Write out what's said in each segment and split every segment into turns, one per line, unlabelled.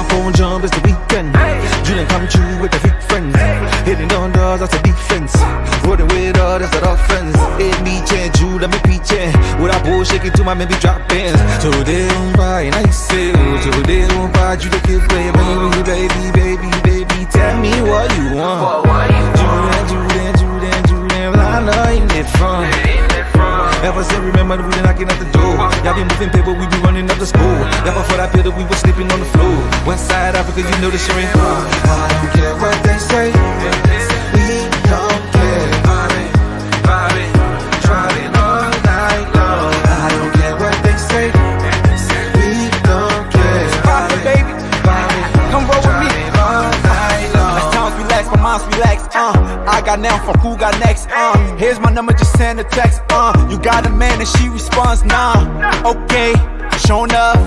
my phone jump, it's the weekend. You done come true with the fake friends. Hitting down doors, that's a defense. Rolling with all, that's not offense. It me change, you let me preaching. With a bull shaking to my maybe drop bands. Today on by and I say, today on by you the kid play, baby, tell me what you want. Julian, well I know you ain't fun. Ever since remember that we been knocking at the door. Y'all be moving paper, we be running up the school. Y'all before that building, we was sleeping on the floor. West side Africa, you know the shit ain't fun. I don't care what they say. We don't care. Driving all night long. I don't care what they say. We don't care. Poppin', baby. Come roll with me. All night long. As times relax, my mind's relaxed. I got now from who got next. Here's my number, just send a text. You got a man and she responds, nah. Okay, sure enough.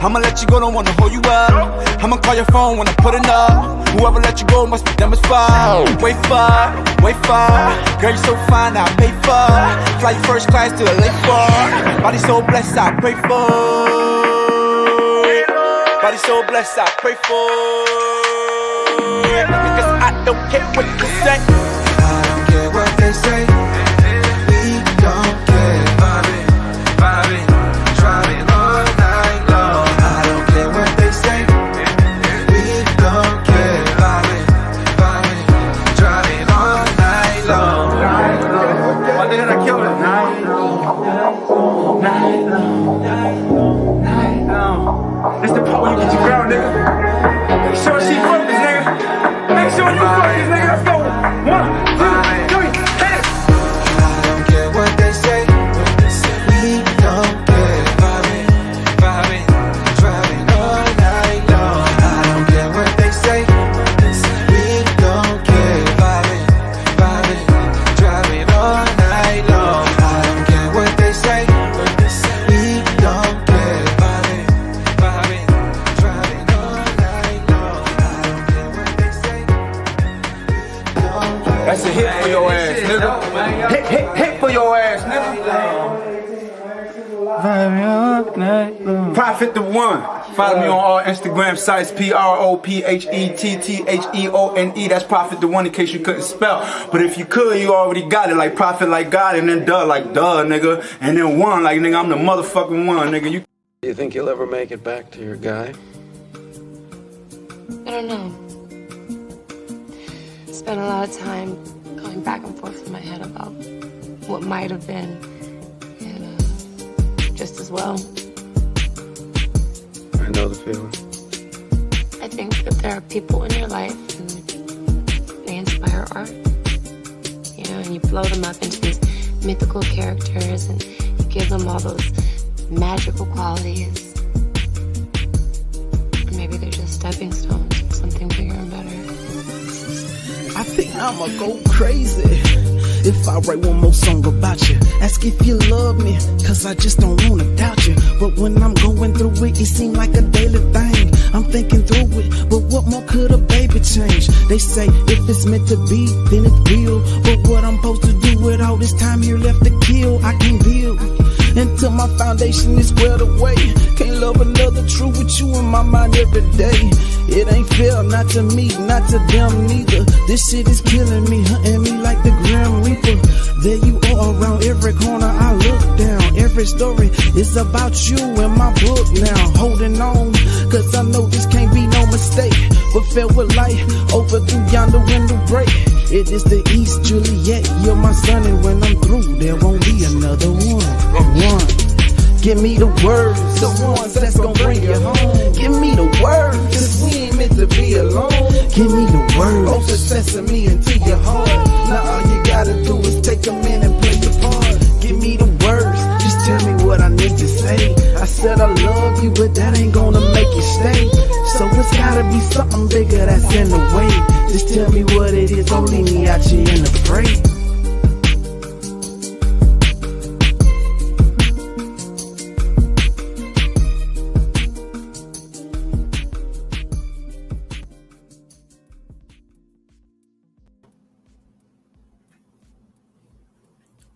I'ma let you go, don't wanna hold you up. I'ma call your phone when I put it up. Whoever let you go must be dumb as fuck. Wait far. Girl, you so fine, I pay for. Fly you first class to LA for. Body so blessed, I pray for. Body so blessed, I pray for. Cause I don't care what you say. I don't care what they say. We don't care. Driving all night long. I don't care what they say. We don't care. Driving all night long. Why did I kill it? Night long. It's the part where you get your ground, nigga. Make sure she focused, nigga. Make sure you focus, nigga. Let's go. 1, 2, 3, hit it. I don't care what they say. We don't care. Driving all night long. I don't care what they say. We don't care. Driving all night long. I don't care what they say. We don't care. Driving all night long. I don't care what they say. That's a hit for your ass, nigga. Hit for your ass, nigga. Prophet the One. Follow me on all Instagram sites, PROPHETTHEONE. That's Prophet the One in case you couldn't spell. But if you could, you already got it. Like Prophet like God, and then duh like duh, nigga. And then one like nigga, I'm the motherfucking one, nigga.
Do you think you'll ever make it back to your guy?
I don't know. Spent a lot of time going back and forth in my head about what might have been, and just as well.
I know the feeling.
I think that there are people in your life and they inspire art, you know, and you blow them up into these mythical characters and you give them all those magical qualities. And maybe they're just stepping stones to something bigger and better.
I think I'ma go crazy if I write one more song about you. Ask if you love me, cause I just don't wanna doubt you. But when I'm going through it, it seems like a daily thing. I'm thinking through it, but what more could a baby change? They say if it's meant to be, then it's real. But what I'm supposed to do with all this time here left to kill, I can't build until my foundation is squared away. Can't love another true with you in my mind every day. It ain't fair, not to me, not to them neither. This shit is killing me, hunting me like the Grim Reaper. There you are around every corner I look down. Every story is about you in my book now. Holding on, cause I know this can't be no mistake. But fell with light over through yonder window break. It is the East Juliet, you're my son, and when I'm through, there won't be another one. Give me the words, the ones that's gonna bring you home. Give me the words, cause we ain't meant to be alone. Give me the words, open sesame into your heart. Now all you gotta do is take a minute and play the part. Give me the words, just tell me what I need to say. I said I love you, but that ain't gonna make you stay. So it's gotta be something bigger that's in the way. Just tell me what it is, don't leave me out here in the fray.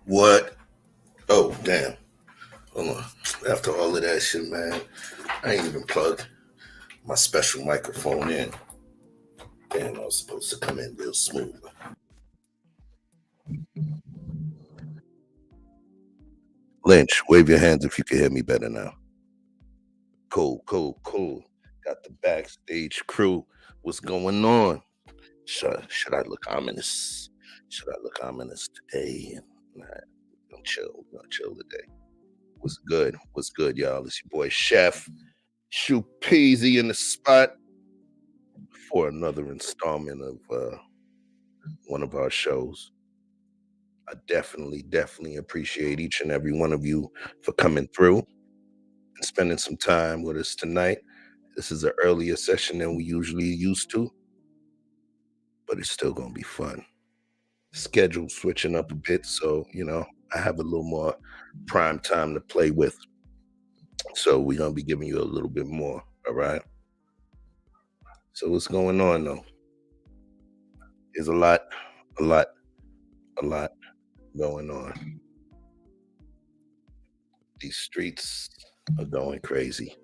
What? Oh, damn. Hold on. After all of that shit, man, I ain't even plugged. my special microphone in. And I was supposed to come in real smooth. Lynch, wave your hands if you can hear me better now. Cool. Got the backstage crew. What's going on? Should I look ominous? Should I look ominous today? Nah, we're gonna chill today. What's good? What's good, y'all? It's your boy Chef Shoe Peasy in the spot for another installment of one of our shows. I definitely appreciate each and every one of you for coming through and spending some time with us tonight. This is an earlier session than we usually used to, but it's still gonna be fun. Schedule switching up a bit, so I have a little more prime time to play with. So we're gonna be giving you a little bit more, all right? So what's going on though? There's a lot going on. These streets are going crazy.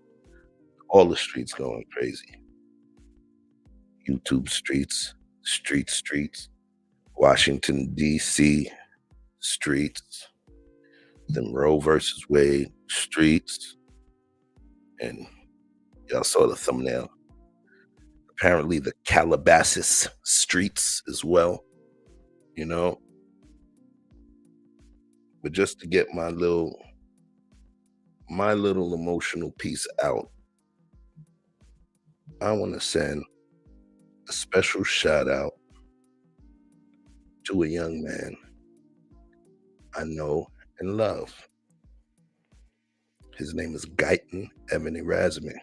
All the streets going crazy. YouTube streets, streets, Washington, D.C. streets, them Roe versus Wade streets, and y'all saw the thumbnail. Apparently the Calabasas streets as well, But just to get my little emotional piece out, I want to send a special shout out to a young man I know and love. His name is Guyton Evan Erasmus.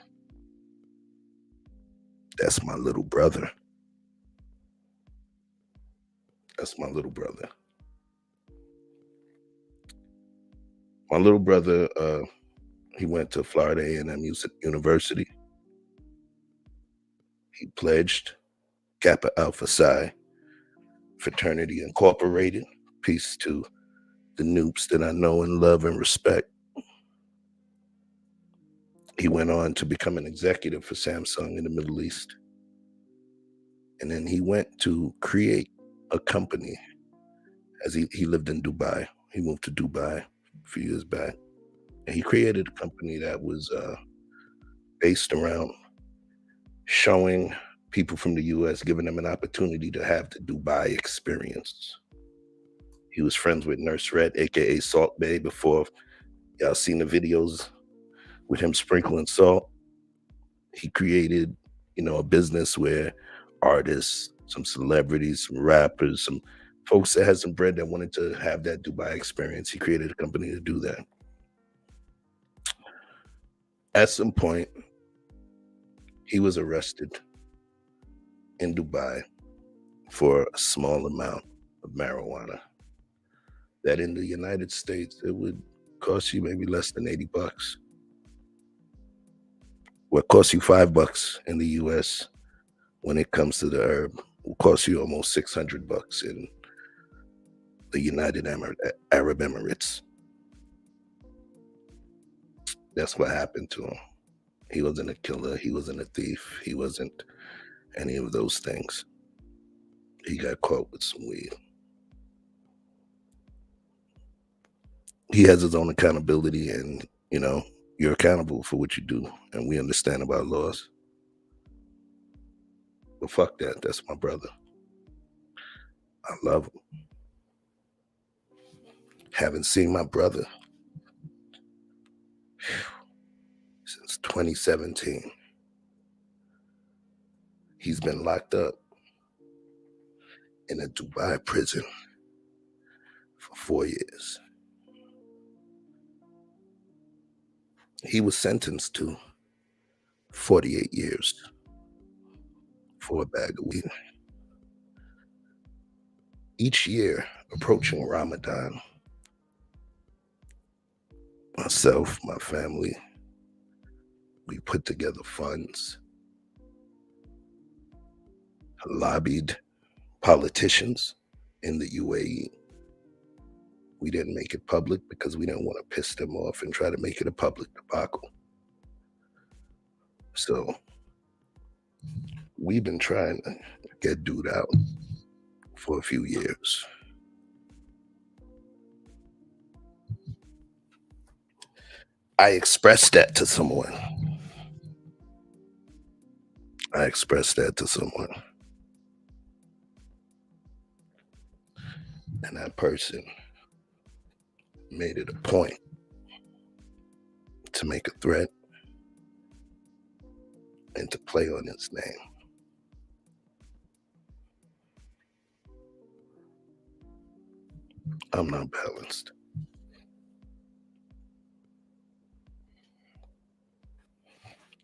That's my little brother. My little brother, he went to Florida A&M University. He pledged Kappa Alpha Psi Fraternity Incorporated. Peace to the noobs that I know and love and respect. He went on to become an executive for Samsung in the Middle East. And then he went to create a company as he lived in Dubai. He moved to Dubai a few years back. And he created a company that was based around showing people from the U.S., giving them an opportunity to have the Dubai experience. He was friends with Nurse Red, aka Salt Bae, before y'all seen the videos with him sprinkling salt. He created, a business where artists, some celebrities, some rappers, some folks that had some bread that wanted to have that Dubai experience, he created a company to do that. At some point, he was arrested in Dubai for a small amount of marijuana that in the United States, it would cost you maybe less than $80. What costs you $5 in the US when it comes to the herb will cost you almost $600 in the United Arab Emirates. That's what happened to him. He wasn't a killer. He wasn't a thief. He wasn't any of those things. He got caught with some weed. He has his own accountability, and, you're accountable for what you do, and we understand about laws. But fuck that. That's my brother. I love him. Haven't seen my brother since 2017. He's been locked up in a Dubai prison for 4 years. He was sentenced to 48 years for a bag of weed. Each year, approaching Ramadan, myself, my family, we put together funds, lobbied politicians in the UAE. We didn't make it public because we didn't want to piss them off and try to make it a public debacle. So We've been trying to get dude out for a few years. I expressed that to someone. And that person made it a point to make a threat and to play on his name. I'm not balanced.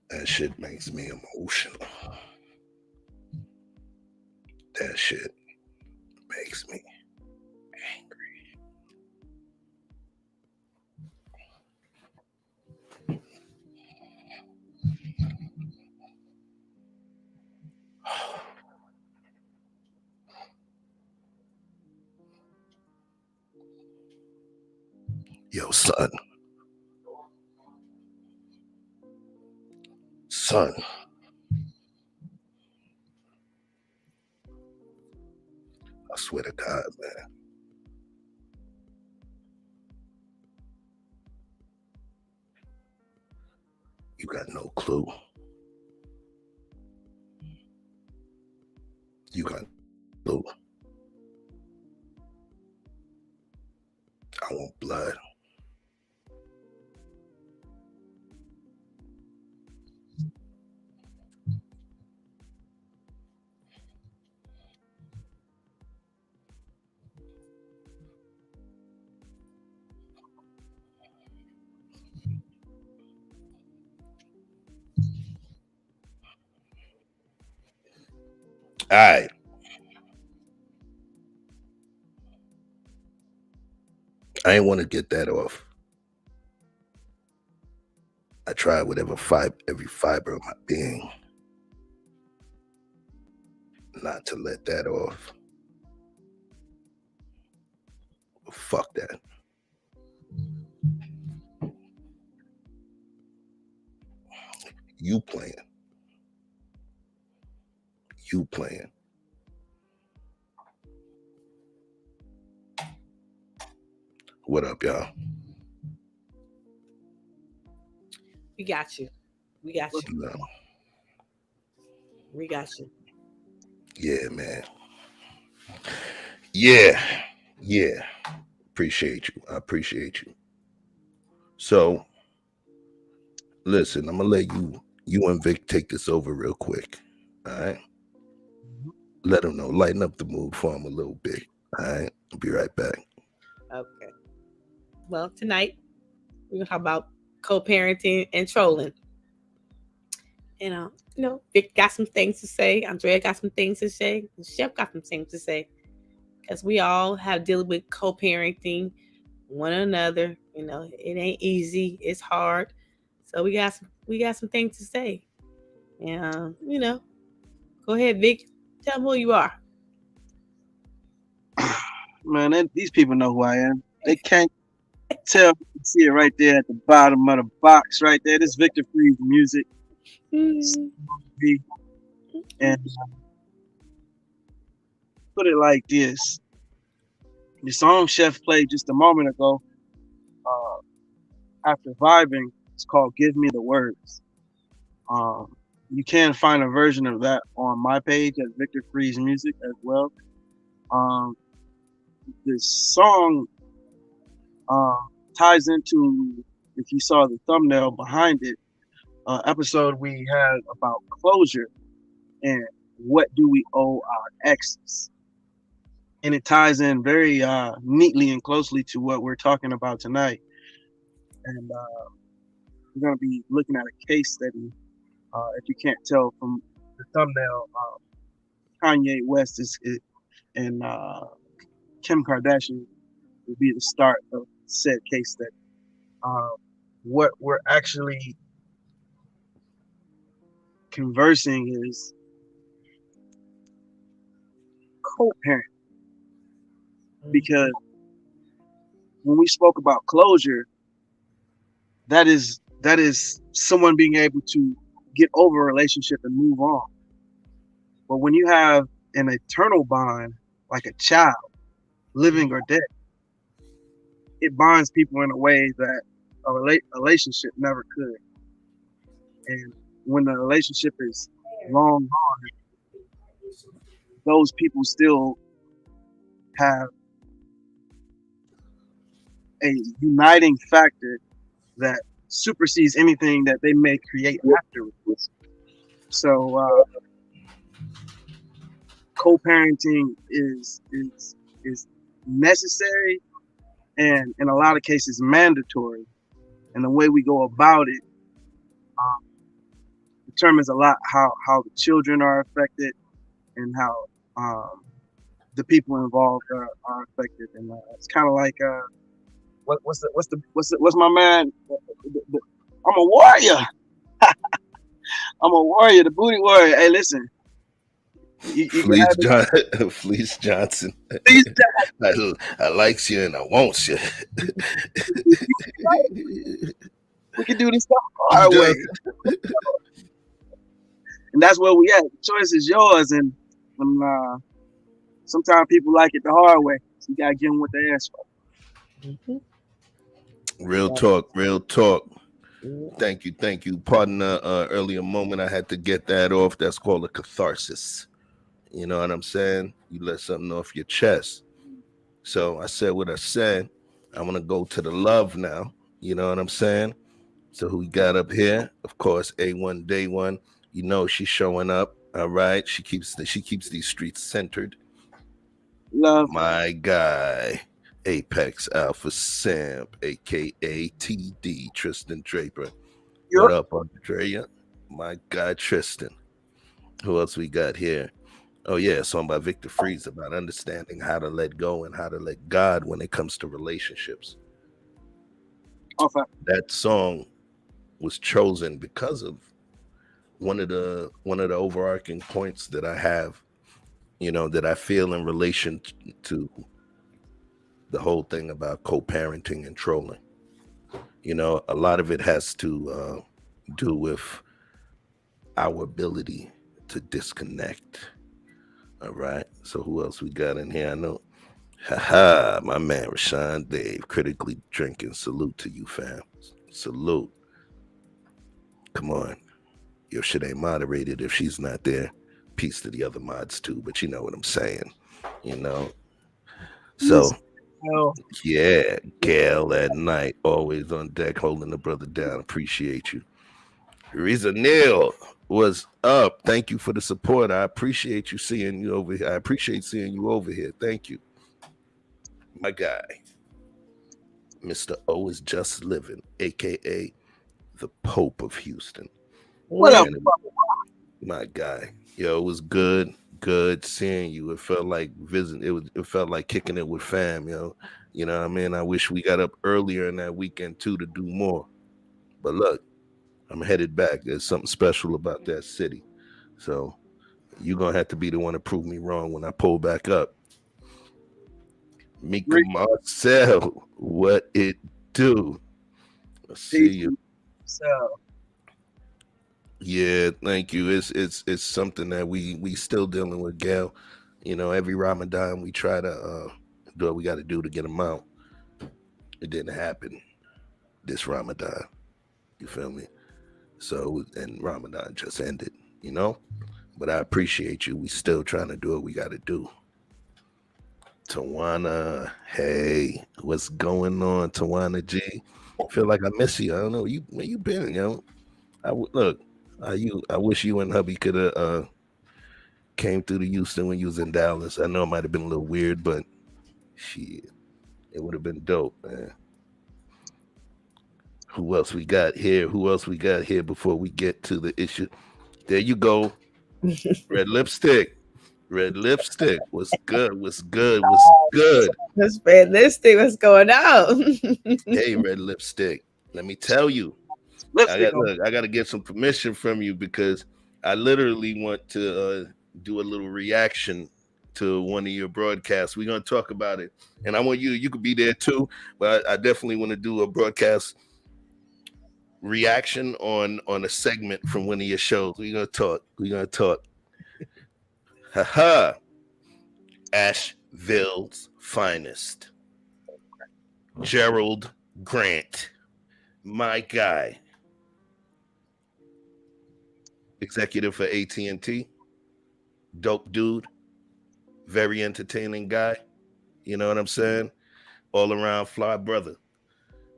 That shit makes me emotional. That shit makes me angry. Yo, son. I swear to God, man. You got no clue. You got no clue. I want blood. All right. I ain't want to get that off. I tried with every fiber of my being not to let that off. But fuck that. You playing. What up, y'all?
We got you.
No.
We got you.
Yeah, man. Yeah. Appreciate you. I appreciate you. So, listen, I'm gonna let you and Vic take this over real quick. All right. Let them know. Lighten up the mood for him a little bit. All right. I'll be right back.
Okay. Well, tonight we're gonna talk about co-parenting and trolling. And Vic got some things to say. Andrea got some things to say. And Chef got some things to say. Because we all have dealing with co-parenting one another. It ain't easy. It's hard. So we got some things to say. And go ahead, Vic. Tell them who you are.
Man, these people know who I am. They can't tell. You can see it right there at the bottom of the box, right there. This Victor Freeze Music. And put it like this: the song Chef played just a moment ago, after vibing, it's called "Give Me the Words." You can find a version of that on my page at Victor Freeze Music as well. This song ties into, if you saw the thumbnail behind it, episode we had about closure and what do we owe our exes. And it ties in very neatly and closely to what we're talking about tonight. And we're going to be looking at a case study. If you can't tell from the thumbnail, Kanye West and Kim Kardashian will be the start of said case study. What we're actually conversing is co-parent, because when we spoke about closure, that is someone being able to get over a relationship and move on. But when you have an eternal bond, like a child, living or dead, it bonds people in a way that a relationship never could. And when the relationship is long gone, those people still have a uniting factor that supersedes anything that they may create afterwards. So co-parenting is necessary and in a lot of cases mandatory. And the way we go about it determines a lot how the children are affected and how the people involved are affected. And it's kind of like what's my man? I'm a warrior. I'm a warrior, the booty warrior. Hey, listen.
Fleece Johnson.
Please,
I likes you and I wants you.
we can do this stuff our way. And that's where we at. The choice is yours. And sometimes people like it the hard way. So you gotta give them what they ask for.
Real talk. Thank you. Pardon the earlier moment. I had to get that off. That's called a catharsis. You know what I'm saying? You let something off your chest. So I said what I said. I want to go to the love now. You know what I'm saying? So who we got up here? Of course, A1 Day One. You know she's showing up. All right. She keeps these streets centered.
Love.
My guy, Apex Alpha Simp, aka TD, Tristan Draper.
Yep.
What up, Andrea? My guy Tristan. Who else we got here? Oh yeah, a song by Victor Freeze about understanding how to let go and how to let God when it comes to relationships.
Okay.
That song was chosen because of one of the overarching points that I have, you know, that I feel in relation to the whole thing about co-parenting and trolling. You know, a lot of it has to do with our ability to disconnect. All right. So who else we got in here? I know. My man Rashawn Dave, critically drinking. Salute to you, fam. Salute. Come on. Your shit ain't moderated if she's not there. Peace to the other mods too, but you know what I'm saying. You know. So yeah, Gail at night, always on deck, holding the brother down. Appreciate you. Reza Neal, what's up? Thank you for the support. I appreciate you seeing you over here. I appreciate seeing you over here. Thank you. My guy, Mr. O is just living, aka the Pope of Houston.
What up?
My guy. Yo, it was good seeing you. It felt like visiting. It felt like kicking it with fam, yo. You know what I mean? I wish we got up earlier in that weekend too to do more. But look, I'm headed back. There's something special about that city. So you're gonna have to be the one to prove me wrong when I pull back up. Mika Marcel, what it do? I'll see you.
So
yeah, thank you. It's something that we still dealing with, Gail. You know, every Ramadan we try to do what we got to do to get them out. It didn't happen this Ramadan. You feel me? So, and Ramadan just ended, you know? But I appreciate you. We still trying to do what we got to do. Tawana, hey, what's going on, Tawana G? Feel like I miss you. I don't know. Where you been, yo? I wish you and hubby could have came through to Houston when you was in Dallas. I know it might have been a little weird, but shit, it would have been dope, man. Who else we got here? Before we get to the issue? There you go. Red lipstick. What's good?
That's red lipstick. What's going on?
Hey, red lipstick. Let me tell you. I got to get some permission from you because I literally want to do a little reaction to one of your broadcasts. We're going to talk about it. And I want you could be there too, but I definitely want to do a broadcast reaction on a segment from one of your shows. We're going to talk. Haha. Asheville's finest. Gerald Grant, my guy. Executive for AT&T. Dope dude. Very entertaining guy. You know what I'm saying? All around fly brother.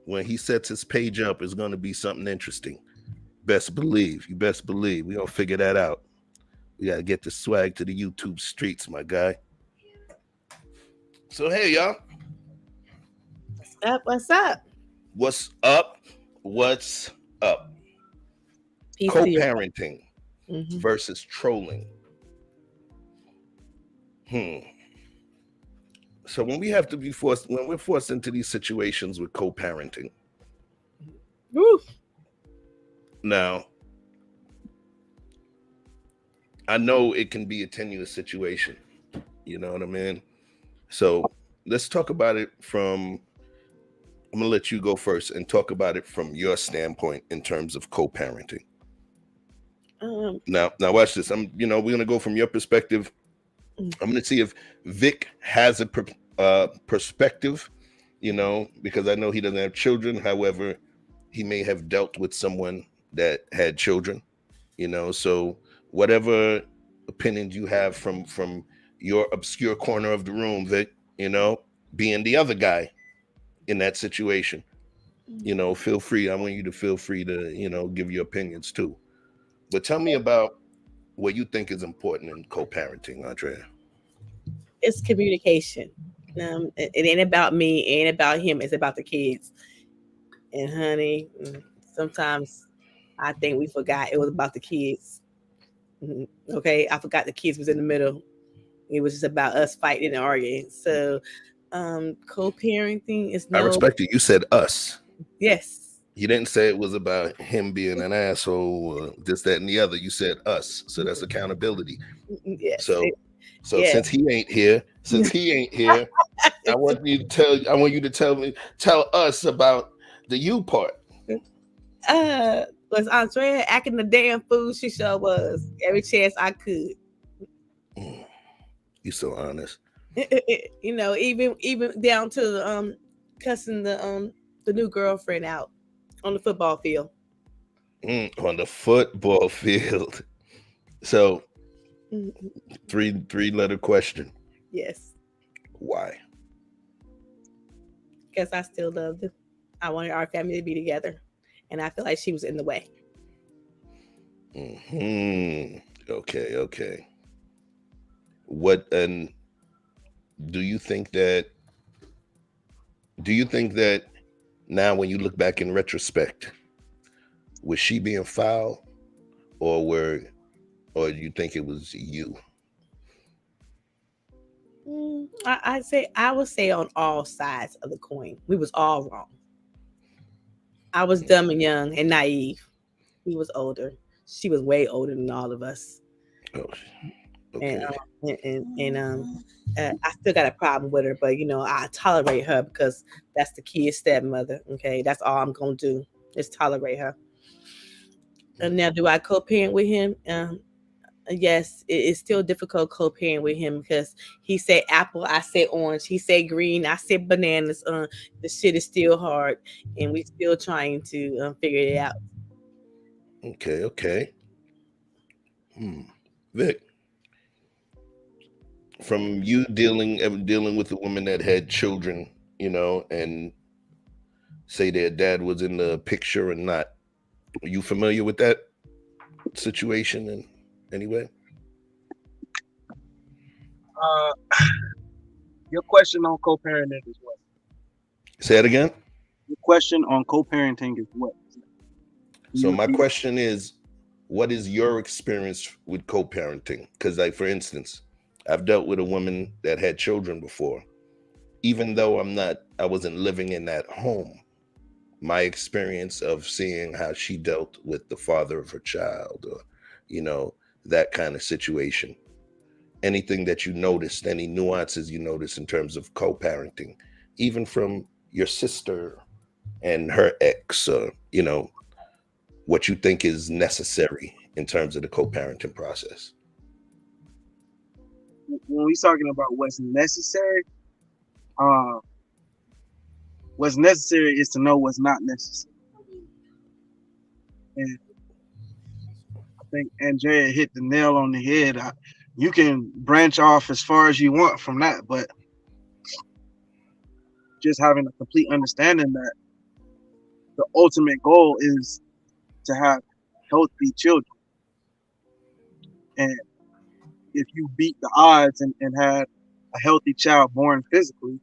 When he sets his page up, it's going to be something interesting. Best believe. You best believe. We're going to figure that out. We got to get the swag to the YouTube streets, my guy. So, hey, y'all.
What's up?
What's up? What's up?
Peace to you.
Co-parenting versus trolling. So when we have to be forced, when we're forced into these situations with co-parenting,
Woo.
now, I know it can be a tenuous situation. You know what I mean? So let's talk about it from, I'm going to let you go first and talk about it from your standpoint in terms of co-parenting. Now watch this. We're going to go from your perspective. I'm going to see if Vic has a perspective, because I know he doesn't have children. However, he may have dealt with someone that had children, so whatever opinions you have from your obscure corner of the room, Vic, being the other guy in that situation, feel free. I want you to feel free to, give your opinions too. But tell me about what you think is important in co-parenting, Andrea.
It's communication. It ain't about me, it ain't about him, it's about the kids. And honey, sometimes I think we forgot it was about the kids. Okay, I forgot the kids was in the middle. It was just about us fighting and arguing. So co-parenting is
I respect you. You said us.
Yes.
You didn't say it was about him being an asshole, this, that, and the other. You said us. So that's accountability.
Yes.
So since he ain't here, I want you to tell us about the you part.
Was Andrea acting the damn fool? She sure was. Every chance I could.
You so honest.
Even down to cussing the new girlfriend out on the football field.
On the football field. So, three-letter question.
Yes.
Why?
Because I still loved her. I wanted our family to be together, and I feel like she was in the way.
Okay. What and do you think that now when you look back in retrospect, was she being foul, or do you think it was you?
I would say on all sides of the coin, we was all wrong. I was dumb and young and naive. He was older. She was way older than all of us.
Oh, okay.
I still got a problem with her, but I tolerate her because that's the kid's stepmother. Okay, that's all I'm gonna do is tolerate her. And now, do I co-parent with him? Yes, it's still difficult co-parent with him because he said apple, I said orange. He said green, I said bananas. The shit is still hard, and we still trying to figure it out.
Okay. Vic, from you dealing with a woman that had children, and say their dad was in the picture or not, are you familiar with that situation in any way?
Your question on co-parenting is what?
Say it again.
Your question on co-parenting is what?
So my question is, what is your experience with co-parenting? Because, like, for instance, I've dealt with a woman that had children before. Even though I wasn't living in that home, my experience of seeing how she dealt with the father of her child, or, that kind of situation. Anything that you noticed, any nuances you noticed in terms of co-parenting, even from your sister and her ex, what you think is necessary in terms of the co-parenting process?
when we talking about what's necessary, what's necessary is to know what's not necessary. And I think Andrea hit the nail on the head. You can branch off as far as you want from that, but just having a complete understanding that the ultimate goal is to have healthy children. And if you beat the odds and had a healthy child born physically,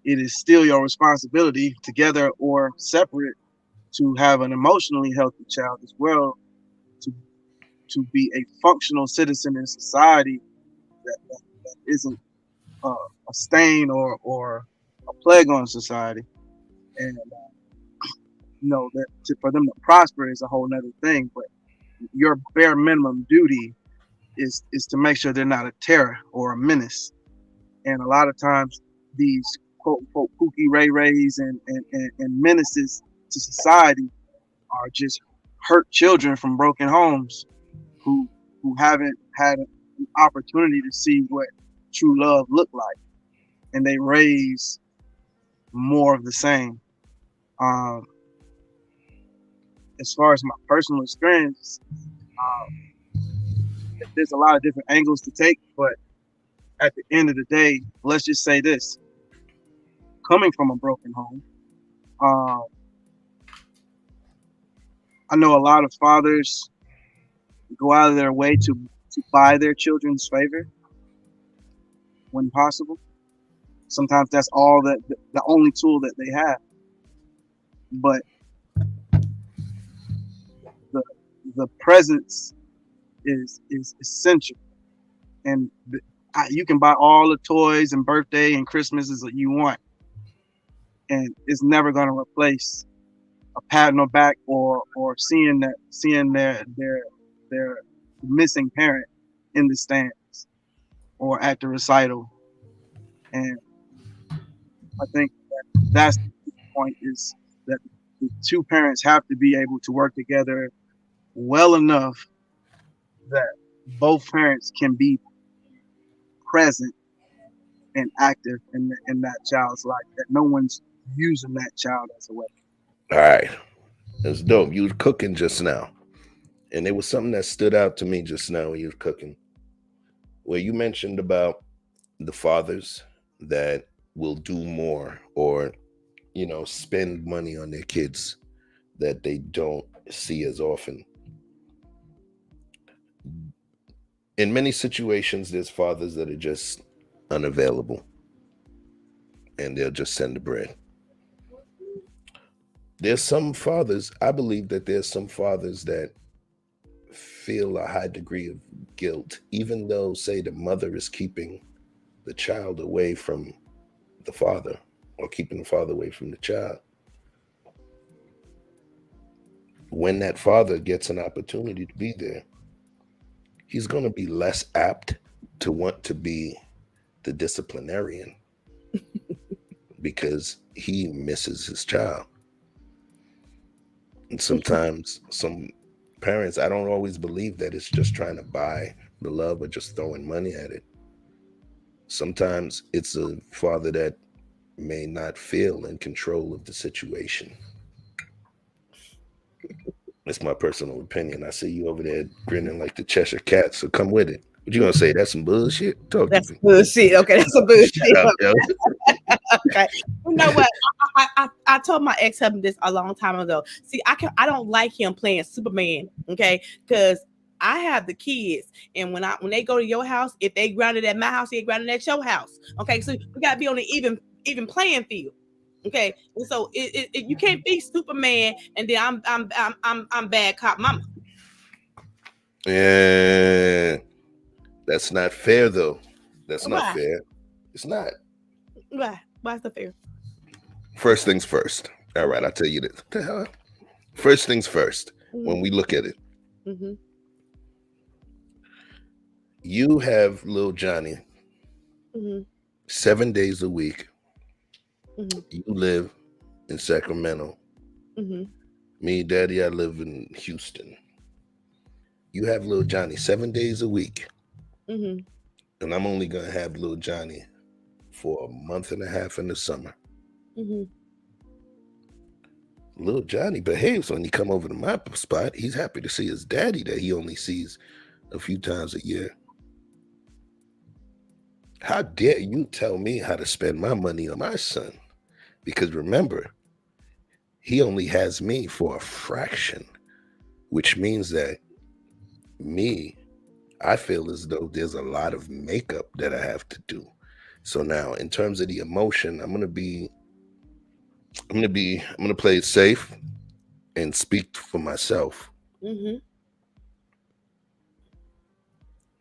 it is still your responsibility, together or separate, to have an emotionally healthy child as well, to be a functional citizen in society that isn't a stain or a plague on society. And that for them to prosper is a whole nother thing, but your bare minimum duty is to make sure they're not a terror or a menace. And a lot of times these quote unquote pookie ray rays and menaces to society are just hurt children from broken homes who haven't had an opportunity to see what true love looked like, and they raise more of the same. As far as my personal experience, there's a lot of different angles to take, but at the end of the day, let's just say this: coming from a broken home, I know a lot of fathers go out of their way to buy their children's favor when possible. Sometimes that's all the only tool that they have. But the presence is essential, and you can buy all the toys and birthday and Christmases that you want, and it's never going to replace a pat on the back or seeing their missing parent in the stands or at the recital. And I think that's the point, is that the two parents have to be able to work together well enough that both parents can be present and active in that child's life, that no one's using that child as a weapon.
All right. That's dope. You were cooking just now, and there was something that stood out to me just now when you were cooking, where you mentioned about the fathers that will do more or, spend money on their kids that they don't see as often. In many situations, there's fathers that are just unavailable, and they'll just send the bread. There's some fathers, I believe that there's some fathers that feel a high degree of guilt, even though, say, the mother is keeping the child away from the father or keeping the father away from the child. When that father gets an opportunity to be there, he's going to be less apt to want to be the disciplinarian because he misses his child. And sometimes some parents, I don't always believe that it's just trying to buy the love or just throwing money at it. Sometimes it's a father that may not feel in control of the situation. It's my personal opinion. I see you over there grinning like the Cheshire Cat, so come with it. What you gonna say? That's some bullshit?
That's bullshit. Okay, that's some bullshit.
Shut up, yo.
Okay. You know what? I told my ex-husband this a long time ago. See, I don't like him playing Superman, okay? Because I have the kids, and when they go to your house, if they grounded at my house, they grounded at your house. Okay, so we gotta be on the even playing field. Okay, and so you can't be Superman and then I'm bad cop mama.
Yeah, that's not fair though. That's
Why?
not fair. It's not.
Why? Why is that fair?
First things first. All right, I'll tell you this. First things first. When we look at it, you have little Johnny 7 days a week. You live in Sacramento. Me, Daddy, I live in Houston. You have little Johnny 7 days a week. and I'm only gonna have little Johnny for a month and a half in the summer.
Mm-hmm.
Little Johnny behaves when he come over to my spot. He's happy to see his daddy that he only sees a few times a year. How dare you tell me how to spend my money on my son? Because remember, he only has me for a fraction, which means that I feel as though there's a lot of makeup that I have to do. So now, in terms of the emotion, I'm gonna play it safe and speak for myself.
Mm-hmm.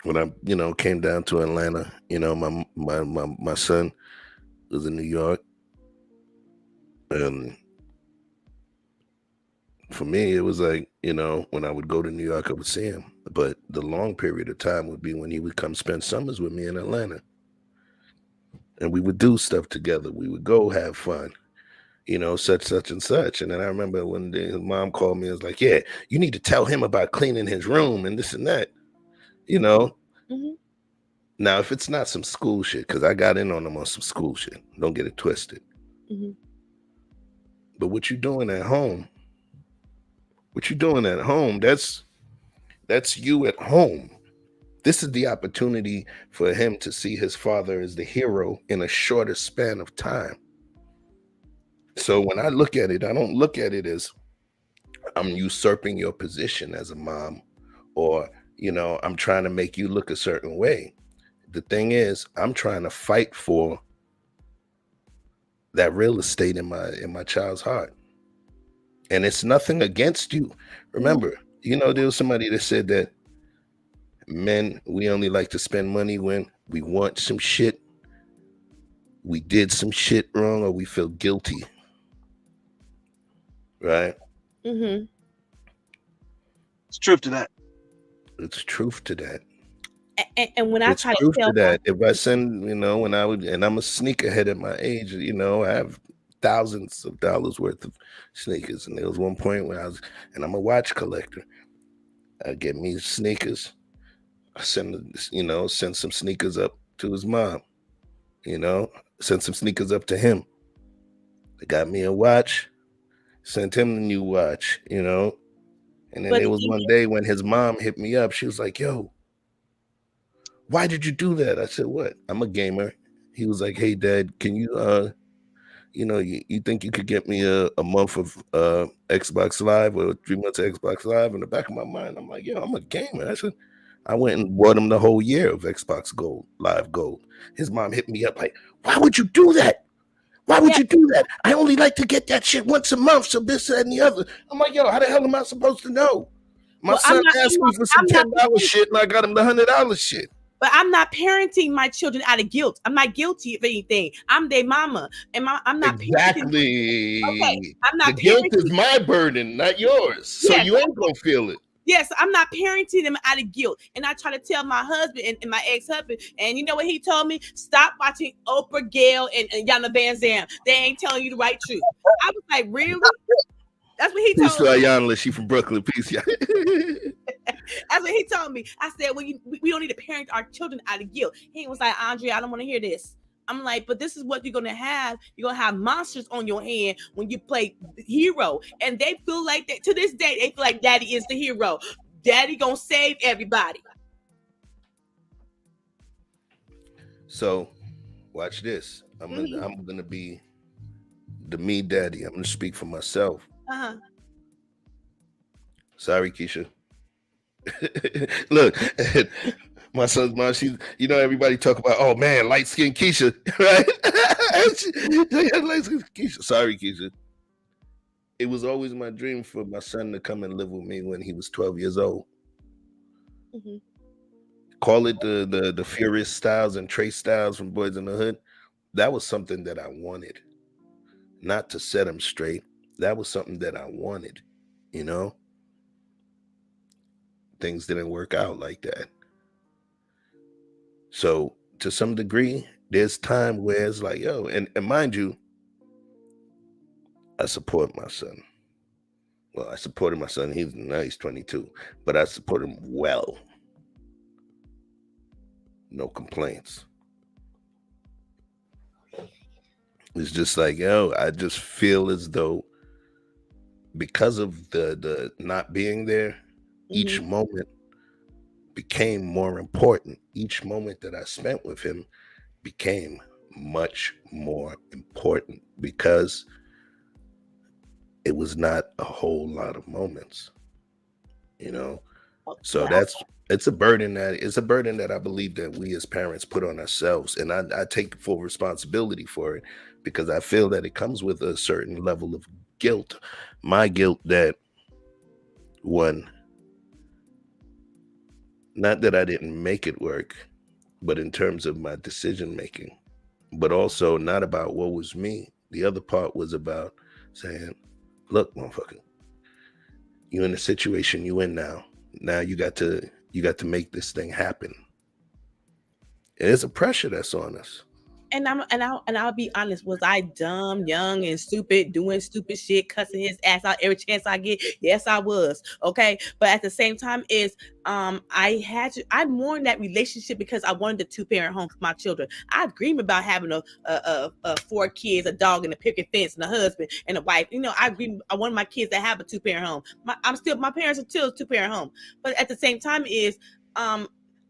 When I, came down to Atlanta, my son was in New York, and for me, it was like, when I would go to New York, I would see him. But the long period of time would be when he would come spend summers with me in Atlanta. And we would do stuff together. We would go have fun, such and such. And then I remember one day his mom called me and was like, yeah, you need to tell him about cleaning his room and this and that,
Mm-hmm.
Now, if it's not some school shit, because I got in on them on some school shit, don't get it twisted.
Mm-hmm.
But what you doing at home, that's you at home. This is the opportunity for him to see his father as the hero in a shorter span of time. So when I look at it, I don't look at it as I'm usurping your position as a mom, or, I'm trying to make you look a certain way. The thing is, I'm trying to fight for that real estate in my child's heart. And it's nothing against you. Remember, there was somebody that said that men, we only like to spend money when we want some shit, we did some shit wrong, or we feel guilty. Right?
Mm-hmm.
It's truth to that.
It's truth to that.
And when I
It's
try to
truth
tell
to that. If I send, when I would, and I'm a sneakerhead at my age, I have thousands of dollars worth of sneakers. And there was one point when and I'm a watch collector. I get me sneakers. I send some sneakers up to his mom. Send some sneakers up to him. They got me a watch. Sent him the new watch. And then there was one day when his mom hit me up. She was like, "Yo, why did you do that?" I said, "What? I'm a gamer." He was like, "Hey, Dad, can you you think you could get me a month of Xbox Live or 3 months of Xbox Live?" In the back of my mind, I'm like, "Yo, I'm a gamer." I went and bought him the whole year of Xbox Live Gold. His mom hit me up like, "Why would you do that? Why would you do that? I only like to get that shit once a month, so this, that, and the other." I'm like, "Yo, how the hell am I supposed to know?" My son asked me for some $10 shit, and I got him the $100 shit.
But I'm not parenting my children out of guilt. I'm not guilty of anything. I'm their mama, and I'm not
exactly.
Okay, I'm not.
The guilt is my burden, not yours. So
yes,
you ain't gonna feel it.
Yes, I'm not parenting them out of guilt. And I try to tell my husband and my ex-husband, and you know what he told me? Stop watching Oprah, Gail, and Yana Van Zam. They ain't telling you the right truth. I was like, really? That's what he told me.
Peace to Ayanla, she from Brooklyn. Peace, yeah.
That's what he told me. I said, well, we don't need to parent our children out of guilt. He was like, Andrea, I don't want to hear this. I'm like, but this is what you're going to have. You're going to have monsters on your hand when you play hero. And they feel like that to this day. They feel like daddy is the hero. Daddy going to save everybody.
So watch this. I'm going to be the me daddy. I'm going to speak for myself.
Uh-huh.
Sorry, Keisha. Look, my son's mom, everybody talk about, oh man, light-skinned Keisha, right? Light-skinned Keisha. Sorry, Keisha. It was always my dream for my son to come and live with me when he was 12 years old. Mm-hmm. Call it the Furious Styles and Trace Styles from Boys in the Hood. That was something that I wanted. Not to set him straight. That was something that I wanted, Things didn't work out like that. So to some degree, there's time where it's like, yo, and mind you, I support my son. Well, I supported my son. He's 22, but I support him well. no complaints. It's just like, yo, I just feel as though because of the not being there, each moment became more important. Each moment that I spent with him became much more important because it was not a whole lot of moments, you know. So it's a burden that I believe that we as parents put on ourselves, and I take full responsibility for it because I feel that it comes with a certain level of guilt. My guilt that one, not that I didn't make it work, but in terms of my decision making, but also not about what was me. The other part was about saying, look, motherfucker, you in the situation you in now. Now you got to make this thing happen. And it's a pressure that's on us.
And I'll be honest, was I dumb, young, and stupid, doing stupid shit, cussing his ass out every chance I get? Yes, I was. Okay. But at the same time I mourned that relationship because I wanted a 2-parent home for my children. I dream about having a 4 kids, a dog, and a picket fence, and a husband and a wife. I wanted my kids to have a 2-parent home. My parents are still a 2-parent home. But at the same time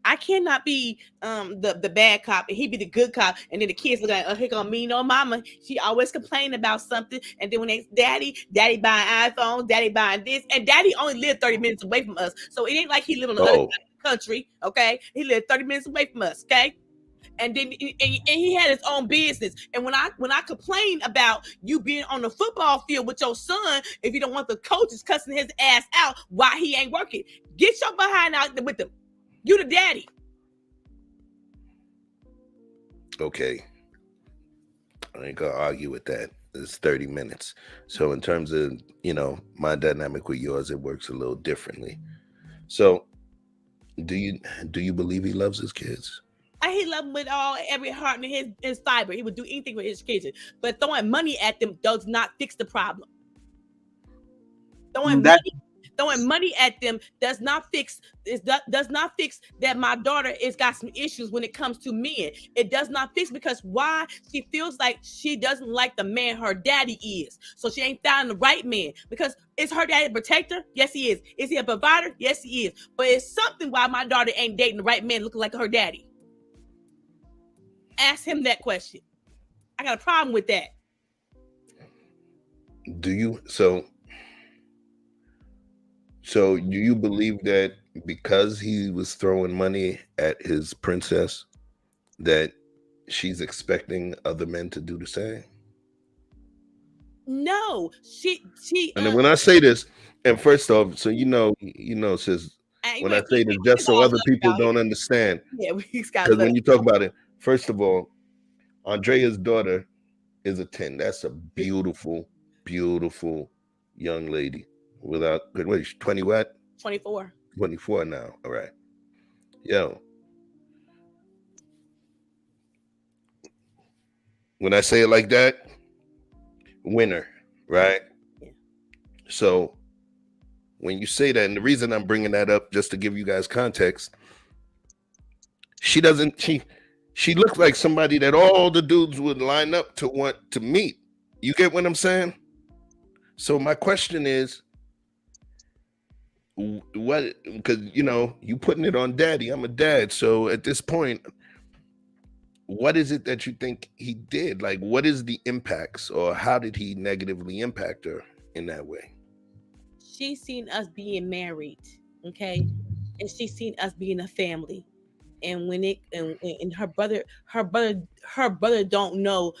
I cannot be the bad cop and he be the good cop, and then the kids look like, oh, here gonna me, no mama. She always complain about something, and then when they daddy buying iPhones, daddy buying this, and daddy only lived 30 minutes away from us, so it ain't like he lived in another country. Okay, he lived 30 minutes away from us. Okay. And then and he had his own business. And when I complain about you being on the football field with your son, if you don't want the coaches cussing his ass out, why he ain't working? Get your behind out with them. You the daddy.
Okay. I ain't gonna argue with that. It's 30 minutes. So in terms of, my dynamic with yours, it works a little differently. So do you believe he loves his kids?
He loved them with every heart in his fiber. He would do anything for his kids. But throwing money at them does not fix the problem. Throwing money at them does not fix that my daughter has got some issues when it comes to men. It does not fix because why? She feels like she doesn't like the man her daddy is. So she ain't found the right man. Because is her daddy a protector? Yes, he is. Is he a provider? Yes, he is. But it's something why my daughter ain't dating the right man looking like her daddy. Ask him that question. I got a problem with that.
Do you do you believe that because he was throwing money at his princess, that she's expecting other men to do the same?
No, she.
And then when I say this, and first off, so sis, when I say this, just so other people don't understand, because when you talk about it, first of all, Andrea's daughter is a 10. That's a beautiful, beautiful young lady. Without good wait, 20 what?
24.
24 now. All right. Yo. When I say it like that, winner, right? Yeah. So when you say that, and the reason I'm bringing that up, just to give you guys context, she looks like somebody that all the dudes would line up to want to meet. You get what I'm saying? So my question is, what, because you putting it on daddy. I'm a dad. So at this point, what is it that you think he did? Like, what is the impacts, or how did he negatively impact her in that way?
She's seen us being married, okay, and she's seen us being a family. And when and her brother don't know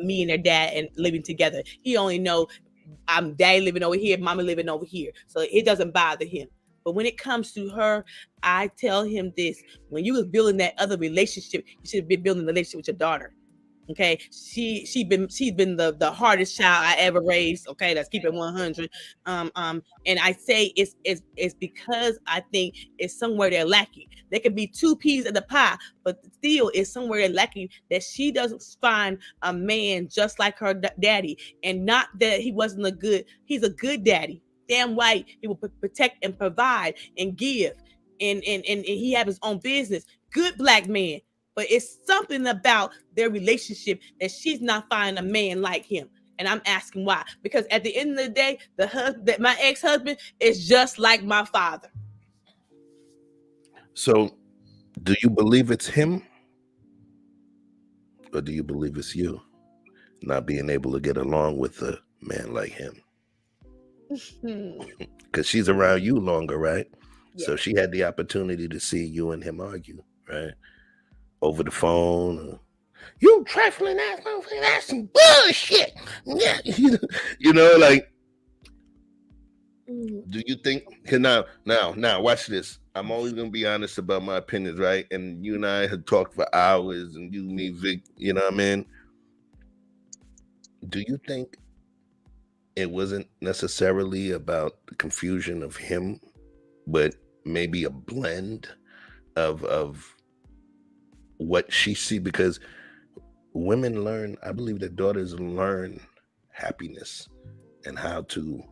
me and her dad and living together. He only know I'm daddy living over here, mama living over here. So it doesn't bother him. But when it comes to her, I tell him this: when you was building that other relationship, you should have been building a relationship with your daughter. Okay, she's been the hardest child I ever raised. Okay, let's keep it 100. And I say it's because I think it's somewhere they're lacking. There could be 2 peas in the pie, but still it's somewhere they're lacking, that she doesn't find a man just like her daddy, and not that he's a good daddy. Damn right, he will protect and provide and give. And he have his own business. good black man, but it's something about their relationship that she's not finding a man like him. And I'm asking why. Because at the end of the day, my ex-husband is just like my father.
So, do you believe it's him? Or do you believe it's you not being able to get along with a man like him? Because she's around you longer, right? Yeah. So she had the opportunity to see you and him argue, right? Over the phone. You trifling ass, that's some bullshit. Yeah. You know, like, do you think, now, watch this. I'm always going to be honest about my opinions, right? And you and I had talked for hours, and you, me, Vic, you know what I mean? Do you think it wasn't necessarily about the confusion of him, but maybe a blend of what she see? Because women learn, I believe that daughters learn happiness and how to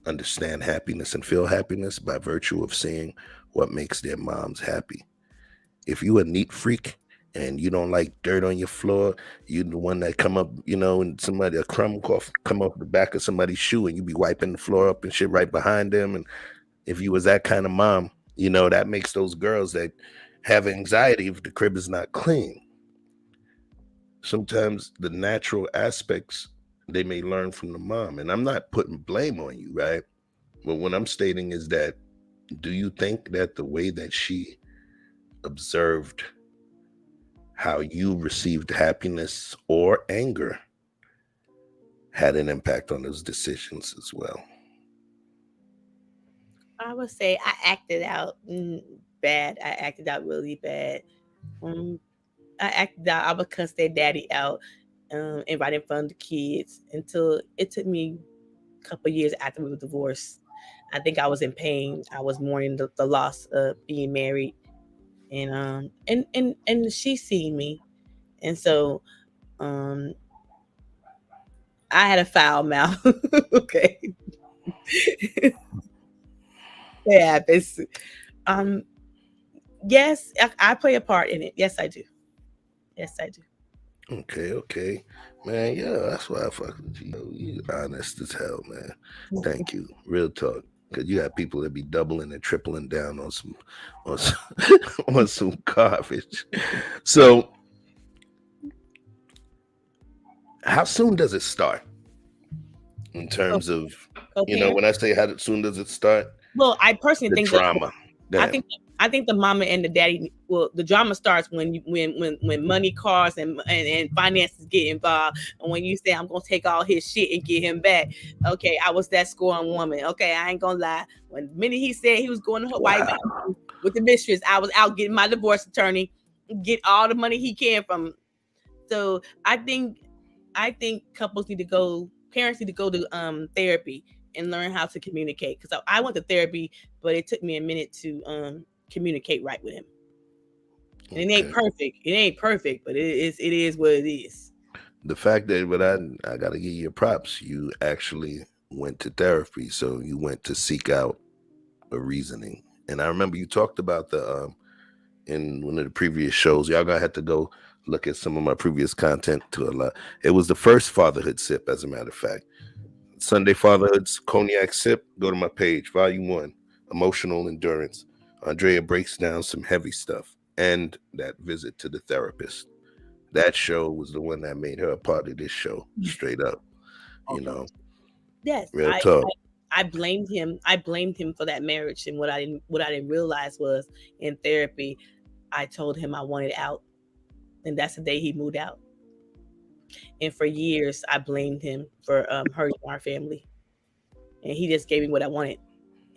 understand happiness and feel happiness by virtue of seeing what makes their moms happy. If you a neat freak and you don't like dirt on your floor, you the one that come up, you know, and somebody, a crumb come off the back of somebody's shoe and you be wiping the floor up and shit right behind them. And if you was that kind of mom, you know, that makes those girls that have anxiety if the crib is not clean. Sometimes the natural aspects they may learn from the mom. And I'm not putting blame on you, right? But what I'm stating is that, do you think that the way that she observed how you received happiness or anger had an impact on those decisions as well?
I would say I acted out bad. I acted out really bad. I acted out. I would cuss their daddy out and right in front of the kids until it took me a couple of years after we were divorced. I think I was in pain. I was mourning the loss of being married, and she seen me, and so I had a foul mouth. Okay. It happens. Yes, I play a part in it. Yes, I do. Yes, I do.
Okay. Man, yeah, that's why I fuck with you. You honest as hell, man. Thank you. Real talk. Because you got people that be doubling and tripling down on some on some garbage. So how soon does it start? In terms of, you know, when I say how soon does it start?
Well, I personally think
drama.
I think the mama and the daddy. Well, the drama starts when money, cars, and finances get involved, and when you say I'm gonna take all his shit and get him back. Okay, I was that scorned woman. Okay, I ain't gonna lie. When the minute he said he was going to Hawaii with the mistress, I was out getting my divorce attorney, get all the money he can from. So I think couples need to go. Parents need to go to therapy and learn how to communicate. Because I went to therapy, but it took me a minute to communicate right with him. And it ain't perfect. It ain't perfect, but it is what it is.
The fact that, I gotta give you props. You actually went to therapy, so you went to seek out a reasoning. And I remember you talked about in one of the previous shows. Y'all gonna have to go look at some of my previous content to a lot. It was the first fatherhood sip, as a matter of fact. Sunday Fatherhood's Cognac Sip. Go to my page, Volume 1, Emotional Endurance. Andrea breaks down some heavy stuff, and that visit to the therapist. That show was the one that made her a part of this show, straight up. You know.
Yes,
real talk.
I blamed him. I blamed him for that marriage, and what I didn't realize was in therapy, I told him I wanted out, and that's the day he moved out. And for years, I blamed him for hurting our family. And he just gave me what I wanted.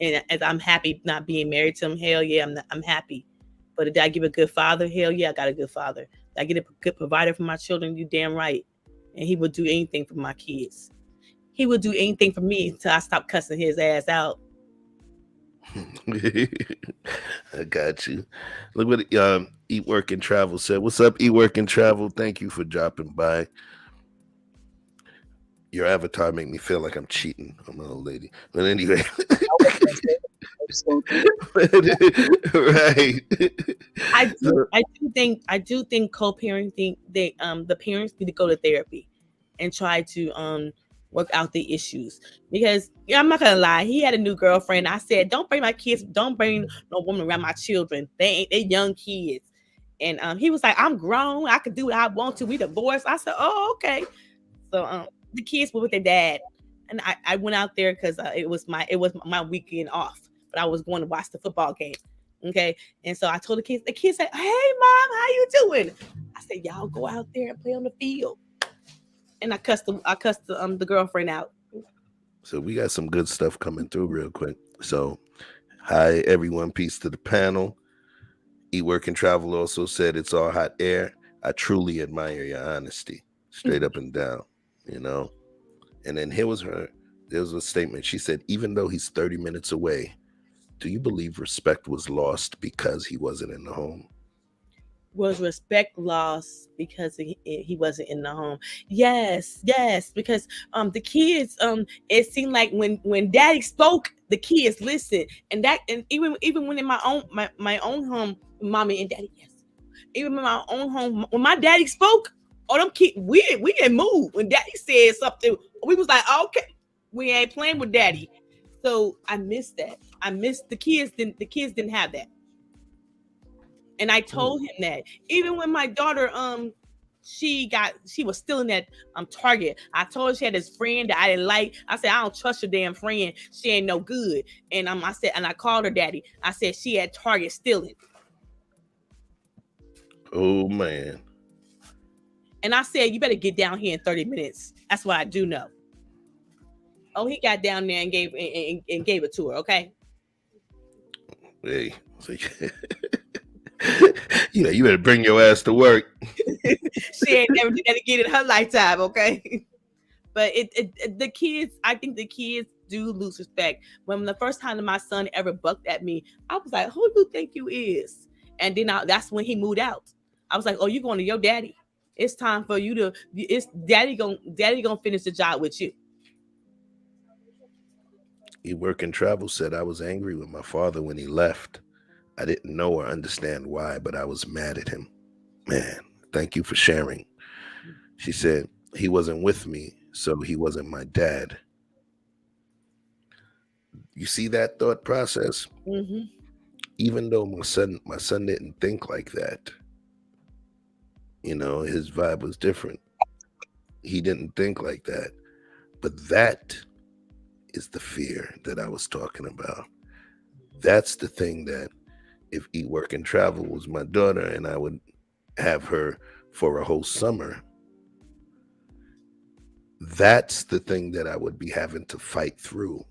And as I'm happy not being married to him, hell yeah, I'm happy. But did I give a good father? Hell yeah, I got a good father. Did I get a good provider for my children? You damn right. And he would do anything for my kids. He would do anything for me until I stopped cussing his ass out.
I got you. Look what Eat, Work, and Travel said. What's up, Eat, Work, and Travel? Thank you for dropping by. Your avatar make me feel like I'm cheating. I'm an old lady. But anyway. Right.
I do think co-parenting, the parents need to go to therapy and try to work out the issues. Because I'm not gonna lie, he had a new girlfriend. I said, don't bring my kids, don't bring no woman around my children. They young kids. And he was like, I'm grown, I can do what I want to. We divorced. I said, oh, okay. So the kids were with their dad. And I went out there because it was my weekend off, but I was going to watch the football game. Okay. And so I told the kids said, hey mom, how you doing? I said, y'all go out there and play on the field. And I cussed the girlfriend out.
So we got some good stuff coming through real quick. So hi everyone, peace to the panel. Eat, Work, and Travel also said it's all hot air. I truly admire your honesty. Straight up and down, you know. And then there was a statement. She said, even though he's 30 minutes away, do you believe respect was lost because he wasn't in the home?
Was respect lost because he wasn't in the home? Yes, because the kids, it seemed like when daddy spoke, the kids listened. And even when in my own home, mommy and daddy, yes. Even in my own home, when my daddy spoke, them kids, we didn't move. When daddy said something, we was like, okay, we ain't playing with daddy. So I missed that. I missed the kids didn't have that. And I told him that. Even when my daughter she was still in that Target, I told her she had this friend that I didn't like. I said, I don't trust your damn friend. She ain't no good. And I said, and I called her daddy. I said, she at Target stealing.
Oh man.
And I said, you better get down here in 30 minutes. That's what I do know. Oh, he got down there and gave it to her, okay?
Hey. You better bring your ass to work.
She ain't never did that again in her lifetime, okay? But the kids, I think the kids do lose respect. When the first time that my son ever bucked at me, I was like, who do you think you is? And then that's when he moved out. I was like, oh, you going to your daddy. It's time for you to, it's daddy gonna finish the job with you.
Eat, Work, and Travel said, I was angry with my father when he left. I didn't know or understand why, but I was mad at him. Man, thank you for sharing. She said, he wasn't with me, so he wasn't my dad. You see that thought process?
Mm-hmm.
Even though my son didn't think like that, you know, his vibe was different. He didn't think like that. But that is the fear that I was talking about. That's the thing that if Eat, Work, and Travel was my daughter and I would have her for a whole summer, that's the thing that I would be having to fight through.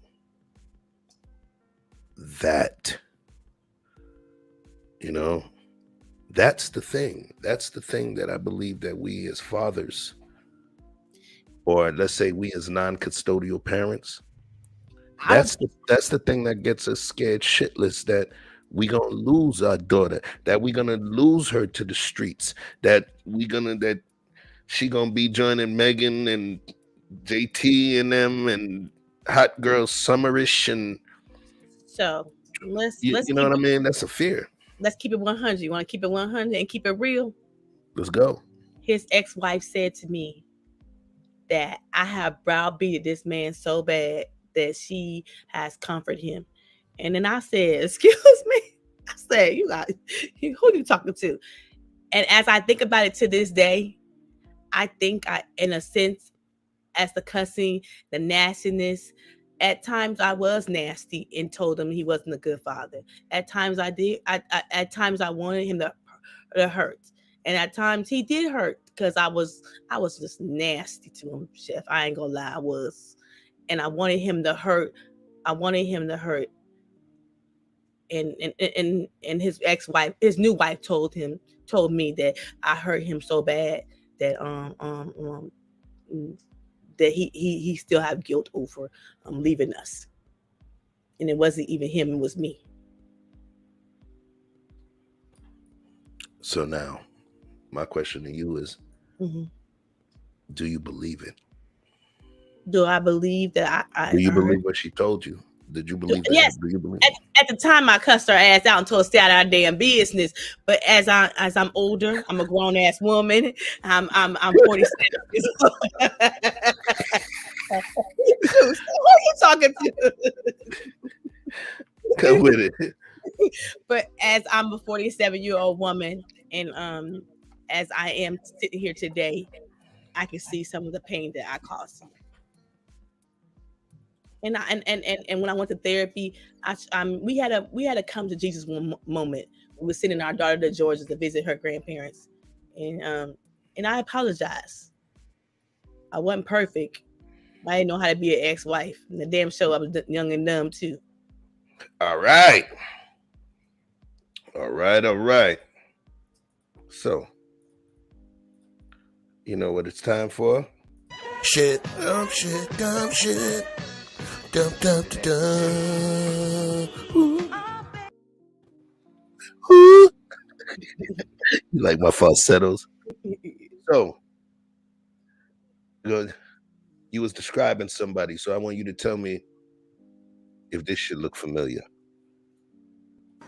That, you know, that's the thing. That's the thing that I believe that we as fathers, or let's say we as non-custodial parents, that's the thing that gets us scared shitless, that we gonna lose our daughter, that we gonna lose her to the streets, that she gonna be joining Megan and JT and them and Hot Girl Summerish, and
so let's
you know what I mean? That's a fear.
Let's keep it 100. You want to keep it 100 and keep it real?
Let's go.
His ex-wife said to me that I have browbeated this man so bad that she has comforted him. And then I said, excuse me? I said, who are you talking to? And as I think about it to this day, I think in a sense, as the cussing, the nastiness, at times I was nasty and told him he wasn't a good father. At times I did. At times I wanted him to hurt, and at times he did hurt because I was just nasty to him, Chef. I ain't gonna lie, I was, and I wanted him to hurt. And his ex-wife, his new wife, told me that I hurt him so bad that that he still have guilt over leaving us. And it wasn't even him, it was me.
So now, my question to you is, do you believe it?
Do I believe that I
Do you
heard-
believe what she told you? Did you believe that?
Yes.
Do you believe?
At the time, I cussed her ass out and told her to stay out of our damn business. But as I'm older, I'm a grown ass woman. I'm 47. Who are you talking to?
Come with it.
But as I'm a 47-year-old woman, and as I am sitting here today, I can see some of the pain that I caused you. And when I went to therapy, we had a come to Jesus moment. We were sending our daughter to Georgia to visit her grandparents, and I apologized. I wasn't perfect. I didn't know how to be an ex-wife. And the damn show, I was young and dumb too.
All right. So, you know what it's time for? Shit, dumb shit, dumb shit. Dum, dum, dum, dum. Ooh. Ooh. You like my falsettos? So, good. You was describing somebody, so I want you to tell me if this should look familiar.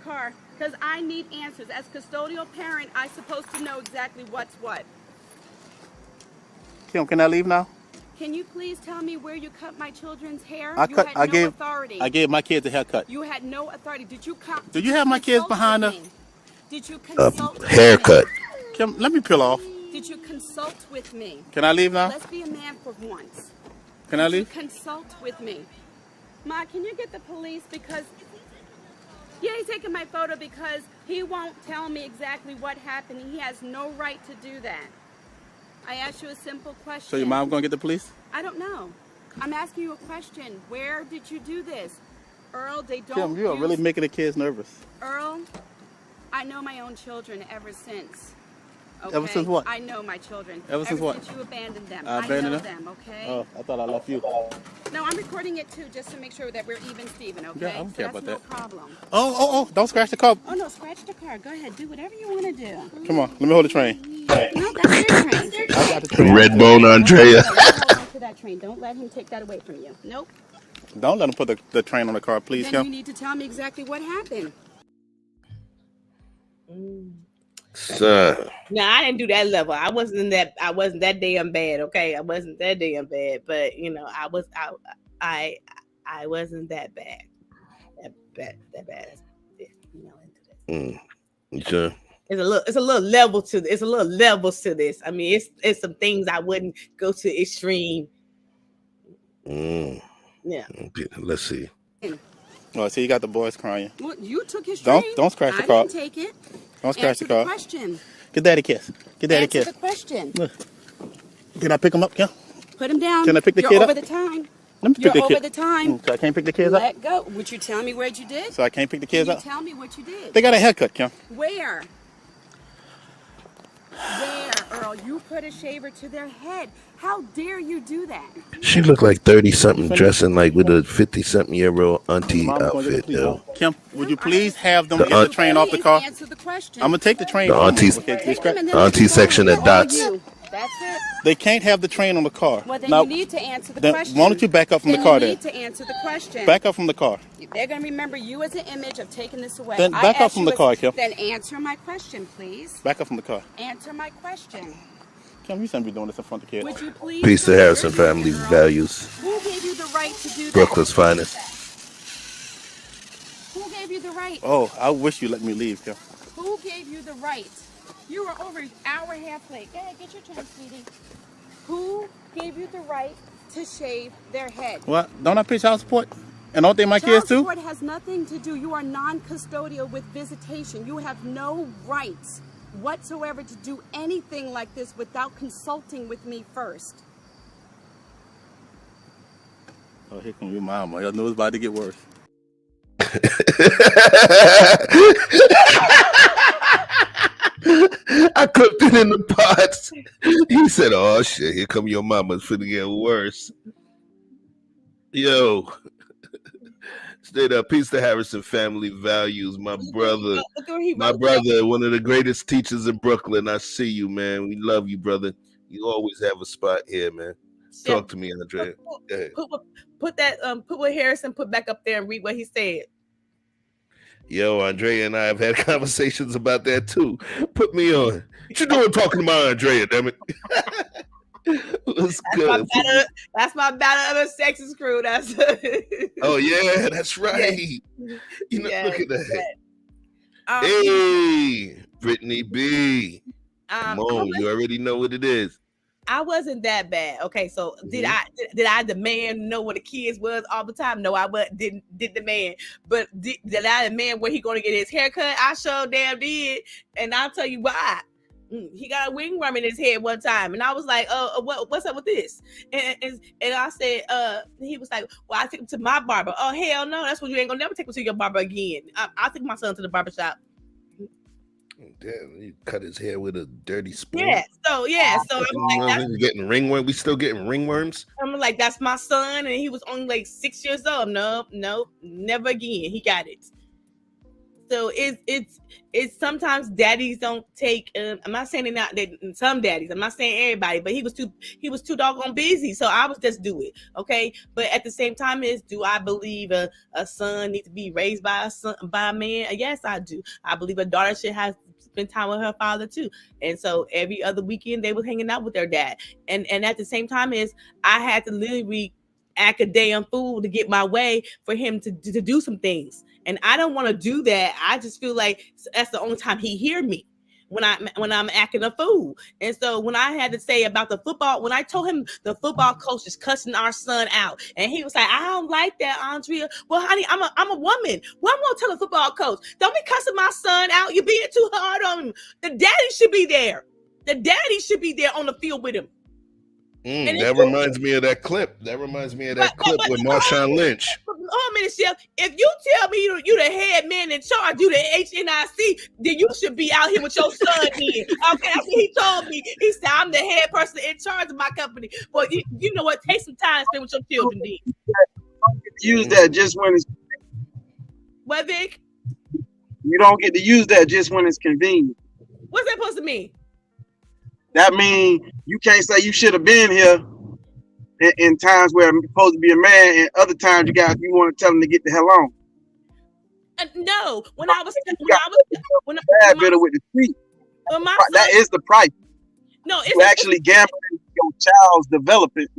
Car, because I need answers. As custodial parent, I'm supposed to know exactly what's what.
Kim, can I leave now?
Can you please tell me where you cut my children's hair?
I gave
authority.
I gave my kids a haircut.
You had no authority.
Do you have my kids behind us?
Did you consult
Haircut.
Kim, let me peel off.
Did you consult with me?
Can I leave now?
Let's be a man for once.
Can I leave?
Did you consult with me? Ma, can you get the police because... Yeah, he's taking my photo because he won't tell me exactly what happened. He has no right to do that. I asked you a simple question.
So your mom gonna get the police?
I don't know. I'm asking you a question. Where did you do this? Earl, they don't
Kim, you are really making the kids nervous.
Earl, I know my own children ever since. Okay?
Ever since what?
I know my children.
Ever since what?
Since you abandoned them.
I abandoned them?
Okay?
Oh, I thought I left you.
No, I'm recording it too, just to make sure that we're even, Steven, okay?
Yeah, I don't care
that's
about
no
that.
problem.
Oh, don't scratch the car.
Oh, no, scratch the car. Go ahead, do whatever you want to do.
Come on, let me hold the train.
No, that's your train.
I got the train.
Red bone, Andrea.
Hold on to that train. Don't let him take that away from you. Nope.
Don't let him put the train on the car, please,
Then
Kim.
you need to tell me exactly what happened.
Son.
No, I didn't do that level. I wasn't that damn bad. Okay, I wasn't that damn bad. But I wasn't that bad. That bad.
Sure.
It's a little level to this. It's a little levels to this. I mean, it's some things I wouldn't go to extreme. Yeah.
Let's see.
Oh, see, you got the boys crying.
Well, you took his train.
Don't scratch the
I
car.
didn't take it.
Don't scratch
Answer
the car.
Question.
Get daddy a kiss. Get daddy a
Answer
kiss.
the question.
Look. Can I pick him up, Kim?
Put him down.
Can I pick the
You're
kid
over
up?
the time.
Let me pick
You're
the
over
kid.
the time.
So I can't pick the kids up?
Let go. Would you tell me what you did?
So I can't pick the kids
Can you
up?
tell me what you did?
They got a haircut, Kim.
Where? Where, Earl? You put a shaver to their head. How dare you do that?
She looked like 30-something dressing like with a 50-something-year-old auntie
Mama gonna get the
outfit,
police.
though.
Kim, would you please have them
The
get the train off the
Please
car?
answer the question.
I'm gonna take the train.
The
from them,
aunties-
okay?
Take them and then
Auntie
let them go.
section at
Who are
Dots.
you? That's it.
They can't have the train on the car.
Well, then
Now,
you need to answer the
then
question.
why don't you back up from the
Then
car
you
then?
need to answer the question.
Back up from the car.
They're going to remember you as an image of taking this away.
Then
I
back up
asked
from
you
the car,
as-
Kim.
Then answer my question, please.
Back up from the car.
Answer my question.
Kim, you shouldn't be doing this in front of the kids.
Would you please?
Peace to Harrison family
Girl,
values.
Who gave you the right to do that?
Brooklyn's finest.
Who gave you the right?
Oh, I wish you let me leave, Kim.
Who gave you the right? You were over an hour and a half late. Go ahead, get your turn, sweetie. Who gave you the right to shave their head?
What? Don't I pay child support? And don't they my
Child
kids too?
support has nothing to do. You are non-custodial with visitation. You have no rights whatsoever to do anything like this without consulting with me first.
Oh, here come your mama. I know it's about to get worse.
I cooked it in the pots. He said, "Oh shit, here come your mama's finna get worse." Yo, straight up, peace to Harrison family values. My brother, one of the greatest teachers in Brooklyn. I see you, man. We love you, brother. You always have a spot here, man. Talk to me, Andrea. Go ahead.
Put what Harrison put back up there and read what he said.
Yo, Andrea and I have had conversations about that too. Put me on. What you doing talking about Andrea, damn it? What's good?
That's my battle of the sexist crew. That's
oh yeah, that's right.
Yeah.
You know, look at that.
Yeah.
Hey, Brittany B. Come on, you already know what it is.
I wasn't that bad. Okay, so did I demand know what the kids was all the time? No, didn't demand. But did I demand where he going to get his haircut? I sure damn did, and I'll tell you why. He got a wingworm in his head one time, and I was like, what's up with this?" And I said, he was like, "Well, I took him to my barber." Oh hell no, that's what you ain't gonna never take him to your barber again. I'll take my son to the barber shop.
Damn, he cut his hair with a dirty spoon.
So I'm like,
getting ringworm. We still getting ringworms.
I'm like, that's my son, and he was only like 6 years old. No, never again. He got it. So it's sometimes daddies don't take. I'm not saying that some daddies. I'm not saying everybody, but he was too doggone busy. So I was just do it, okay. But at the same time, do I believe a son needs to be raised by a man? Yes, I do. I believe a daughter should have spend time with her father too. And so every other weekend they was hanging out with their dad. And at the same time I had to literally act a damn fool to get my way for him to do some things. And I don't want to do that. I just feel like that's the only time he hear me, when I'm acting a fool. And so when I had to say about the football, when I told him the football coach is cussing our son out, and he was like, "I don't like that, Andrea." Well, honey, I'm a woman. Well, I'm gonna tell the football coach, "Don't be cussing my son out. You're being too hard on him. The daddy should be there. The daddy should be there on the field with him."
That reminds me of that clip. With Marshawn Lynch.
Hold on a minute, Chef. If you tell me you the head man in charge, you the HNIC, then you should be out here with your son then. Okay, that's what he told me. He said, "I'm the head person in charge of my company." But you know what? Take some time to spend with your children then.
Use that just when it's...
What, Vic?
You don't get to use that just when it's convenient.
What's that supposed to mean?
That means you can't say you should have been here in times where I'm supposed to be a man, and other times you want to tell them to get the hell on.
No, with
the street. That is the price.
No,
it's actually gambling your child's development,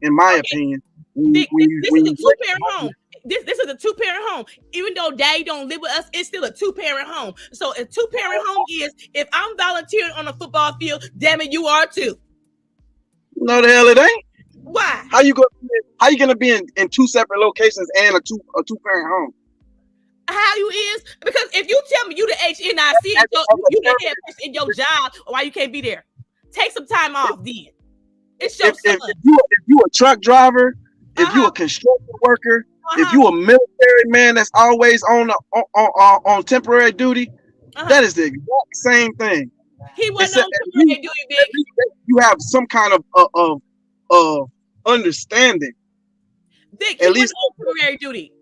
in my opinion.
This is a two-parent home. This is a two-parent home. Even though daddy don't live with us, it's still a two-parent home. So a two-parent home is, if I'm volunteering on a football field, damn it, you are too.
No, the hell it ain't.
Why?
How you gonna be in two separate locations and a two-parent home?
How you is? Because if you tell me you the HNIC, you the head person in your job, why you can't be there? Take some time off then. It's your son.
If you a truck driver, if you a construction worker, if you a military man that's always on temporary duty, that is the exact same thing.
He wasn't on temporary duty, Big.
You have some kind of understanding.
Vic, at least on temporary duty.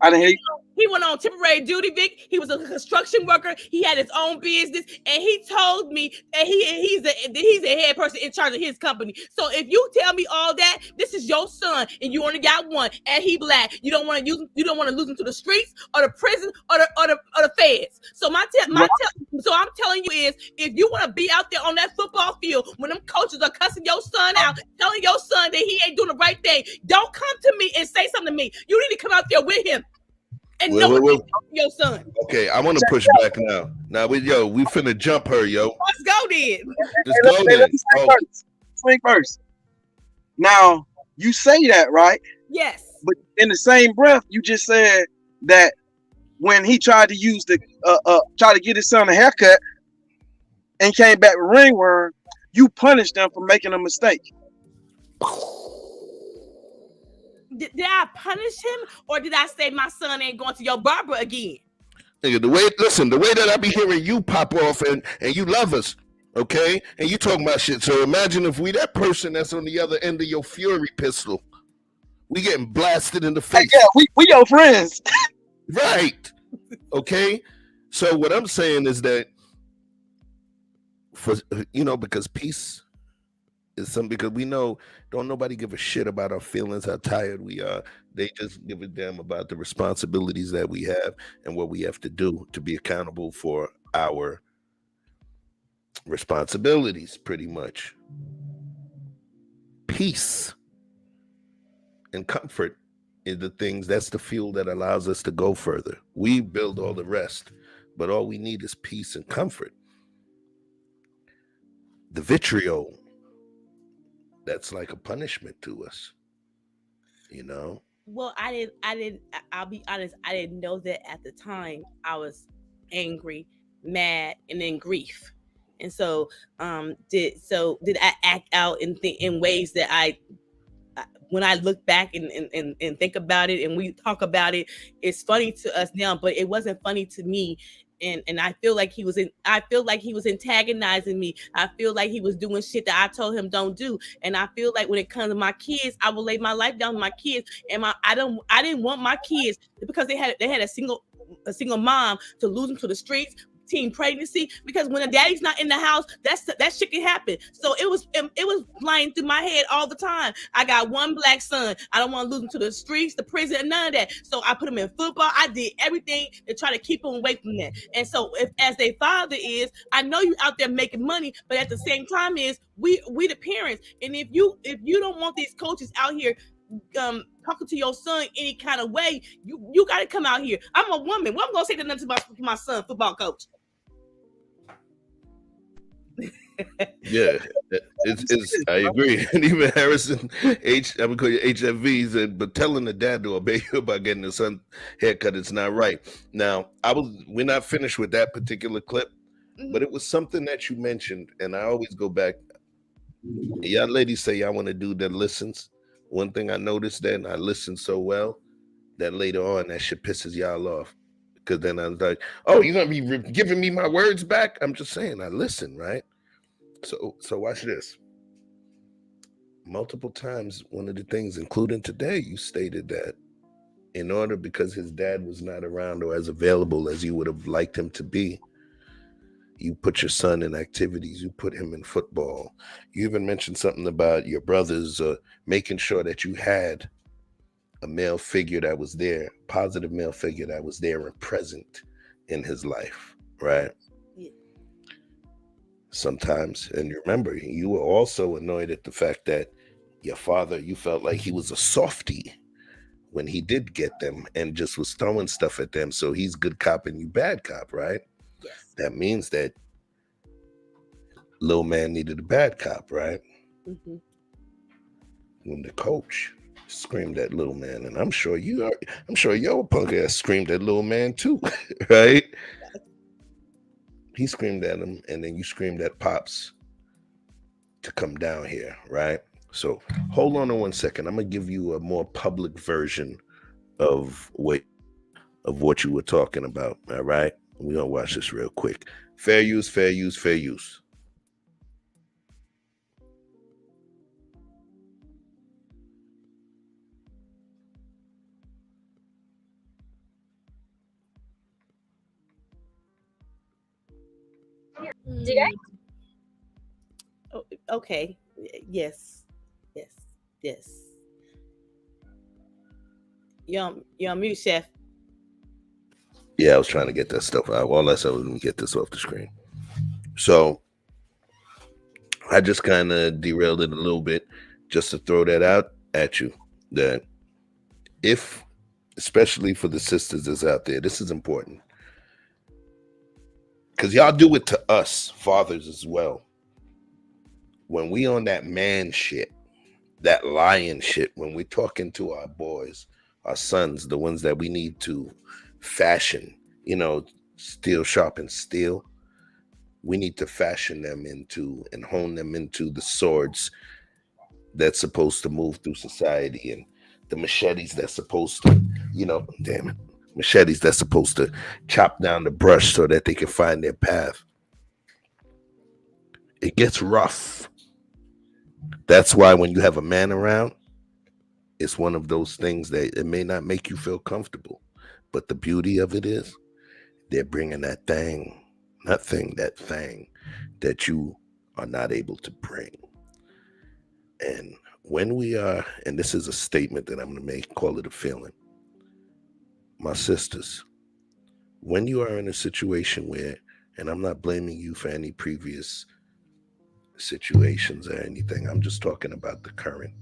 I didn't hear you.
He went on temporary duty, Vic. He was a construction worker. He had his own business, and he told me that he's a head person in charge of his company. So if you tell me all that, this is your son, and you only got one, and he black. You don't want to use him. You don't want to lose him to the streets or the prison or the feds. So so I'm telling you is, if you want to be out there on that football field when them coaches are cussing your son out, telling your son that he ain't doing the right thing, don't come to me and say something to me. You need to come out there with him. And your son.
Okay, I want to push back now. Now we finna jump her, yo.
Let's go then.
Let's go then.
Swing first. Now you say that, right?
Yes.
But in the same breath, you just said that when he tried to use try to get his son a haircut and came back with ringworm, you punished them for making a mistake.
Did I punish him, or did I say my son ain't going to your barber again?
Nigga, the way that I be hearing you pop off and you love us, okay? And you talking about shit. So imagine if we that person that's on the other end of your fury pistol, we getting blasted in the face.
Hey, yeah, we your friends.
Right. Okay. So what I'm saying is that because peace It's something because we know don't nobody give a shit about our feelings, how tired we are. They just give a damn about the responsibilities that we have and what we have to do to be accountable for our responsibilities, pretty much. Peace and comfort is the things that's the fuel that allows us to go further. We build all the rest, but all we need is peace and comfort. The vitriol, that's like a punishment to us, you know.
Well, I'll be honest, I didn't know that at the time. I was angry, mad, and in grief. And so did I act out in ways that when I look back and think about it and we talk about it, it's funny to us now, but it wasn't funny to me. And I feel like he was antagonizing me. I feel like he was doing shit that I told him don't do. And I feel like when it comes to my kids, I will lay my life down with my kids. And I didn't want my kids, because they had a single mom, to lose them to the streets, teen pregnancy, because when a daddy's not in the house, that shit can happen. So it was flying through my head all the time. I got one black son. I don't want to lose him to the streets, the prison, and none of that. So I put him in football. I did everything to try to keep him away from that. And so if as a father is, I know you out there making money, but at the same time is we the parents. And if you don't want these coaches out here talking to your son any kind of way, you got to come out here. I'm a woman. What I'm gonna say to nothing about my son, football coach?
Yeah, it's I agree. And even Harrison I'm gonna call you HFV said, but telling the dad to obey you about getting his son haircut, it's not right. Now we're not finished with that particular clip, but it was something that you mentioned, and I always go back. Y'all ladies say y'all want to do that listens. One thing I noticed then, I listened so well that later on that shit pisses y'all off. Because then I was like, oh, you're gonna be giving me my words back? I'm just saying, I listen, right? So watch this. Multiple times, one of the things, including today, you stated that in order, because his dad was not around or as available as you would have liked him to be, you put your son in activities, you put him in football. You even mentioned something about your brothers making sure that you had a male figure that was there, positive male figure that was there and present in his life, right? Yeah. Sometimes, and you remember, you were also annoyed at the fact that your father, you felt like he was a softie when he did get them and just was throwing stuff at them. So he's good cop and you bad cop, right? Yes. That means that little man needed a bad cop, right? Mm-hmm. When the coach screamed at little man, and I'm sure your punk ass screamed at little man too, right? He screamed at him, and then you screamed at Pops to come down here, right? So hold on 1 second. I'm gonna give you a more public version of what you were talking about. All right, we're gonna watch this real quick. Fair use, fair use, fair use.
Do you guys?
Oh, okay. Yes. You're on mute, Chef.
Yeah, I was trying to get that stuff out. All I said was, let me get this off the screen. So I just kind of derailed it a little bit just to throw that out at you, that if, especially for the sisters that's out there, this is important. Because y'all do it to us, fathers, as well. When we on that man shit, that lion shit, when we're talking to our boys, our sons, the ones that we need to fashion, steel sharpen steel, we need to fashion them into and hone them into the swords that's supposed to move through society, and the machetes that's supposed to, machetes that's supposed to chop down the brush so that they can find their path. It gets rough. That's why when you have a man around, it's one of those things that it may not make you feel comfortable, but the beauty of it is they're bringing that thing that you are not able to bring. And when we are, and this is a statement that I'm going to make, call it a feeling. My sisters, when you are in a situation where, and I'm not blaming you for any previous situations or anything, I'm just talking about the current.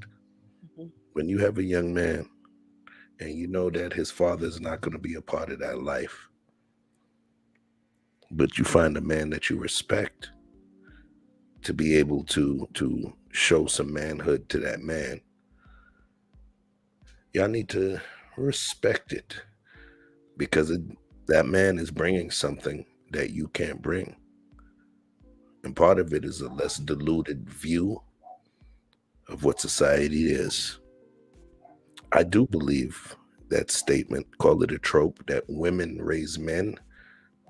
When you have a young man and you know that his father is not going to be a part of that life, but you find a man that you respect to be able to show some manhood to that man, y'all need to respect it, because that man is bringing something that you can't bring. And part of it is a less diluted view of what society is. I do believe that statement, call it a trope, that women raise men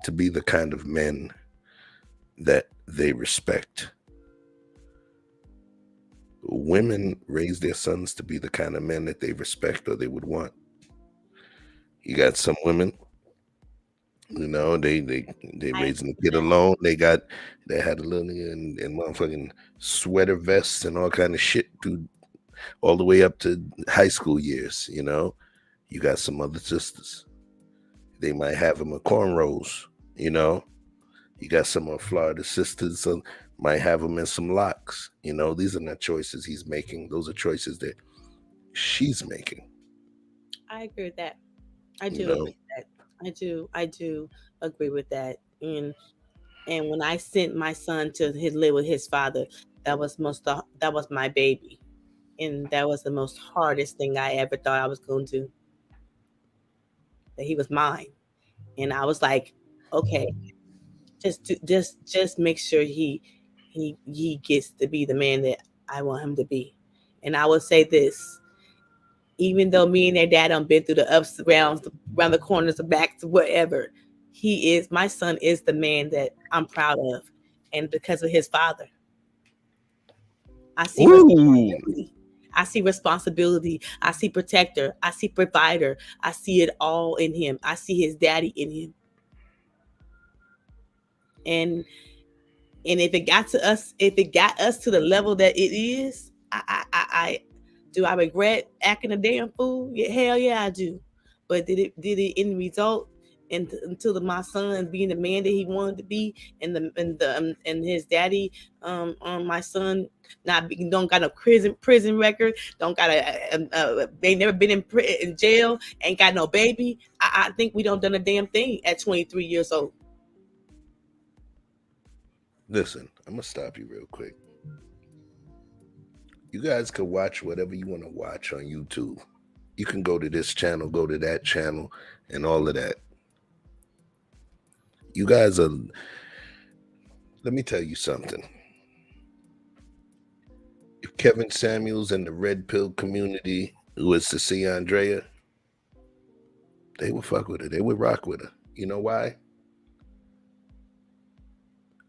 to be the kind of men that they respect. Women raise their sons to be the kind of men that they respect or they would want. You got some women, you know, they raising the kid alone. They had a little and motherfucking sweater vests and all kind of shit through all the way up to high school years, you know. You got some other sisters. They might have them with cornrows, you know. You got some of Florida sisters, so might have them in some locks. You know, these are not choices he's making. Those are choices that she's making.
I agree with that. I do
You know?
agree with that. I do agree with that. And when I sent my son to live with his father, that was my baby. And that was the most hardest thing I ever thought I was going to do. That he was mine. And I was like, okay, just make sure he gets to be the man that I want him to be. And I would say this, even though me and their dad done been through the ups, around the corners, the backs, whatever, my son is the man that I'm proud of. And because of his father, I see responsibility. I see responsibility. I see protector. I see provider. I see it all in him. I see his daddy in him. And if it got us to the level that it is, I regret acting a damn fool? Yeah, hell yeah, I do. But did it in result until my son being the man that he wanted to be, and his daddy, my son don't got a prison record, don't got they never been in jail, ain't got no baby. I think we don't done a damn thing at 23 years old.
Listen, I'm gonna stop you real quick. You guys can watch whatever you want to watch on YouTube. You can go to this channel, go to that channel, and all of that. You guys are, let me tell you something. If Kevin Samuels and the Red Pill community was to see Andrea, they would fuck with her. They would rock with her. You know why?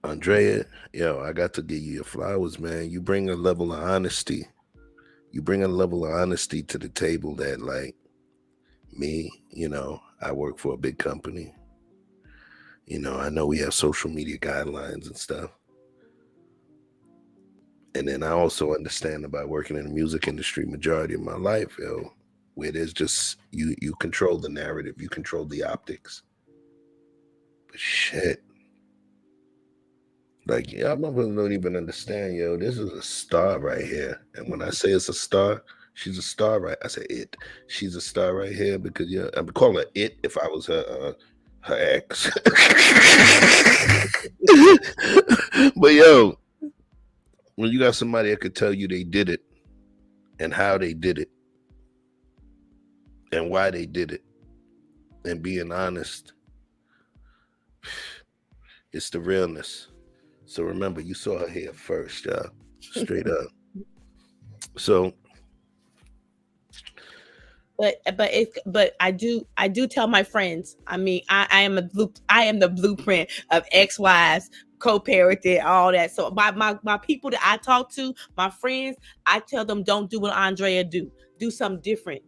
Andrea, yo, I got to give you your flowers, man. You bring a level of honesty. You bring a level of honesty to the table that, like, me, you know, I work for a big company. You know, I know we have social media guidelines and stuff. And then I also understand about working in the music industry majority of my life, yo, where there's just, you control the narrative, you control the optics. But shit. Like, y'all motherfuckers don't even understand, yo. This is a star right here. And when I say it's a star, she's a star, right? I say it. She's a star right here because, yeah, I would call her it if I was her ex. But, yo, when you got somebody that could tell you they did it and how they did it and why they did it and being honest, it's the realness. So remember, you saw her here first, y'all. Straight up. So,
but I do tell my friends. I mean, I am the blueprint of ex-wives, co-parenting, all that. So my people that I talk to, my friends, I tell them don't do what Andrea do. Do something different.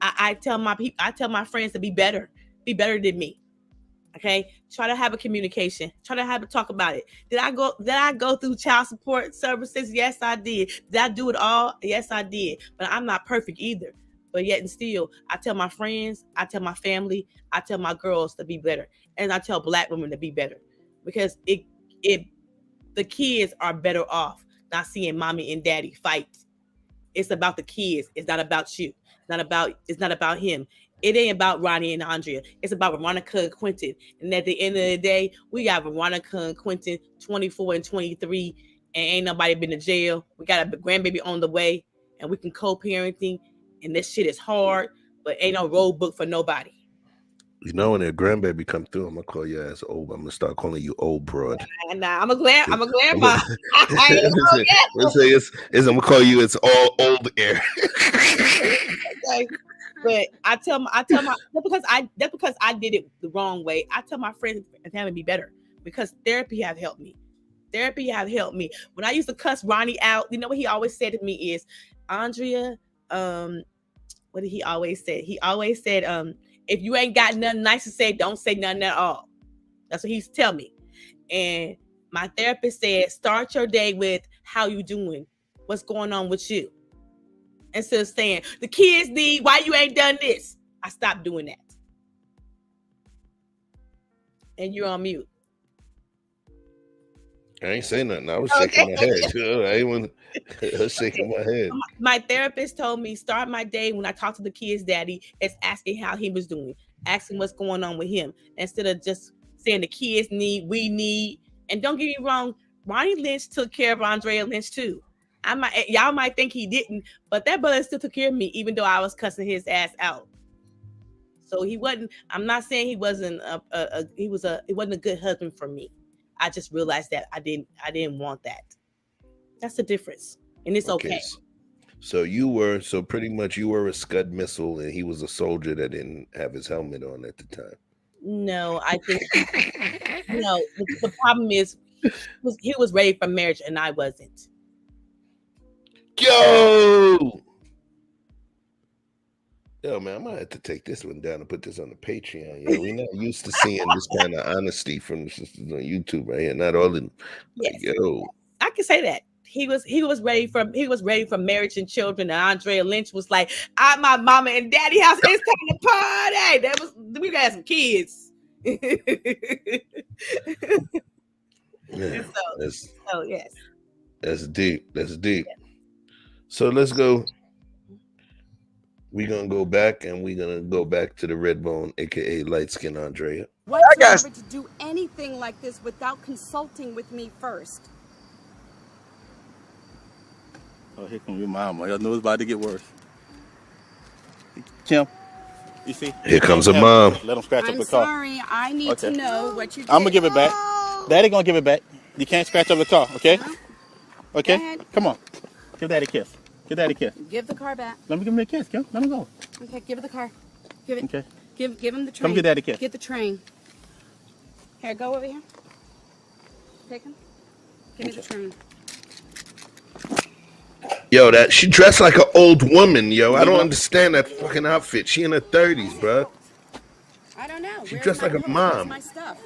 I tell my friends to be better than me. Okay, try to have a communication. Try to have a talk about it. Did I go through child support services? Yes, I did. Did I do it all? Yes, I did. But I'm not perfect either. But yet and still, I tell my friends, I tell my family, I tell my girls to be better, and I tell Black women to be better, because the kids are better off not seeing mommy and daddy fight. It's about the kids. It's not about you. It's not about him. It ain't about Ronnie and Andrea. It's about Veronica and Quentin. And at the end of the day, we got Veronica and Quentin 24 and 23, and ain't nobody been to jail. We got a grandbaby on the way, and we can co-parenting, and this shit is hard, but ain't no road book for nobody.
You know, when their grandbaby come through, I'm gonna call your ass old. I'm gonna start calling you old broad.
And I'm a grandma.
I'm gonna call you. It's all old air.
Okay. But I tell my that's because I did it the wrong way. I tell my friends and family to be better, because therapy have helped me. When I used to cuss Ronnie out, you know what he always said to me is, Andrea, what did he always say? He always said, if you ain't got nothing nice to say, don't say nothing at all. That's what he used to tell me. And my therapist said, start your day with how you doing, what's going on with you. Instead of saying, the kids need, why you ain't done this? I stopped doing that. And you're on mute.
I ain't saying nothing. I was shaking my head. I was shaking my head.
My therapist told me, start my day when I talk to the kid's daddy, is asking how he was doing, asking what's going on with him, instead of just saying the kids need, we need. And don't get me wrong, Ronnie Lynch took care of Andrea Lynch too. Y'all might think he didn't, but that brother still took care of me, even though I was cussing his ass out. So he wasn't. I'm not saying he wasn't. He wasn't a good husband for me. I just realized that I didn't want that. That's the difference, and it's okay.
So pretty much you were a Scud missile, and he was a soldier that didn't have his helmet on at the time.
No, I think the problem is he was ready for marriage, and I wasn't.
Yo, man, I might have to take this one down and put this on the Patreon. Yo, we're not used to seeing this kind of honesty from the sisters on YouTube right here. Not all in.
Yes.
Yo,
I can say that he was ready for marriage and children. And Andrea Lynch was like, "I'm my mama and daddy house. It's time to party." We got some kids.
Yeah,
so yes,
that's deep. That's deep.
Yes.
So let's go. We're gonna go back, and we're gonna go back to the red bone, aka light skin Andrea.
Whatsoever to do anything like this without consulting with me first.
Oh, here comes your mama. I know it's about to get worse. Kim, you see?
Here comes her mom.
Let him scratch up
I'm
the car.
sorry. I need to know what you did.
I'm gonna give it back. Daddy gonna give it back. You can't scratch up the car, okay? Okay? Come on. Give Daddy a kiss. Give Daddy a kiss.
Give the car back.
Let me give him a kiss, Kim. Let him go.
Okay, give it the car. Give it.
Okay.
Give him the train.
Come get Daddy a kiss.
Get the train. Here, go over here. Take him. Give me the train.
Yo, she dressed like an old woman, yo. I don't understand that fucking outfit. She in her 30s, bro.
I don't know.
She dressed like a mom.
Where's my stuff?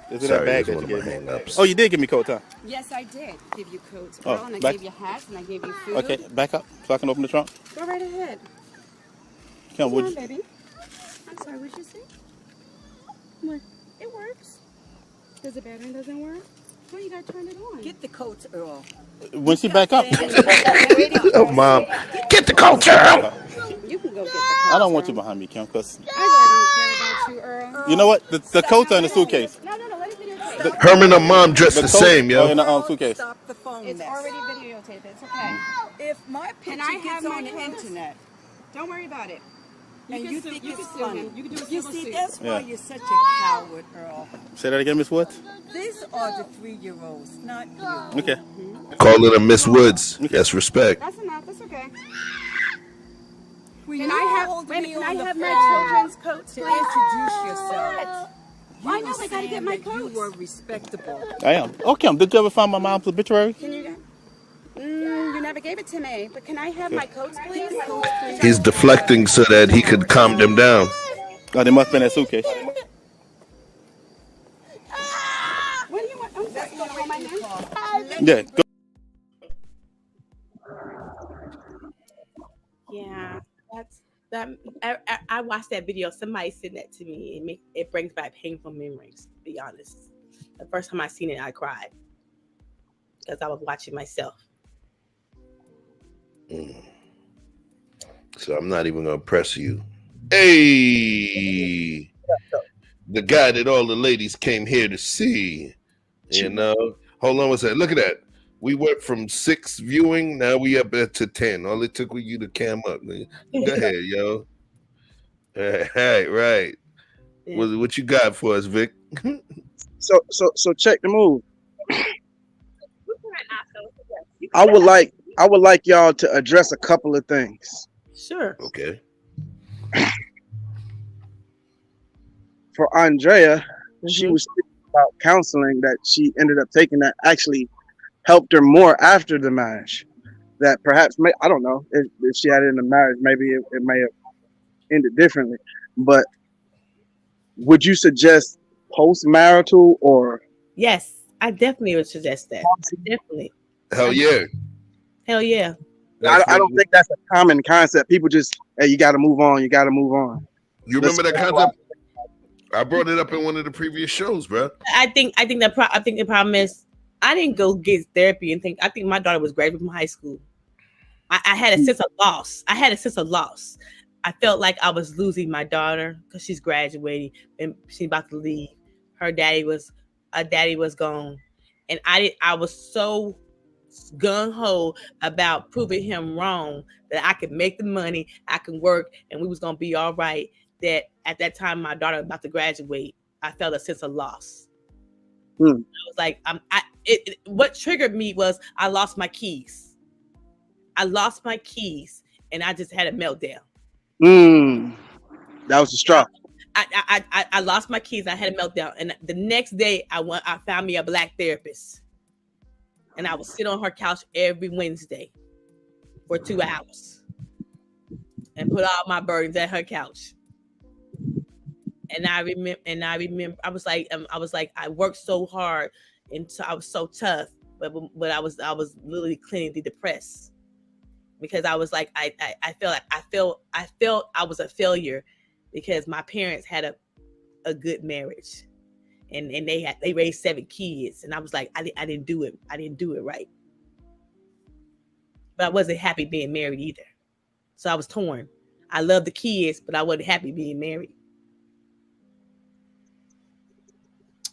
Is it that bag that you gave me? Oh, you did give me coat, huh?
Yes, I did give you coats, girl, and I gave you hats, and I gave you food.
Okay, back up so I can open the trunk.
Go right ahead.
Come
on, baby. I'm sorry, what'd you say? What? It works. Does the battery doesn't work? Well, you gotta turn it on. Get the coats, Earl.
When she back up.
Oh, Mom. Get the coat, Earl.
You can go get the coats.
I don't want you behind me, Kim, because...
I really don't care about you, Earl.
You know what? The coats are in the suitcase.
No, let it videotape.
Her and her mom dressed the same, yo.
In the suitcase.
Stop the phone.
It's already videotaped. It's okay.
If my picture gets on the internet,
don't worry about it.
and you think it's funny.
You can do a
You
civil
see,
suit.
that's why you're such a coward, Earl.
Say that again, Miss Woods.
These are the 3-year-olds, not you.
Okay.
Call it a Miss Woods. That's respect.
That's enough. That's okay.
When
Can
you
I have?
hold
Wait,
me
can
on
I
the
have
phone
my children's coats,
to
please?
introduce yourself,
Why
you
not?
were
I gotta get
saying
my
that you
coats.
were respectable.
I am. Oh, Kim, did you ever find my mom's obituary?
Can you? You never gave it to me. But can I have my coats, please?
He's deflecting so that he could calm them down.
Oh, they must have been in that suitcase. Yeah. Go.
Yeah, that's that. I watched that video. Somebody sent that to me, and it brings back painful memories. To be honest, the first time I seen it, I cried because I was watching myself.
So I'm not even gonna press you. Hey, the guy that all the ladies came here to see. You know, hold on one second. Look at that. We went from 6 viewing, now we up to 10. All it took was you to cam up. Go ahead, yo. Right.
Yeah.
What you got for us, Vic?
So check the move. I would like y'all to address a couple of things.
Sure.
Okay.
For Andrea, she was speaking about counseling that she ended up taking that actually helped her more after the marriage. That perhaps, I don't know, if she had it in the marriage, maybe it may have ended differently. But would you suggest post-marital or?
Yes, I definitely would suggest that. Definitely.
Hell yeah.
Hell yeah.
I don't think that's a common concept. People just, hey, you got to move on. You got to move on.
You remember that concept? I brought it up in one of the previous shows, bro.
I think the problem is I didn't go get therapy and think. I think my daughter was graduating from high school. I had a sense of loss. I felt like I was losing my daughter because she's graduating and she's about to leave. Her daddy was gone, and I was so gung-ho about proving him wrong that I could make the money, I can work, and we was gonna be all right. That at that time my daughter was about to graduate, I felt a sense of loss. I was like, what triggered me was I lost my keys. And I just had a meltdown.
That was the straw.
I lost my keys. I had a meltdown, and the next day I found me a black therapist, and I would sit on her couch every Wednesday for 2 hours and put all my burdens at her couch. And I remember I was like I worked so hard and I was so tough, but I was literally clinically depressed because I was like I felt I was a failure because my parents had a good marriage and they raised 7 kids, and I was like I didn't do it right, but I wasn't happy being married either, so I was torn. I loved the kids, but I wasn't happy being married.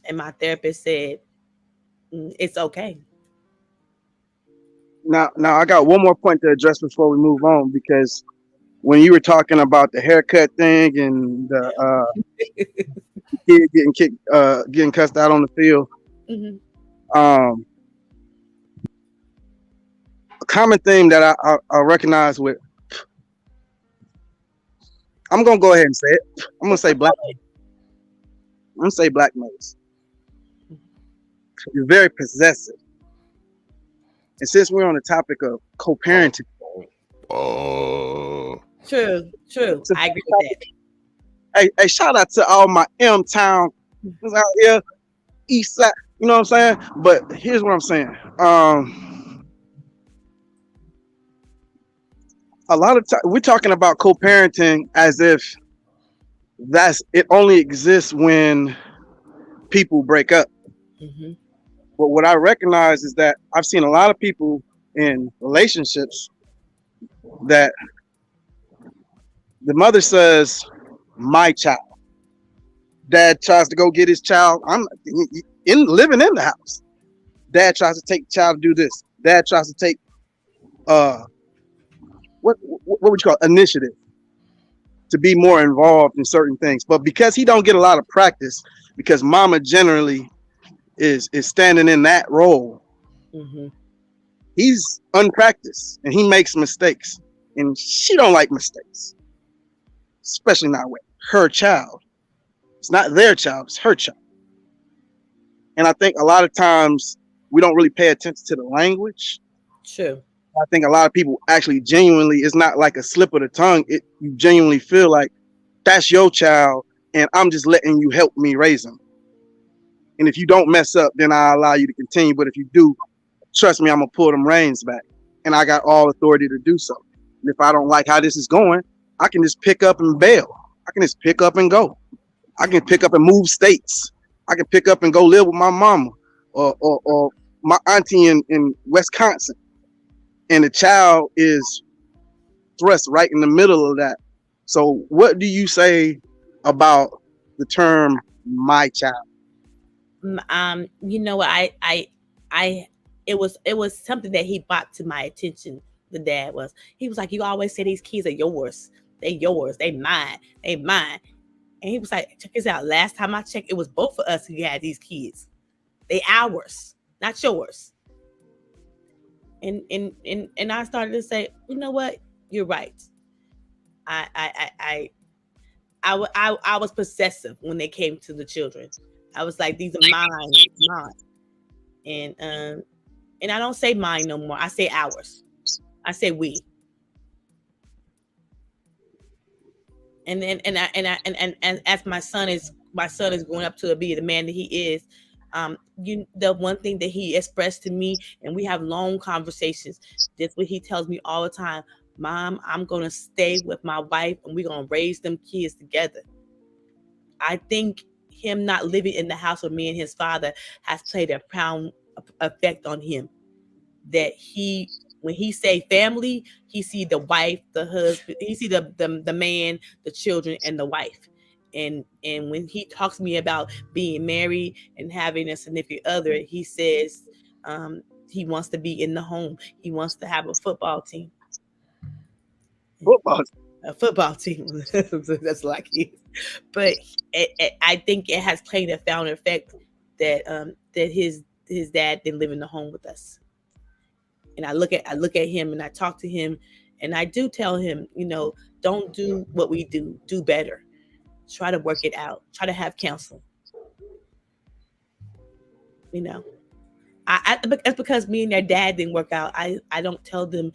And my therapist said, it's okay.
Now I got one more point to address before we move on, because when you were talking about the haircut thing and the kid getting cussed out on the field, a common theme that I recognize with, I'm gonna go ahead and say it. I'm gonna say black males. You're very possessive. And since we're on the topic of co-parenting.
True. I agree with
that. Hey, shout out to all my M-Town out here, East Side, you know what I'm saying? But here's what I'm saying. A lot of time we're talking about co-parenting as if it only exists when people break up. But what I recognize is that I've seen a lot of people in relationships that the mother says, my child. Dad tries to go get his child. I'm living in the house. Dad tries to take the child to do this. Dad tries to take what would you call it? Initiative to be more involved in certain things. But because he don't get a lot of practice, because mama generally is standing in that role, he's unpracticed and he makes mistakes, and she don't like mistakes, especially not with her child. It's not their child, it's her child. And I think a lot of times we don't really pay attention to the language.
True.
I think a lot of people actually genuinely, it's not like a slip of the tongue. You genuinely feel like that's your child and I'm just letting you help me raise him. And if you don't mess up, then I'll allow you to continue. But if you do, trust me, I'm gonna pull them reins back, and I got all authority to do so. And if I don't like how this is going, I can just pick up and bail. I can just pick up and go. I can pick up and move states. I can pick up and go live with my mama or my auntie in Wisconsin. And the child is thrust right in the middle of that. So what do you say about the term "my child"?
You know what, it was something that he brought to my attention. The dad he was like, you always say these kids are yours. They yours. They mine. They mine. And he was like, check this out. Last time I checked, it was both of us who had these kids. They ours, not yours. And I started to say, you know what? You're right. I was possessive when they came to the children. I was like, these are mine. And I don't say mine no more. I say ours. I say we. And as my son is growing up to be the man that he is, the one thing that he expressed to me, and we have long conversations, that's what he tells me all the time: Mom, I'm gonna stay with my wife and we're gonna raise them kids together. I think him not living in the house with me and his father has played a profound effect on him. That when he say family, he see the wife, the husband, he see the man, the children, and the wife. And when he talks to me about being married and having a significant other, he says he wants to be in the home. He wants to have a football team. A football team. That's like it. But I think it has played a profound effect that his dad didn't live in the home with us. And I look at him and I talk to him, and I do tell him, don't do what we do better. Try to work it out. Try to have counsel. It's because me and their dad didn't work out. I don't tell them.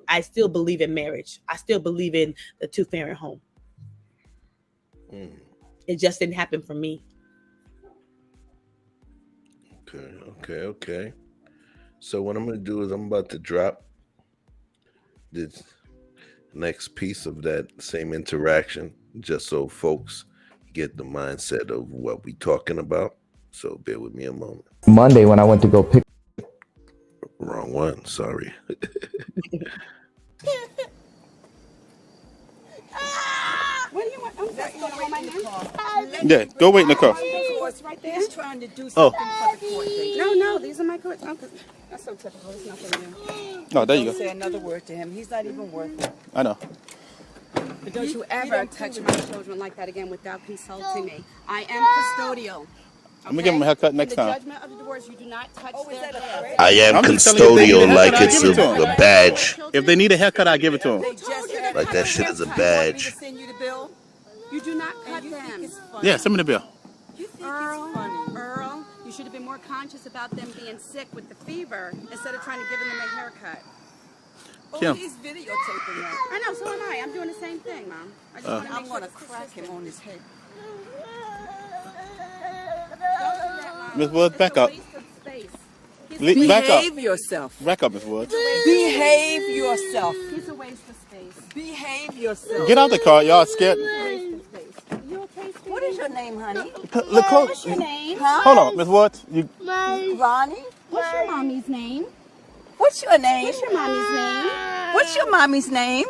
I still believe in marriage. I still believe in the 2-parent home. It just didn't happen for me.
Okay. So what I'm going to do is I'm about to drop this next piece of that same interaction, just so folks get the mindset of what we're talking about. So bear with me a moment.
Monday when I went to go pick.
Wrong one, sorry.
What do you want? I'm sorry, you want my hand?
Yeah, go wait in the car.
Right there.
He's trying to do something for the court date.
No, these are my coats. That's so typical. It's nothing new.
Oh, there you
Don't
go.
say another word to him. He's not even worth it.
I know.
But don't you ever touch my children like that again without consulting me. I am custodial.
I'm gonna give him a haircut next time.
In the judgment of the divorce, you do not touch their hair.
I am
I'm just telling you, if they
custodial
need a
like
haircut,
it's
I'll give it to 'em.
a badge.
If they need a haircut, I give it to them.
Like that shit is a badge.
You do not cut them.
Yeah, send me the bill.
Earl, you should have been more conscious about them being sick with the fever instead of trying to give them a haircut.
Kim.
He's videotaping that.
I know, so am I. I'm doing the same thing, Mom.
I'm going to crack him on his head.
Miss Woods, back up.
Behave yourself.
Back up, Miss Woods.
Behave yourself.
He's a waste of space.
Behave yourself.
Get out the car, y'all scared.
What is your name, honey?
Look close.
What's your name?
Huh?
Hold on, Miss Woods.
Ronnie?
What's your mommy's name?
What's your name?
What's your mommy's name?
What's your mommy's name?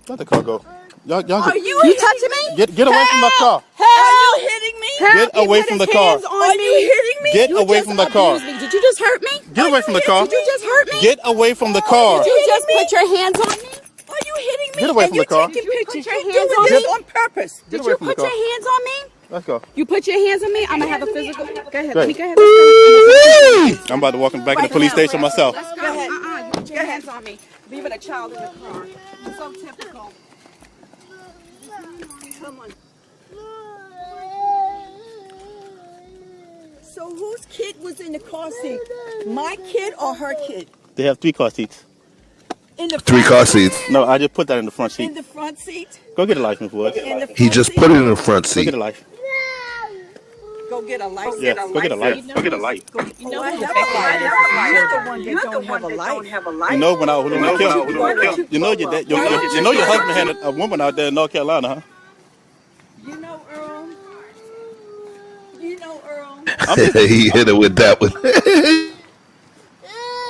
Let the car go. Y'all
Are you touching me?
Get away from the car.
Are you hitting me?
Get away from the car.
Are you hitting me?
Get away from the car.
Did you just hurt me?
Get away from the car.
Did you just hurt me?
Get away from the car.
Did you just put your hands on me?
Are you hitting me?
Get away from the car.
Taking pictures.
Put your
You're
hands
doing
on
this
me?
on purpose.
Get
Did
away
you
from the
put
car.
your hands on me?
Let's go.
You put your hands on me? I'm gonna have a physical. Go ahead.
Right.
Go ahead.
I'm about to walk back in the police station myself.
Let's go. You put your hands on me. Leaving a child in the car. So typical.
Come on. So whose kid was in the car seat? My kid or her kid?
They have 3 car seats.
In the
3
front
car
seat?
seats.
No, I just put that in the front
In
seat.
the front seat?
Go get a life, Miss Woods.
In the
He
front
just
seat?
put it in the front
Go
seat.
get a life.
Go get a license.
Yeah, go get a life.
You
Go
know
get a
who's-
life.
You know
I
who's
have
affected
a
by this?
life.
You're the
one that don't have a life.
You know when I was in North Carolina, you know your dad, you know your husband had a woman out there in North Carolina, huh?
You know, Earl. You know, Earl.
He hit her with that one.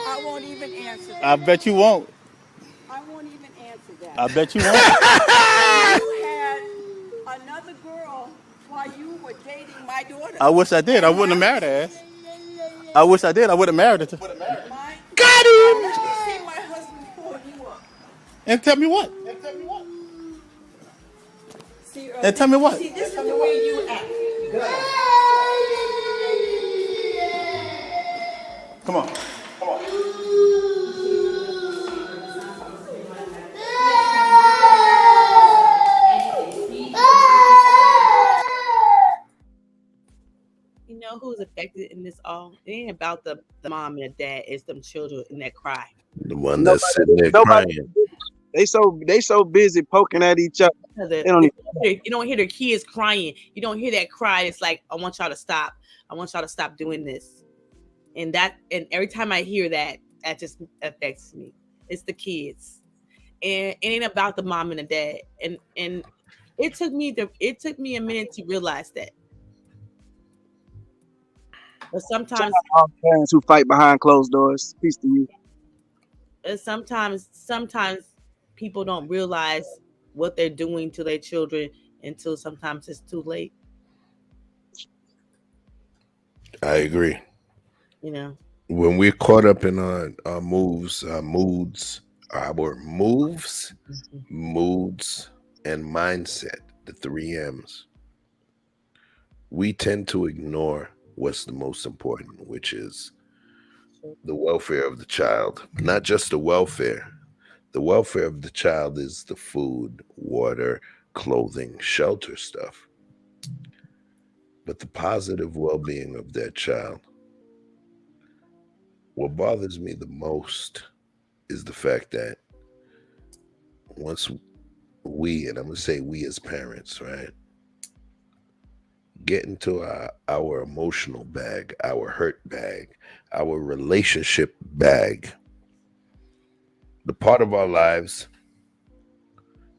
I won't even answer that.
I bet you won't.
I won't even answer that.
I bet you won't.
You had another girl while you were dating my daughter.
I wish I did. I wouldn't have married her ass. I wish I did. I would have married her.
Got him. Let me see my husband pull you up.
And tell me what?
See, Earl,
And tell me what?
See, this is the way you act.
Come on.
You know who's affected in this all? It ain't about the mom and the dad. It's them children in that cry.
The one that's sitting there crying.
They so busy poking at each other. They don't
You don't hear their kids crying. You don't hear that cry. It's like, I want y'all to stop. I want y'all to stop doing this. And every time I hear that, that just affects me. It's the kids. And it ain't about the mom and the dad. And it took me a minute to realize that. But sometimes
all parents who fight behind closed doors. Peace to you.
sometimes people don't realize what they're doing to their children until sometimes it's too late.
I agree.
You know,
When we're caught up in our moods, and mindset, the 3 M's, we tend to ignore what's the most important, which is the welfare of the child. Not just the welfare. The welfare of the child is the food, water, clothing, shelter stuff. But the positive well-being of that child. What bothers me the most is the fact that once we, and I'm going to say we as parents, right, get into our emotional bag, our hurt bag, our relationship bag, the part of our lives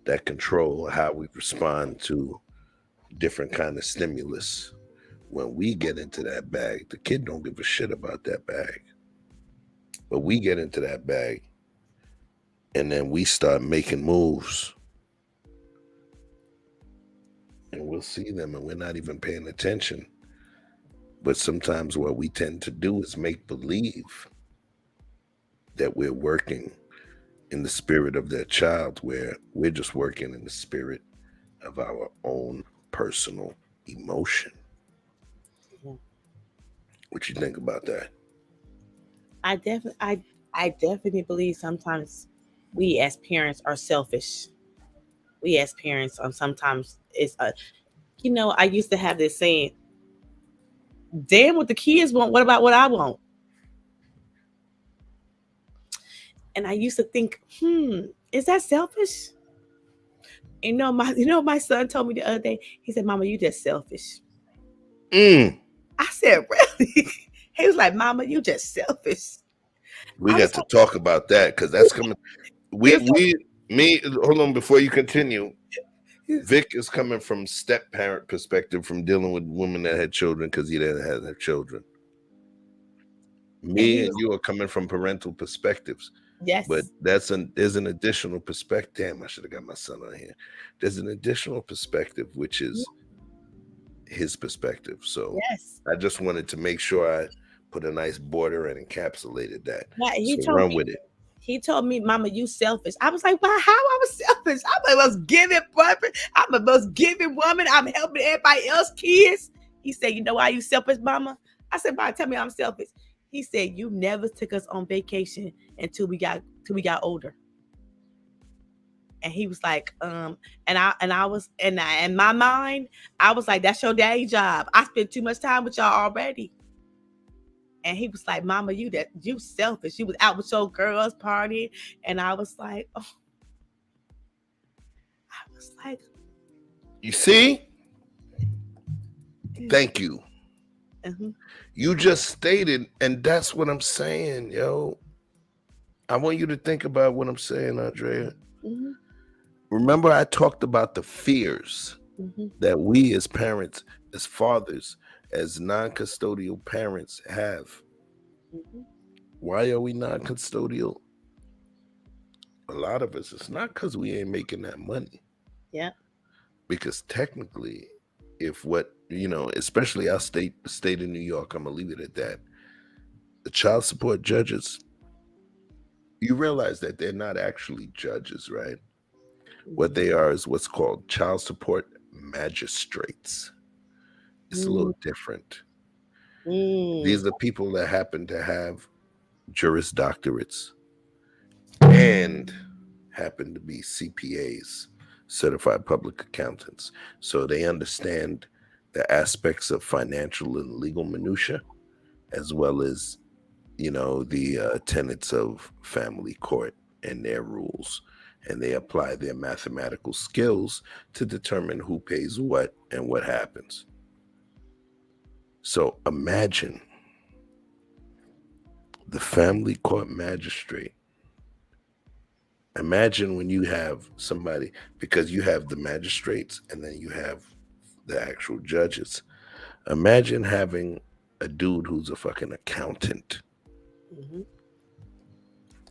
that control how we respond to different kind of stimulus, when we get into that bag, the kid don't give a shit about that bag. But we get into that bag and then we start making moves. And we'll see them and we're not even paying attention. But sometimes what we tend to do is make believe that we're working in the spirit of that child, where we're just working in the spirit of our own personal emotion. What you think about that?
I definitely believe sometimes we as parents are selfish. We as parents sometimes it's I used to have this saying, damn what the kids want, what about what I want? And I used to think, is that selfish? My son told me the other day, he said, Mama, you just selfish. I said, really? He was like, Mama, you just selfish.
We got to talk about that because that's coming. Hold on before you continue. Vic is coming from step parent perspective, from dealing with women that had children because he didn't have children. Me and you are coming from parental perspectives.
Yes.
But there's an additional perspective. Damn, I should have got my son on here. There's an additional perspective, which is his perspective. So yes. I just wanted to make sure I put a nice border and encapsulated that. Run with it.
He told me, Mama, you selfish. I was like, well, how I was selfish? I'm the most giving woman. I'm the most giving woman. I'm helping everybody else kids. He said, you know why you selfish, Mama? I said, Mama, tell me I'm selfish. He said, you never took us on vacation until we got older. And he was like, and I was, and in my mind, I was like, that's your daddy job. I spent too much time with y'all already. And he was like, Mama, you selfish. You was out with your girls partying. And I was like, oh. I was like.
You see? Thank you. You just stated, and that's what I'm saying, yo. I want you to think about what I'm saying, Andrea. Remember, I talked about the fears that we as parents, as fathers, as non-custodial parents have. Why are we non-custodial? A lot of us, it's not because we ain't making that money.
Yeah.
Because technically, if what, especially our state, the state of New York, I'm going to leave it at that. The child support judges, you realize that they're not actually judges, right? What they are is what's called child support magistrates. It's a little different. These are people that happen to have Juris Doctorates and happen to be CPAs, certified public accountants. So they understand the aspects of financial and legal minutia, as well as, the tenets of family court and their rules. And they apply their mathematical skills to determine who pays what and what happens. So imagine the family court magistrate. Imagine when you have somebody, because you have the magistrates and then you have the actual judges. Imagine having a dude who's a fucking accountant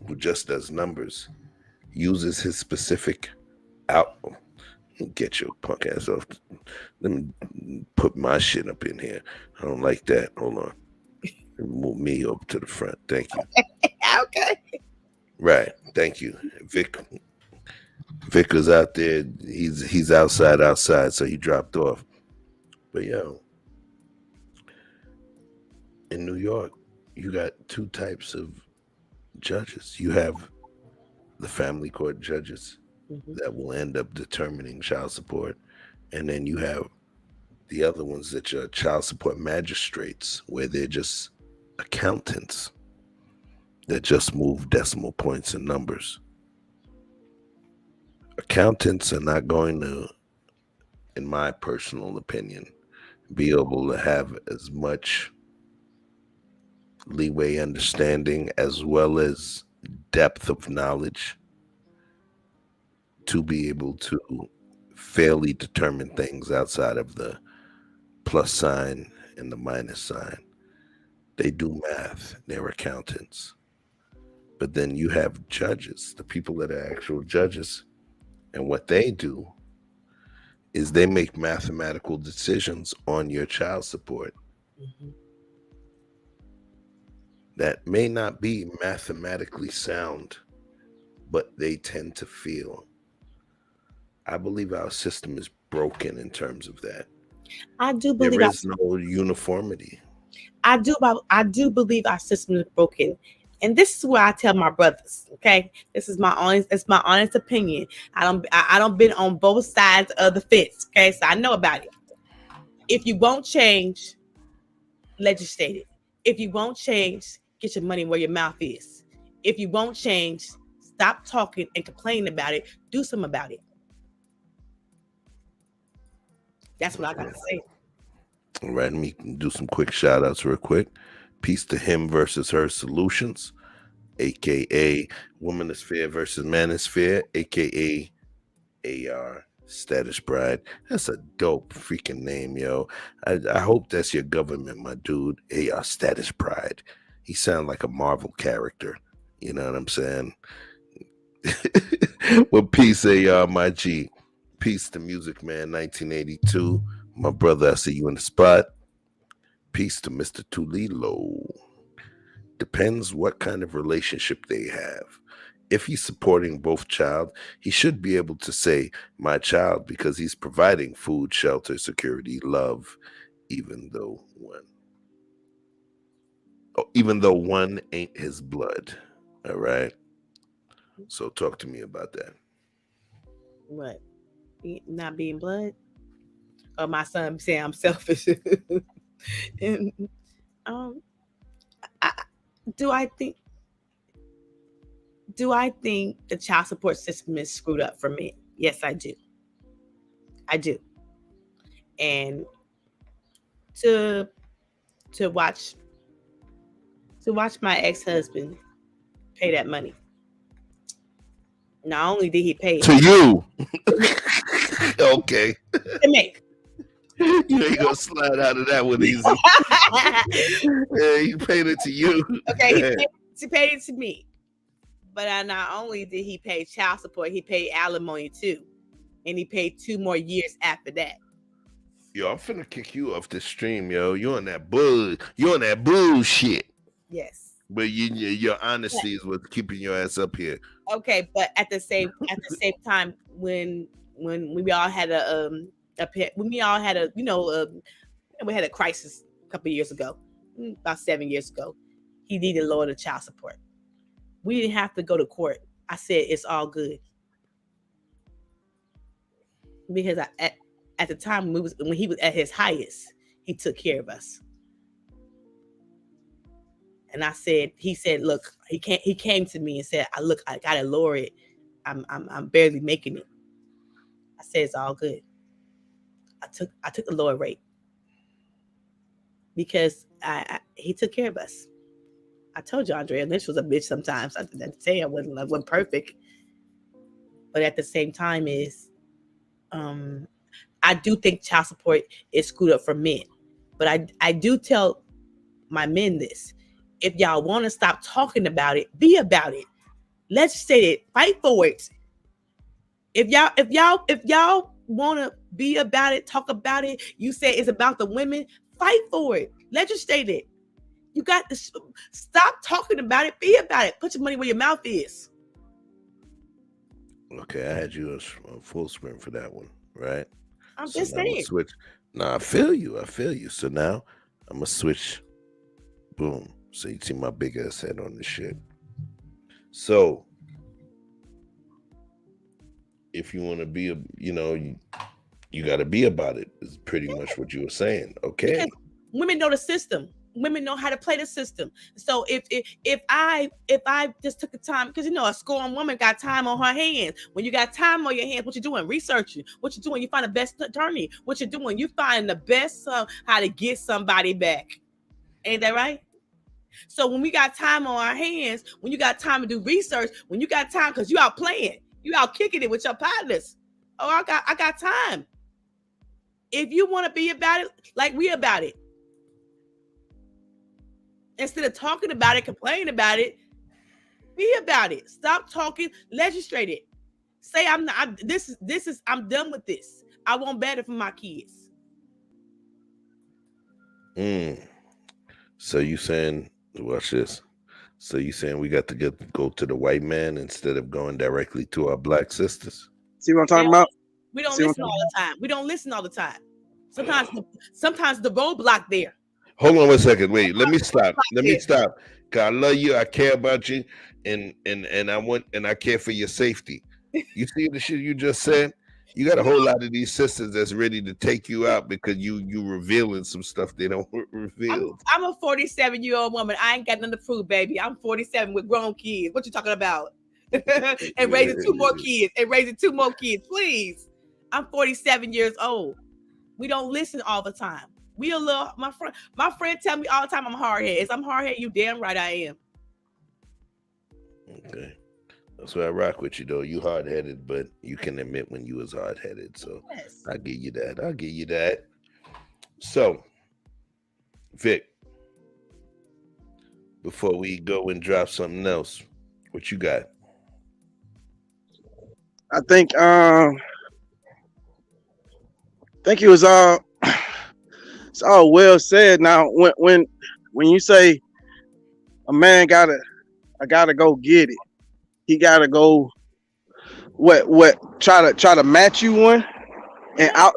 who just does numbers, uses his specific get your punk ass off. Let me put my shit up in here. I don't like that. Hold on. Move me up to the front. Thank you.
Okay.
Right. Thank you. Vic is out there. He's outside, so he dropped off. But in New York, you got two types of judges. You have the family court judges that will end up determining child support. And then you have the other ones that are child support magistrates, where they're just accountants that just move decimal points and numbers. Accountants are not going to, in my personal opinion, be able to have as much leeway, understanding, as well as depth of knowledge to be able to fairly determine things outside of the plus sign and the minus sign. They do math, they're accountants. But then you have judges, the people that are actual judges, and what they do is they make mathematical decisions on your child support that may not be mathematically sound, but they tend to feel. I believe our system is broken in terms of that.
I do believe
there is no uniformity.
I do believe our system is broken. And this is where I tell my brothers, okay? It's my honest opinion. I don't been on both sides of the fence, okay? So I know about it. If you won't change, legislate it. If you won't change, get your money where your mouth is. If you won't change, stop talking and complaining about it. Do something about it. That's what I gotta say.
All right, let me do some quick shout outs real quick. Peace to Him versus Her Solutions, aka Womanosphere versus Manosphere, aka AR Status Pride. That's a dope freaking name, yo. I hope that's your government, my dude. AR Status Pride. He sounds like a Marvel character. You know what I'm saying? Well, peace, AR, my G. Peace to Music Man 1982. My brother, I see you in the spot. Peace to Mr. Tulilo. Depends what kind of relationship they have. If he's supporting both child, he should be able to say my child because he's providing food, shelter, security, love, even though one ain't his blood. All right. So talk to me about that.
What? Not being blood? Or my son saying I'm selfish? And do I think the child support system is screwed up for me? Yes, I do. And to to watch my ex-husband pay that money. Not only did he pay it
to you. Okay.
to me.
You ain't gonna slide out of that one easy. Yeah, he paid it to you.
Okay, he paid it to me. But not only did he pay child support, he paid alimony too. And he paid 2 more years after that.
Yo, I'm finna kick you off the stream, yo. You on that bullshit.
Yes.
But your honesty is what's keeping your ass up here.
Okay, but at the same time, when we all had we had a crisis a couple of years ago, about 7 years ago, he needed to lower the child support. We didn't have to go to court. I said it's all good because at the time when he was at his highest, he took care of us. And he said, look, he came to me and said, I gotta lower it. I'm barely making it. I said, it's all good. I took the lower rate because he took care of us. I told you, Andrea Lynch was a bitch sometimes. I didn't say I wasn't perfect. But at the same time I do think child support is screwed up for men. But I do tell my men this. If y'all want to stop talking about it, be about it. Legislate it. Fight for it. If y'all want to be about it, talk about it, you say it's about the women, fight for it. Legislate it. You got to stop talking about it. Be about it. Put your money where your mouth is.
Okay, I had you on full sprint for that one, right?
I'm just saying.
Switch. I feel you. So now I'm gonna switch. Boom. So you see my big ass head on this shit. So if you want to be you got to be about it. Is pretty much what you were saying. Okay.
Because women know the system. Women know how to play the system. So if I just took the time, because a scorned woman got time on her hands. When you got time on your hands, what you doing? Researching. What you doing? You find the best attorney. What you doing? You find the best how to get somebody back. Ain't that right? So when we got time on our hands, when you got time to do research, when you got time, because you out playing, you out kicking it with your partners. Oh, I got time. If you want to be about it, like we about it. Instead of talking about it, complaining about it, be about it. Stop talking, legislate it. Say I'm done with this. I want better for my kids.
So you saying, watch this. So you saying we got to go to the white man instead of going directly to our black sisters?
See what I'm talking about?
We don't listen all the time. We don't listen all the time. Sometimes the roadblock there.
Hold on 1 second. Wait, let me stop. Cause I love you. I care about you, and I care for your safety. You see the shit you just said? You got a whole lot of these sisters that's ready to take you out because you revealing some stuff they don't reveal.
I'm a 47-year-old woman. I ain't got nothing to prove, baby. I'm 47 with grown kids. What you talking about? and raising two more kids. Please. I'm 47 years old. We don't listen all the time. We a little, my friend tell me all the time I'm hard-headed. If I'm hard-headed, you damn right I am.
Okay. That's why I rock with you though. You hard-headed, but you can admit when you was hard-headed. So yes. I'll give you that. So, Vic, before we go and drop something else, what you got?
I think it was it's all well said. Now when you say a man gotta go get it, he gotta go try to match you one and out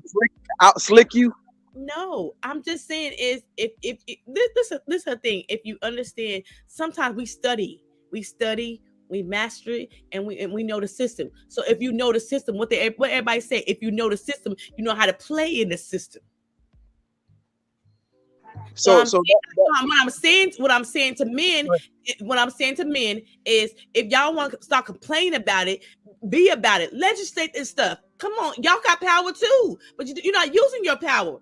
slick you.
No, I'm just saying is if this is a thing. If you understand, sometimes we study, we master it, and we know the system. So if you know the system, what everybody say, if you know the system, you know how to play in the system. So what I'm saying to men is, if y'all want to start complaining about it, be about it. Legislate this stuff. Come on, y'all got power too, but you're not using your power.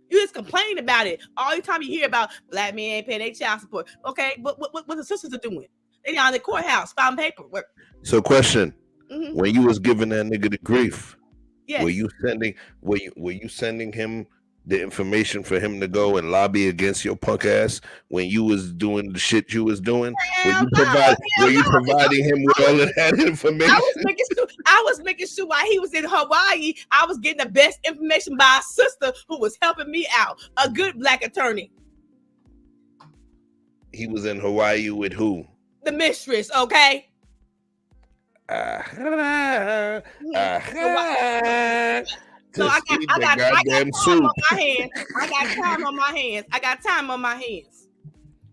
You just complain about it all the time. You hear about black men ain't paying their child support. Okay, but what the sisters are doing? They down in the courthouse filing paperwork.
So, question: when you was giving that nigga the grief,
yes.
were you sending him the information for him to go and lobby against your punk ass when you was doing the shit you was doing? Were you providing him with all of that information?
I was making sure while he was in Hawaii, I was getting the best information by a sister who was helping me out, a good black attorney.
He was in Hawaii with who?
The mistress, okay? So I got time on my hands.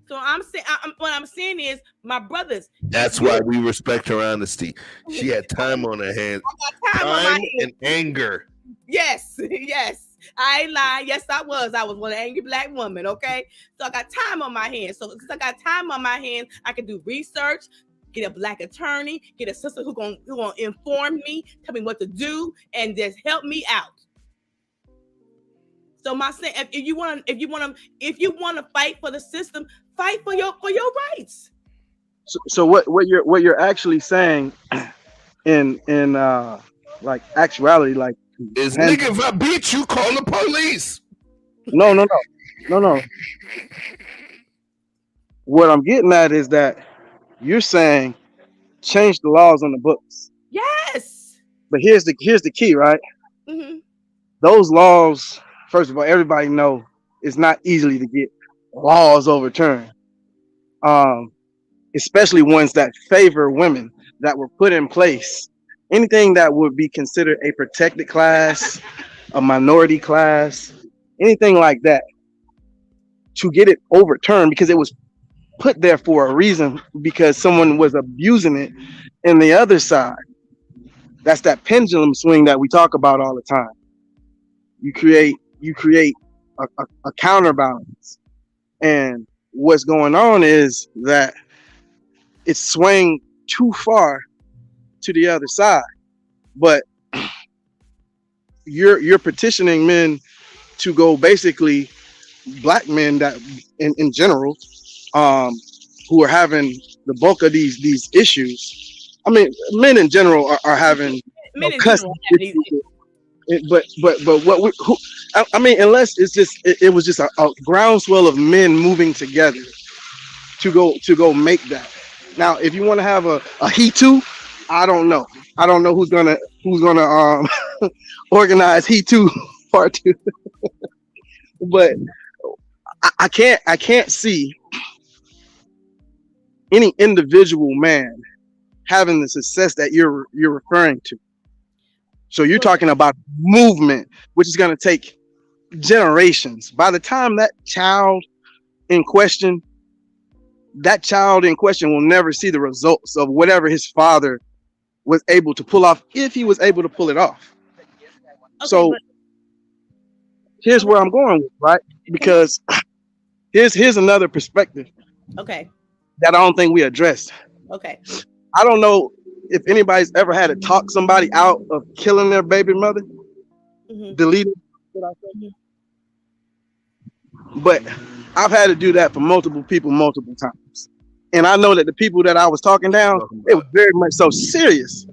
So what I'm saying is, my brothers.
That's why we respect her honesty. She had time on her hands.
I got time on my hands.
And anger.
Yes. I ain't lying. Yes, I was. I was one angry black woman. Okay. So I got time on my hands. So since I got time on my hands, I can do research. Get a black attorney, get a sister who gonna inform me, tell me what to do, and just help me out. So my saying, if you want to fight for the system, fight for your rights.
So what you're actually saying, in like actuality, like
is nigga, if I beat you, call the police.
No. What I'm getting at is that you're saying change the laws on the books.
Yes.
But here's the key, right?
Mm-hmm.
Those laws, first of all, everybody know it's not easily to get laws overturned. Especially ones that favor women that were put in place. Anything that would be considered a protected class, a minority class, anything like that, to get it overturned because it was put there for a reason, because someone was abusing it. And the other side, that's that pendulum swing that we talk about all the time. You create a counterbalance, and what's going on is that it's swaying too far to the other side. But you're petitioning men to go, basically black men that in general, who are having the bulk of these issues. I mean, men in general are having custody issues. But I mean, unless it was just a groundswell of men moving together to go make that. Now, if you want to have a he too, I don't know who's gonna organize he too part 2. But I can't see any individual man having the success that you're referring to. So you're talking about movement, which is going to take generations. By the time that child in question will never see the results of whatever his father was able to pull off, if he was able to pull it off. Okay, so here's where I'm going with, right? Because here's another perspective.
Okay.
That I don't think we addressed.
Okay.
I don't know if anybody's ever had to talk somebody out of killing their baby mother, deleting. But I've had to do that for multiple people multiple times. And I know that the people that I was talking down, they were very much so serious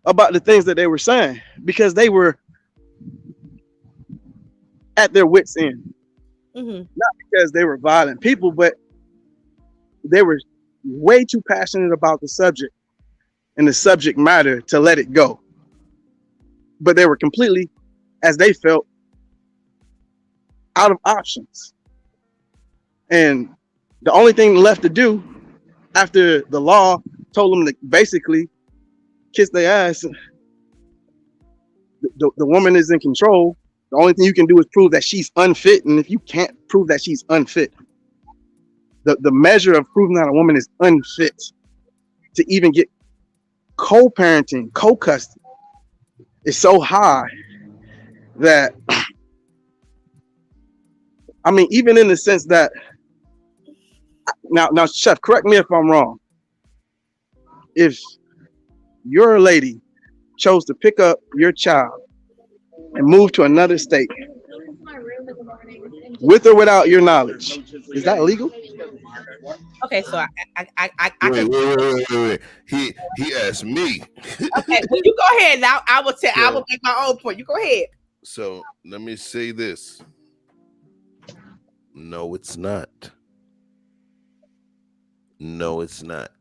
about the things that they were saying, because they were at their wits' end. Not because they were violent people, but they were way too passionate about the subject and the subject matter to let it go. But they were completely, as they felt, out of options. And the only thing left to do after the law told them to basically kiss their ass, the woman is in control. The only thing you can do is prove that she's unfit. And if you can't prove that she's unfit, the measure of proving that a woman is unfit to even get co-parenting, co-custody is so high that, I mean, even in the sense that, now, Chef, correct me if I'm wrong. If your lady chose to pick up your child and move to another state with or without your knowledge. Is that legal?
Okay, so I
Wait. He asked me.
Okay, well, you go ahead now. I will tell. I
So-
will make my own point. You go ahead.
So let me say this. No, it's not. No, it's not.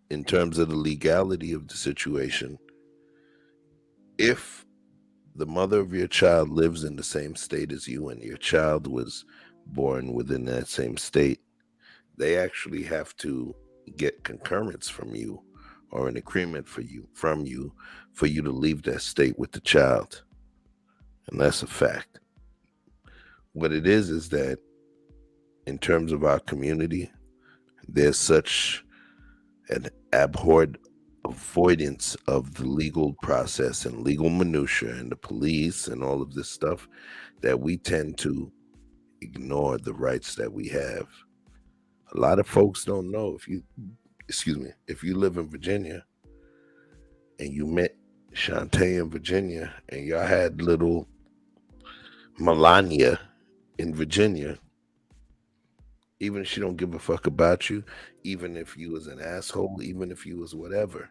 In terms of the legality of the situation, if the mother of your child lives in the same state as you and your child was born within that same state, they actually have to get concurrence from you or an agreement for you to leave that state with the child. And that's a fact. What it is that in terms of our community, there's such an abhorred avoidance of the legal process and legal minutia and the police and all of this stuff that we tend to ignore the rights that we have. A lot of folks don't know, if you live in Virginia and you met Shantae in Virginia and y'all had little Melania in Virginia, even if she don't give a fuck about you, even if you was an asshole, even if you was whatever,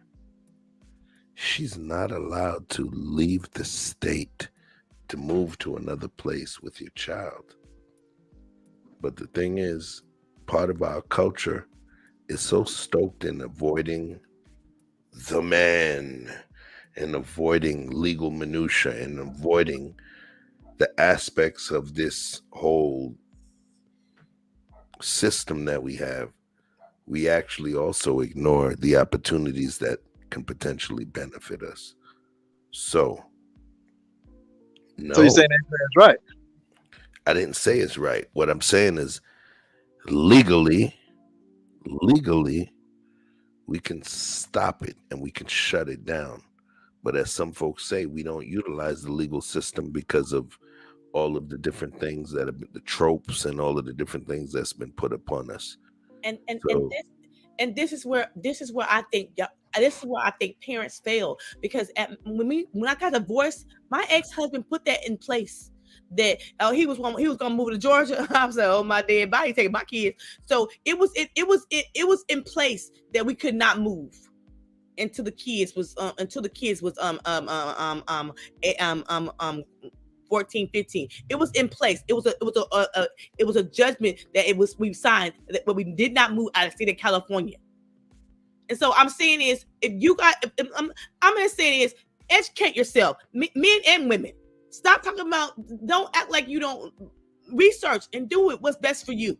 she's not allowed to leave the state to move to another place with your child. But the thing is, part of our culture is so stoked in avoiding the man and avoiding legal minutia and avoiding the aspects of this whole system that we have, we actually also ignore the opportunities that can potentially benefit us. So, no.
So you're saying that's right?
I didn't say it's right. What I'm saying is legally, we can stop it and we can shut it down. But as some folks say, we don't utilize the legal system because of all of the different things that have been, the tropes and all of the different things that's been put upon us.
And this is where I think parents fail, because when I got divorced, my ex-husband put that in place. That he was gonna move to Georgia. I was like, oh, my dead body taking my kids. So it was in place that we could not move until the kids was 14, 15. It was in place. It was a judgment that we signed that we did not move out of the state of California. And so I'm saying is, I'm gonna say is, educate yourself, men and women. Stop talking about, don't act like you don't research and do it what's best for you.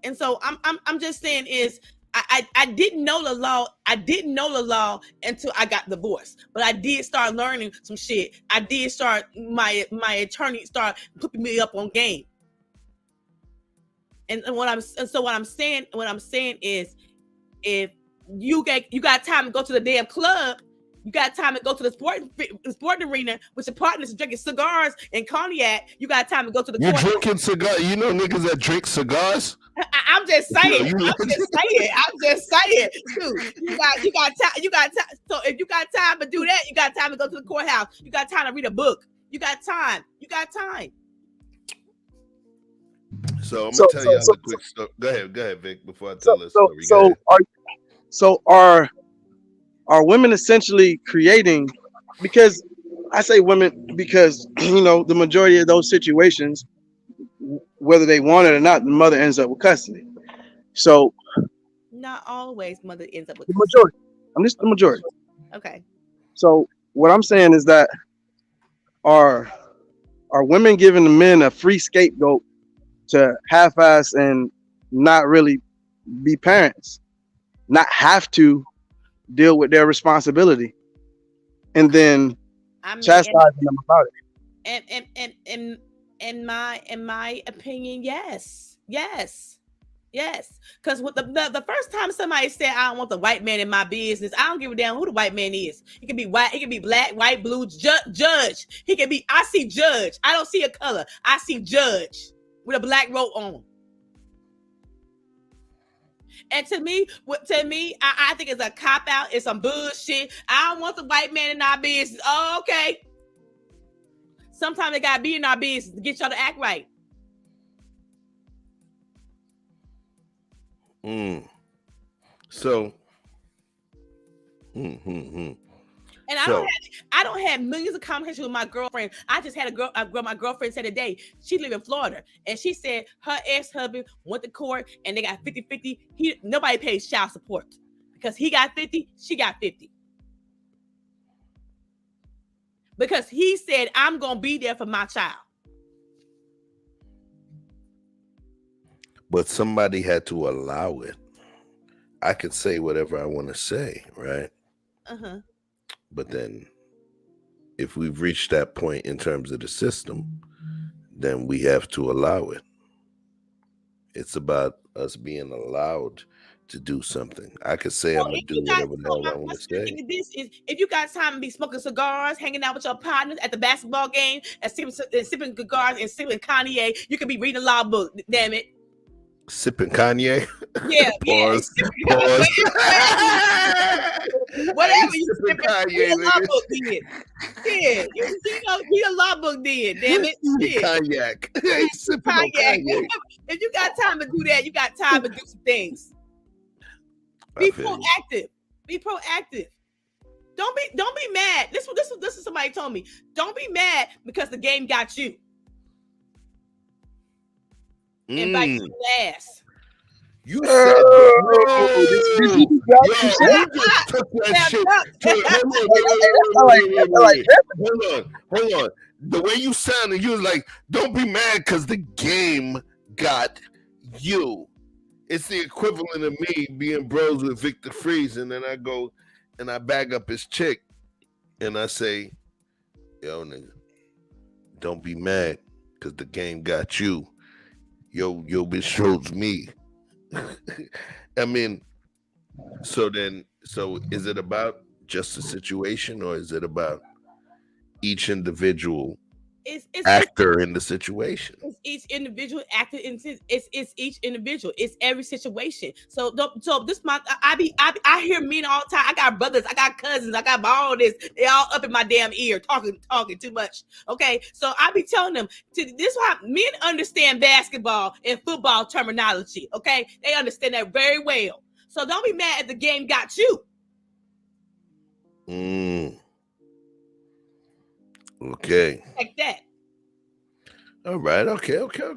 And so I'm just saying is, I didn't know the law. I didn't know the law until I got divorced. But I did start learning some shit. I did start, my attorney start putting me up on game. And what I'm saying is, if you got time to go to the damn club, you got time to go to the sporting arena with your partners drinking cigars and cognac. You got time to go to the
You
court.
drinking cigars? You know niggas that drink cigars?
I'm just saying. I'm just saying. Dude, you got time. So if you got time to do that, you got time to go to the courthouse. You got time to read a book. You got time.
So I'm gonna tell y'all a quick story. Go ahead, Vic. Before I tell this story.
Are women essentially creating? Because I say women because the majority of those situations, whether they want it or not, the mother ends up with custody. So
not always mother ends up with
the majority. I'm just the majority.
Okay.
So what I'm saying is that are women giving the men a free scapegoat to half-ass and not really be parents, not have to deal with their responsibility, and then chastising them about it?
And in my opinion, yes. Because with the first time somebody said, I don't want the white man in my business, I don't give a damn who the white man is. He can be white, he can be black, white, blue, judge. He can be, I see judge. I don't see a color. I see judge with a black robe on. And to me, I think it's a cop out. It's some bullshit. I don't want the white man in our business. Oh, okay. Sometimes they gotta be in our business to get y'all to act right.
So,
and I don't have millions of conversations with my girlfriend. I just had my girlfriend said today, she live in Florida, and she said her ex-husband went to court and they got 50-50. Nobody pays child support because he got 50, she got 50. Because he said, I'm gonna be there for my child.
but somebody had to allow it. I could say whatever I want to say, right? But then if we've reached that point in terms of the system, then we have to allow it. It's about us being allowed to do something. I could say I'm gonna do whatever the hell I want to say.
This is if you got time to be smoking cigars, hanging out with your partners at the basketball game, and sipping cigars and sipping Kanye, you could be reading a law book. Damn it.
Sipping Kanye.
Yeah.
Pause.
Whatever you sipping, Kanye, law book did. Yeah, he a law book did. Damn it.
Cognac. He's sipping Kanye.
If you got time to do that, you got time to do some things. Be proactive. Be proactive. Don't be mad. This is somebody told me. Don't be mad because the game got you. And bite your ass.
You said Hold on. The way you sounded, you was like, don't be mad because the game got you. It's the equivalent of me being bros with Victor Freeze, and then I go and I bag up his chick and I say, yo, nigga, don't be mad because the game got you. Yo, bitch shows me. I mean, so is it about just a situation, or is it about each individual actor in the situation?
It's each individual actor. It's each individual. It's every situation. So this month, I hear men all the time. I got brothers, I got cousins, I got all this. They all up in my damn ear talking too much. Okay, so I be telling them this is why men understand basketball and football terminology. Okay, they understand that very well. So don't be mad if the game got you.
Okay.
Like that.
All right. Okay. Don't
game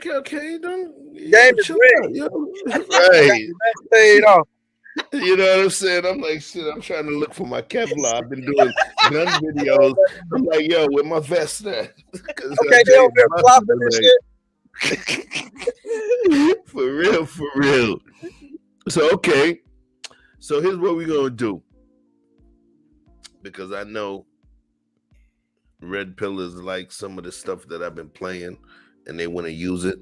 is rigged.
Right.
Stayed off.
You know what I'm saying? I'm like, shit, I'm trying to look for my Kevlar. I've been doing gun videos. I'm like, yo, where my vest at?
Okay, they over there flopping and
shit. For real. So, okay. So here's what we're going to do. Because I know Red Pillars like some of the stuff that I've been playing and they want to use it.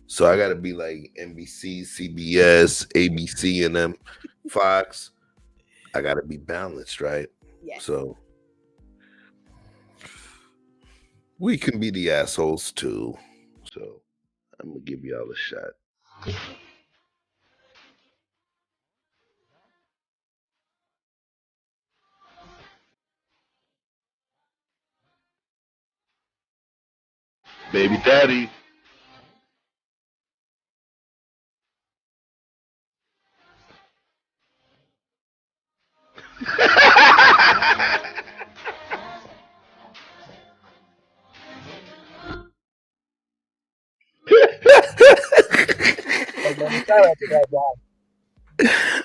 So I got to be like NBC, CBS, ABC, and them, Fox. I got to be balanced, right?
Yes.
So we can be the assholes too. So I'm going to give y'all a shot. Baby daddy.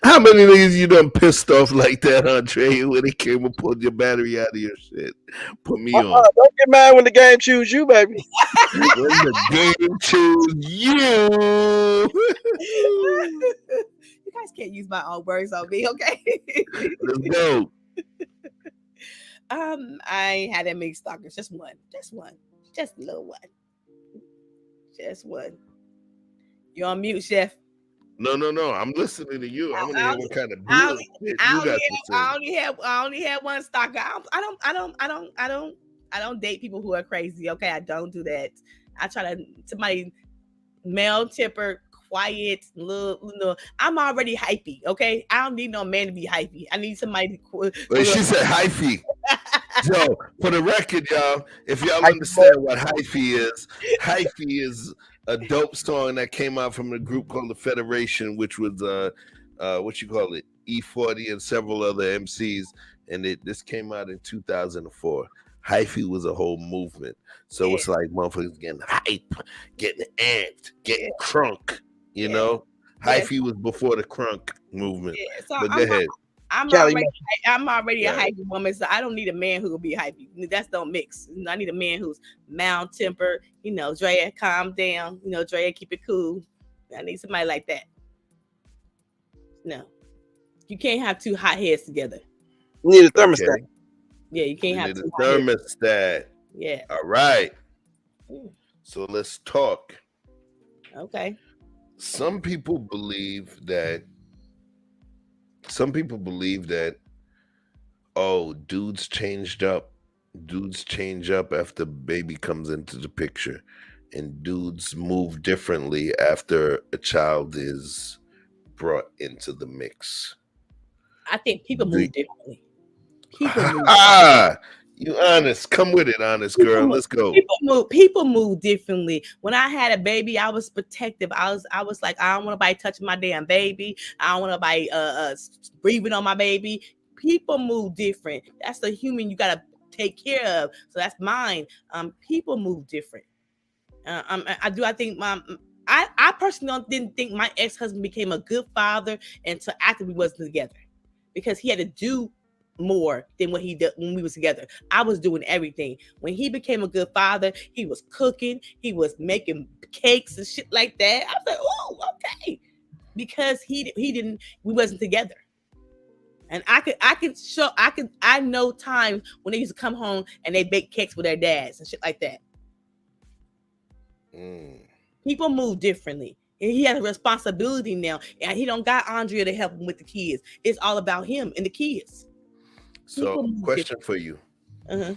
How many niggas you done pissed off like that, Andre, when they came and pulled your battery out of your shit? Put me on.
Don't get mad when the game choose you, baby.
When the game choose you.
You guys can't use my own words on me, okay?
Let's go.
I ain't had that many stalkers. Just one. Just a little one. Just one. You're on mute, Chef.
No. I'm listening to you. I want to hear what kind of bullshit you got to say.
I only had one stalker. I don't date people who are crazy. Okay, I don't do that. I try to somebody male temper, quiet, little. I'm already hypey. Okay, I don't need no man to be hypey. I need somebody.
Wait, she said hypey. So, for the record, y'all, if y'all understand what hyphy is a dope song that came out from a group called the Federation, which was what you call it, E40 and several other MCs, and this came out in 2004. Hyphy was a whole movement, so it's like motherfuckers getting hype, getting amped, getting crunk. You know, hyphy was before the crunk movement.
So
but go ahead.
I'm already a hypey woman, so I don't need a man who will be hypey. That's don't mix. I need a man who's mild tempered. You know, Drea, calm down. You know, Drea, keep it cool. I need somebody like that. No, you can't have two hot heads together.
You need a thermostat.
Okay.
Yeah, you can't have two
a thermostat.
Yeah.
All right. So let's talk.
Okay.
Some people believe that. Oh, dudes change up after baby comes into the picture, and dudes move differently after a child is brought into the mix.
I think people move differently.
You honest. Come with it, honest girl. Let's go.
People move differently. When I had a baby, I was protective. I was like, I don't want nobody touching my damn baby. I don't want nobody breathing on my baby. People move different. That's the human you gotta take care of. So that's mine. People move different. I think I personally didn't think my ex-husband became a good father until after we wasn't together, because he had to do more than what he did when we was together. I was doing everything. When he became a good father, he was cooking, he was making cakes and shit like that. I was like, oh, okay, because we wasn't together. And I know times when they used to come home and they bake cakes with their dads and shit like that. People move differently. And he has a responsibility now, and he don't got Andrea to help him with the kids. It's all about him and the kids.
So, question for you.
Uh-huh.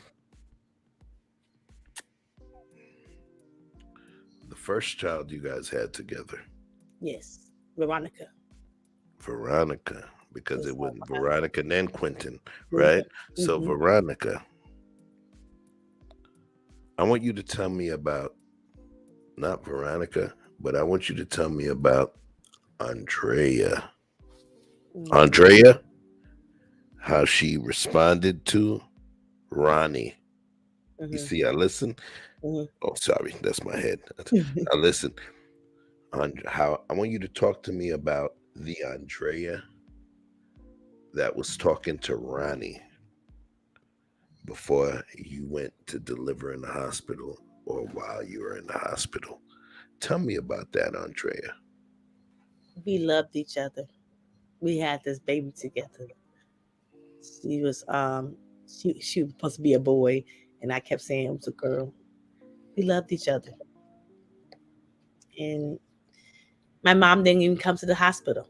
The first child you guys had together.
Yes, Veronica.
Because it was Veronica and then Quentin, right? Mm-hmm. So, Veronica, I want you to tell me about, not Veronica, but I want you to tell me about Andrea. Andrea, how she responded to Ronnie. You see, I listen. Oh, sorry, that's my head. I listen. How I want you to talk to me about the Andrea that was talking to Ronnie before you went to deliver in the hospital or while you were in the hospital. Tell me about that, Andrea.
We loved each other. We had this baby together. She was she was supposed to be a boy, and I kept saying it was a girl. We loved each other. And my mom didn't even come to the hospital.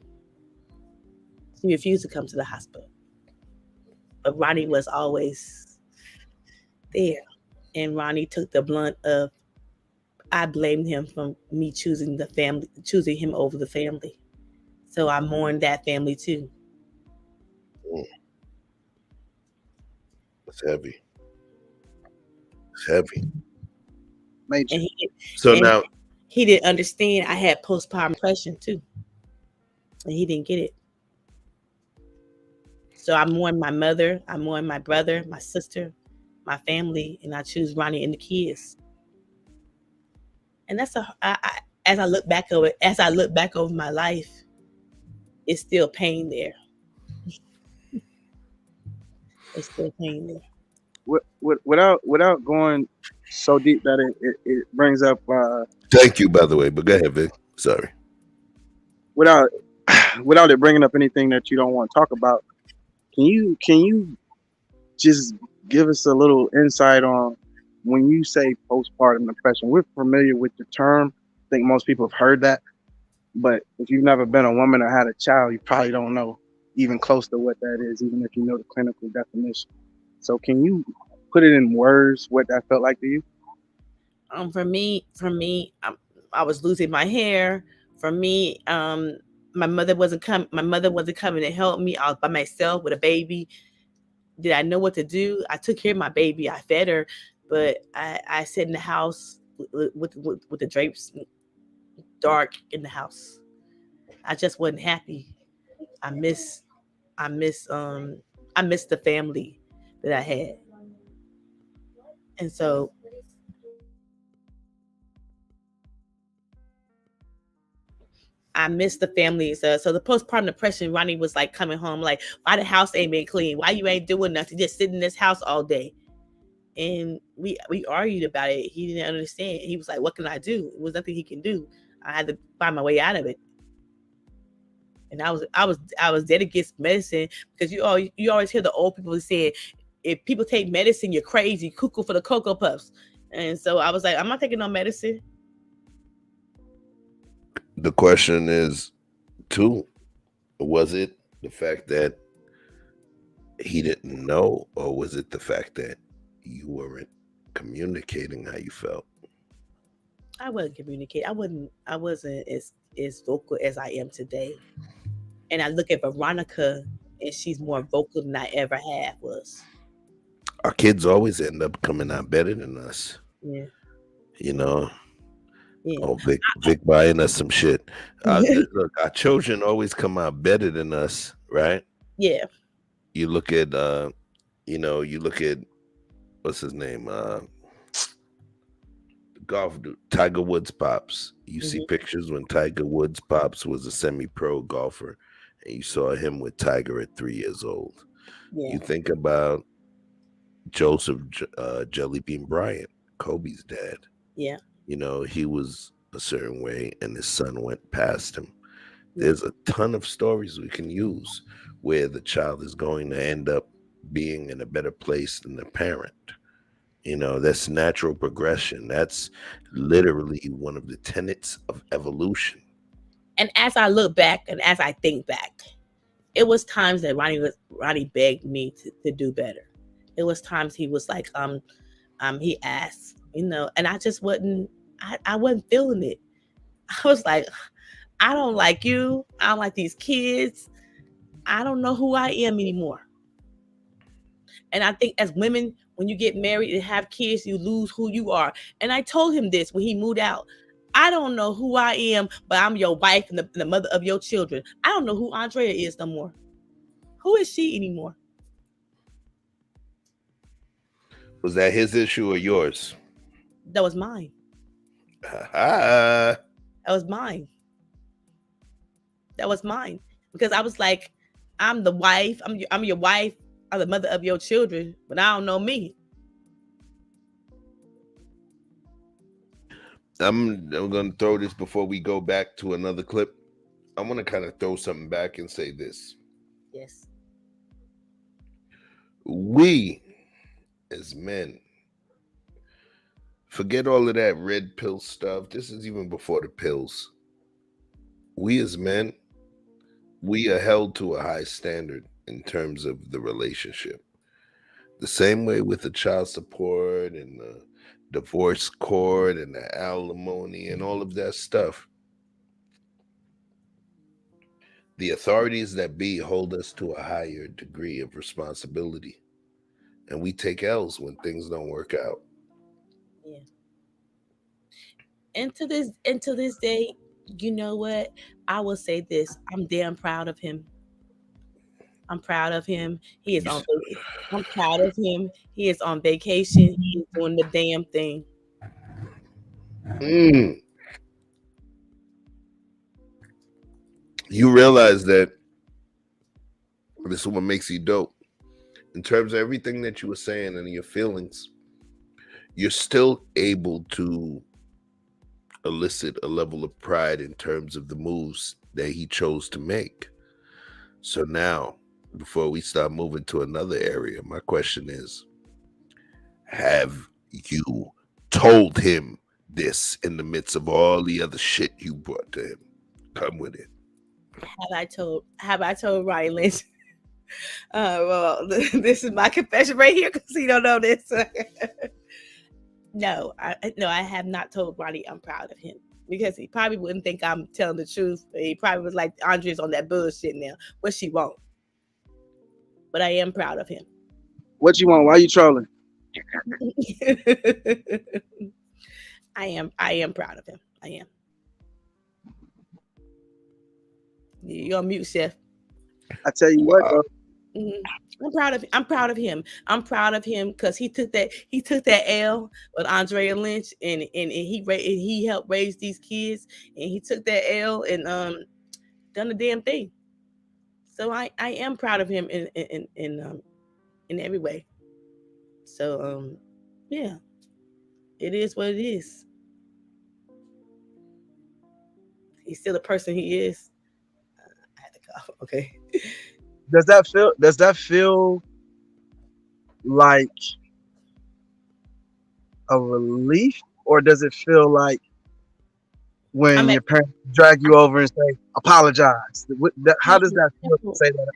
She refused to come to the hospital. But Ronnie was always there. And Ronnie took the blunt of, I blamed him for me choosing him over the family. So I mourned that family too.
It's heavy. It's heavy.
And
now
he didn't understand I had postpartum depression too. And he didn't get it. So I mourned my mother, I mourned my brother, my sister, my family, and I choose Ronnie and the kids. And that's as I look back over my life, it's still pain there. It's still pain there.
Without going so deep that it brings up.
Thank you, by the way. But go ahead, Vic. Sorry.
Without it bringing up anything that you don't want to talk about, can you just give us a little insight on when you say postpartum depression? We're familiar with the term. I think most people have heard that. But if you've never been a woman or had a child, you probably don't know even close to what that is, even if you know the clinical definition. So can you put it in words what that felt like to you?
For me, I was losing my hair. For me, my mother wasn't coming to help me. I was by myself with a baby. did I know what to do? I took care of my baby. I fed her, but I sat in the house with the drapes dark in the house. I just wasn't happy. I miss the family that I had. And so I miss the families. So the postpartum depression, Ronnie was like coming home like, why the house ain't been clean? Why you ain't doing nothing? Just sitting in this house all day. And we argued about it. He didn't understand. He was like, what can I do? It was nothing he can do. I had to find my way out of it. And I was dead against medicine, because you always hear the old people saying, if people take medicine, you're crazy, cuckoo for the Cocoa Puffs. And so I was like, I'm not taking no medicine.
The question is, too, was it the fact that he didn't know, or was it the fact that you weren't communicating how you felt?
I wasn't communicating. I wasn't as vocal as I am today. And I look at Veronica, and she's more vocal than I ever was.
Our kids always end up coming out better than us.
Yeah.
You know?
Yeah.
Oh, Vic buying us some shit. Look, our children always come out better than us, right?
Yeah.
You look at, you look at, what's his name? Golf dude, Tiger Woods pops. You see pictures when Tiger Woods pops was a semi-pro golfer, and you saw him with Tiger at 3 years old. Yeah. You think about Joseph Jellybean Bryant, Kobe's dad.
Yeah.
You know, he was a certain way and his son went past him. There's a ton of stories we can use where the child is going to end up being in a better place than the parent. You know, that's natural progression. That's literally one of the tenets of evolution.
And as I look back and as I think back, it was times that Ronnie begged me to do better. It was times he was like, he asked, and I just wasn't feeling it. I was like, I don't like you. I don't like these kids. I don't know who I am anymore. And I think as women, when you get married and have kids, you lose who you are. And I told him this when he moved out. I don't know who I am, but I'm your wife and the mother of your children. I don't know who Andrea is no more. Who is she anymore?
Was that his issue or yours?
That was mine. That was mine. That was mine. Because I was like, I'm the wife. I'm your wife. I'm the mother of your children, but I don't know me.
I'm going to throw this before we go back to another clip. I want to kind of throw something back and say this.
Yes.
We, as men, forget all of that red pill stuff. This is even before the pills. We as men, we are held to a high standard in terms of the relationship. The same way with the child support and the divorce court and the alimony and all of that stuff. The authorities that be hold us to a higher degree of responsibility. And we take L's when things don't work out.
Yeah. And to this day, you know what? I will say this. I'm damn proud of him. I'm proud of him. I'm proud of him. He is on vacation. He's doing the damn thing.
You realize that this is what makes you dope. In terms of everything that you were saying and your feelings, you're still able to elicit a level of pride in terms of the moves that he chose to make. So now, before we start moving to another area, my question is, have you told him this in the midst of all the other shit you brought to him? Come with it.
Have I told Ronnie Lynch? Well, this is my confession right here because he don't know this. No, I have not told Ronnie I'm proud of him, because he probably wouldn't think I'm telling the truth. He probably was like, Andrea's on that bullshit now, but she won't. But I am proud of him.
What you want? Why you trolling?
I am proud of him. I am. You're on mute, Chef.
I tell you what, though.
I'm proud of him. I'm proud of him because he took that L with Andrea Lynch and he helped raise these kids, and he took that L and done the damn thing. So I am proud of him in every way. So yeah, it is what it is. He's still the person he is. I had to go. Okay.
Does that feel like a relief, or does it feel like when your parents drag you over and say apologize? How does that feel to say that?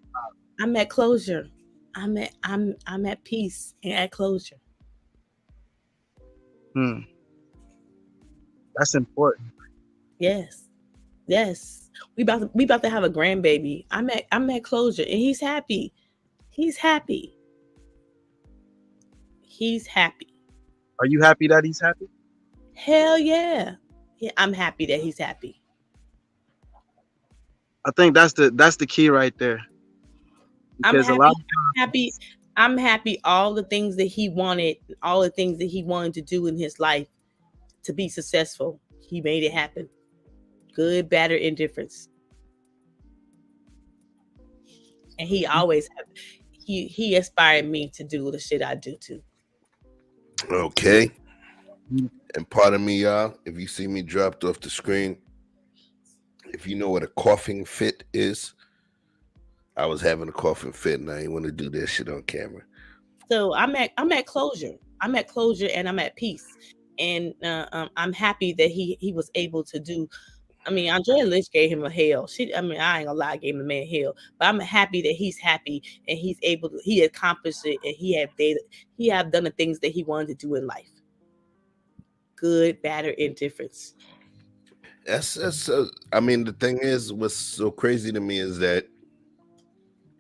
I'm at closure. I'm at peace and at closure.
That's important.
Yes. We about to have a grandbaby. I'm at closure, and he's happy. He's happy.
Are you happy that he's happy?
Hell yeah. Yeah, I'm happy that he's happy.
I think that's the key right there. Because
I'm happy all the things that he wanted, all the things that he wanted to do in his life to be successful. He made it happen. Good, bad, or indifference. And he always he inspired me to do the shit I do too.
Okay. And pardon me, y'all, if you see me dropped off the screen, if you know what a coughing fit is, I was having a coughing fit and I ain't want to do that shit on camera.
So I'm at closure. I'm at closure and I'm at peace. And I'm happy that he was able to do. I mean, Andrea Lynch gave him a hell. I ain't gonna lie, I gave him a man hell. But I'm happy that he's happy and he accomplished it, and he have done the things that he wanted to do in life. Good, bad, or indifference.
That's I mean, the thing is, what's so crazy to me is that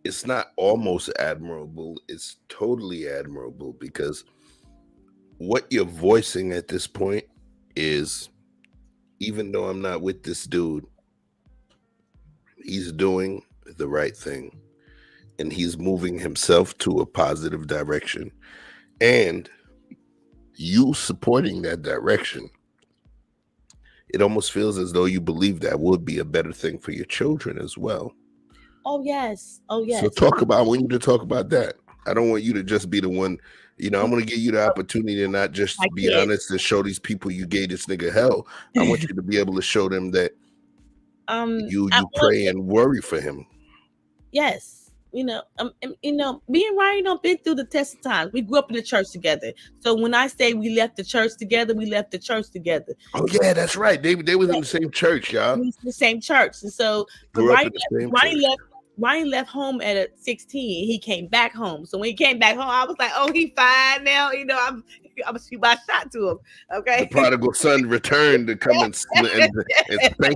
it's not almost admirable, it's totally admirable, because what you're voicing at this point is, even though I'm not with this dude, he's doing the right thing and he's moving himself to a positive direction, and you supporting that direction, it almost feels as though you believe that would be a better thing for your children as well.
Oh yes.
So I want you to talk about that. I don't want you to just be the one, I'm going to give you the opportunity to not just be honest and show these people you gave this nigga hell. I want you to be able to show them that you pray and worry for him.
Yes. Me and Ryan been through the test of times. We grew up in the church together. So when I say we left the church together, we left the church together.
Oh yeah, that's right. They was in the same church, y'all.
The same church. And so Ryan left home at 16. He came back home. So when he came back home, I was like, oh, he fine now. I'm gonna shoot my shot to him. Okay.
The prodigal son returned to come and spank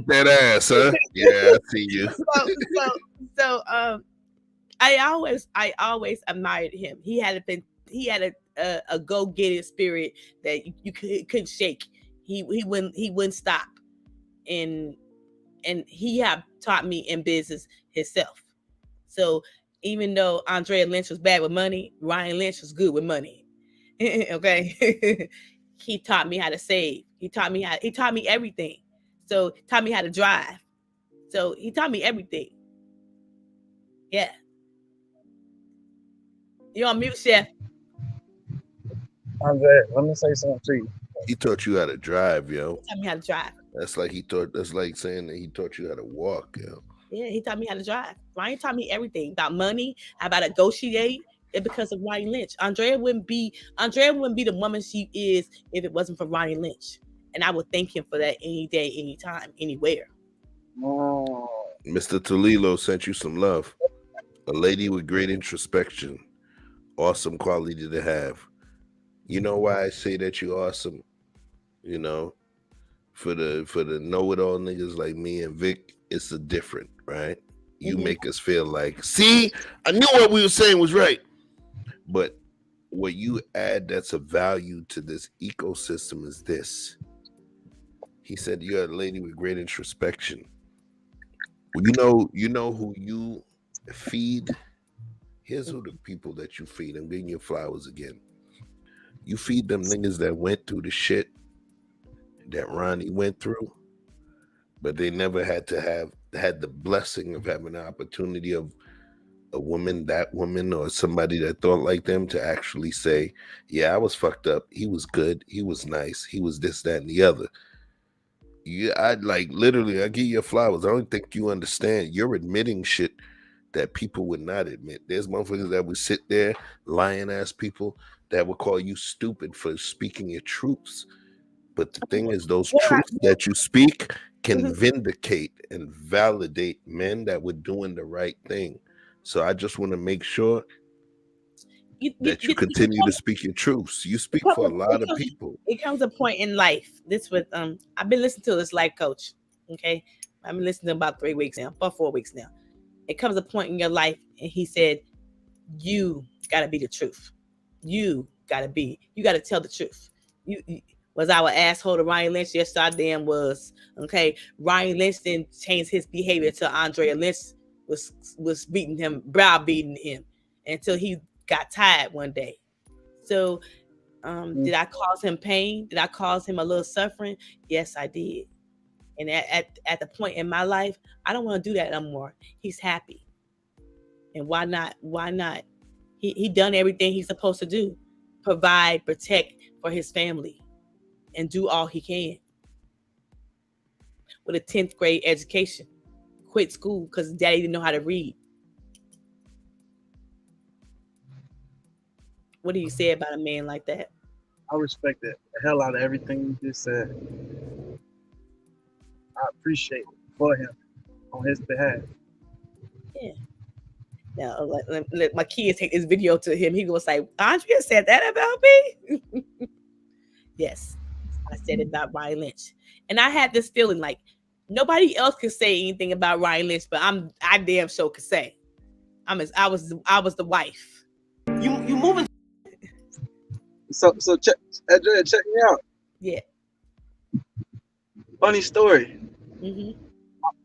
that ass, huh? Yeah, I see you.
So I always admired him. He had a go-getter spirit that you couldn't shake. He wouldn't stop, and he have taught me in business himself. So even though Andrea Lynch was bad with money, Ryan Lynch was good with money. Okay. He taught me how to save. He taught me everything. So he taught me how to drive. So he taught me everything. Yeah. You're on mute, Chef.
Andre, let me say something to you.
He taught you how to drive, yo.
He taught me how to drive.
That's like saying that he taught you how to walk, yo.
Yeah, he taught me how to drive. Ryan taught me everything about money, about negotiate. It's because of Ryan Lynch. Andrea wouldn't be the woman she is if it wasn't for Ryan Lynch. And I would thank him for that any day, anytime, anywhere.
Oh.
Mr. Tolilo sent you some love. A lady with great introspection. Awesome quality to have. You know why I say that you're awesome? For the know-it-all niggas like me and Vic, it's a different, right? You make us feel like, see, I knew what we were saying was right. But what you add that's a value to this ecosystem is this. He said you're a lady with great introspection. Well, you know who you feed. Here's who the people that you feed. I'm getting your flowers again. You feed them niggas that went through the shit that Ronnie went through, but they never had the blessing of having the opportunity of a woman, that woman, or somebody that thought like them to actually say, yeah, I was fucked up. He was good. He was nice. He was this, that, and the other. Yeah, I'd like literally, I give you flowers. I don't think you understand. You're admitting shit that people would not admit. There's motherfuckers that would sit there, lying ass people that would call you stupid for speaking your truths. But the thing is, those truths that you speak can vindicate and validate men that were doing the right thing. So I just want to make sure that you continue to speak your truths. You speak for a lot of people.
It comes a point in life. This with I've been listening to this life coach. Okay, I've been listening to about 3 weeks now, about 4 weeks now. It comes a point in your life, and he said, "You gotta be the truth. You gotta tell the truth. You was I an asshole to Ryan Lynch? Yes, I damn was. Okay, Ryan Lynch didn't change his behavior till Andrea Lynch was beating him, browbeating him, until he got tired one day. So, did I cause him pain? Did I cause him a little suffering? Yes, I did. And at the point in my life, I don't want to do that no more. He's happy, and why not? Why not? He done everything he's supposed to do, provide, protect for his family, and do all he can. With a 10th grade education, quit school because daddy didn't know how to read. What do you say about a man like that?
I respect the hell out of everything you just said. I appreciate it for him on his behalf.
Yeah. Now, let my kids take this video to him. He gonna say, Andrea said that about me? Yes, I said it about Ryan Lynch. And I had this feeling like nobody else could say anything about Ryan Lynch, but I damn sure could say. I was the wife. You moving.
So Andrea, check me out.
Yeah.
Funny story.
Mm-hmm.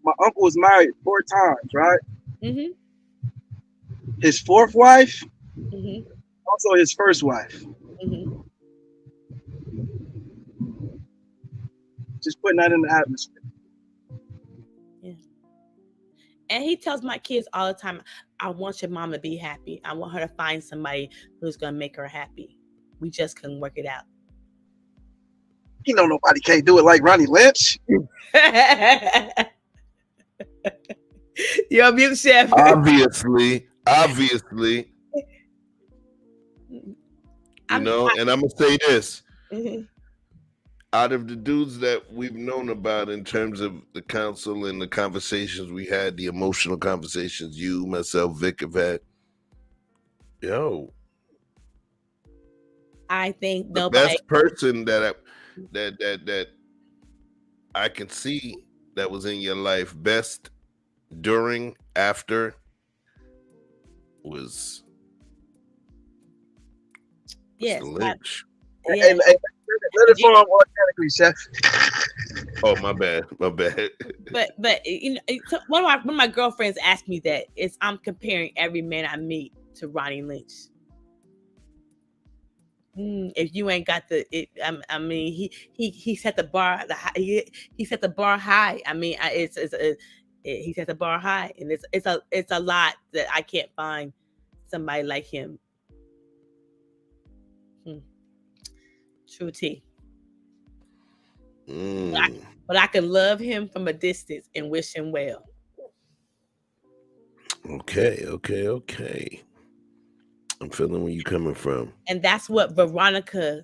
My uncle was married 4 times, right?
Mm-hmm.
His 4th wife,
mm-hmm.
also his 1st wife.
Mm-hmm.
Just putting that in the atmosphere.
Yeah. And he tells my kids all the time, I want your mom to be happy. I want her to find somebody who's going to make her happy. We just couldn't work it out.
You know nobody can't do it like Ronnie Lynch.
You're a mute, chef.
Obviously. You know, and I'm going to say this.
Mm-hmm.
Out of the dudes that we've known about in terms of the council and the conversations we had, the emotional conversations you, myself, Vic have had,
I think
the
nobody.
best person that I can see that was in your life, best during, after, was Lynch.
Yeah.
Hey, let it form organically, chef.
Oh, my bad.
But you know, one of my girlfriends asked me that. I'm comparing every man I meet to Ronnie Lynch. If you ain't got I mean, he set the bar. He set the bar high. I mean, he set the bar high, and it's a lot that I can't find somebody like him. True tea. But I can love him from a distance and wish him well.
Okay. I'm feeling where you're coming from.
And that's what Veronica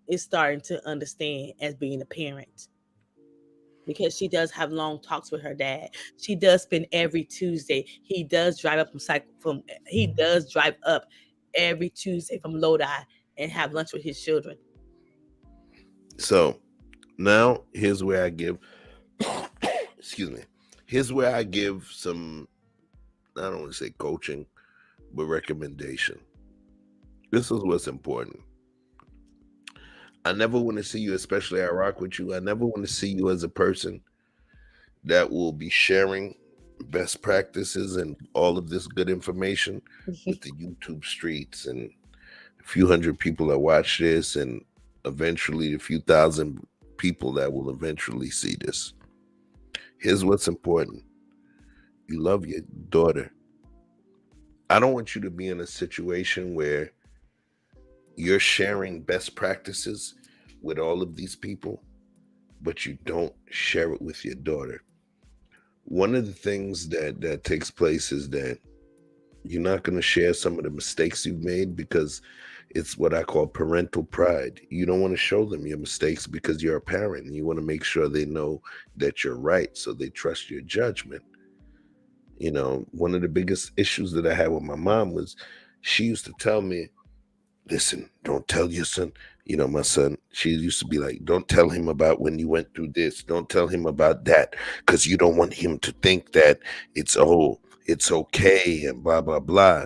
is starting to understand as being a parent. Because she does have long talks with her dad. She does spend every Tuesday. He does drive up every Tuesday from Lodi and have lunch with his children.
So now here's where I give here's where I give some, I don't want to say coaching, but recommendation. This is what's important. I never want to see you, especially I rock with you. I never want to see you as a person that will be sharing best practices and all of this good information with the YouTube streets and a few hundred people that watch this and eventually a few thousand people that will eventually see this. Here's what's important. You love your daughter. I don't want you to be in a situation where you're sharing best practices with all of these people, but you don't share it with your daughter. One of the things that takes place is that you're not going to share some of the mistakes you've made because it's what I call parental pride. You don't want to show them your mistakes because you're a parent and you want to make sure they know that you're right, so they trust your judgment. You know, one of the biggest issues that I had with my mom was she used to tell me, listen, don't tell your son, you know, my son, she used to be like, don't tell him about when you went through this. Don't tell him about that because you don't want him to think that it's okay and blah, blah, blah.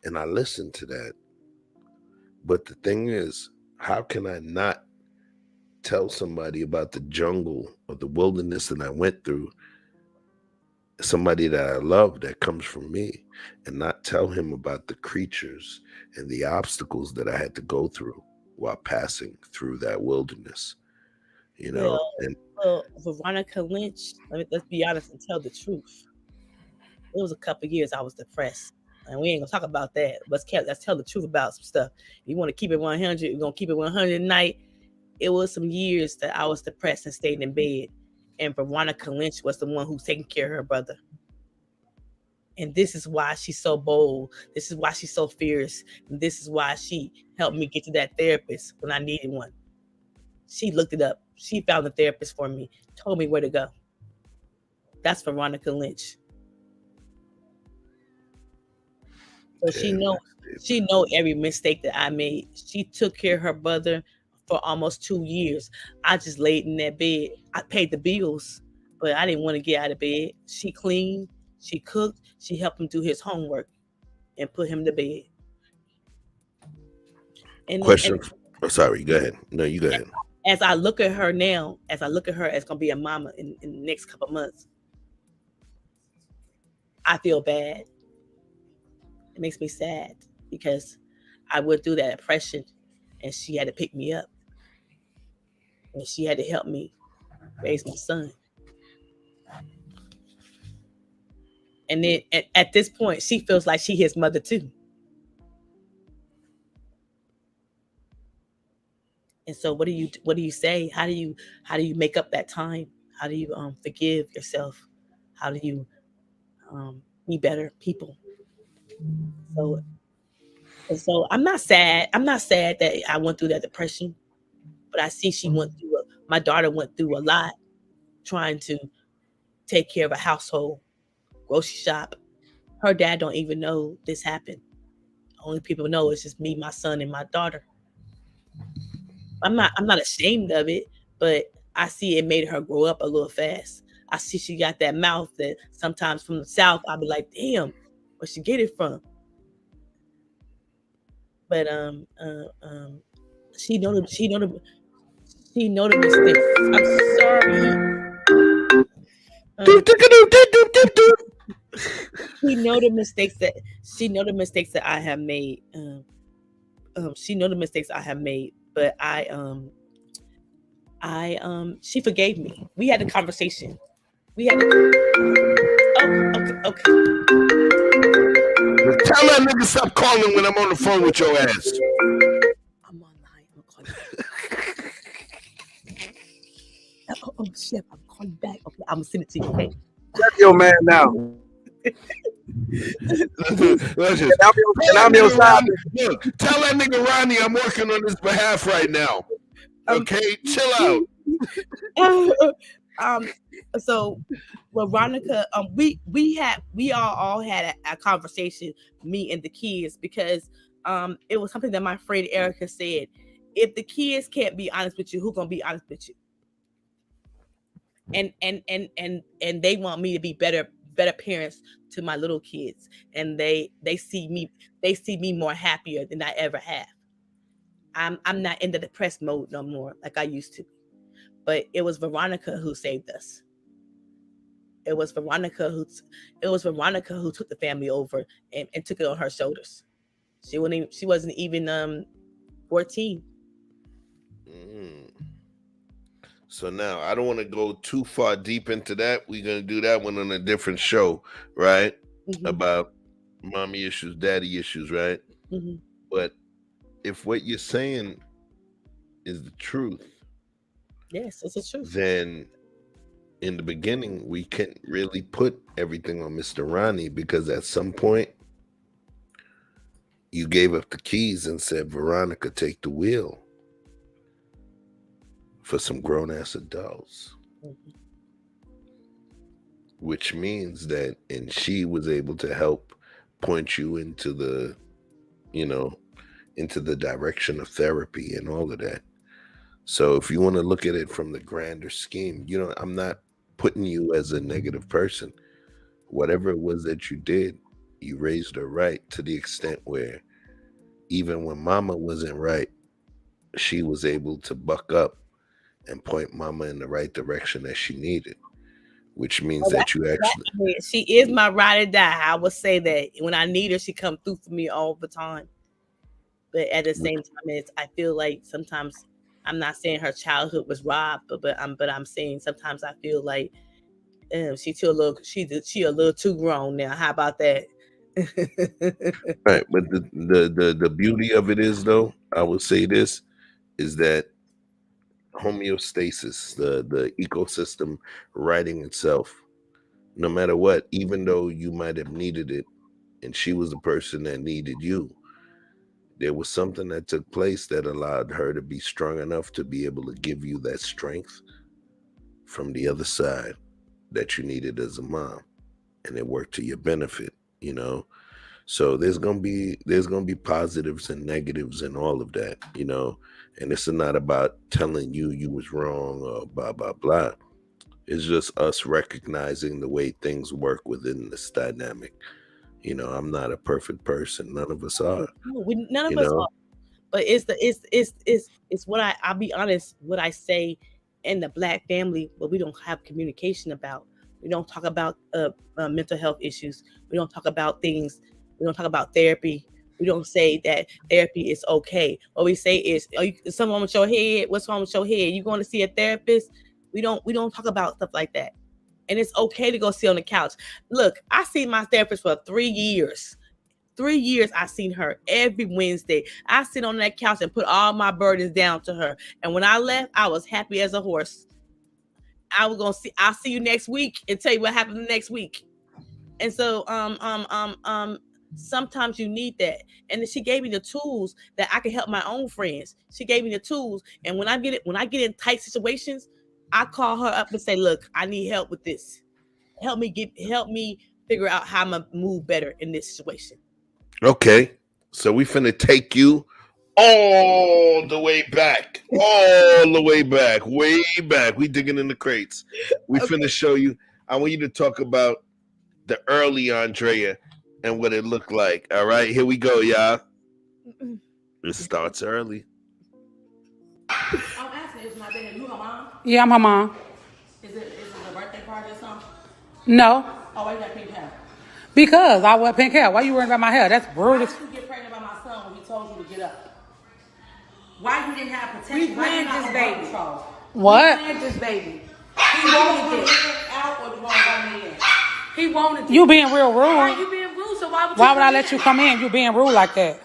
And I listened to that. But the thing is, how can I not tell somebody about the jungle or the wilderness that I went through, somebody that I love that comes from me, and not tell him about the creatures and the obstacles that I had to go through while passing through that wilderness, you know?
Well, Veronica Lynch, let's be honest and tell the truth. It was a couple years I was depressed. And we ain't gonna talk about that. Let's tell the truth about some stuff. If you want to keep it 100, you're gonna keep it 100 tonight. It was some years that I was depressed and stayed in bed. And Veronica Lynch was the one who's taking care of her brother. And this is why she's so bold. This is why she's so fierce. And this is why she helped me get to that therapist when I needed one. She looked it up. She found a therapist for me, told me where to go. That's Veronica Lynch. So she know every mistake that I made. She took care of her brother for almost 2 years. I just laid in that bed. I paid the bills, but I didn't want to get out of bed. She cleaned, she cooked, she helped him do his homework and put him to bed.
Question. Sorry, go ahead. No, you go ahead.
As I look at her now, as going to be a mama in the next couple of months, I feel bad. It makes me sad because I went through that depression and she had to pick me up. And she had to help me raise my son. And then at this point, she feels like she his mother too. And so what do you say? How do you make up that time? How do you forgive yourself? How do you be better people? So I'm not sad. I'm not sad that I went through that depression, but I see my daughter went through a lot trying to take care of a household, grocery shop. Her dad don't even know this happened. Only people know it's just me, my son, and my daughter. I'm not ashamed of it, but I see it made her grow up a little fast. I see she got that mouth that sometimes from the South, I'll be like, damn, where she get it from? But she know the mistake. I'm sorry. She know the mistakes that I have made. She know the mistakes I have made, but she forgave me. We had a conversation. Okay.
Tell that nigga stop calling when I'm on the phone with your ass.
I'm online. I'm calling back. Oh shit! I'm calling back. Okay, I'm gonna send it to you. Okay.
Check your man now. I'm your side.
Look, tell that nigga Ronnie I'm working on his behalf right now. Okay, chill
out. So Veronica, we all had a conversation, me and the kids, because it was something that my friend Erica said. If the kids can't be honest with you, who's gonna be honest with you? And they want me to be better better parents to my little kids, and they see me more happier than I ever have. I'm not in the depressed mode no more like I used to. But it was Veronica who saved us. It was Veronica who took the family over and took it on her shoulders. She wasn't even 14.
So now I don't want to go too far deep into that. We're gonna do that one on a different show, right? Mm-hmm. About mommy issues, daddy issues, right? Mm-hmm. But if what you're saying is the truth,
yes, it's the truth.
Then in the beginning, we can't really put everything on Mr. Ronnie, because at some point you gave up the keys and said, Veronica, take the wheel for some grown-ass adults. Mm-hmm. Which means that, and she was able to help point you into the, into the direction of therapy and all of that. So if you want to look at it from the grander scheme, I'm not putting you as a negative person. Whatever it was that you did, you raised her right, to the extent where even when mama wasn't right, she was able to buck up and point mama in the right direction that she needed, which means that you actually...
She is my ride or die. I would say that when I need her, she comes through for me all the time. But at the same time, I feel like sometimes, I'm not saying her childhood was robbed, but I'm saying sometimes I feel like she a little too grown now. How about that?
Right, but the beauty of it is, though, I would say this, is that homeostasis, the ecosystem righting itself, no matter what, even though you might have needed it and she was the person that needed you, there was something that took place that allowed her to be strong enough to be able to give you that strength from the other side that you needed as a mom, and it worked to your benefit, So there's gonna be positives and negatives and all of that, and this is not about telling you was wrong or blah blah blah. It's just us recognizing the way things work within this dynamic. I'm not a perfect person. None of us are.
None of us are. But it's what I'll be honest, what I say in the Black family, but we don't have communication about. We don't talk about mental health issues. We don't talk about things. We don't talk about therapy. We don't say that therapy is okay. What we say is, something wrong with your head? What's wrong with your head? You going to see a therapist? We don't talk about stuff like that. And it's okay to go sit on the couch. Look, I seen my therapist for 3 years. 3 years I seen her every Wednesday. I sit on that couch and put all my burdens down to her. And when I left, I was happy as a horse. I'll see you next week and tell you what happened the next week. And so sometimes you need that. And then she gave me the tools that I can help my own friends. She gave me the tools. And when I get in tight situations, I call her up and say, look, I need help with this. Help me figure out how I'm gonna move better in this situation.
Okay. So we finna take you all the way back. Way back. We digging in the crates. We finna show you. I want you to talk about the early Andrea and what it looked like. All right, here we go, y'all. It starts early.
I'm asking, is my baby, you her mom?
Yeah, I'm her mom.
Is it a birthday party or something?
No.
Oh, why you got pink hair?
Because I wear pink hair. Why you worrying about my hair? That's rude.
Why did you get pregnant by my son when he told you to get up? Why you didn't have protection?
We planned this baby.
Control?
What?
We planned this baby. He wanted it out, or you want to go in? He wanted it.
You being real rude.
Why you being rude? So why would
I let you come in? You being rude like that.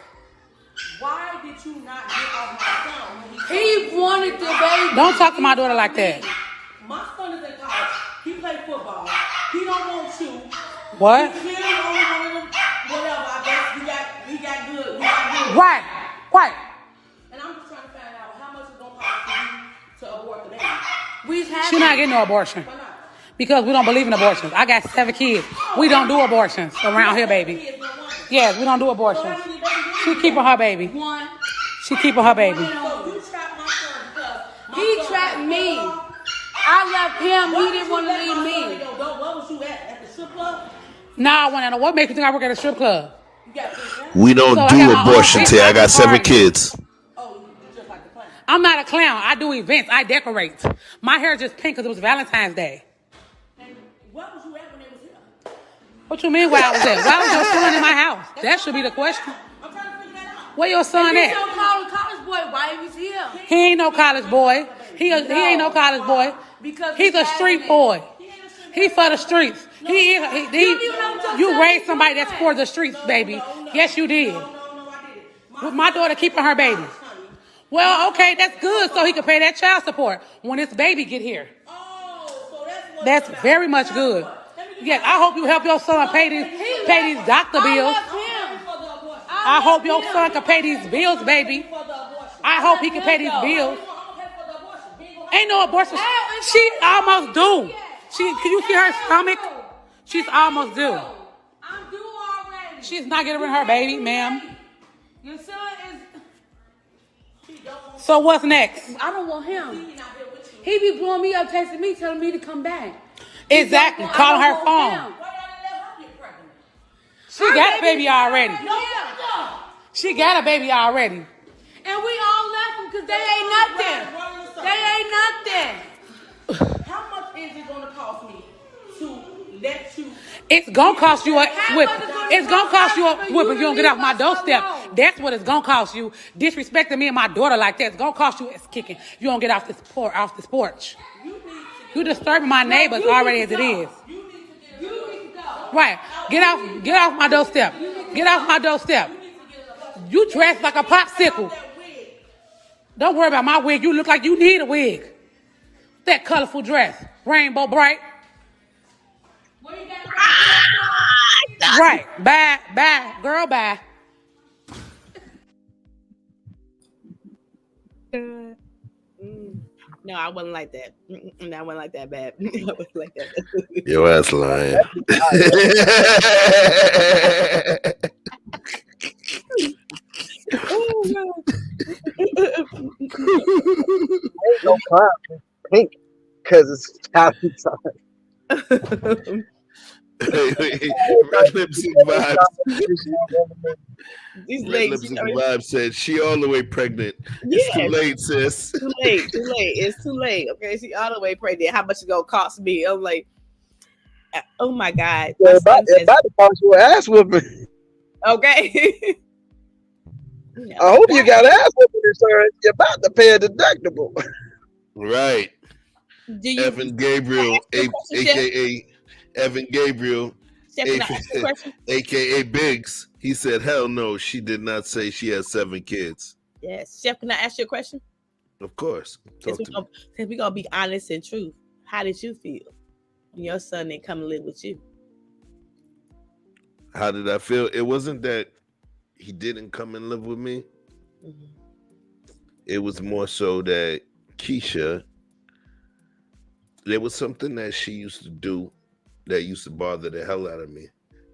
Why did you not get off my son when
He wanted the baby. Don't talk to my daughter like that.
My son is in college. He played football. He don't want you.
What?
He clearly only wanted him. Whatever. I guess he got good.
Right.
And I'm just trying to find out how much it's gonna cost for you to abort the baby.
She's not getting no abortion.
Why not?
Because we don't believe in abortions. I got 7 kids. We don't do abortions around here, baby. Yes, we don't do abortions. She keeping her baby.
One.
She keeping her baby.
So you trapped my son because
He trapped me. I left him. He didn't want to leave me.
Where was you at the strip club?
Nah, I want to know what makes you think I work at a strip club.
We don't
So I
do
got my own
abortions
shit.
here. I got 7
party.
kids.
I'm not a clown. I do events. I decorate. My hair is just pink because it was Valentine's Day.
Where was you at when they was here?
What you mean where I was at? Why was your son in my house? That should be the question.
I'm trying to figure that out.
Where your son
If
at?
he's no college boy, why he was here?
He ain't no college boy. He ain't no college boy.
Because
He's a street boy. He for the streets. You raised somebody that's for the streets, baby. Yes, you did. With my daughter keeping her baby. Well, okay, that's good. So he can pay that child support when his baby get here. That's very much good. Yes, I hope you help your son pay these doctor bills. I hope your son can pay these bills, baby. I hope he can pay these bills. Ain't no abortion. She almost due. Can you see her stomach? She's almost due.
I'm due already.
She's not getting rid of her baby, ma'am.
Your son is.
So what's next?
I don't want him. He be blowing me up, texting me, telling me to come back.
Exactly. Calling her phone. She got a baby already. She got a baby already.
And we all left them because they ain't nothing. They ain't nothing. How much is it going to cost me to let you?
It's gonna cost you a whipping. It's gonna cost you a whipping if you don't get off my doorstep. That's what it's gonna cost you. Disrespecting me and my daughter like that. It's gonna cost you a kicking if you don't get off this porch. You disturbing my neighbors already as it is. Right. Get off my doorstep. Get off my doorstep. You dressed like a popsicle. Don't worry about my wig. You look like you need a wig. That colorful dress. Rainbow bright. Right. Bye. Girl, bye.
No, I wasn't like that. No, I wasn't like that bad. I wasn't like that.
Your ass lying.
Ain't no clown. Pink, because it's happy time.
Red Lipstick Vibes.
These
Red
ladies,
Lipstick Vibes said she all the way pregnant. It's too late, sis.
Too late. It's too late. Okay, she all the way pregnant. How much it gonna cost me? I'm like, oh my God.
Yeah, about to cost you an ass whooping.
Okay.
I hope you got ass whooping insurance. You're about to pay a deductible.
Right. Evan Gabriel, aka Evan Gabriel, aka Biggs. He said, "Hell no, she did not say she has 7 kids."
Yes, Chef. Can I ask you a question?
Of course.
Since we're gonna be honest and true, how did you feel when your son didn't come and live with you?
How did I feel? It wasn't that he didn't come and live with me. Mm-hmm. It was more so that Keisha, there was something that she used to do that used to bother the hell out of me.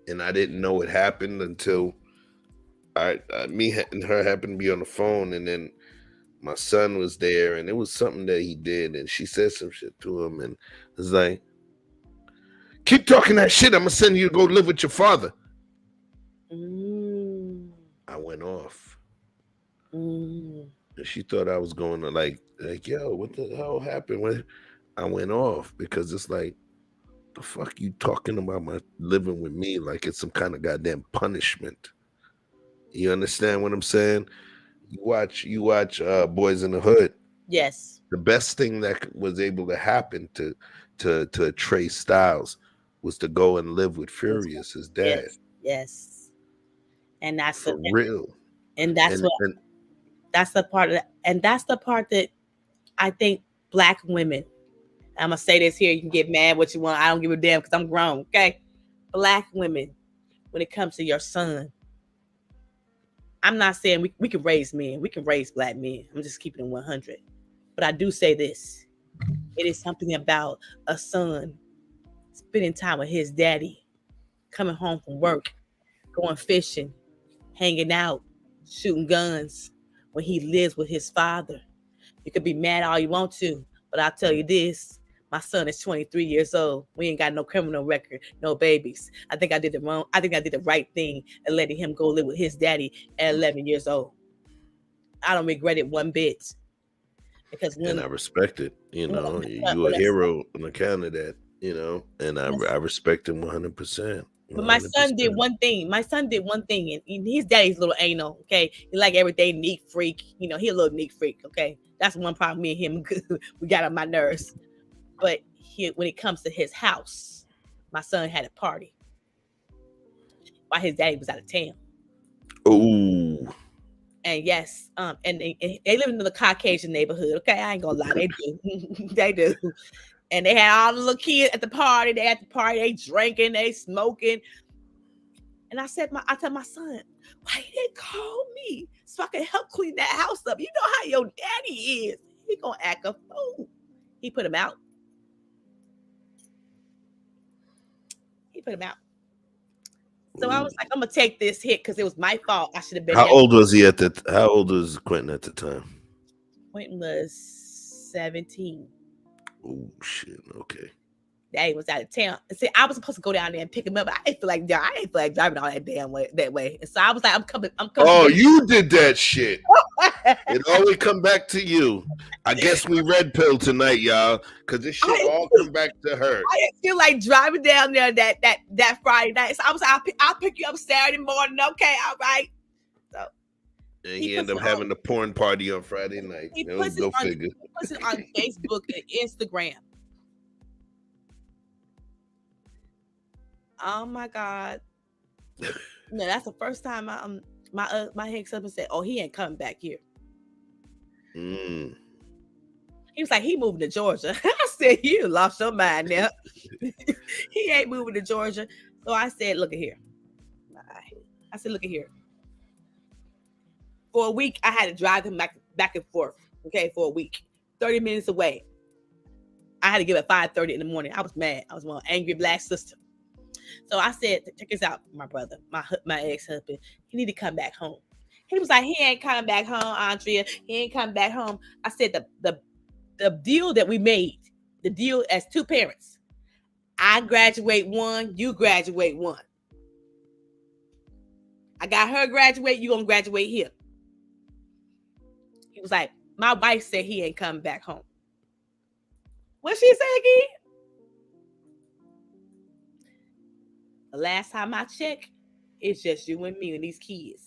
And I didn't know it happened until me and her happened to be on the phone, and then my son was there, and it was something that he did, and she said some shit to him, and it's like, keep talking that shit, I'm gonna send you to go live with your father. I went off. And she thought I was going to like, yo, what the hell happened? I went off because it's like, the fuck you talking about my living with me like it's some kind of goddamn punishment. You understand what I'm saying? You watch Boys in the Hood.
Yes.
The best thing that was able to happen to Trey Styles was to go and live with Furious, his dad.
Yes. And that's
for real.
And that's that's the part that I think Black women, I'm gonna say this here, you can get mad what you want, I don't give a damn because I'm grown, okay? Black women, when it comes to your son, I'm not saying we can raise men, we can raise Black men, I'm just keeping it 100, but I do say this, it is something about a son spending time with his daddy, coming home from work, going fishing, hanging out, shooting guns when he lives with his father. You could be mad all you want to, but I'll tell you this, My son is 23 years old. We ain't got no criminal record, no babies. I think I did the right thing and letting him go live with his daddy at 11 years old. I don't regret it one bit. Because
and I respect it. You know, you a hero on account of that. You know, and I respect him 100%.
But my son did one thing. And his daddy's a little anal. Okay, he like everything neat freak. You know, he a little neat freak. Okay, that's one problem. Me and him, we got on my nerves. But when it comes to his house, my son had a party while his daddy was out of town.
Ooh.
And yes, and they live in the Caucasian neighborhood. Okay, I ain't gonna lie, they do. They do. And they had all the little kids at the party. They drinking, they smoking. And I tell my son, why you didn't call me so I can help clean that house up? You know how your daddy is. He gonna act a fool. He put him out. So I was like, I'm gonna take this hit because it was my fault. I should have been.
How old was Quentin at the time?
Quentin was 17.
Oh shit! Okay.
Daddy was out of town. See, I was supposed to go down there and pick him up. I didn't feel like driving all that damn way that way. And so I was like, I'm coming.
Oh, you did that shit. It always come back to you. I guess we red pill tonight, y'all, because this shit all come back to her.
I didn't feel like driving down there that Friday night. So I was like, I'll pick you up Saturday morning. Okay, all right. So
and he ended up having a porn party on Friday night. Go figure.
He puts it on Facebook and Instagram. Oh my God! No, that's the first time my ex-husband said, "Oh, he ain't coming back here." He was like, "He moving to Georgia." I said, "You lost your mind now." He ain't moving to Georgia. So I said, "Look at here." I said, "Look at here." For a week, I had to drive him back and forth. Okay, for a week, 30 minutes away. I had to give at 5:30 in the morning. I was mad. I was one angry black sister. So I said, check this out, my brother, my ex-husband. He need to come back home. He was like, he ain't coming back home, Andrea. He ain't coming back home. I said, the deal that we made, the deal as two parents. I graduate one, you graduate one. I got her graduate, you gonna graduate here. He was like, my wife said he ain't coming back home. What she say again? The last time I checked, it's just you and me and these kids.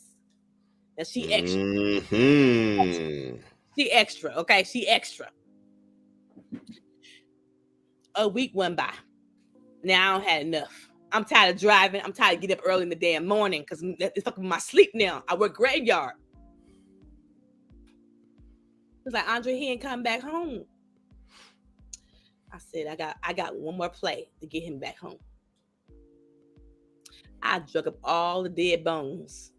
Now she extra. She extra, okay? She extra. A week went by. Now I don't have enough. I'm tired of driving. I'm tired of getting up early in the damn morning because it's fucking my sleep now. I work graveyard. He's like, Andre, he ain't coming back home. I said, I got one more play to get him back home. I dug up all the dead bones.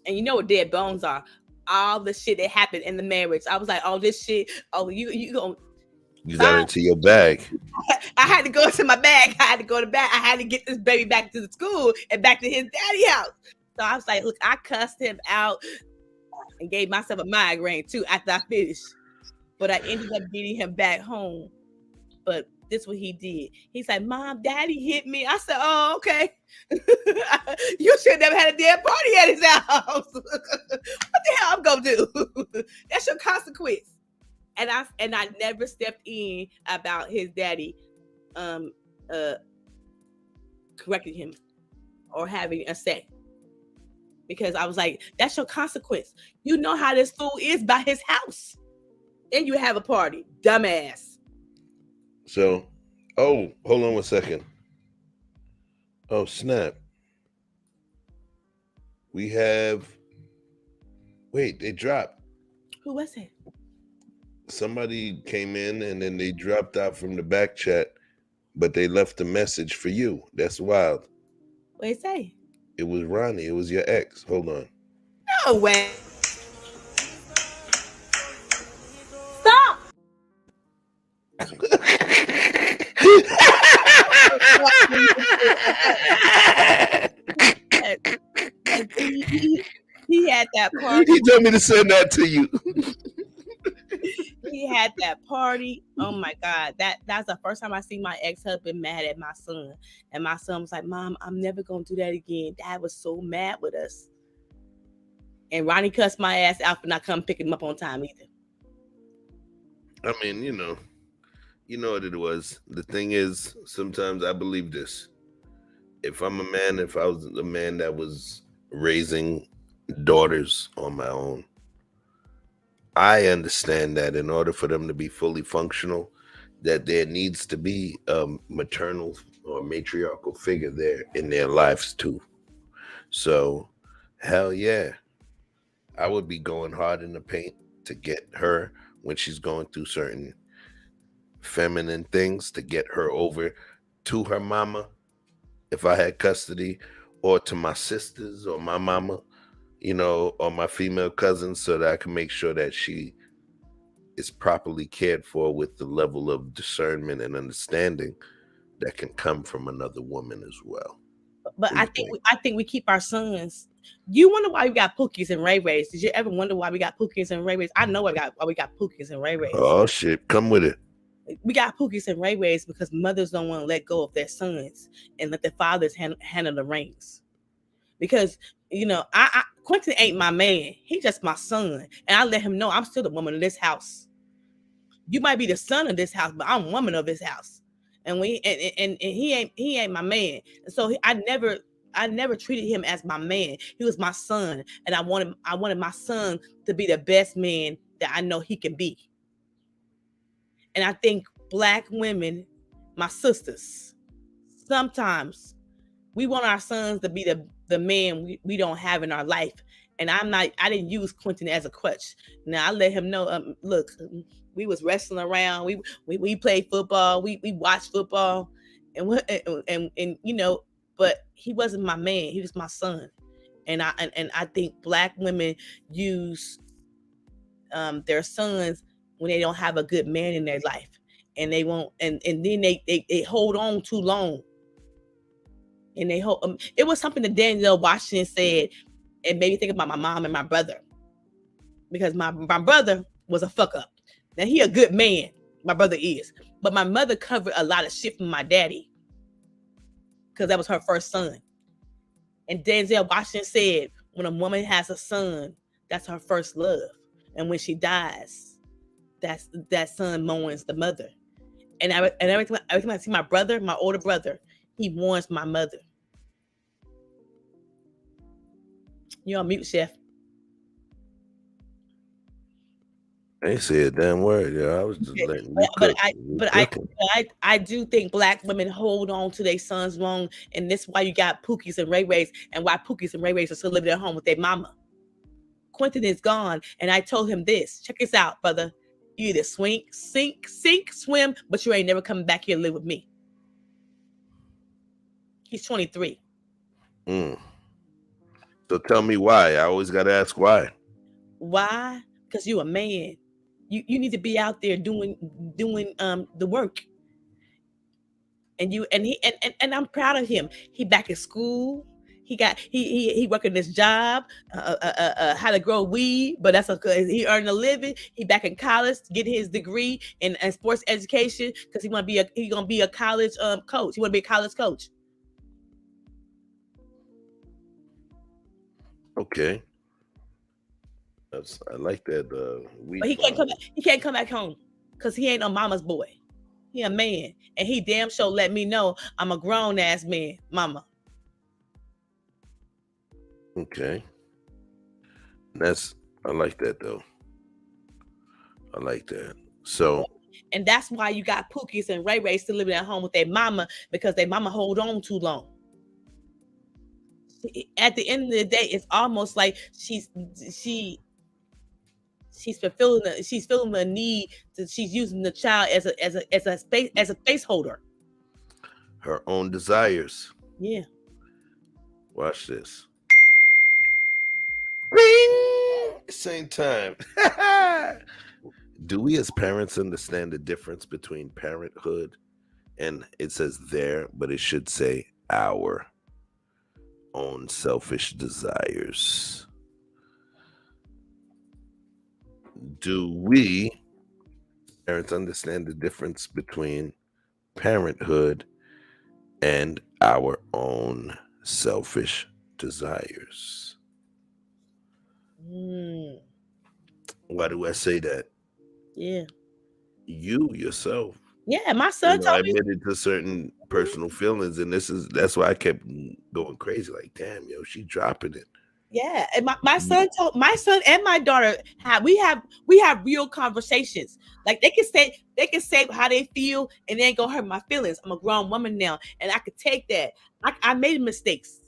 And you know what dead bones are? All the shit that happened in the marriage. I was like, oh, this shit. Oh, you gonna.
You got into your bag.
I had to go into my bag. I had to go to bed. I had to get this baby back to the school and back to his daddy house. So I was like, look, I cussed him out and gave myself a migraine too after I finished. But I ended up getting him back home. But this is what he did. He's like, Mom, Daddy hit me. I said, oh, okay. You should never had a damn party at his house. What the hell I'm gonna do? That's your consequence. And I never stepped in about his daddy correcting him or having a say. Because I was like, that's your consequence. You know how this fool is by his house. And you have a party. Dumbass.
So, hold on 1 second. Oh, snap. We have, wait, they dropped.
Who was it?
Somebody came in and then they dropped out from the back chat, but they left a message for you. That's wild.
What'd it say?
It was Ronnie. It was your ex. Hold on.
No way.
Stop!
He had that party.
He told me to send that to you.
He had that party. Oh my God. That's the first time I see my ex-husband mad at my son. And my son was like, Mom, I'm never gonna do that again. Dad was so mad with us. And Ronnie cussed my ass out for not coming pick him up on time either.
I mean, you know what it was. The thing is, sometimes I believe this. If I'm a man, if I was a man that was raising daughters on my own, I understand that in order for them to be fully functional, that there needs to be a maternal or matriarchal figure there in their lives too. So, hell yeah, I would be going hard in the paint to get her when she's going through certain feminine things, to get her over to her mama if I had custody, or to my sisters or my mama, or my female cousins, so that I can make sure that she is properly cared for with the level of discernment and understanding that can come from another woman as well.
But I think we keep our sons. You wonder why we got Pookies and Ray Rays? Did you ever wonder why we got Pookies and Ray Rays? I know why we got Pookies and Ray Rays.
Oh shit, come with it.
We got Pookies and Ray Rays because mothers don't want to let go of their sons and let their fathers handle the reins. Because Quentin ain't my man. He's just my son, and I let him know I'm still the woman of this house. You might be the son of this house, but I'm woman of this house. And he ain't my man. And so I never treated him as my man. He was my son, and I wanted my son to be the best man that I know he can be. And I think Black women, my sisters, sometimes we want our sons to be the man we don't have in our life. And I didn't use Quentin as a crutch. Now I let him know, look, we was wrestling around. We played football. We watched football, and but he wasn't my man. He was my son. And I think Black women use their sons when they don't have a good man in their life, and they won't, and then they hold on too long. And they hold. It was something that Denzel Washington said, and made me think about my mom and my brother, because my brother was a fuck up. Now he a good man, my brother is, but my mother covered a lot of shit from my daddy because that was her first son. And Denzel Washington said, when a woman has a son, that's her first love, and when she dies, that son mourns the mother. And every time I see my brother, my older brother, he mourns my mother. You're on mute, Chef.
I ain't say a damn word. Yeah, I was just letting you
cook. I do think Black women hold on to their sons long, and this is why you got Pookies and Ray Rays, and why Pookies and Ray Rays are still living at home with their mama. Quentin is gone, and I told him this. Check this out, brother. You either sink, swim, but you ain't never coming back here to live with me. He's 23.
So tell me why. I always got to ask why.
Why? Because you a man. You need to be out there doing the work. And I'm proud of him. He back at school. He working this job, how to grow weed, but that's okay. He earned a living. He back in college, getting his degree in sports education because he gonna be a college coach. He want to be a college coach.
Okay. I like that.
But he can't come back. He can't come back home because he ain't no mama's boy. He a man, and he damn sure let me know I'm a grown ass man, mama.
Okay. I like that though. I like that. So.
And that's why you got Pookies and Ray Ray still living at home with their mama, because their mama hold on too long. At the end of the day, it's almost like she's feeling the need that she's using the child as a space holder.
Her own desires.
Yeah.
Watch this. Ring! Same time. Do we as parents understand the difference between parenthood and it says there, but it should say our own selfish desires? Do we parents understand the difference between parenthood and our own selfish desires. Why do I say that?
Yeah.
You yourself,
Yeah, my
you
son
know,
told
I
me.
admitted to certain personal feelings, and that's why I kept going crazy. Like, damn, yo, she dropping it.
Yeah, and my son told my son and my daughter we have real conversations. Like they can say how they feel, and they ain't gonna hurt my feelings. I'm a grown woman now, and I could take that. I made mistakes.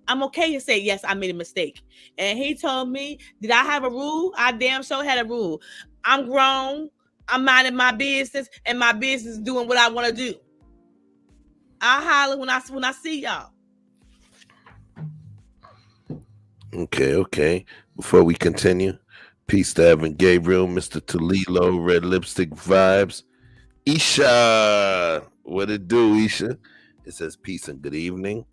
I'm okay to say yes, I made a mistake. And he told me, did I have a rule? I damn sure had a rule. I'm grown. I'm minding my business, and my business is doing what I want to do. I'll holler when I see y'all.
Okay. Before we continue, peace to Evan Gabriel, Mr. Toledo, Red Lipstick Vibes. Isha, what it do, Isha? It says peace and good evening.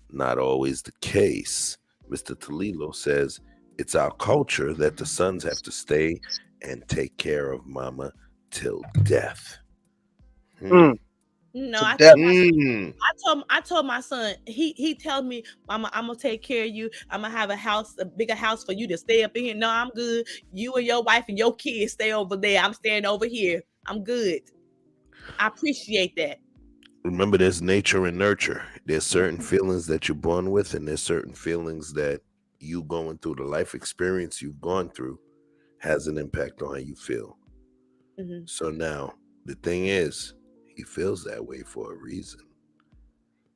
Not always the case. Mr. Toledo says it's our culture that the sons have to stay and take care of mama till death.
No, I told my son, he told me, Mama, I'm gonna take care of you. I'm gonna have a bigger house for you to stay up in here. No, I'm good. You and your wife and your kids stay over there. I'm staying over here. I'm good. I appreciate that.
Remember, there's nature and nurture. There's certain feelings that you're born with, and there's certain feelings that you going through, the life experience you've gone through has an impact on how you feel. So now the thing is, he feels that way for a reason.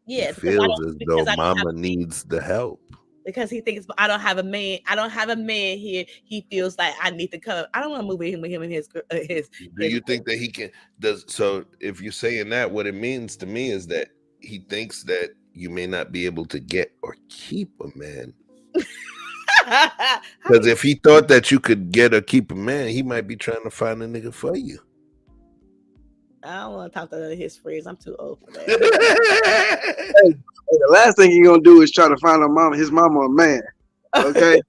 Yeah,
he feels as though mama needs the help.
Because he thinks I don't have a man. I don't have a man here. He feels like I need to come. I don't want to move with him and his.
Do you think that he can? So if you're saying that, what it means to me is that he thinks that you may not be able to get or keep a man. Because if he thought that you could get or keep a man, he might be trying to find a nigga for you.
I don't want to talk to his friends. I'm too old for that.
Hey, the last thing you're gonna do is try to find his mama a man. Okay.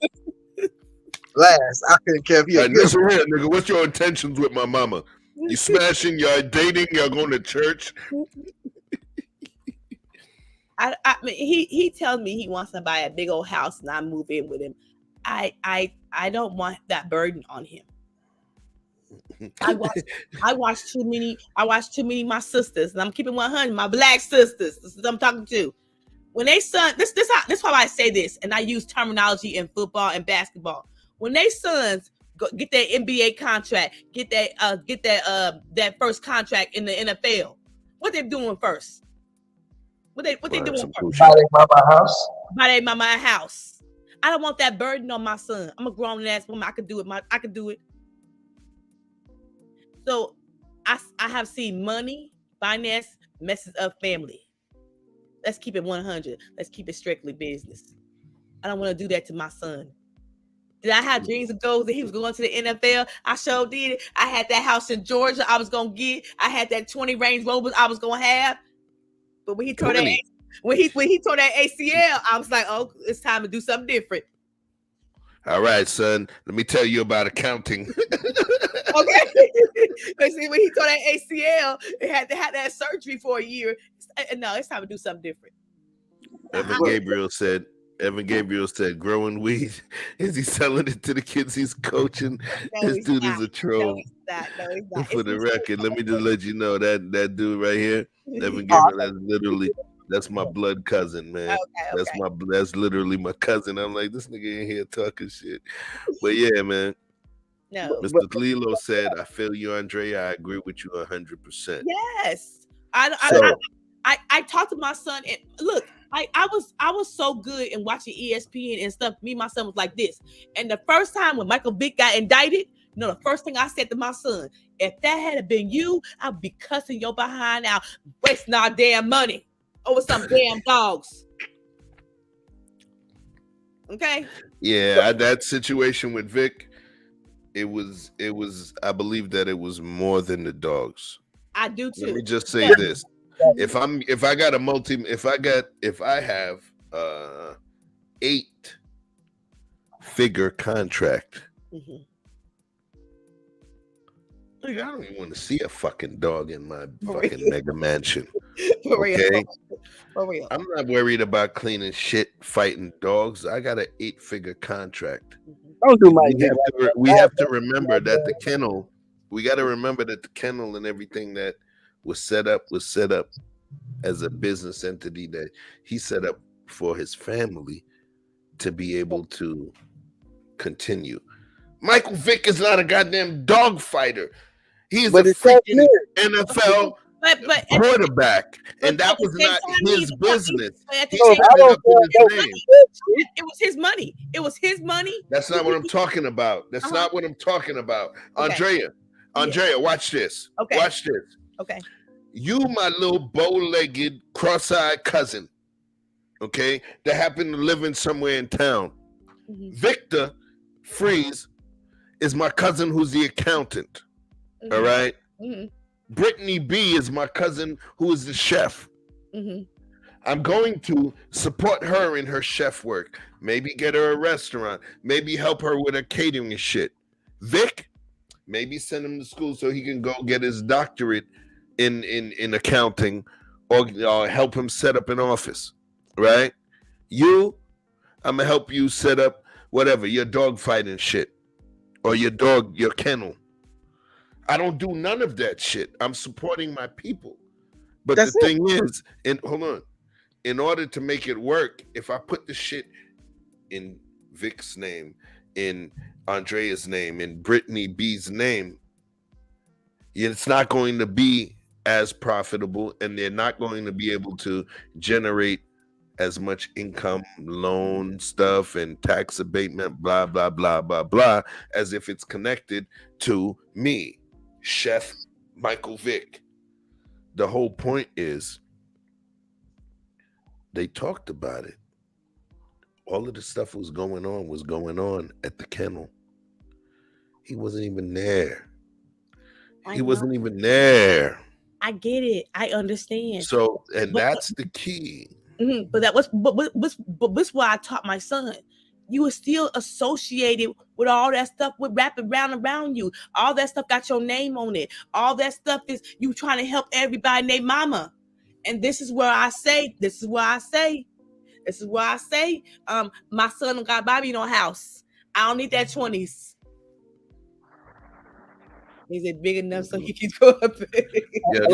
Last, I couldn't care if he.
Listen here, nigga. What's your intentions with my mama? You smashing? You're dating? You're going to church?
I mean, he tells me he wants to buy a big old house and I move in with him. I don't want that burden on him. I watch too many of my sisters, and I'm keeping 100. My black sisters, this is what I'm talking to. When they son, this why I say this, and I use terminology in football and basketball. When they sons get that NBA contract, get that first contract in the NFL, what they doing first? What they doing first?
Buy their mama a house.
Buy their mama a house. I don't want that burden on my son. I'm a grown ass woman. I could do it. I could do it. So I have seen money, finance messes up family. Let's keep it 100. Let's keep it strictly business. I don't want to do that to my son. Did I have dreams and goals that he was going to the NFL? I sure did. I had that house in Georgia I was going to get. I had that 20 Range Rovers I was going to have. But when he tore that ACL, I was like, oh, it's time to do something different.
All right, son. Let me tell you about accounting.
Okay. But see, when he tore that ACL, it had to have that surgery for a year. No, it's time to do something different.
Evan Gabriel said, growing weed. Is he selling it to the kids he's coaching?
No,
this dude is a troll.
No, he's not.
For the record, let me just let you know that dude right here, Evan Gabriel, that's my blood cousin, man. Okay. That's literally my cousin. I'm like, this nigga in here talking shit. But yeah, man.
No.
Mr. Lilo said, I feel you, Andrea. I agree with you 100%.
Yes. I talked to my son, and look, I was so good in watching ESPN and stuff. Me and my son was like this. And the first time when Michael Vick got indicted, the first thing I said to my son, if that had been you, I'd be cussing your behind out, wasting our damn money over some damn dogs. Okay.
Yeah, that situation with Vic, it was. I believe that it was more than the dogs.
I do too.
Let me just say this: if I have 8-figure contract, Like, I don't even want to see a fucking dog in my
For
fucking
real.
mega mansion.
For real.
Okay,
For real.
I'm not worried about cleaning shit, fighting dogs. I got an 8-figure contract.
Don't do my
We have to remember that the kennel. We got to remember that the kennel and everything that was set up as a business entity that he set up for his family to be able to continue. Michael Vick is not a goddamn dog fighter. He's a freaking NFL quarterback, and that was not his business. He set it up in his name.
It was his money. It was his money.
That's not what I'm talking about. That's not what I'm talking about. Andrea, watch this.
Okay.
Watch this.
Okay.
You, my little bow-legged, cross-eyed cousin, okay, that happened to live in somewhere in town. Victor Freeze is my cousin who's the accountant. All right. Brittany B is my cousin who is the chef. I'm going to support her in her chef work. Maybe get her a restaurant. Maybe help her with her catering shit. Vic, maybe send him to school so he can go get his doctorate in accounting, or help him set up an office. Right? You, I'm gonna help you set up whatever, your dog fighting shit, or your kennel. I don't do none of that shit. I'm supporting my people. But the thing is, hold on, in order to make it work, if I put the shit in Vic's name, in Andrea's name, in Brittany B's name, it's not going to be as profitable, and they're not going to be able to generate as much income, loan stuff, and tax abatement, blah, blah, blah, blah, blah, as if it's connected to me, Chef Michael Vick. The whole point is they talked about it. All of the stuff was going on at the kennel. He wasn't even there. He wasn't even there.
I get it. I understand.
So, and that's the key.
But what's why I taught my son. You were still associated with all that stuff with wrapping around you. All that stuff got your name on it. All that stuff is you trying to help everybody and their mama. And this is where I say, my son don't got Bobby no house. I don't need that 20s. Is it big enough so he can go up there?
Yeah,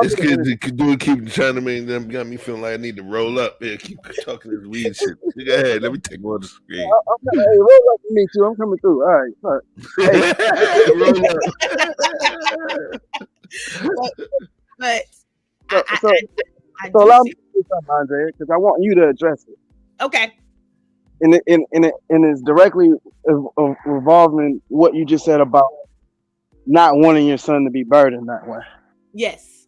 this kid keep trying to make them, got me feeling like I need to roll up. Yeah, keep talking this weed shit. Go ahead, let me take one on the screen.
Hey, roll up for me too. I'm coming through. All right. Hey.
Roll up.
So allow me to do something, Andrea, because I want you to address it.
Okay.
And it's directly revolving what you just said about not wanting your son to be burdened that way.
Yes.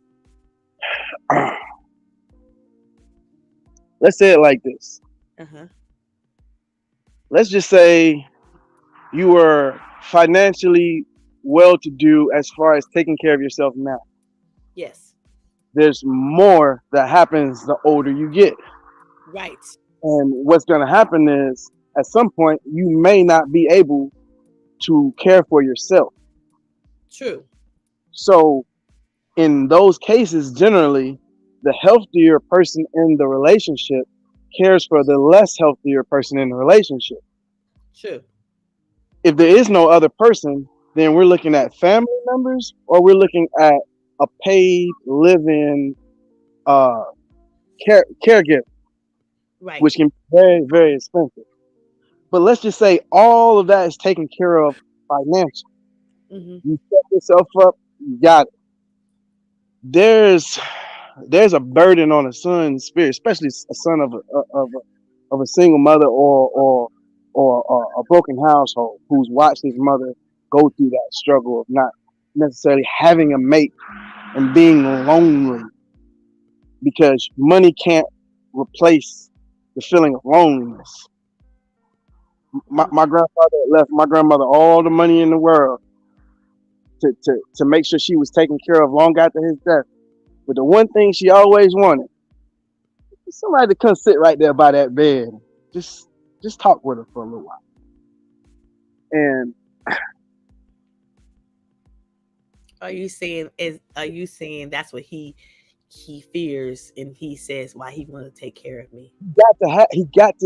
Let's say it like this. Let's just say you were financially well-to-do as far as taking care of yourself now.
Yes.
There's more that happens the older you get.
Right.
And what's going to happen is at some point you may not be able to care for yourself.
True.
So in those cases, generally, the healthier person in the relationship cares for the less healthier person in the relationship.
True.
If there is no other person, then we're looking at family members, or we're looking at a paid live-in caregiver,
right,
which can be very, very expensive. But let's just say all of that is taken care of financially. You set yourself up, you got it. There's a burden on a son's spirit, especially a son of a single mother or a broken household who's watched his mother go through that struggle of not necessarily having a mate and being lonely, because money can't replace the feeling of loneliness. My grandfather left my grandmother all the money in the world to make sure she was taken care of long after his death. But the one thing she always wanted is somebody to come sit right there by that bed. Just talk with her for a little while. And
Are you saying that's what he fears, and he says why he want to take care of me?
He got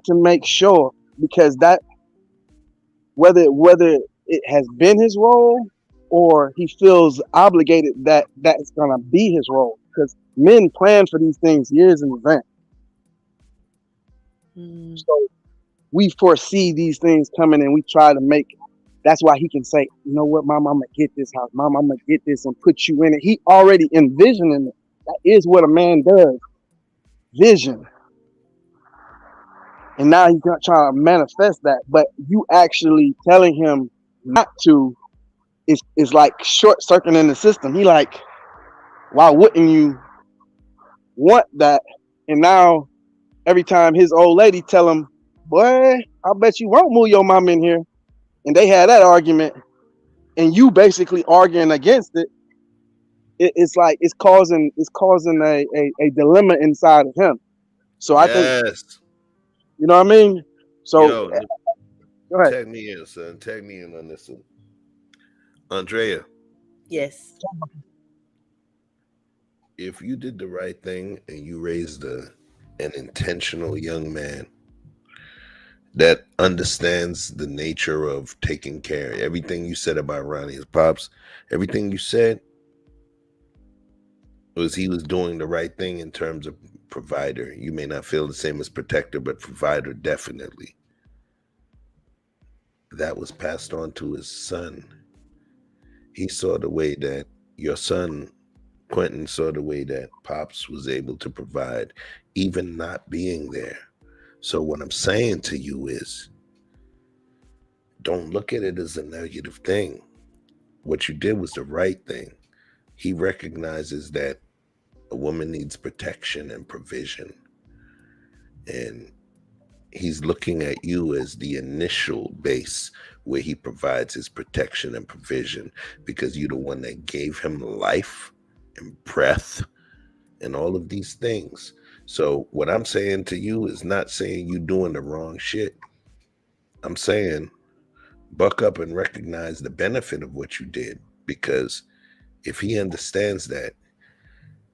to make sure, because that whether it has been his role or he feels obligated that it's gonna be his role, because men plan for these things years in advance. So we foresee these things coming, and we try to make. That's why he can say, you know what, Mom, I'm gonna get this house. Mom, I'm gonna get this and put you in it. He already envisioning it. That is what a man does. Vision. And now he's trying to manifest that. But you actually telling him not to is like short circuiting the system. He like, why wouldn't you want that? And now every time his old lady tell him, boy, I bet you won't move your mom in here. And they had that argument, and you basically arguing against it. It's like it's causing a dilemma inside of him. So I think, you know what I mean. So
Yo,
go ahead.
Tag me in, son. Tag me in on this one. Andrea.
Yes.
If you did the right thing and you raised an intentional young man that understands the nature of taking care, everything you said about Ronnie's pops, everything you said was he was doing the right thing in terms of provider. You may not feel the same as protector, but provider definitely. That was passed on to his son. He saw the way that your son, Quentin, saw the way that Pops was able to provide, even not being there. So what I'm saying to you is, don't look at it as a negative thing. What you did was the right thing. He recognizes that a woman needs protection and provision. And he's looking at you as the initial base where he provides his protection and provision, because you're the one that gave him life and breath and all of these things. So what I'm saying to you is not saying you doing the wrong shit. I'm saying buck up and recognize the benefit of what you did, because if he understands that,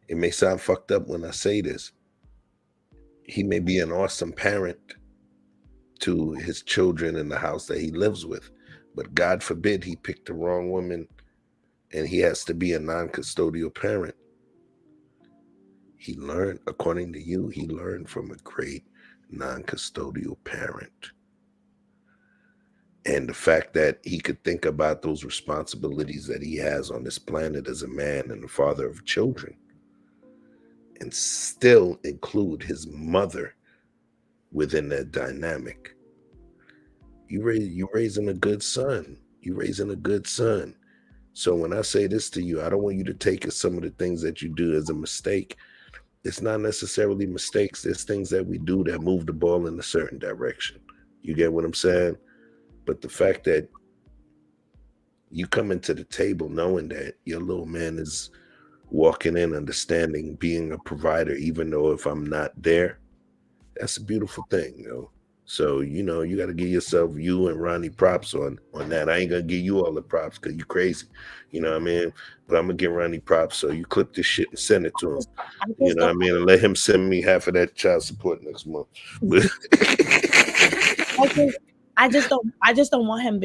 it may sound fucked up when I say this, he may be an awesome parent to his children in the house that he lives with, but God forbid he picked the wrong woman and he has to be a non-custodial parent. He learned, according to you, he learned from a great non-custodial parent. And the fact that he could think about those responsibilities that he has on this planet as a man and a father of children, and still include his mother within that dynamic. You raising a good son. You raising a good son. So when I say this to you, I don't want you to take some of the things that you do as a mistake. It's not necessarily mistakes. There's things that we do that move the ball in a certain direction. You get what I'm saying? But the fact that you come into the table knowing that your little man is walking in, understanding, being a provider, even though if I'm not there, that's a beautiful thing, you know. So, you know, you got to give yourself, you and Ronnie, props on that. I ain't going to give you all the props because you crazy. You know what I mean? But I'm going to give Ronnie props. So you clip this shit and send it to him. You know what I mean? And let him send me half of that child support next month.
I just don't want him.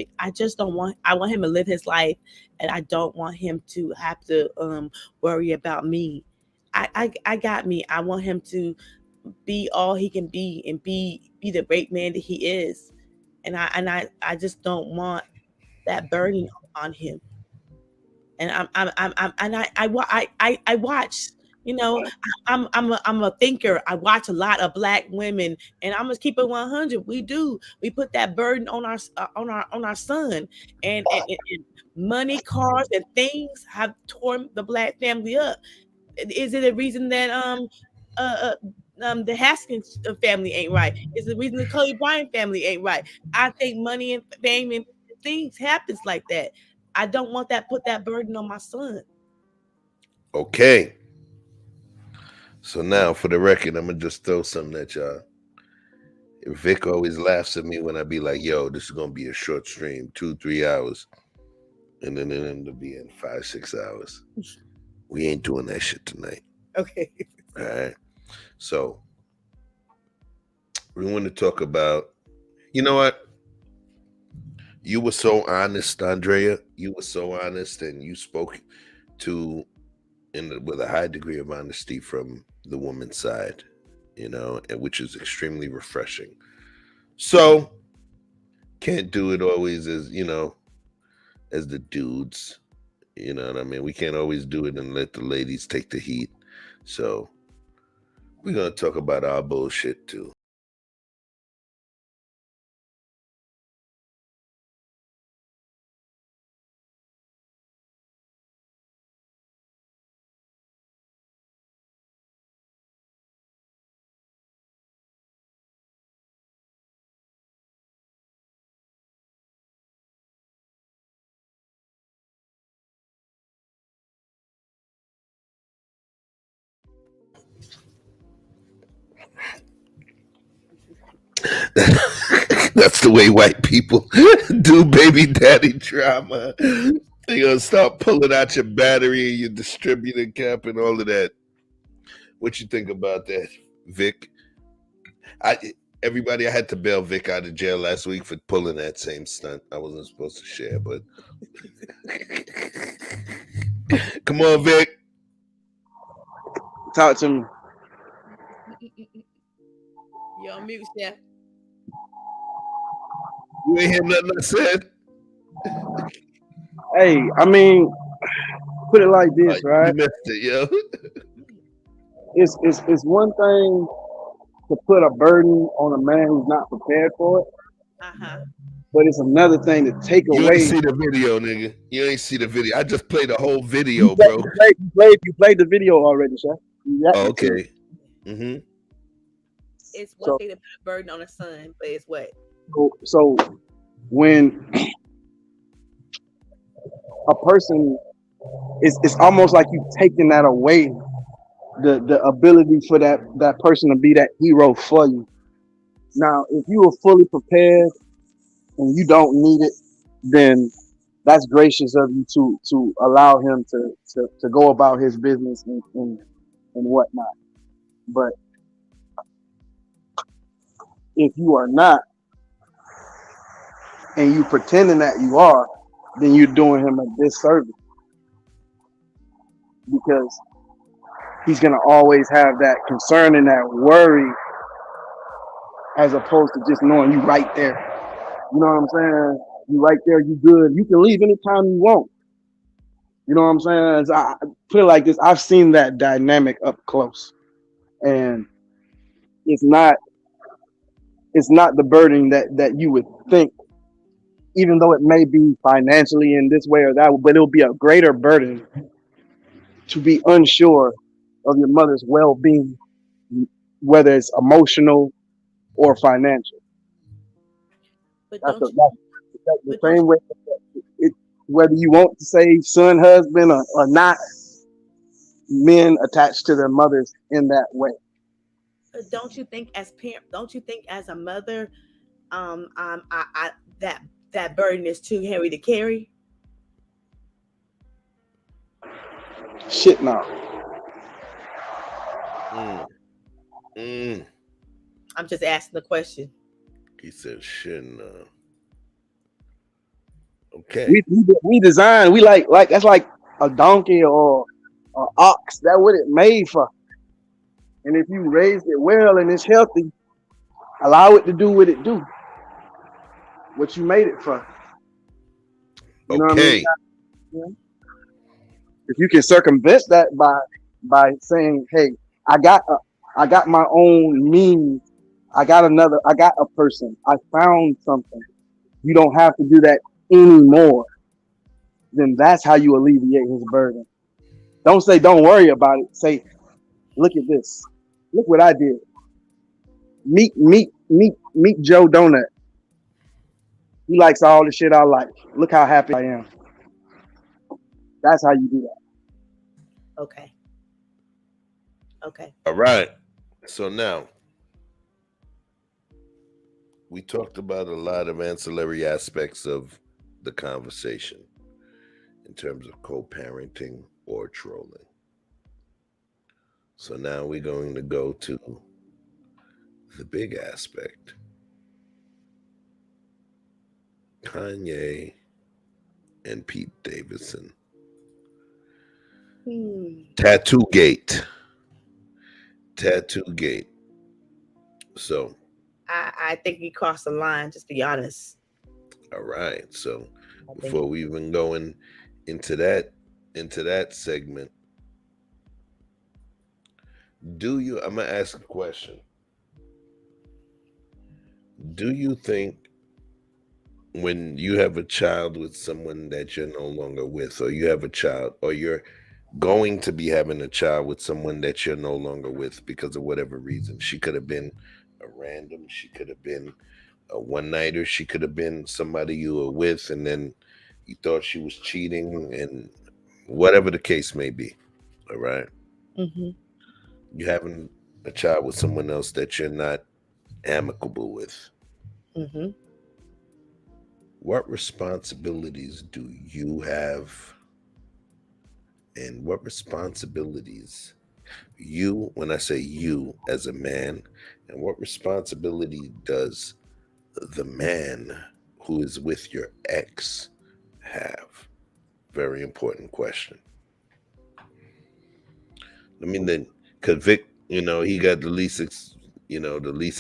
I want him to live his life, and I don't want him to have to worry about me. I got me. I want him to be all he can be and be the great man that he is. And I just don't want that burden on him. And I watch, you know, I'm a thinker. I watch a lot of Black women, and I'm gonna keep it 100. We put that burden on our son, and money, cars, and things have torn the Black family up. Is it a reason that the Haskins family ain't right? Is the reason the Kobe Bryant family ain't right? I think money and fame and things happens like that. I don't want that, put that burden on my son.
Okay. So now for the record, I'm gonna just throw something at y'all. Vic always laughs at me when I be like, yo, this is gonna be a short stream, 2-3 hours. and then it ended up being 5-6 hours. We ain't doing that shit tonight.
Okay.
All right. So we want to talk about, you know what? You were so honest, Andrea. You were so honest, and you spoke with a high degree of honesty from the woman's side, you know, and which is extremely refreshing. So can't do it always as, you know, as the dudes, you know what I mean? We can't always do it and let the ladies take the heat. So we're gonna talk about our bullshit too. That's the way white people do baby daddy drama. They're gonna start pulling out your battery and your distributor cap and all of that. What you think about that, Vic? Everybody, I had to bail Vic out of jail last week for pulling that same stunt. I wasn't supposed to share, but come on, Vic.
Talk to me.
You're on mute, Chef.
You ain't hear nothing I said.
Hey, I mean, put it like this, right?
You missed it, yo.
It's one thing to put a burden on a man who's not prepared for it. But it's another thing to take
You
away.
ain't see the video, nigga. You ain't see the video. I just played the whole video, bro.
You played the video already, Chef.
Oh, okay. Mm-hmm.
It's one thing to put a burden on a son, but it's what?
So when a person it's almost like you taking that away, the ability for that person to be that hero for you. Now, if you were fully prepared and you don't need it, then that's gracious of you to allow him to go about his business and whatnot. But if you are not, and you pretending that you are, then you're doing him a disservice, because he's gonna always have that concern and that worry, as opposed to just knowing you right there. You know what I'm saying? You right there, you good. You can leave anytime you want. You know what I'm saying? As I put it like this, I've seen that dynamic up close, and it's not the burden that you would think, even though it may be financially in this way or that, but it'll be a greater burden to be unsure of your mother's well-being, whether it's emotional or financial.
But
that's the same way. Whether you want to say son, husband, or not, men attached to their mothers in that way.
Don't you think as parent? Don't you think as a mother, that burden is too heavy to carry?
Shit, no.
I'm just asking the question.
He said, "Shit, no." Okay.
We design. We like that's like a donkey or an ox. That's what it made for. And if you raise it well and it's healthy, allow it to do what it do. What you made it for. You know what I mean? If you can circumvent that by saying, "Hey, I got my own means. I got a person. I found something. You don't have to do that anymore." Then that's how you alleviate his burden. Don't say, "Don't worry about it." Say, "Look at this. Look what I did. Meet Joe Donut. He likes all the shit I like. Look how happy I am." That's how you do that.
Okay.
All right. So now we talked about a lot of ancillary aspects of the conversation. in terms of co-parenting or trolling. So now we're going to go to the big aspect. Kanye and Pete Davidson. Tattoo Gate. So
I think he crossed the line, just be honest.
all right. So before we even go into that segment, I'm gonna ask a question. Do you think when you have a child with someone that you're no longer with, or you have a child, or you're going to be having a child with someone that you're no longer with because of whatever reason, she could have been a random, she could have been a one-nighter, she could have been somebody you were with and then you thought she was cheating, and whatever the case may be, all right? You're having a child with someone else that you're not amicable with. What responsibilities do you have, and what responsibilities when I say you as a man, and what responsibility does the man who is with your ex have? Very important question. I mean, then, because Vic, he got the least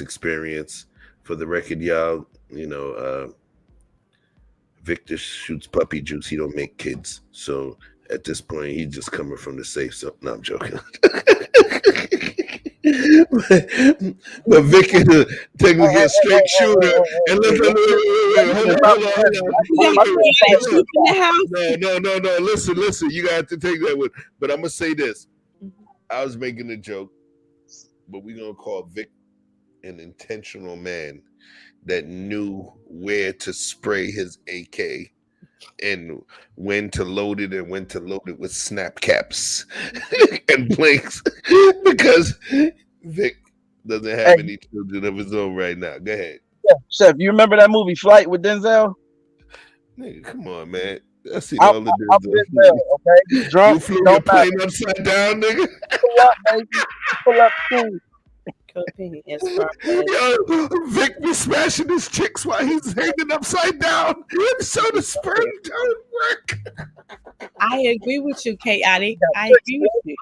experience. For the record, y'all, Victor shoots puppy juice. He don't make kids. So at this point, he's just coming from the safe. So no, I'm joking. but Vic is technically a straight shooter. And no. Listen. You got to take that one. But I'm gonna say this. I was making a joke, but we're gonna call Vic an intentional man that knew where to spray his AK and when to load it and when to load it with snap caps and blanks, because Vic doesn't have any children of his own right now. Go ahead.
Yeah, Chef, you remember that movie Flight with Denzel?
Nigga, come on, man. I see all the
Denzel, okay? Drunk,
you flew your plane upside down, nigga.
Pull up, baby. Pull up, too.
Yo, Vic be smashing his chicks while he's hanging upside down, so the sperm don't work.
I agree with you, chaotic. I agree with you.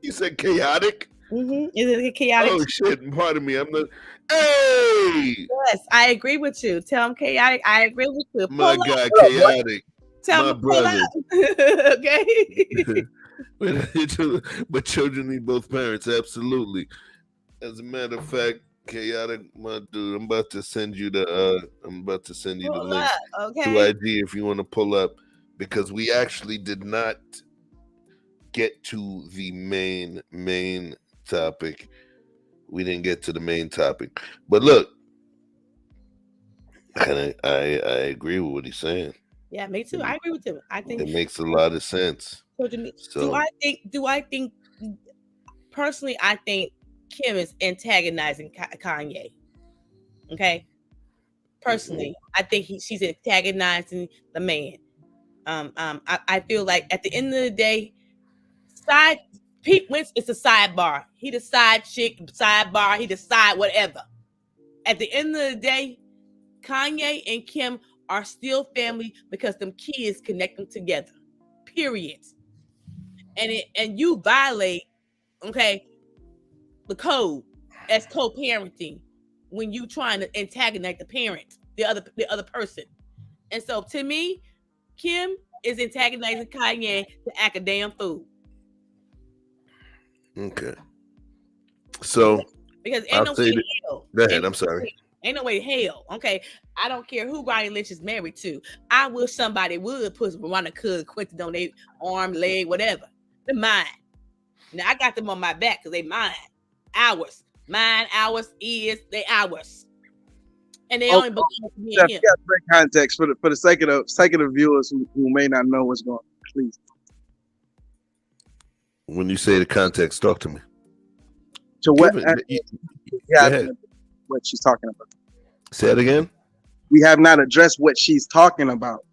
You said chaotic?
Is it chaotic?
Oh shit! Pardon me. I'm not. Hey.
Yes, I agree with you. Tell him chaotic. I agree with you.
My God, chaotic.
Tell him brother. Okay.
But children need both parents. Absolutely. As a matter of fact, chaotic, my dude, I'm about to send you the link to IG if you want to pull up, because we actually did not get to the main topic. We didn't get to the main topic. But look, and I agree with what he's saying.
Yeah, me too. I agree with him. I think
it makes a lot of sense.
Do I think personally, I think Kim is antagonizing Kanye. Okay. Personally, I think she's antagonizing the man. I feel like at the end of the day, Pete Wentz is a sidebar. He the side chick, sidebar. He the side whatever. At the end of the day, Kanye and Kim are still family because them kids connect them together. Period. And you violate, the code as co-parenting when you trying to antagonize the parent, the other person. And so to me, Kim is antagonizing Kanye to act a damn fool.
Okay. So
because ain't no way hell.
Go ahead. I'm sorry.
Ain't no way hell. Okay. I don't care who Ryan Lynch is married to. I wish somebody would put Veronica Quinton on their arm, leg, whatever. They're mine. Now I got them on my back because they mine. Ours. Mine, ours, they ours. And they only belong to me and him.
You got to bring context for the sake of the viewers who may not know what's going on. Please.
When you say the context, talk to me.
To what? What she's talking about.
Say it again.
We have not addressed what she's talking about.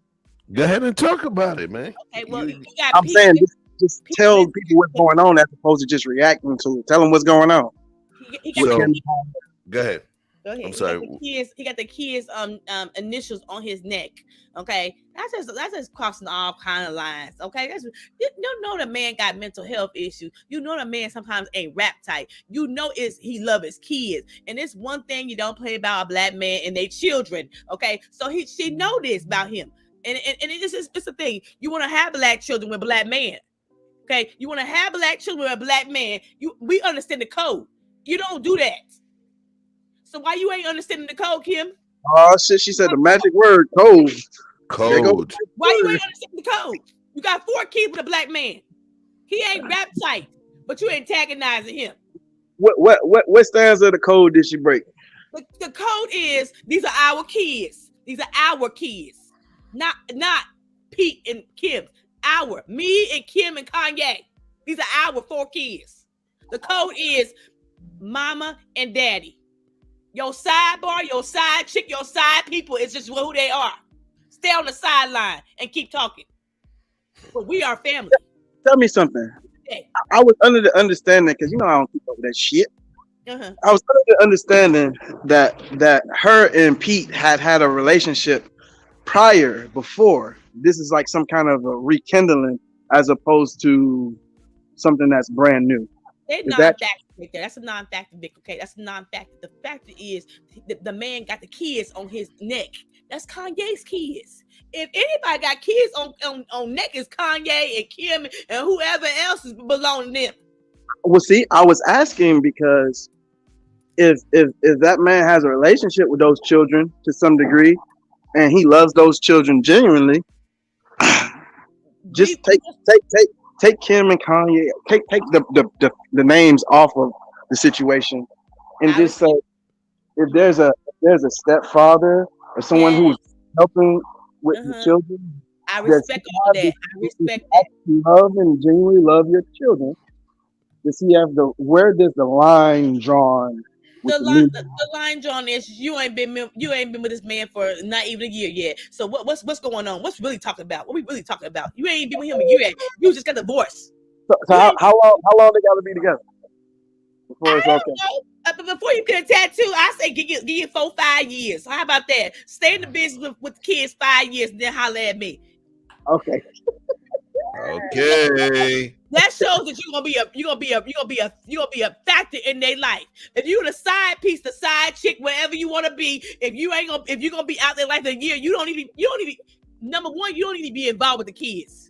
Go ahead and talk about it, man.
Okay, well,
You-
you got
I'm
Pete.
saying just
Pete
tell
Davidson.
people what's going on as opposed to just reacting to it. Tell them what's going on.
He got
So-
the,
go ahead.
go ahead.
I'm sorry.
He got the kids initials on his neck. Okay, that's just crossing all kind of lines. Okay, you know the man got mental health issues. You know the man sometimes ain't rap tight. You know he love his kids, and it's one thing you don't play about a black man and they children. Okay, so she know this about him, and it's a thing. You want to have black children with black men. Okay, you want to have black children with a black man. We understand the code. You don't do that. So why you ain't understanding the code, Kim?
Oh shit! She said the magic word code. There go-
Code.
Why you ain't understanding the code? You got 4 kids with a black man. He ain't rap tight, but you antagonizing him.
What stanza of the code did she break?
The code is these are our kids. These are our kids, not Pete and Kim. Me and Kim and Kanye. These are our 4 kids. The code is mama and daddy. Your sidebar, your side chick, your side people is just who they are. Stay on the sideline and keep talking. But we are family.
Tell me something.
Okay.
I was under the understanding, because you know I don't keep up with that shit.
Uh-huh.
I was under the understanding that her and Pete had a relationship before. This is like some kind of a rekindling as opposed to something that's brand new.
They're non-factor right there. That's a non-factor, Vic. Okay, that's a non-factor. The factor is the man got the kids on his neck. That's Kanye's kids. If anybody got kids on neck, it's Kanye and Kim and whoever else is belonging to them.
Well, see, I was asking because if that man has a relationship with those children to some degree, and he loves those children genuinely, just take Kim and Kanye, take the names off of the situation, and just say if there's a stepfather or someone who's helping with the children,
I respect all that. I respect that.
Love and genuinely love your children. Does he have where does the line drawn?
The line drawn is you ain't been with this man for not even a year yet. So what's going on? What's really talking about? What we really talking about? You ain't been with him a year yet. You just got divorced.
So how long they gotta be together before it's okay?
But before you get a tattoo, I say give you 4-5 years. So how about that? Stay in the business with kids 5 years and then holler at me.
Okay.
Okay.
That shows that you're gonna be a factor in their life. If you're the side piece, the side chick, wherever you want to be, if you're gonna be out there like a year, you don't need number one, you don't need to be involved with the kids.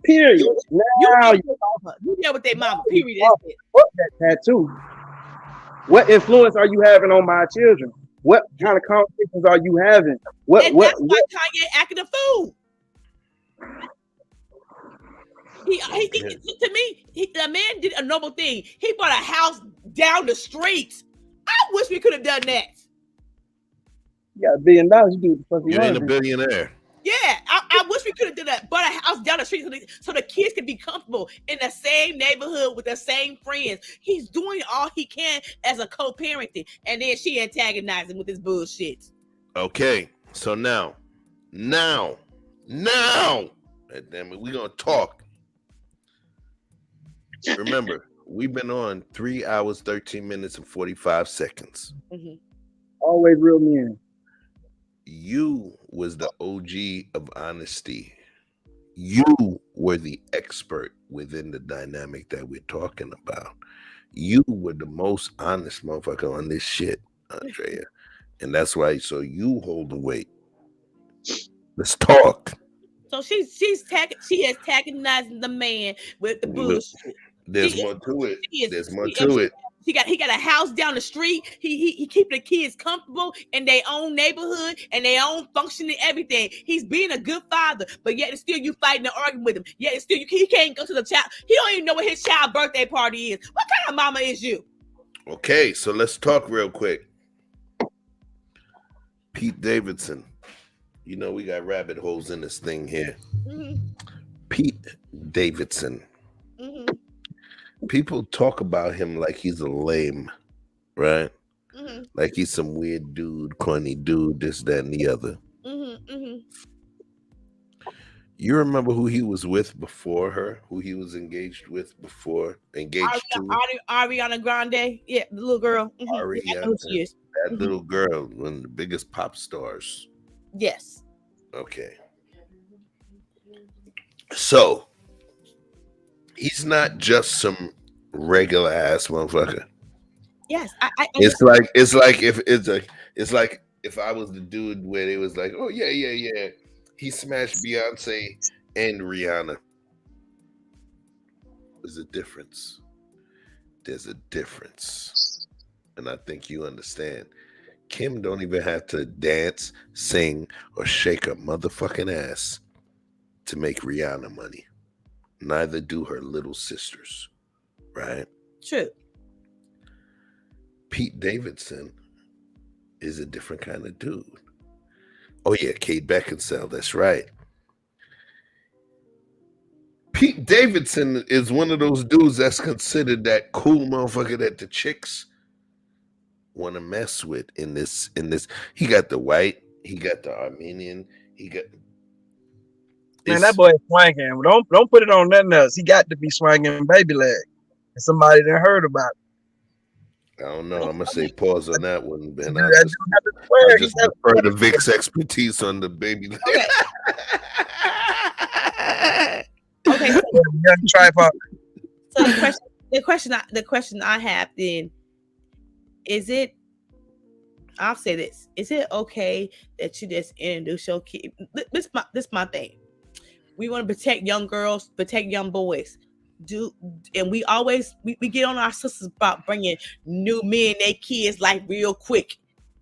Period.
You there with their mama. Period.
Fuck that tattoo. What influence are you having on my children? What kind of conversations are you having?
That's why Kanye acting a fool. To me, the man did a noble thing. He bought a house down the street. I wish we could have done that.
You got $1 billion. You do what the fuck
You ain't a billionaire.
Yeah, I wish we could have done that. Bought a house down the street so the kids can be comfortable in the same neighborhood with the same friends. He's doing all he can as a co-parenting, and then she antagonizing with this bullshit.
Okay, so now, damn it, we're gonna talk. Remember, we've been on 3 hours, 13 minutes, and 45 seconds.
Mm-hmm.
Always real men.
You was the OG of honesty. You were the expert within the dynamic that we're talking about. You were the most honest motherfucker on this shit, Andrea. And that's why, so you hold the weight. Let's talk.
So she is antagonizing the man with the bullshit.
There's more to it. There's more to it.
He got a house down the street. He keep the kids comfortable in their own neighborhood and their own function and everything. He's being a good father, but yet still you fighting and arguing with him. Yet still he can't go to the child. He don't even know what his child's birthday party is. What kind of mama is you?
Okay, so let's talk real quick. Pete Davidson. You know we got rabbit holes in this thing here. Mm-hmm. Pete Davidson. Mm-hmm. People talk about him like he's a lame, right? Mm-hmm. Like he's some weird dude, corny dude, this, that, and the other. Mm-hmm. Mm-hmm. You remember who he was with before her? Who he was engaged with before? Engaged to?
Ariana Grande. Yeah, the little girl. Mm-hmm. I know who she is.
That little girl, one of the biggest pop stars.
Yes.
Okay. So he's not just some regular ass motherfucker.
Yes,
It's like if I was the dude where they was like, oh yeah, he smashed Beyonce and Rihanna. There's a difference. There's a difference, and I think you understand. Kim don't even have to dance, sing, or shake her motherfucking ass to make Rihanna money. Neither do her little sisters, right?
True.
Pete Davidson is a different kind of dude. Oh yeah, Kate Beckinsale, that's right. Pete Davidson is one of those dudes that's considered that cool motherfucker that the chicks want to mess with in this. He got the white, he got the Armenian, he got.
Man, that boy is swinging. Don't put it on nothing else. He got to be swinging baby leg. And somebody that heard about it.
I don't know. I'm gonna say pause on that one, Ben.
I
just prefer the Vic's expertise on the baby leg.
Okay. So the question I have then is it? I'll say this: is it okay that you just introduce your kid? This my thing. We want to protect young girls, protect young boys. And we always we get on our sisters about bringing new men, their kids like real quick.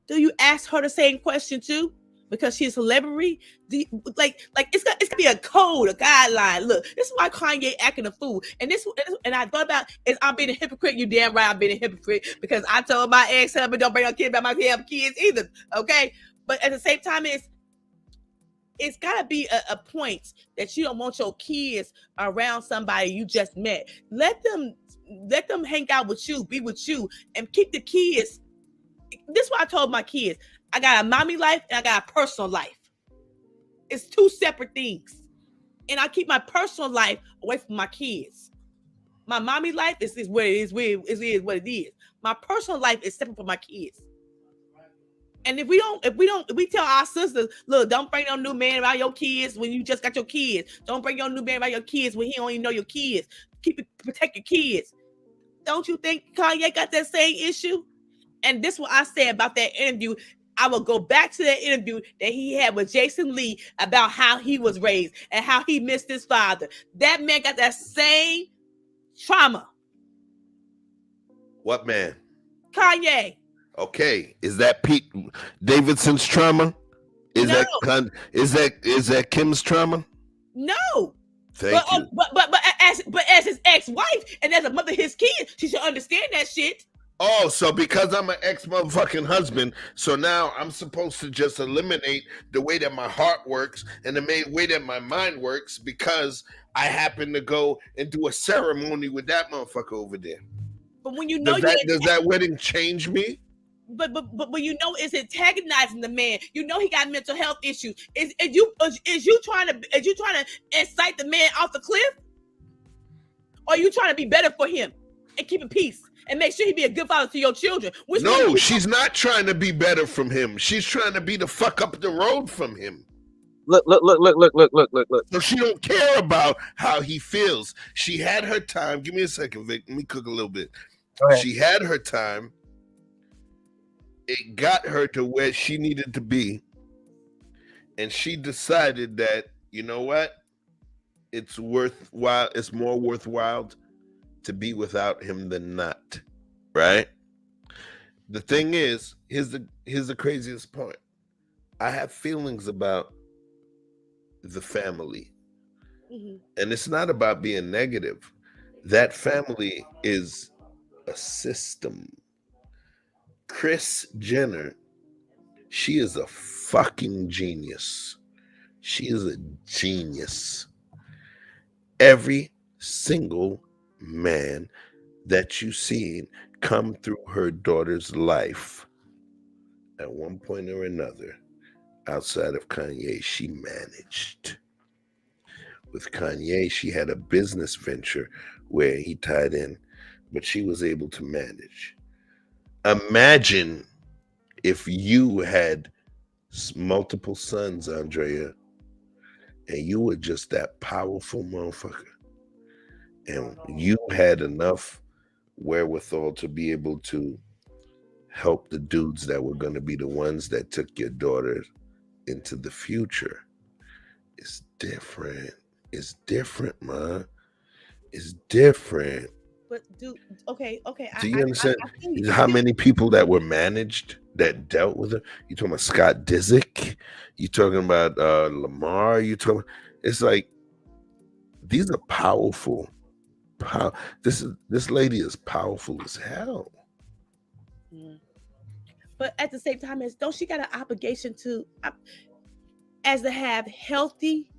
Do you ask her the same question too? Because she's a celebrity, like it's got to be a code, a guideline. Look, this is why Kanye acting a fool, and I thought about is I'm being a hypocrite. You damn right I'm being a hypocrite because I told my ex-husband don't bring no kid about my damn kids either. Okay, but at the same time it's got to be a point that you don't want your kids around somebody you just met. Let them hang out with you, be with you, and keep the kids. This is what I told my kids. I got a mommy life and I got a personal life. It's two separate things. And I keep my personal life away from my kids. My mommy life is what it is, what it is. My personal life is separate from my kids. And if we tell our sisters, look, don't bring no new man around your kids when you just got your kids. Don't bring your new man around your kids when he don't even know your kids. Protect your kids. Don't you think Kanye got that same issue? And this is what I said about that interview. I will go back to that interview that he had with Jason Lee about how he was raised and how he missed his father. That man got that same trauma.
What man?
Kanye.
Okay, is that Pete Davidson's trauma? Is that Kim's trauma?
No.
Thank you.
But as his ex-wife and as a mother of his kids, she should understand that shit.
Oh, so because I'm an ex-motherfucking husband, so now I'm supposed to just eliminate the way that my heart works and the way that my mind works because I happen to go and do a ceremony with that motherfucker over there.
But when you know
does that wedding change me?
But you know it's antagonizing the man. You know he got mental health issues. Is you trying to incite the man off the cliff? Or are you trying to be better for him and keep peace and make sure he be a good father to your children?
No, she's not trying to be better from him. She's trying to be the fuck up the road from him.
Look.
So she don't care about how he feels. She had her time. Give me a second, Vic. Let me cook a little bit. She had her time. It got her to where she needed to be. And she decided that, you know what? It's worthwhile. It's more worthwhile to be without him than not. Right? The thing is, here's the craziest part. I have feelings about the family. Mm-hmm. And it's not about being negative. That family is a system. Kris Jenner, she is a fucking genius. She is a genius. Every single man that you seen come through her daughter's life at one point or another, outside of Kanye, she managed. With Kanye, she had a business venture where he tied in, but she was able to manage. Imagine if you had multiple sons, Andrea, and you were just that powerful motherfucker, and you had enough wherewithal to be able to help the dudes that were going to be the ones that took your daughter into the future. It's different. It's different, man. It's different.
But okay.
Do you understand how many people that were managed that dealt with it? You talking about Scott Disick? You talking about Lamar? You talking? It's like these are powerful. This lady is powerful as hell.
But at the same time, don't she got an obligation to have healthy,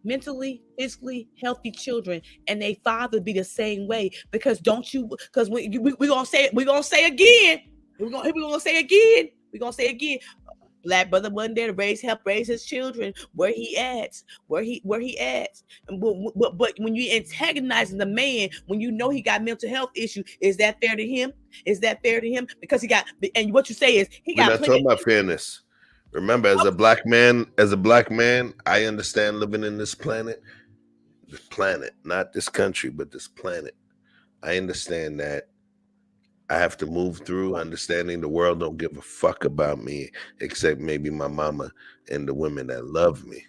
mentally, physically healthy children, and they father be the same way? Because we're gonna say again. Black brother wasn't there to help raise his children where he at. But when you antagonizing the man, when you know he got mental health issue, is that fair to him? Because he got, and what you say is he got.
We're not talking about fairness. Remember, as a black man, I understand living in this planet, not this country, but this planet. I understand that I have to move through understanding the world don't give a fuck about me except maybe my mama and the women that love me.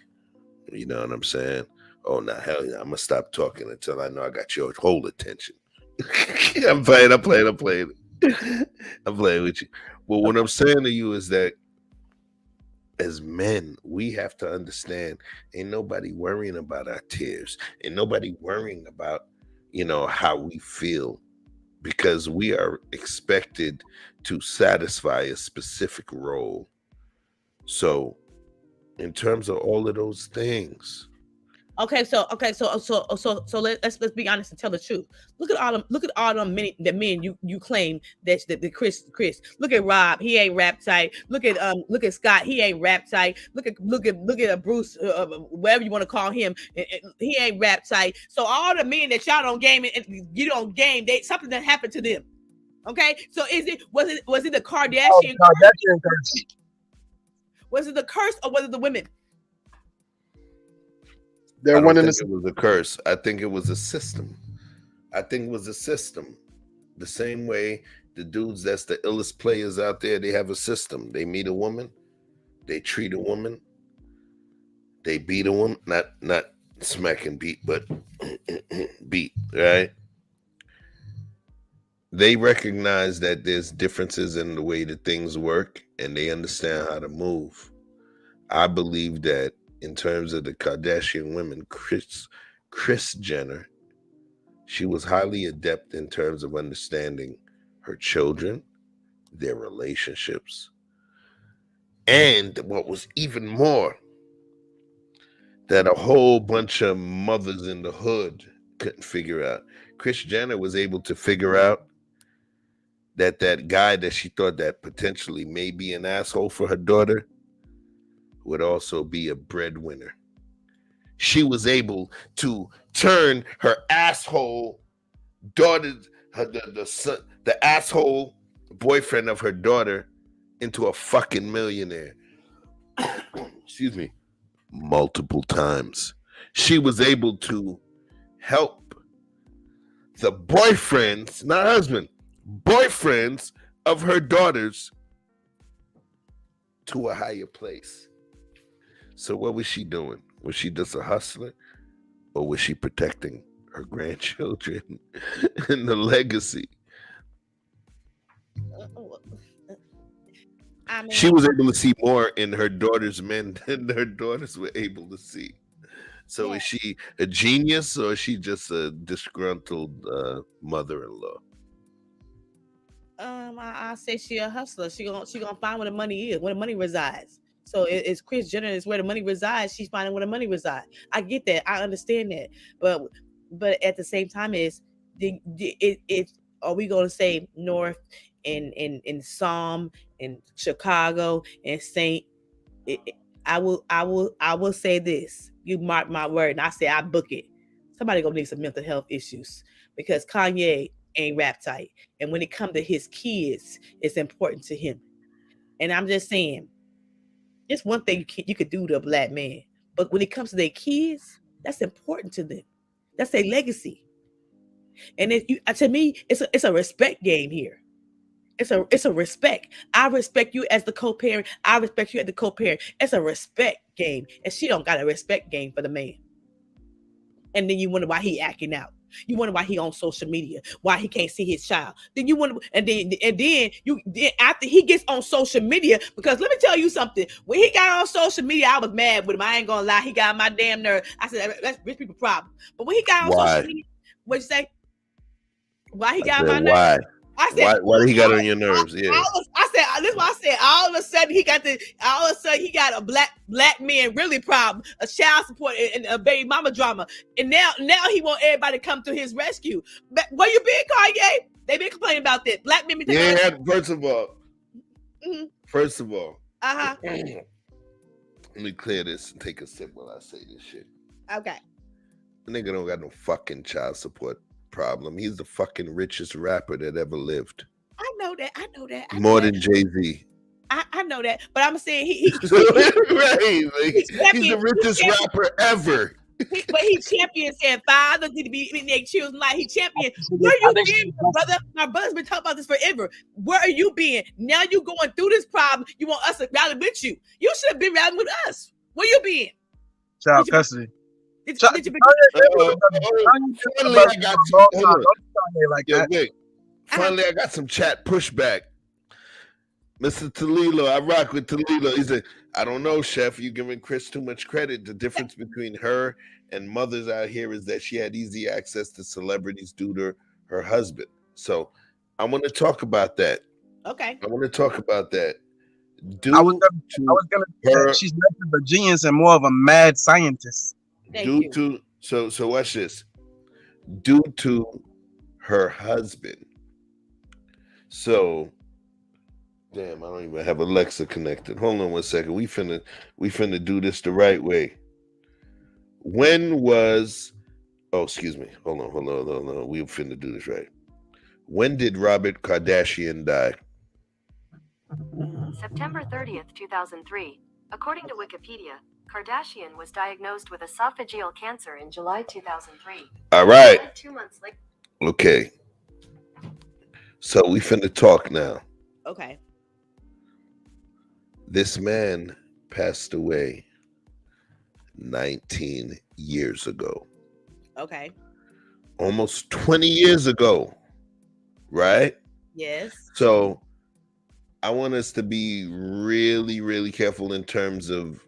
You know what I'm saying? Oh, now hell yeah, I'm gonna stop talking until I know I got your whole attention. I'm playing with you. Well, what I'm saying to you is that as men, we have to understand ain't nobody worrying about our tears. Ain't nobody worrying about, how we feel, because we are expected to satisfy a specific role. So in terms of all of those things.
So let's be honest and tell the truth. Look at all them men you claim that the Chris. Look at Rob, he ain't rap tight. Look at Scott, he ain't rap tight. Look at Bruce, whatever you want to call him, he ain't rap tight. So all the men that y'all don't game and you don't game, something that happened to them. Okay, so was it the Kardashian curse? Was it the curse or was it the women?
I don't think it was a curse. I think it was a system. The same way the dudes that's the illest players out there, they have a system. They meet a woman, they treat a woman, they beat a woman, not smack and beat, but beat, right? They recognize that there's differences in the way that things work and they understand how to move. I believe that in terms of the Kardashian women, Kris Jenner, she was highly adept in terms of understanding her children, their relationships, and what was even more, that a whole bunch of mothers in the hood couldn't figure out. Kris Jenner was able to figure out that guy that she thought that potentially may be an asshole for her daughter would also be a breadwinner. She was able to turn her asshole daughter, the asshole boyfriend of her daughter, into a fucking millionaire. Excuse me. Multiple times. She was able to help the boyfriends, not husband, boyfriends of her daughters to a higher place. So what was she doing? Was she just a hustler, or was she protecting her grandchildren and the legacy? She was able to see more in her daughter's men than her daughters were able to see. So is she a genius, or is she just a disgruntled mother-in-law?
I say she a hustler. She gonna find where the money is, where the money resides. So it's Kris Jenner is where the money resides. She's finding where the money resides. I get that. I understand that. But at the same time, are we gonna say North and Psalm and Chicago and Saint? I will say this, You mark my word, and I say I book it. Somebody gonna need some mental health issues because Kanye ain't rap tight, and when it comes to his kids, it's important to him. And I'm just saying, it's one thing you could do to a black man, but when it comes to their kids, that's important to them. That's their legacy. And to me, it's a respect game here. It's a respect. I respect you as the co-parent. I respect you as the co-parent. It's a respect game, and she don't got a respect game for the man. And then you wonder why he acting out. You wonder why he on social media, why he can't see his child. Then you wonder, and then after he gets on social media, because let me tell you something. When he got on social media, I was mad with him. I ain't gonna lie, he got on my damn nerve. I said that's rich people problem. But when he got on social media, what'd you say? Why he got on my nerve? I said,
why did he got on your nerves? Yeah.
I said, this is why I said all of a sudden he got a black man really problem, a child support and a baby mama drama. And now he want everybody to come to his rescue. But where you been, Kanye? They been complaining about that. Black men
First of all,
uh-huh.
Let me clear this and take a sip while I say this shit.
Okay.
The nigga don't got no fucking child support problem. He's the fucking richest rapper that ever lived.
I know that.
More than Jay-Z.
I know that, but I'm saying he's
he's the richest rapper ever.
But he champion saying fathers need to be in their children's life. He champion. Where you been, brother? My brother's been talking about this forever. Where are you been? Now you going through this problem. You want us to rally with you. You should have been rallying with us. Where you been?
Child custody.
Finally, I got some chat pushback. Mr. Toledo, I rock with Toledo. He said, I don't know, Chef. You're giving Chris too much credit. The difference between her and mothers out here is that she had easy access to celebrities due to her husband. So I want to talk about that.
Okay.
I want to talk about that.
I was gonna say she's less of a genius and more of a mad scientist.
So watch this. Due to her husband. So damn, I don't even have Alexa connected. Hold on one second. We finna do this the right way. Excuse me. Hold on. We finna do this right. When did Robert Kardashian die?
September 30th, 2003. According to Wikipedia, Kardashian was diagnosed with esophageal cancer in July 2003.
All right.
2 months later.
Okay. So we finna talk now.
Okay.
This man passed away 19 years ago.
Okay.
Almost 20 years ago. Right?
Yes.
So I want us to be really, really careful in terms of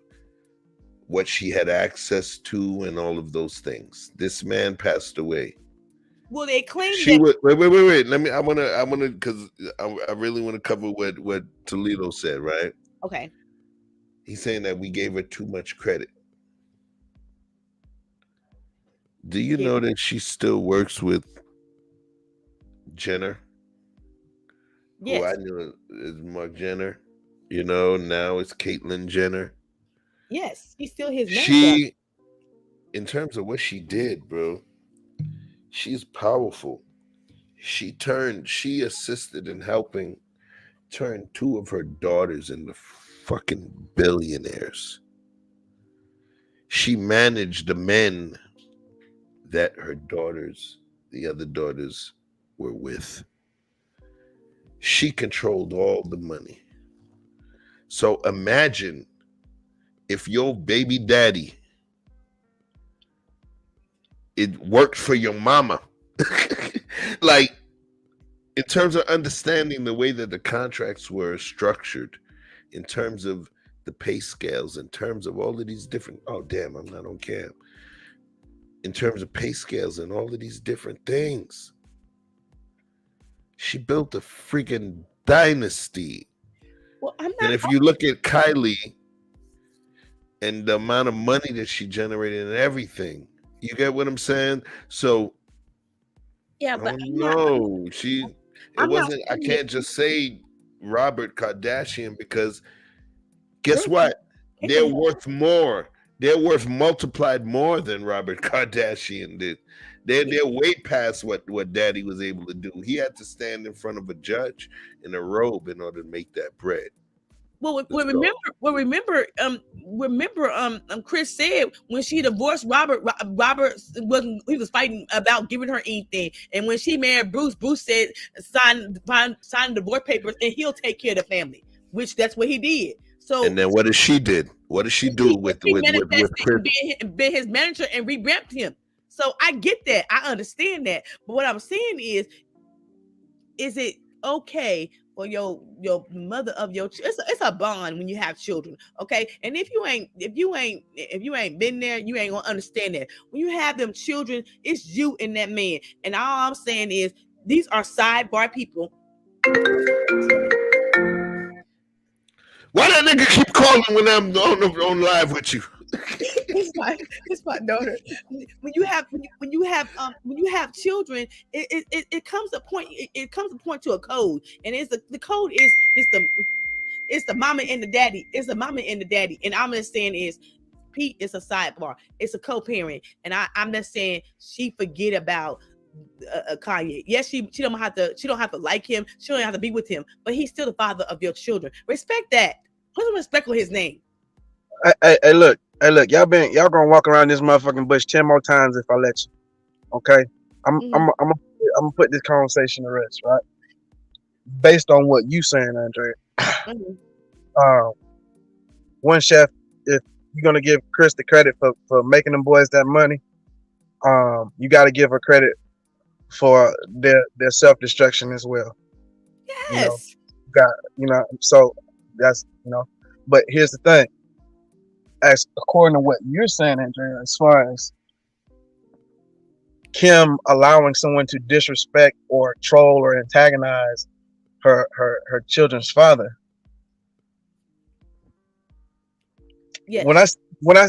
what she had access to and all of those things. This man passed away.
Well, they claim
wait. I wanna because I really want to cover what Toledo said, right?
Okay.
He's saying that we gave her too much credit. Do you know that she still works with Jenner?
Yes.
Who I knew is Mark Jenner. You know, now it's Caitlyn Jenner.
Yes, he's still his man.
She, in terms of what she did, bro, she's powerful. She assisted in helping turn two of her daughters into fucking billionaires. She managed the men that the other daughters were with. She controlled all the money. So imagine if your baby daddy, it worked for your mama. Like, in terms of understanding the way that the contracts were structured, in terms of the pay scales, in terms of all of these different, oh damn, I'm not on cam. In terms of pay scales and all of these different things. She built a freaking dynasty.
Well,
and if you look at Kylie and the amount of money that she generated and everything, you get what I'm saying? So,
yeah, but
I can't just say Robert Kardashian because guess what? They're worth more They're worth multiplied more than Robert Kardashian did. They're way past what Daddy was able to do. He had to stand in front of a judge in a robe in order to make that bread.
Well, remember, Chris said when she divorced Robert he was fighting about giving her anything, and when she married Bruce said sign the divorce papers and he'll take care of the family, which that's what he did. So,
and then what did she do with Chris?
Being his manager and revamped him. So I get that, I understand that, but what I'm saying is it okay for your mother of your it's a bond when you have children, okay? And if you ain't been there, you ain't gonna understand that. When you have them children, it's you and that man. And all I'm saying is these are sidebar people.
Why that nigga keep calling when I'm on live with you?
It's my daughter. When you have children, it comes a point. It comes a point to a code, and the code is the mama and the daddy. It's the mama and the daddy. And I'm just saying is Pete is a sidebar. It's a co-parent, and I'm just saying she forget about Kanye. Yes, she don't have to like him. She don't have to be with him, but he's still the father of your children. Respect that. Put some respect on his name.
Hey, look, y'all gonna walk around this motherfucking bush 10 more times if I let you. Okay, I'm gonna put this conversation to rest, right? Based on what you saying, Andrea. One, chef, if you're gonna give Chris the credit for making them boys that money, you got to give her credit for their self-destruction as well.
Yes.
So that's but here's the thing. As according to what you're saying, Andrea, as far as Kim allowing someone to disrespect or troll or antagonize her children's father.
Yes.
When I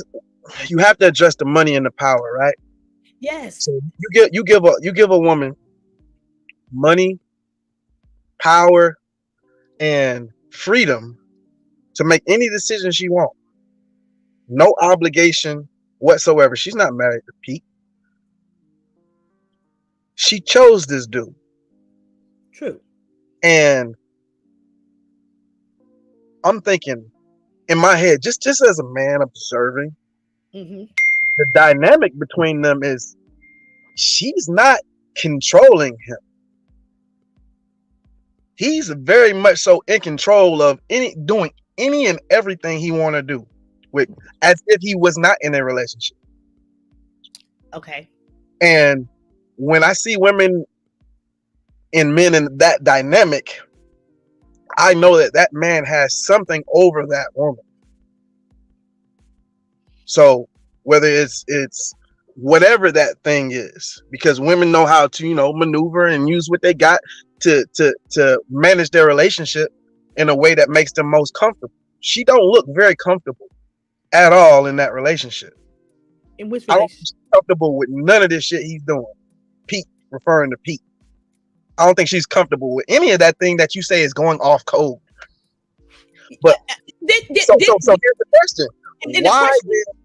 you have to address the money and the power, right?
Yes.
So you give a woman money, power, and freedom to make any decision she wants. No obligation whatsoever. She's not married to Pete. She chose this dude.
True.
And I'm thinking in my head, just as a man observing, the dynamic between them is she's not controlling him. He's very much so in control of doing any and everything he want to do, as if he was not in a relationship.
Okay.
And when I see women and men in that dynamic, I know that man has something over that woman. So whether it's whatever that thing is, because women know how to maneuver and use what they got to manage their relationship in a way that makes them most comfortable. She don't look very comfortable at all in that relationship.
In which
I don't
relationship?
think she's comfortable with none of this shit he's doing. Pete, referring to Pete. I don't think she's comfortable with any of that thing that you say is going off code. But so here's the question. Why?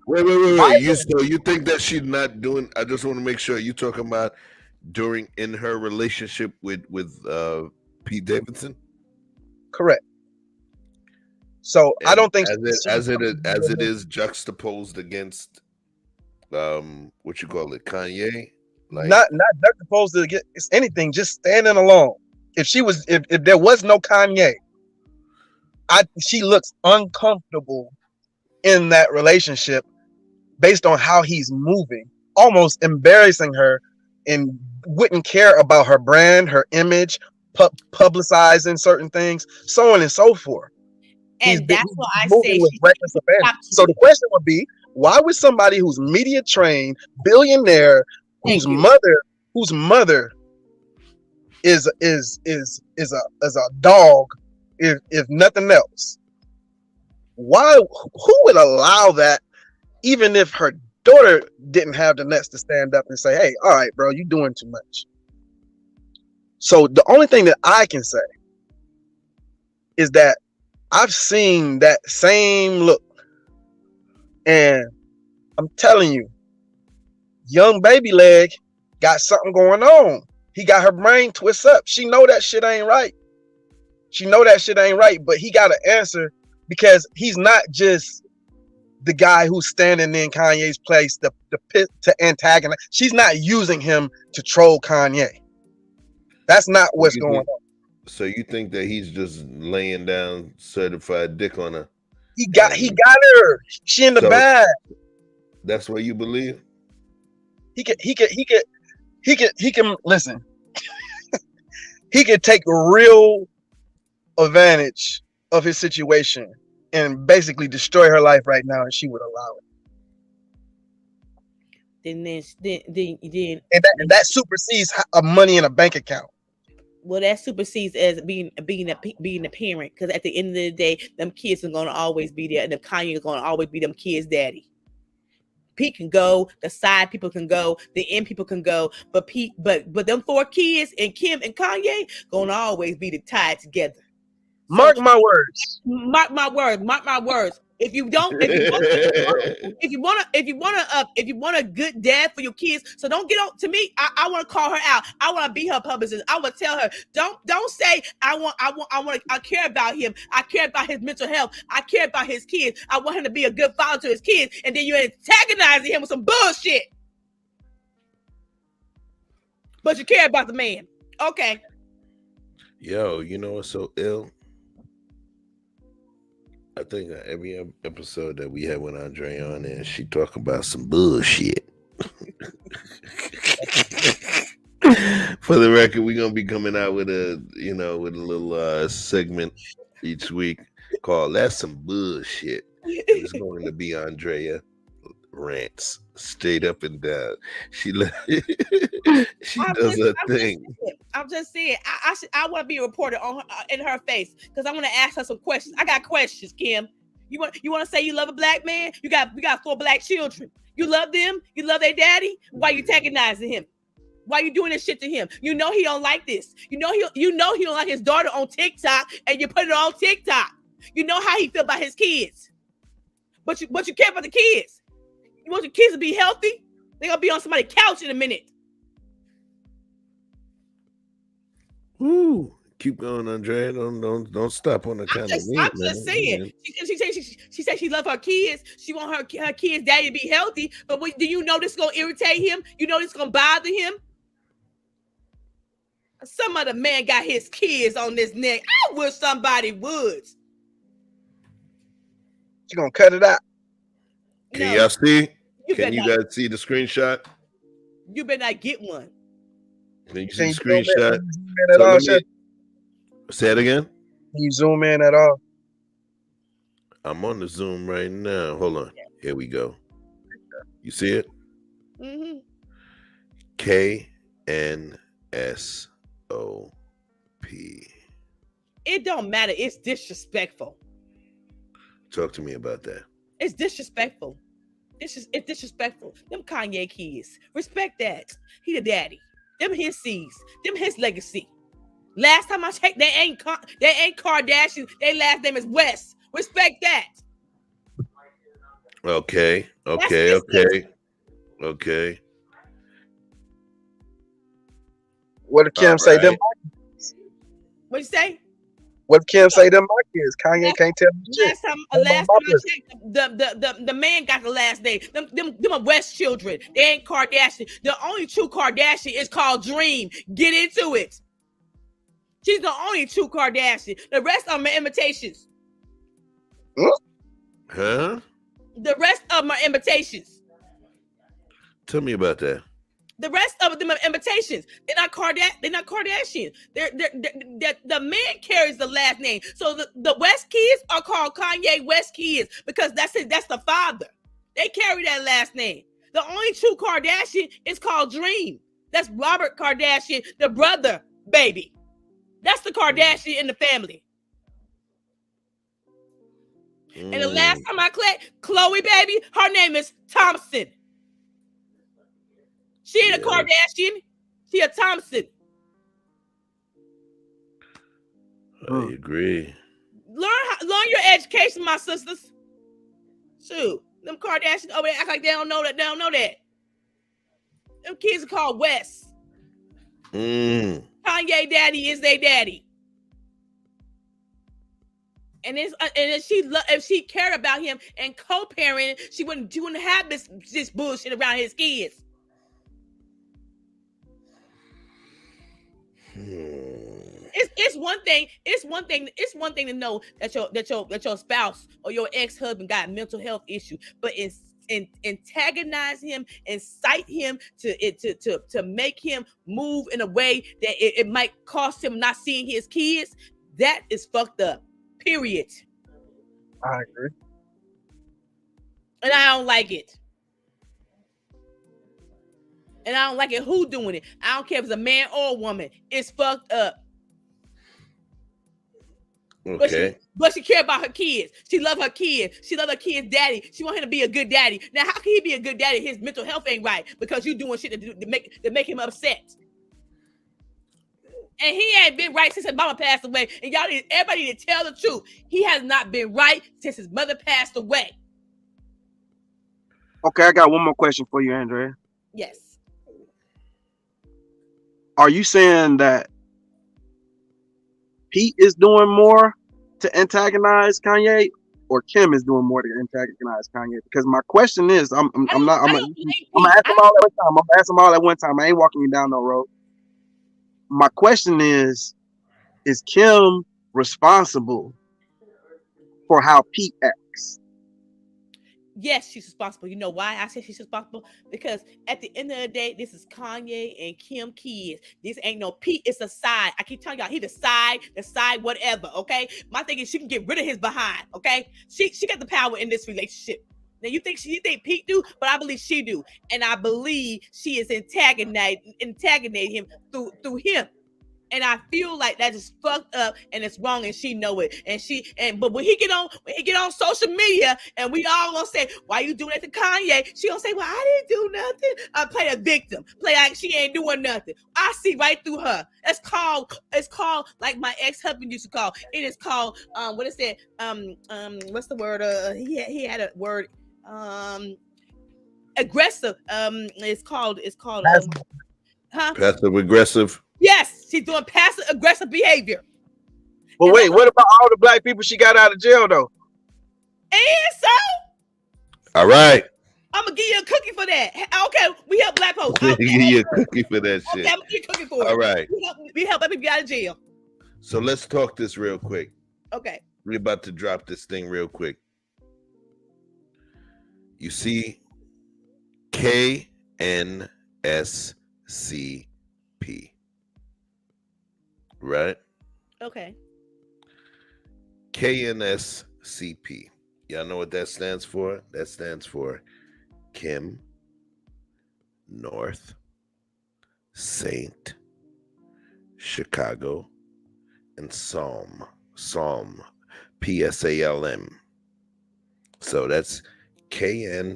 Wait. So you think that she's not doing? I just want to make sure you talking about in her relationship with Pete Davidson.
Correct. So I don't think
as it is juxtaposed against what you call it, Kanye. Like,
not juxtaposed to get anything, just standing alone. If there was no Kanye, she looks uncomfortable in that relationship based on how he's moving, almost embarrassing her, and wouldn't care about her brand, her image, publicizing certain things, so on and so forth.
And that's why I say
with reckless abandon. So the question would be, why would somebody who's media trained, billionaire, whose mother is a dog, if nothing else, who would allow that, even if her daughter didn't have the nuts to stand up and say, hey, all right, bro, you doing too much. So the only thing that I can say is that I've seen that same look, and I'm telling you, young baby leg got something going on. He got her brain twist up. She know that shit ain't right. But he got to answer because he's not just the guy who's standing in Kanye's place to antagonize. She's not using him to troll Kanye. That's not what's going on.
So you think that he's just laying down certified dick on her?
He got her. She in the bag.
That's what you believe?
He can listen. He could take real advantage of his situation and basically destroy her life right now, and she would allow
it.
And that supersedes money in a bank account.
Well, that supersedes as being a parent, because at the end of the day, them kids are gonna always be there, and the Kanye is gonna always be them kids' daddy. Pete can go, the side people can go, the end people can go, but them 4 kids and Kim and Kanye gonna always be tied together.
Mark my words.
Mark my words. If you want a good dad for your kids, so don't get on to me. I want to call her out. I want to be her publicist. I want to tell her, don't say I care about him. I care about his mental health. I care about his kids. I want him to be a good father to his kids, and then you're antagonizing him with some bullshit. But you care about the man. Okay.
Yo, you know what's so ill? I think every episode that we had with Andrea on there, she talk about some bullshit. For the record, we're gonna be coming out with a little segment each week called "That's Some Bullshit." And it's going to be Andrea rants straight up and down. She does her thing.
I'm just saying, I want to be a reporter on her, in her face, because I want to ask her some questions. I got questions, Kim. You want to say you love a black man? We got 4 black children. You love them? You love their daddy? Why you antagonizing him? Why you doing this shit to him? You know he don't like this. You know he don't like his daughter on TikTok, and you put it on TikTok. You know how he feel about his kids, but you care about the kids. You want your kids to be healthy? They're gonna be on somebody's couch in a minute.
Woo! Keep going, Andrea. Don't stop on the kind of
I'm just saying. She said she love her kids. She want her kids' daddy to be healthy. But do you know this is gonna irritate him? You know this is gonna bother him? Some other man got his kids on this neck. I wish somebody would.
She gonna cut it out.
Can y'all see? Can you guys see the screenshot?
You better not get one.
Can you see the screenshot? Say it again.
Can you zoom in at all?
I'm on the Zoom right now. Hold on. Here we go. You see it?
Mm-hmm.
KNSOP.
It don't matter. It's disrespectful.
Talk to me about that.
It's disrespectful. It's disrespectful. Them Kanye kids. Respect that. He the daddy. Them his seeds. Them his legacy. Last time I checked, they ain't Kardashian. Their last name is West. Respect that.
Okay.
What
if Kim say them?
What you say?
What if Kim say them my kids? Kanye can't tell me shit.
Last time I checked, the man got the last name. Them are West children. They ain't Kardashian. The only true Kardashian is called Dream. Get into it. She's the only true Kardashian. The rest of them are imitations.
Huh?
The rest of them are imitations.
Tell me about that.
The rest of them are imitations. They're not Kardashian. The man carries the last name. So the West kids are called Kanye West kids because that's it. That's the father. They carry that last name. The only true Kardashian is called Dream. That's Robert Kardashian, the brother, baby. That's the Kardashian in the family. And the last time I clicked, Chloe, baby, her name is Thompson. She ain't a Kardashian. She a Thompson.
I agree.
Learn your education, my sisters. Shoot. Them Kardashians over there act like they don't know that. They don't know that. Them kids are called West. Kanye daddy is their daddy. And if she cared about him and co-parenting, she wouldn't have this bullshit around his kids. It's one thing. It's one thing to know that your spouse or your ex-husband got a mental health issue, but antagonize him, incite him to make him move in a way that it might cost him not seeing his kids. That is fucked up. Period.
I agree.
And I don't like it. And I don't like it who doing it. I don't care if it's a man or a woman. It's fucked up.
Okay.
But she care about her kids. She love her kids. She love her kids' daddy. She want him to be a good daddy. Now, how can he be a good daddy? His mental health ain't right because you doing shit to make him upset. And he ain't been right since his mama passed away. And everybody need to tell the truth. He has not been right since his mother passed away.
Okay, I got one more question for you, Andrea.
Yes.
Are you saying that Pete is doing more to antagonize Kanye, or Kim is doing more to antagonize Kanye? Because my question is, I'm gonna ask them all at one time. I'm gonna ask them all at one time. I ain't walking you down no road. My question is Kim responsible for how Pete acts?
Yes, she's responsible. You know why I say she's responsible? Because at the end of the day, this is Kanye and Kim kids. This ain't no Pete. It's a side. I keep telling y'all, he the side, whatever. Okay. My thing is she can get rid of his behind. Okay. She got the power in this relationship. Now you think Pete do, but I believe she do, and I believe she is antagonizing him through him. And I feel like that is fucked up and it's wrong, and she know it. But when he get on social media and we all gonna say, why you doing that to Kanye? She gonna say, well, I didn't do nothing. I play a victim, play like she ain't doing nothing. I see right through her. It's called like my ex-husband used to call. It is called what is that? What's the word? He had a word. Aggressive. It's called
passive aggressive.
Yes, she's doing passive aggressive behavior.
But wait, what about all the black people she got out of jail though?
And so,
all right,
I'm gonna give you a cookie for that. Okay, we help black folks.
Give you a cookie for that shit.
Okay, I'm gonna give you a cookie for it.
All right,
we help black people get out of jail.
So let's talk this real quick.
Okay,
we're about to drop this thing real quick. You see, KNSCP. Right?
Okay.
KNSCP. Y'all know what that stands for? That stands for Kim, North, Saint, Chicago, and Psalm, PSALM. So that's KNSCP.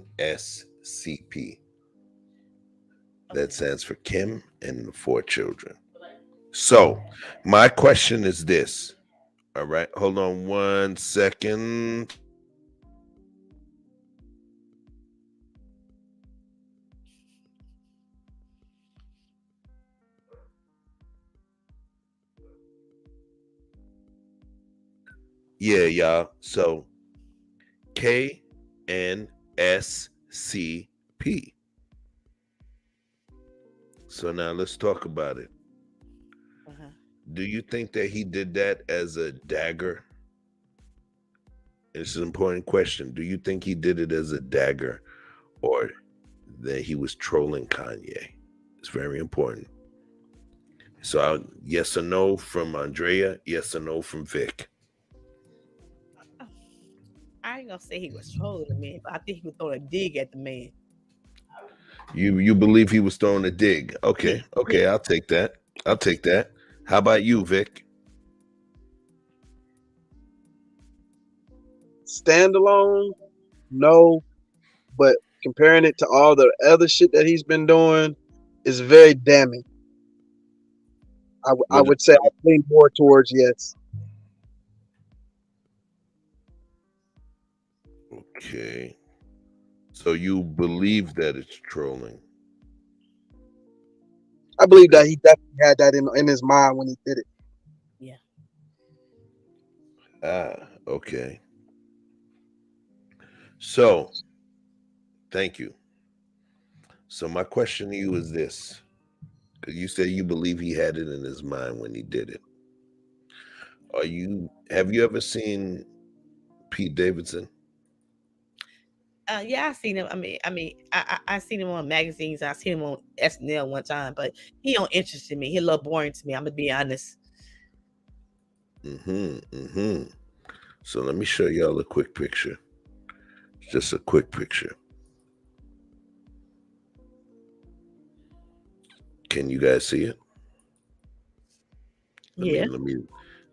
That stands for Kim and the 4 children. So my question is this. All right, hold on 1 second. Yeah, y'all. So KNSCP. So now let's talk about it. Do you think that he did that as a dagger? It's an important question. Do you think he did it as a dagger, or that he was trolling Kanye? It's very important. So yes or no from Andrea, yes or no from Vic.
I ain't gonna say he was trolling the man, but I think he was throwing a dig at the man.
You believe he was throwing a dig? Okay, I'll take that. How about you, Vic?
Standalone, no, but comparing it to all the other shit that he's been doing is very damning. I would say I lean more towards yes.
Okay. So you believe that it's trolling?
I believe that he definitely had that in his mind when he did it.
Yeah.
Okay. So, thank you. So my question to you is this. Because you say you believe he had it in his mind when he did it. Have you ever seen Pete Davidson?
Yeah, I seen him. I seen him on magazines. I seen him on SNL one time, but he don't interest in me. He a little boring to me. I'm gonna be honest.
So let me show y'all a quick picture. Just a quick picture. Can you guys see it?
Yeah.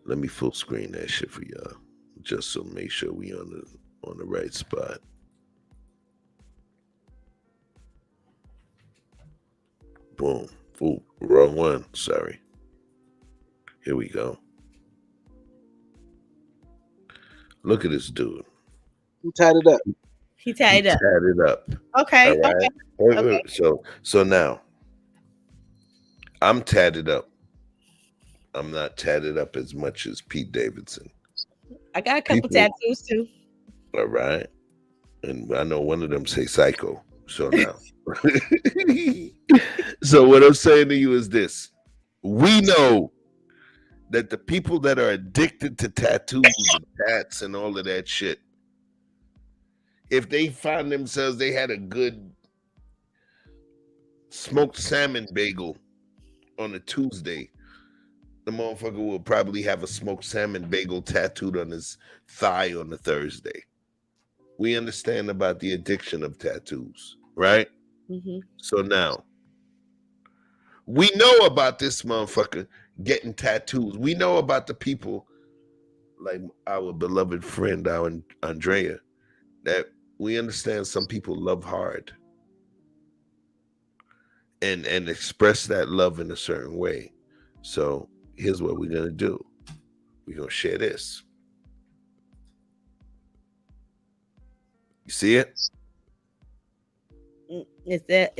Let me full screen that shit for y'all, just so make sure we on the right spot. Boom. Ooh, wrong one. Sorry. Here we go. Look at this dude.
He tied it up.
He tied it up.
Tied it up.
Okay.
All right.
Okay.
So now I'm tatted up. I'm not tatted up as much as Pete Davidson.
I got a couple tattoos too.
All right. And I know one of them say psycho. So now. So what I'm saying to you is this. We know that the people that are addicted to tattoos and tats and all of that shit, if they find themselves, they had a good smoked salmon bagel on a Tuesday, the motherfucker will probably have a smoked salmon bagel tattooed on his thigh on a Thursday. We understand about the addiction of tattoos, right?
Mm-hmm.
So now, we know about this motherfucker getting tattoos. We know about the people like our beloved friend, our Andrea, that we understand some people love hard and express that love in a certain way. So here's what we're gonna do. We're gonna share this. You see it?
Is that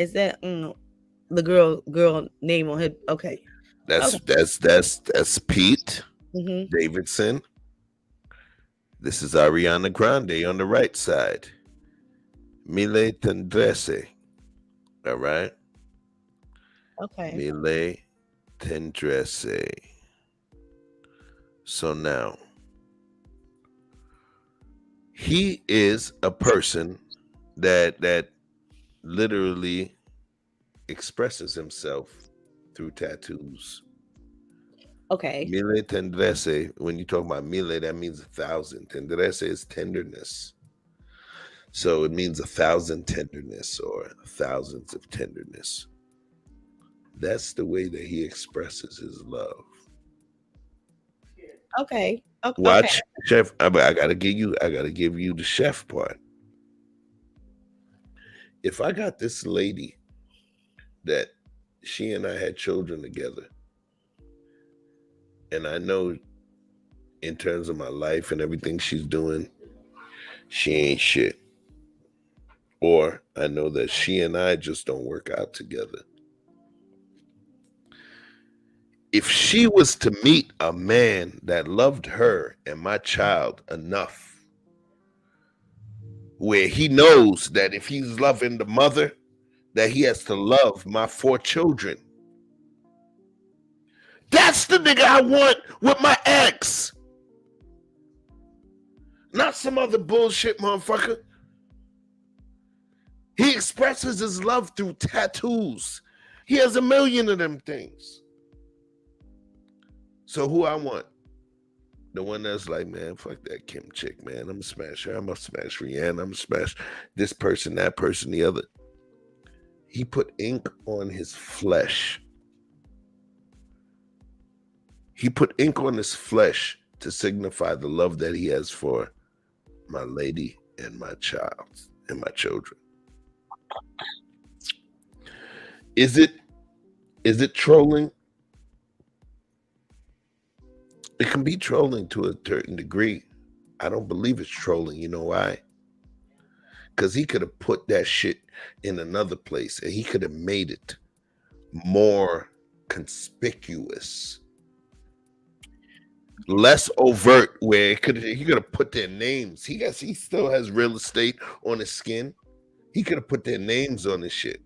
the girl name on her? Okay.
That's Pete
Mm-hmm.
Davidson. This is Ariana Grande on the right side. Mile Tendresse. All right.
Okay.
Mile Tendresse. So now, he is a person that literally expresses himself through tattoos.
Okay.
Mille tendresse, when you talk about mille, that means 1,000. Tendresse is tenderness. So it means 1,000 tenderness or thousands of tenderness. That's the way that he expresses his love.
Okay.
Watch, chef. I gotta give you the chef part. If I got this lady that she and I had children together, and I know in terms of my life and everything she's doing, she ain't shit. Or I know that she and I just don't work out together. If she was to meet a man that loved her and my child enough, where he knows that if he's loving the mother, that he has to love my 4 children. That's the nigga I want with my ex. Not some other bullshit motherfucker. He expresses his love through tattoos. He has 1 million of them things. So who I want? The one that's like, man, fuck that Kim chick, man. I'm gonna smash her. I'm gonna smash Rihanna. I'm gonna smash this person, that person, the other. He put ink on his flesh. He put ink on his flesh to signify the love that he has for my lady and my child and my children. Is it trolling? It can be trolling to a certain degree. I don't believe it's trolling. You know why? because he could have put that shit in another place and he could have made it more conspicuous, less overt, where he could have put their names. He still has real estate on his skin. He could have put their names on his shit.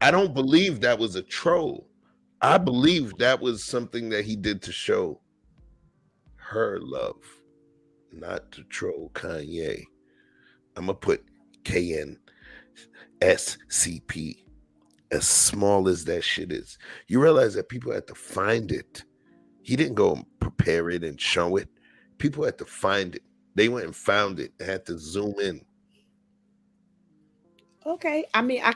I don't believe that was a troll. I believe that was something that he did to show her love, not to troll Kanye. I'm gonna put KNSCP. As small as that shit is, you realize that people had to find it. He didn't go and prepare it and show it. People had to find it. They went and found it and had to zoom in.
Okay, I mean, I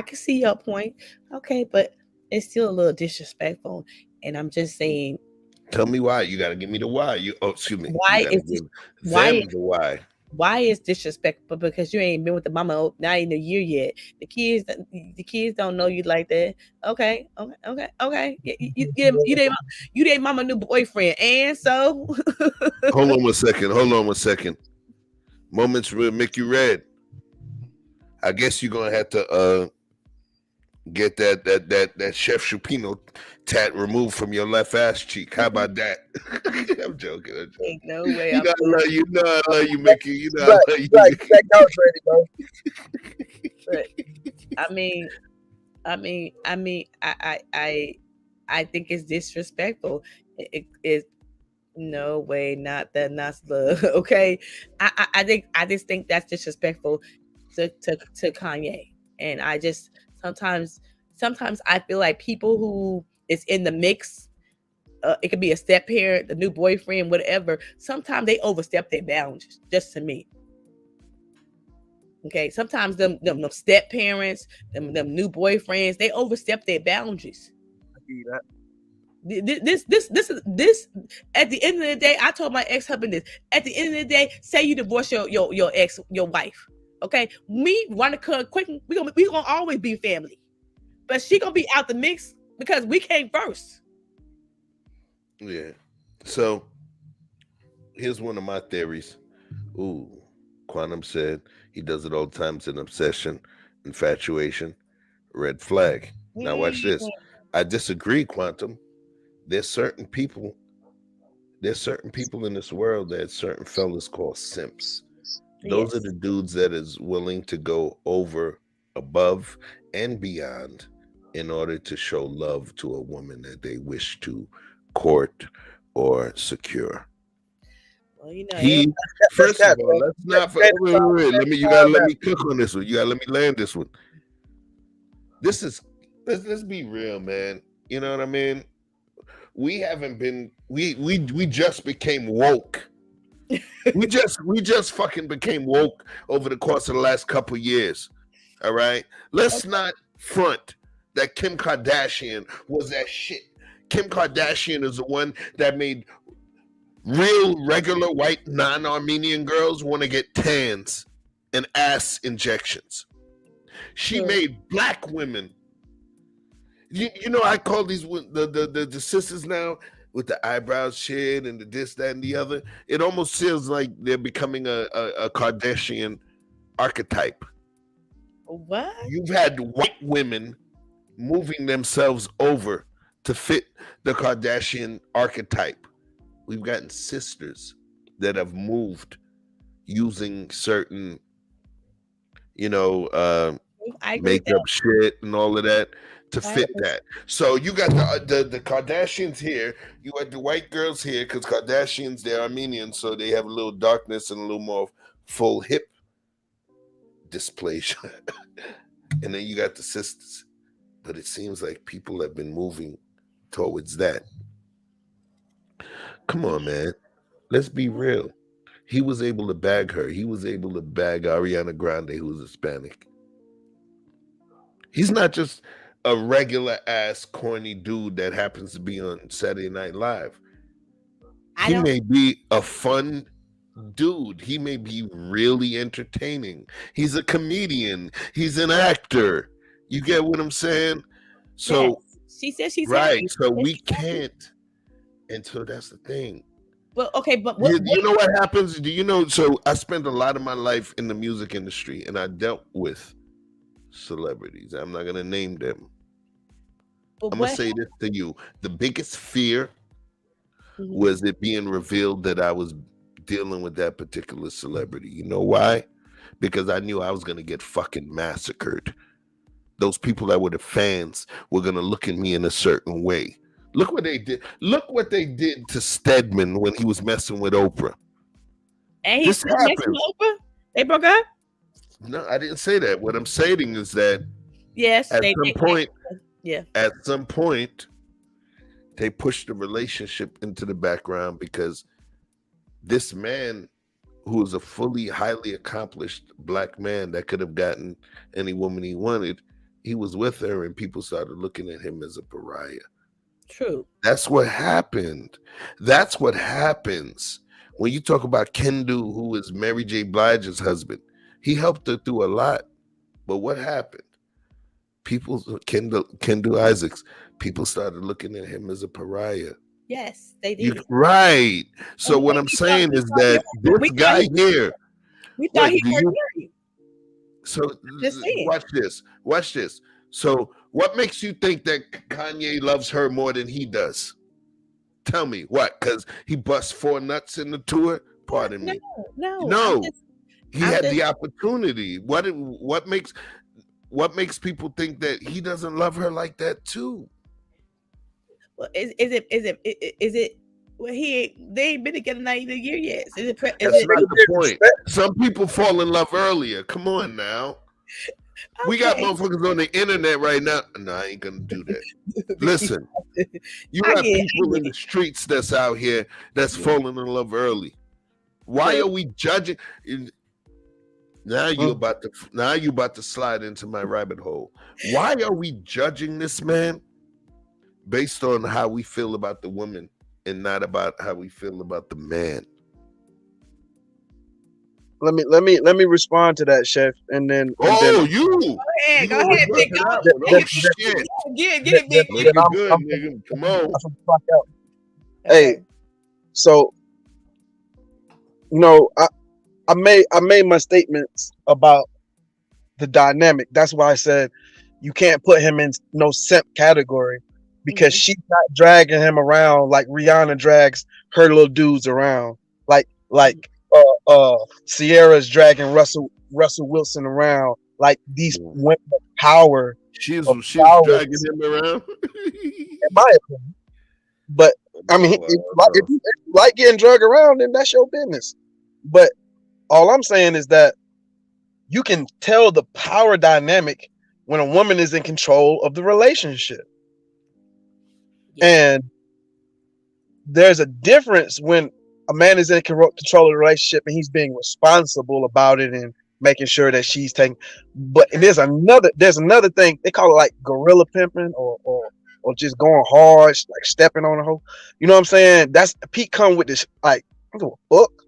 can see your point. Okay, but it's still a little disrespectful, and I'm just saying.
Tell me why. You got to give me the why. Excuse me.
Why is
the why?
Why is disrespectful? Because you ain't been with the mama not even a year yet. The kids don't know you like that. Okay. You their mama new boyfriend, and so.
Hold on one second. Moments will make you red. I guess you're gonna have to get that Chef Chupino tat removed from your left ass cheek. How about that? I'm joking.
Ain't no way.
I love you, Mickey. You know I love you.
Right, that was ready, bro.
But I think it's disrespectful. It's no way, not love. Okay, I just think that's disrespectful to Kanye, and I just sometimes I feel like people who is in the mix, it could be a step parent, the new boyfriend, whatever. Sometimes they overstep their boundaries. Just to me. Okay, sometimes them step parents, them new boyfriends, they overstep their boundaries.
I see that.
This at the end of the day, I told my ex-husband this. At the end of the day, say you divorce your ex, your wife. Okay, me running quick, we gonna always be family, but she gonna be out the mix because we came first.
Yeah. So here's one of my theories. Ooh, Quantum said he does it all the time. It's an obsession, infatuation, red flag. Now watch this. I disagree, Quantum. There's certain people in this world that certain fellas call simps. Those are the dudes that is willing to go over, above, and beyond in order to show love to a woman that they wish to court or secure.
Well, you know,
first of all, let's not. Wait. You gotta let me cook on this one. You gotta let me land this one. This is. Let's be real, man. You know what I mean? We haven't been. We just became woke. we just fucking became woke over the course of the last couple years. All right, let's not front that Kim Kardashian was that shit. Kim Kardashian is the one that made real regular white non-Armenian girls want to get tans and ass injections. She made black women. You know, I call these the sisters now with the eyebrows shit and the this, that, and the other. It almost feels like they're becoming a Kardashian archetype.
What?
You've had white women moving themselves over to fit the Kardashian archetype. We've gotten sisters that have moved using certain, makeup shit and all of that to fit that. So you got the Kardashians here. You had the white girls here because Kardashians, they're Armenian, so they have a little darkness and a little more full hip dysplasia. And then you got the sisters. But it seems like people have been moving towards that. Come on, man. Let's be real. He was able to bag her. He was able to bag Ariana Grande, who's Hispanic. He's not just a regular ass corny dude that happens to be on Saturday Night Live. He may be a fun dude. He may be really entertaining. He's a comedian. He's an actor. You get what I'm saying? So
yes. She said she's
right.
happy.
So we can't. And so that's the thing.
But okay, but
You know what happens? Do you know? So I spent a lot of my life in the music industry, and I dealt with celebrities. I'm not gonna name them. I'm gonna say this to you: the biggest fear was it being revealed that I was dealing with that particular celebrity. You know why? Because I knew I was gonna get fucking massacred. Those people that were the fans were gonna look at me in a certain way. Look what they did. Look what they did to Stedman when he was messing with Oprah.
And he's messing with Oprah? They broke up?
No, I didn't say that. What I'm saying is that
yes,
at
some
point, they pushed the relationship into the background because this man, who was a fully, highly accomplished black man that could have gotten any woman he wanted, he was with her, and people started looking at him as a pariah.
True.
That's what happened. That's what happens when you talk about Kendu, who is Mary J. Blige's husband. He helped her through a lot, but what happened? Kendu Isaacs, people started looking at him as a pariah.
Yes, they did.
Right. So what I'm saying is that this guy here,
we thought he was married.
So watch this. So what makes you think that Kanye loves her more than he does? Tell me what? Because he busts 4 nuts in the tour? Pardon me. No. He had the opportunity. What makes people think that he doesn't love her like that too?
Well, is it? Well, they ain't been together not even a year yet. That's
not the point. Some people fall in love earlier. Come on now. Okay. We got motherfuckers on the internet right now. No, I ain't gonna do that. Listen, you have people in the streets that's out here that's falling in love early. Why are we judging? Now you about to slide into my rabbit hole. Why are we judging this man based on how we feel about the woman and not about how we feel about the man?
Let me respond to that, Chef, and then.
Go ahead, Big. Get it, Big.
Make it good, nigga. Come on.
Hey, so I made my statements about the dynamic. That's why I said you can't put him in no simp category because she's not dragging him around like Rihanna drags her little dudes around, like Sierra's dragging Russell Wilson around, like these women of power.
She's dragging him around,
in my opinion. But I mean, if you like getting dragged around, then that's your business. But all I'm saying is that you can tell the power dynamic when a woman is in control of the relationship. And there's a difference when a man is in control of the relationship and he's being responsible about it and making sure that she's taking. But there's another thing, they call it like gorilla pimping or just going hard, like stepping on a hoe. You know what I'm saying? That's Pete come with this, like, I'm doing a book.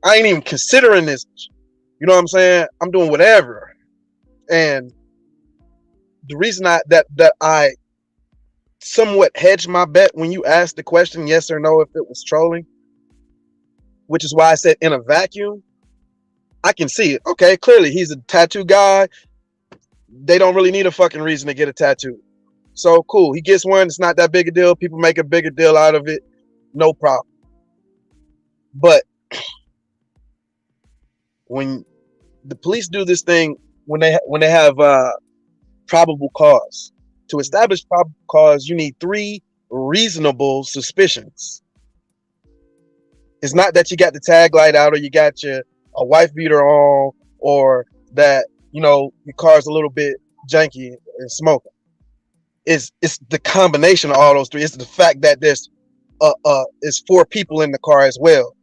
I ain't even considering this. You know what I'm saying? I'm doing whatever. And the reason that I somewhat hedged my bet when you asked the question, yes or no, if it was trolling, which is why I said in a vacuum, I can see it. Okay, clearly he's a tattoo guy. They don't really need a fucking reason to get a tattoo. So cool. He gets one. It's not that big a deal. People make a bigger deal out of it. No problem. But when the police do this thing, when they have probable cause, to establish probable cause, you need 3 reasonable suspicions. It's not that you got the tag light out or you got a wife beater on or that, your car's a little bit janky and smoking. It's the combination of all those 3. It's the fact that there's is 4 people in the car as well.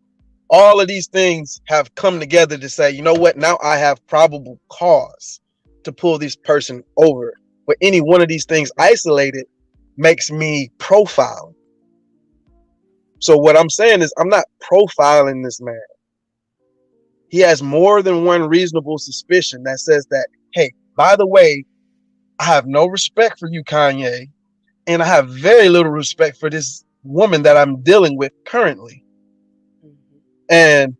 All of these things have come together to say, you know what? Now I have probable cause to pull this person over. But any one of these things isolated makes me profile. So what I'm saying is I'm not profiling this man. He has more than one reasonable suspicion that says that, hey, by the way, I have no respect for you, Kanye, and I have very little respect for this woman that I'm dealing with currently. and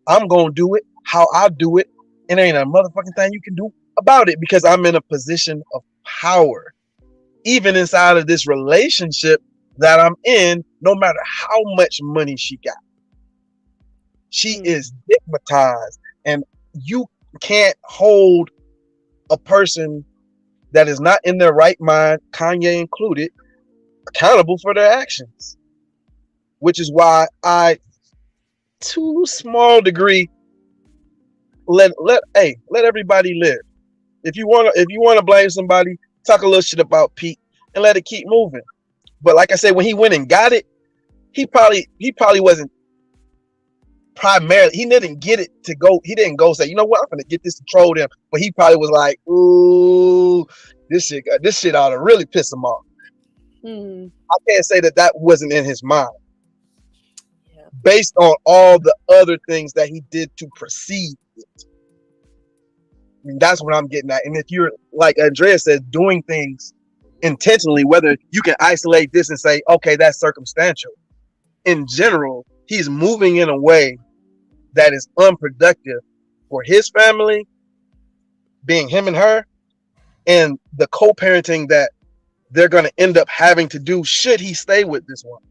I'm gonna do it how I do it, and there ain't a motherfucking thing you can do about it because I'm in a position of power, even inside of this relationship that I'm in. No matter how much money she got, she is stigmatized, and you can't hold a person that is not in their right mind, Kanye included, accountable for their actions. Which is why I, to a small degree, let everybody live. If you wanna blame somebody, talk a little shit about Pete and let it keep moving. But like I said, when he went and got it, he probably wasn't primarily, he didn't get it to go. He didn't go say, you know what, I'm gonna get this to troll them. But he probably was like, ooh, this shit ought to really piss him off. I can't say that wasn't in his mind, based on all the other things that he did to precede it. I mean, that's what I'm getting at. And if you're, like Andrea said, doing things intentionally, whether you can isolate this and say, okay, that's circumstantial. In general, he's moving in a way that is unproductive for his family, being him and her, and the co-parenting that they're going to end up having to do should he stay with this one,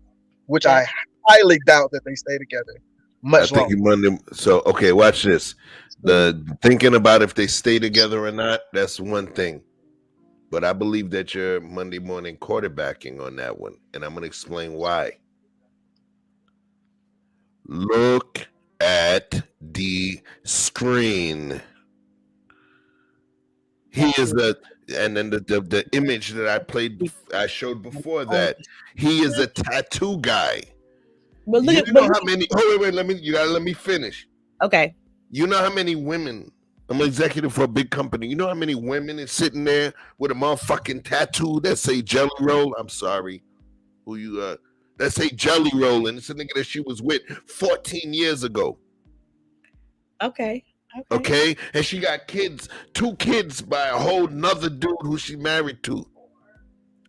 which I highly doubt that they stay together much longer.
So, okay, watch this. The thinking about if they stay together or not, that's one thing. But I believe that you're Monday morning quarterbacking on that one, and I'm going to explain why. Look at the screen. He is and then the image that I showed before that, he is a tattoo guy.
But
look, you know how many? Oh wait, you gotta let me finish.
Okay.
You know how many women? I'm an executive for a big company. You know how many women is sitting there with a motherfucking tattoo that say Jelly Roll? I'm sorry, that say Jelly Roll, and it's a nigga that she was with 14 years ago.
Okay.
Okay, and she got kids, 2 kids by a whole nother dude who she married to.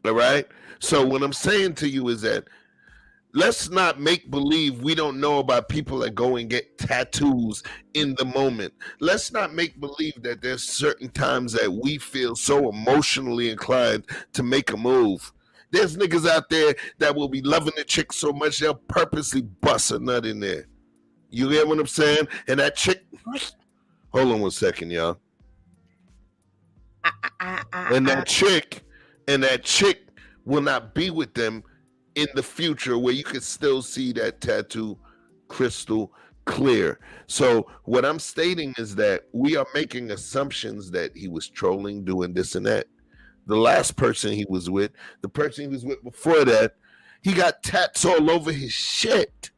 All right. So what I'm saying to you is that let's not make believe we don't know about people that go and get tattoos in the moment. Let's not make believe that there's certain times that we feel so emotionally inclined to make a move. There's niggas out there that will be loving the chick so much they'll purposely bust a nut in there. You get what I'm saying? And that chick, hold on one second, y'all. And that chick will not be with them in the future, where you can still see that tattoo crystal clear. So what I'm stating is that we are making assumptions that he was trolling, doing this and that. The last person he was with, the person he was with before that, he got tats all over his shit.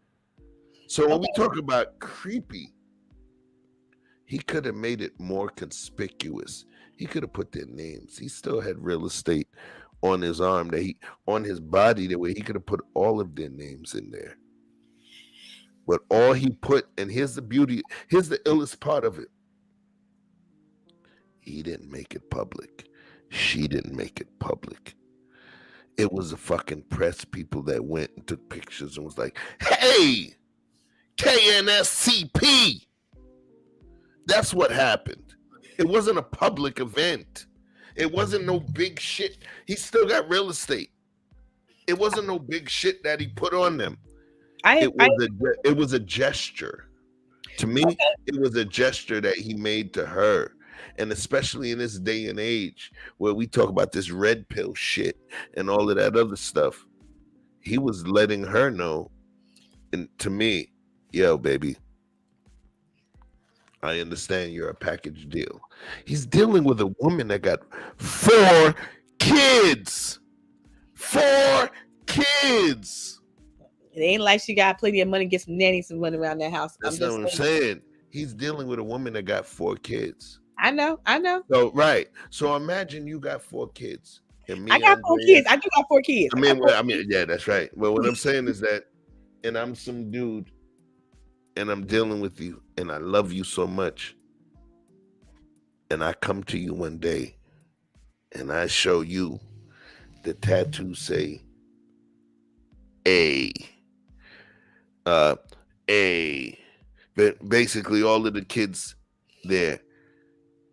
So when we talk about creepy, he could have made it more conspicuous. He could have put their names. He still had real estate on his arm, on his body, the way he could have put all of their names in there. But all he put, and here's the beauty, here's the illest part of it. He didn't make it public. She didn't make it public. It was the fucking press people that went and took pictures and was like, hey, KNSCP. That's what happened. It wasn't a public event. It wasn't no big shit. He still got real estate. It wasn't no big shit that he put on them. It was a gesture. To me, it was a gesture that he made to her. And especially in this day and age where we talk about this red pill shit and all of that other stuff, he was letting her know, and to me, yo, baby, I understand you're a package deal. He's dealing with a woman that got 4 kids. 4 kids.
It ain't like she got plenty of money to get some nannies and run around that house.
That's not what I'm saying. He's dealing with a woman that got 4 kids.
I know.
So right. So imagine you got 4 kids. And me,
I got 4 kids. I do got 4 kids.
I mean, yeah, that's right. Well, what I'm saying is that, and I'm some dude, and I'm dealing with you, and I love you so much, and I come to you one day, and I show you the tattoo say A But basically, all of the kids there,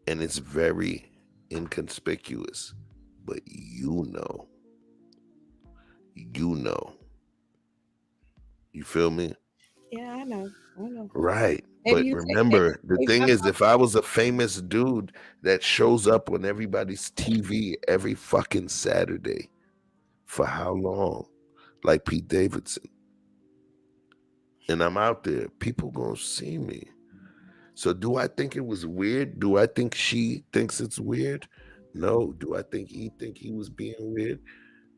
and it's very inconspicuous. But you know. You feel me?
Yeah, I know.
Right.
Maybe
But
you take
remember, the
maybe
thing
that's
is, if I was a famous dude that shows up on everybody's TV every fucking Saturday, for how long? Like Pete Davidson. And I'm out there, people gonna see me. So do I think it was weird? Do I think she thinks it's weird? No. Do I think he was being weird?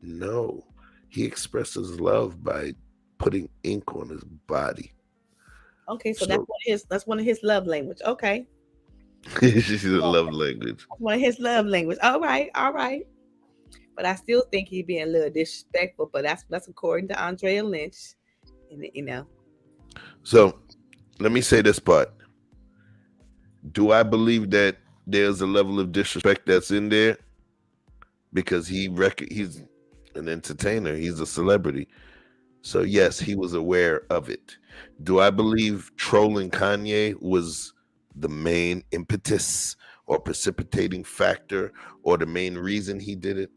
No. He expresses love by putting ink on his body.
Okay, so that's one of his love language. Okay.
She's a love language.
One of his love language. All right. But I still think he's being a little disrespectful. But that's according to Andrea Lynch. And, you know.
So let me say this part. Do I believe that there's a level of disrespect that's in there? Because he's an entertainer. He's a celebrity. So yes, he was aware of it. Do I believe trolling Kanye was the main impetus or precipitating factor or the main reason he did it?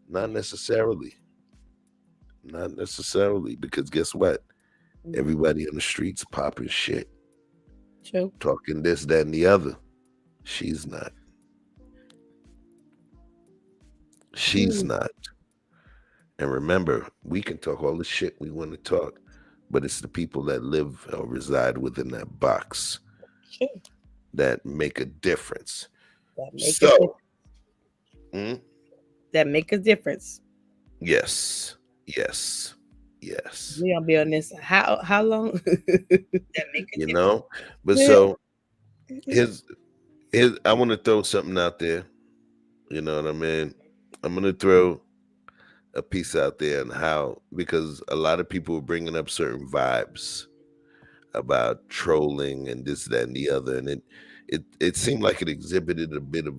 Not necessarily. Not necessarily, because guess what? Everybody on the streets popping shit.
True.
Talking this, that, and the other. She's not. She's not. And remember, we can talk all the shit we want to talk, but it's the people that live or reside within that box that make a difference.
That make a difference.
Yes.
We gonna be on this how long? That make a difference.
But so his I want to throw something out there. You know what I mean? I'm gonna throw a piece out there on how, because a lot of people were bringing up certain vibes about trolling and this, that, and the other, and it seemed like it exhibited a bit of,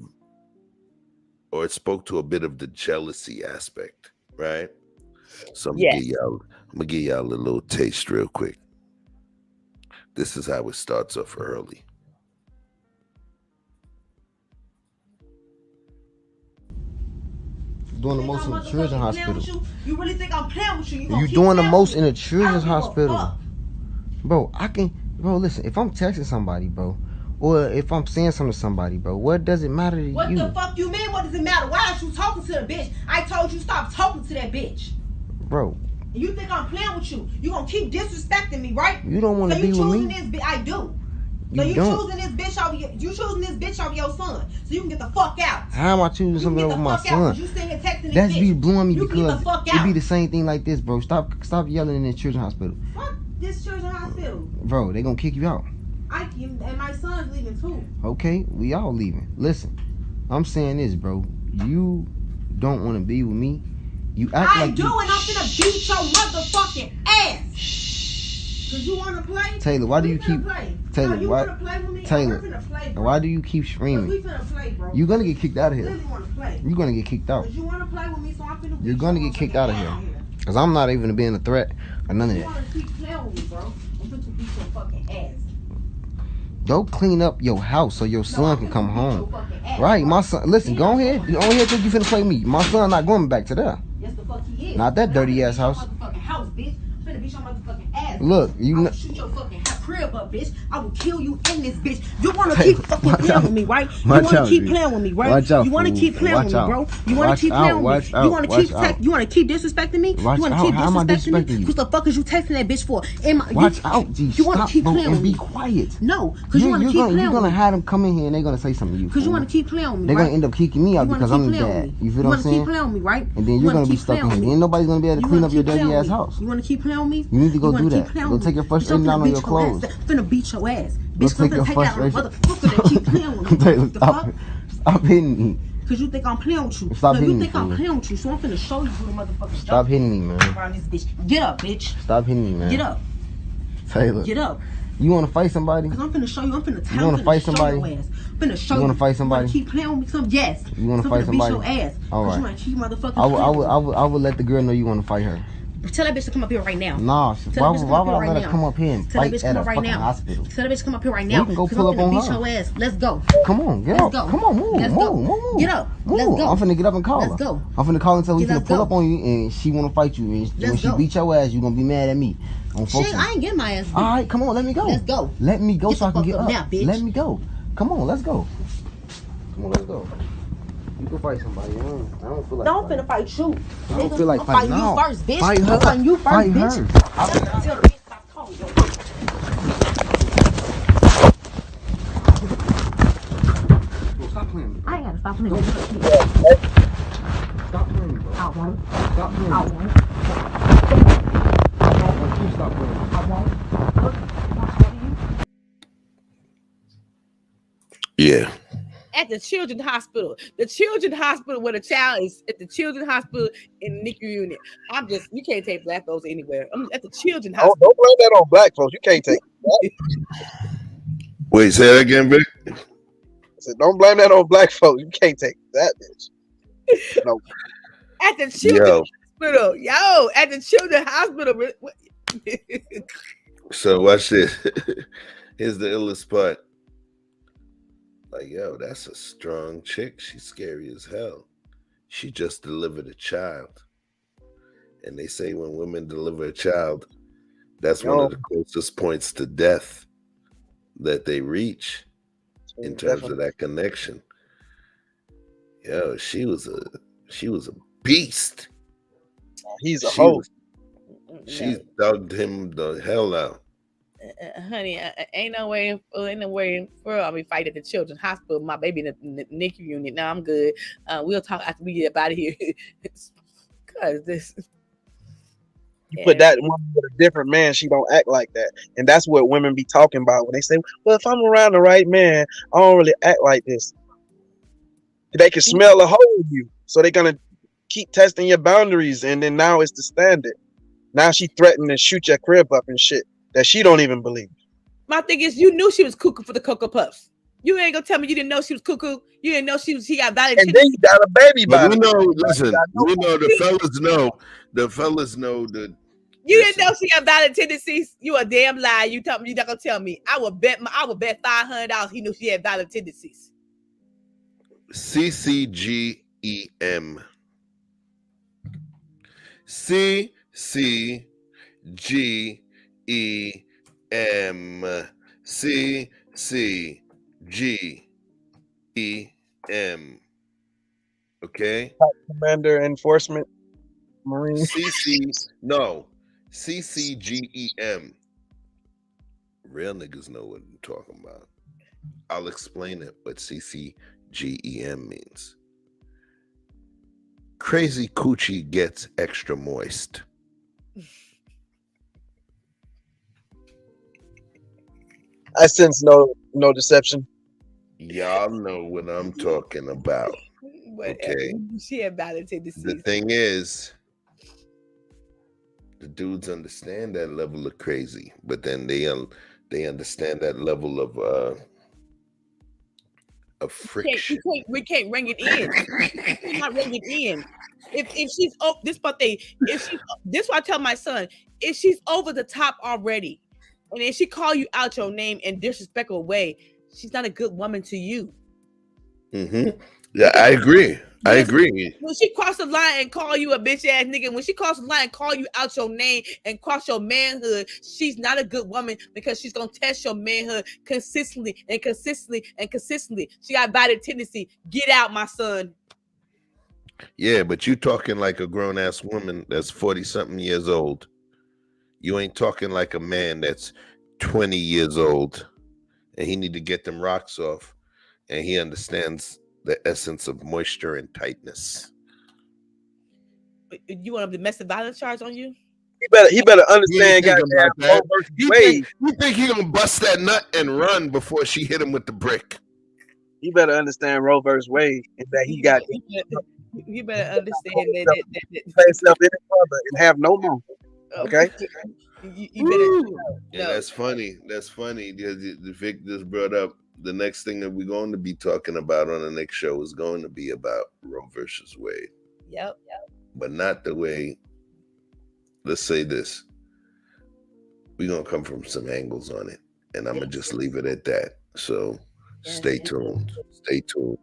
or it spoke to a bit of the jealousy aspect, right? So I'm gonna give y'all a little taste real quick. This is how it starts off early.
Doing the most in the children's hospital.
You really think I'm playing with you?
You doing the most in the children's hospital. Bro, listen, if I'm texting somebody, bro, or if I'm saying something to somebody, bro, what does it matter to you?
What the fuck you mean? What does it matter? Why aren't you talking to the bitch? I told you stop talking to that bitch.
Bro.
You think I'm playing with you? You gonna keep disrespecting me, right?
You don't want to be with me?
This I do.
You
So you
don't.
choosing this bitch over your son, so you can get the fuck out.
How am I choosing something over my son?
You sitting here texting this
That's
bitch.
be blowing me
You can get
because
the fuck
it
out.
be the same thing like this, bro. Stop yelling in the children's hospital.
Fuck this children's hospital.
Bro, they gonna kick you out.
And my son's leaving too.
Okay, we all leaving. Listen, I'm saying this, bro. You don't want to be with me. You act
I
like
do,
you...
and I'm finna beat your motherfucking ass. Cause you wanna play?
Taylor, why do you keep... Taylor,
no, you
why...
wanna play with me?
Taylor,
We're finna play, bro.
why do you keep screaming?
We finna play, bro.
You're gonna get kicked out of here.
Really wanna play.
You're gonna get kicked out.
Cause you wanna play with me, so I'm finna
You're gonna get kicked out of here. Cause I'm not even being a threat or none of
You
that.
wanna keep playing with me, bro? I'm finna beat your fucking ass.
Go clean up your house so your son can come home. Right, my son. Listen, go ahead. You only think you finna play me. My son not going back to there.
Yes, the fuck he is.
Not that dirty ass house.
Motherfucking house, bitch. I'm finna beat your motherfucking ass.
Look,
I will shoot your fucking crib up, bitch. I will kill you in this bitch. You wanna keep fucking playing with me, right? You wanna keep playing with me, right? You wanna keep playing with me, bro. You wanna keep playing with me. You wanna keep disrespecting me? You wanna keep disrespecting me? What the fuck is you texting that bitch for?
Watch out, G.
You wanna keep playing with me?
Be quiet.
No, cause you wanna keep playing with me.
You're gonna have them come in here and they're gonna say something to you.
Cause you wanna keep playing with me.
They're gonna end up kicking me out because I'm the dad. You feel what I'm saying?
You wanna keep playing with me, right?
And then you're gonna be stuck in here. Ain't nobody gonna be able to clean up your dirty ass house.
You wanna keep playing with me?
You need to go do that. Go take your frustration down on your clothes.
Finna beat your ass.
Go
Bitch,
take your frustration. Stop hitting me.
Cause you think I'm playing with you.
Stop hitting me.
You think I'm playing with you, so I'm finna show you who the motherfucker.
Stop hitting me, man.
Around this bitch. Get up, bitch.
Stop hitting me, man.
Get up.
Taylor.
Get up.
You wanna fight somebody?
Cause I'm finna show you. I'm finna tell you.
You wanna fight somebody?
Finna show you.
You wanna fight somebody?
You wanna keep playing with me? Some yes.
You wanna fight somebody?
Beat your ass.
All right.
You wanna keep motherfucking.
I will let the girl know you wanna fight her.
Tell that bitch to come up here right now.
Nah, why would I let her come up here and
Tell that
fight
bitch
at
come
a
up right
fucking
now.
hospital?
Tell that bitch come up here right now.
We can go pull up on
beat
her.
your ass. Let's go.
Come on, get
Let's
up.
go.
Come on, move,
Let's
move,
go.
move.
Get up.
Move.
Let's go.
I'm finna get up and call her.
Let's go.
I'm finna call and tell her
Let's
to pull
go.
up on you and she wanna fight you. And when she beat your ass, you gonna be mad at me.
Shit, I ain't getting my ass beat.
All right, come on, let me go.
Let's go.
Let me go
Get
so I
the
can
fuck
get
up
up.
now, bitch.
Let me go. Come on, let's go. Come on, let's go. You can fight somebody. I don't feel like
Don't finna fight you.
I don't feel like
I'm
fighting.
fighting you
No.
first, bitch.
Fight her.
I'm fighting you first,
Fight
bitch.
her.
Tell the bitch stop talking, yo.
Stop playing.
I ain't gotta stop playing.
Stop playing, bro.
I won't.
Stop playing.
I won't.
Stop playing.
I won't.
Yeah.
At the children's hospital. The children's hospital where the child is at the children's hospital in the NICU unit. You can't take black folks anywhere. I'm at the children's hospital.
Don't blame that on black folks. You can't take that.
Wait, say that again, Vic.
I said, don't blame that on black folks. You can't take that bitch. No.
At the children's hospital. Yo, at the children's hospital.
So watch this. Here's the illest part. Like, yo, that's a strong chick. She's scary as hell. She just delivered a child. And they say when women deliver a child, that's one of the closest points to death that they reach in terms of that connection. Yo, she was a beast.
He's a hoe.
She dug him the hell out.
Honey, ain't no way for I'll be fighting at the children's hospital. My baby in the NICU unit. Now I'm good. We'll talk after we get up out of here. Cause this.
You put that woman with a different man, she don't act like that. And that's what women be talking about when they say, well, if I'm around the right man, I don't really act like this. They can smell a hole in you. So they're going to keep testing your boundaries. And then now it's the standard. Now she threatened to shoot your crib up and shit that she don't even believe.
My thing is, you knew she was cuckoo for the Cocoa Puffs. You ain't gonna tell me you didn't know she was cuckoo. You didn't know she got valid.
And then you got a baby by
we know. Listen, we know the fellas know. The fellas know that.
You didn't know she got valid tendencies. You a damn lie. You tell me you're not gonna tell me. I would bet $500 he knew she had valid tendencies.
CCGEM. CCGEM. CCGEM. Okay.
Commander Enforcement Marine.
CCGEM. Real niggas know what I'm talking about. I'll explain it what CCGEM means. Crazy coochie gets extra moist.
I sense no deception.
Y'all know what I'm talking about. Okay.
She had valid tendencies.
The thing is, the dudes understand that level of crazy, but then they understand that level of friction.
We can't ring it in. We're not ringing it in. If she's this why I tell my son, if she's over the top already, and if she call you out your name in disrespectful way, she's not a good woman to you.
Mm-hmm. Yeah, I agree.
When she cross the line and call you a bitch ass nigga, when she cross the line and call you out your name and cross your manhood, she's not a good woman because she's gonna test your manhood consistently. She got violent tendency. Get out, my son.
Yeah, but you talking like a grown ass woman that's 40-something years old. You ain't talking like a man that's 20 years old and he need to get them rocks off and he understands the essence of moisture and tightness.
You want a domestic violence charge on you?
He better understand.
You think he gonna bust that nut and run before she hit him with the brick?
You better understand Roe versus Wade and that he got.
You better understand that
play himself in his brother and have no more. Okay.
You better.
Yeah, that's funny. That's funny. The Vic just brought up the next thing that we're going to be talking about on the next show is going to be about Roe versus Wade.
Yep.
But not the way let's say this. We're going to come from some angles on it, and I'm going to just leave it at that. So stay tuned. Stay tuned.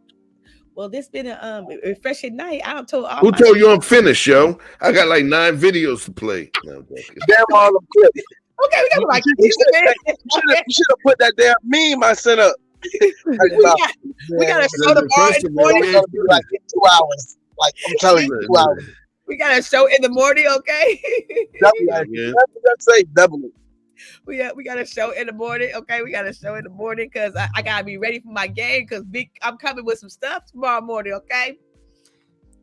Well, this been a refreshing night. I don't told all
Who told you I'm finished, yo? I got like 9 videos to play. No, I'm joking.
Damn all them clips.
Okay, we got like
you should have put that damn meme I sent up.
we gotta show the bar in the morning.
It's gonna be like in 2 hours. Like I'm telling you, 2 hours.
We got a show in the morning, okay?
Say double it.
We got a show in the morning, okay? We got a show in the morning because I gotta be ready for my game because I'm coming with some stuff tomorrow morning, okay?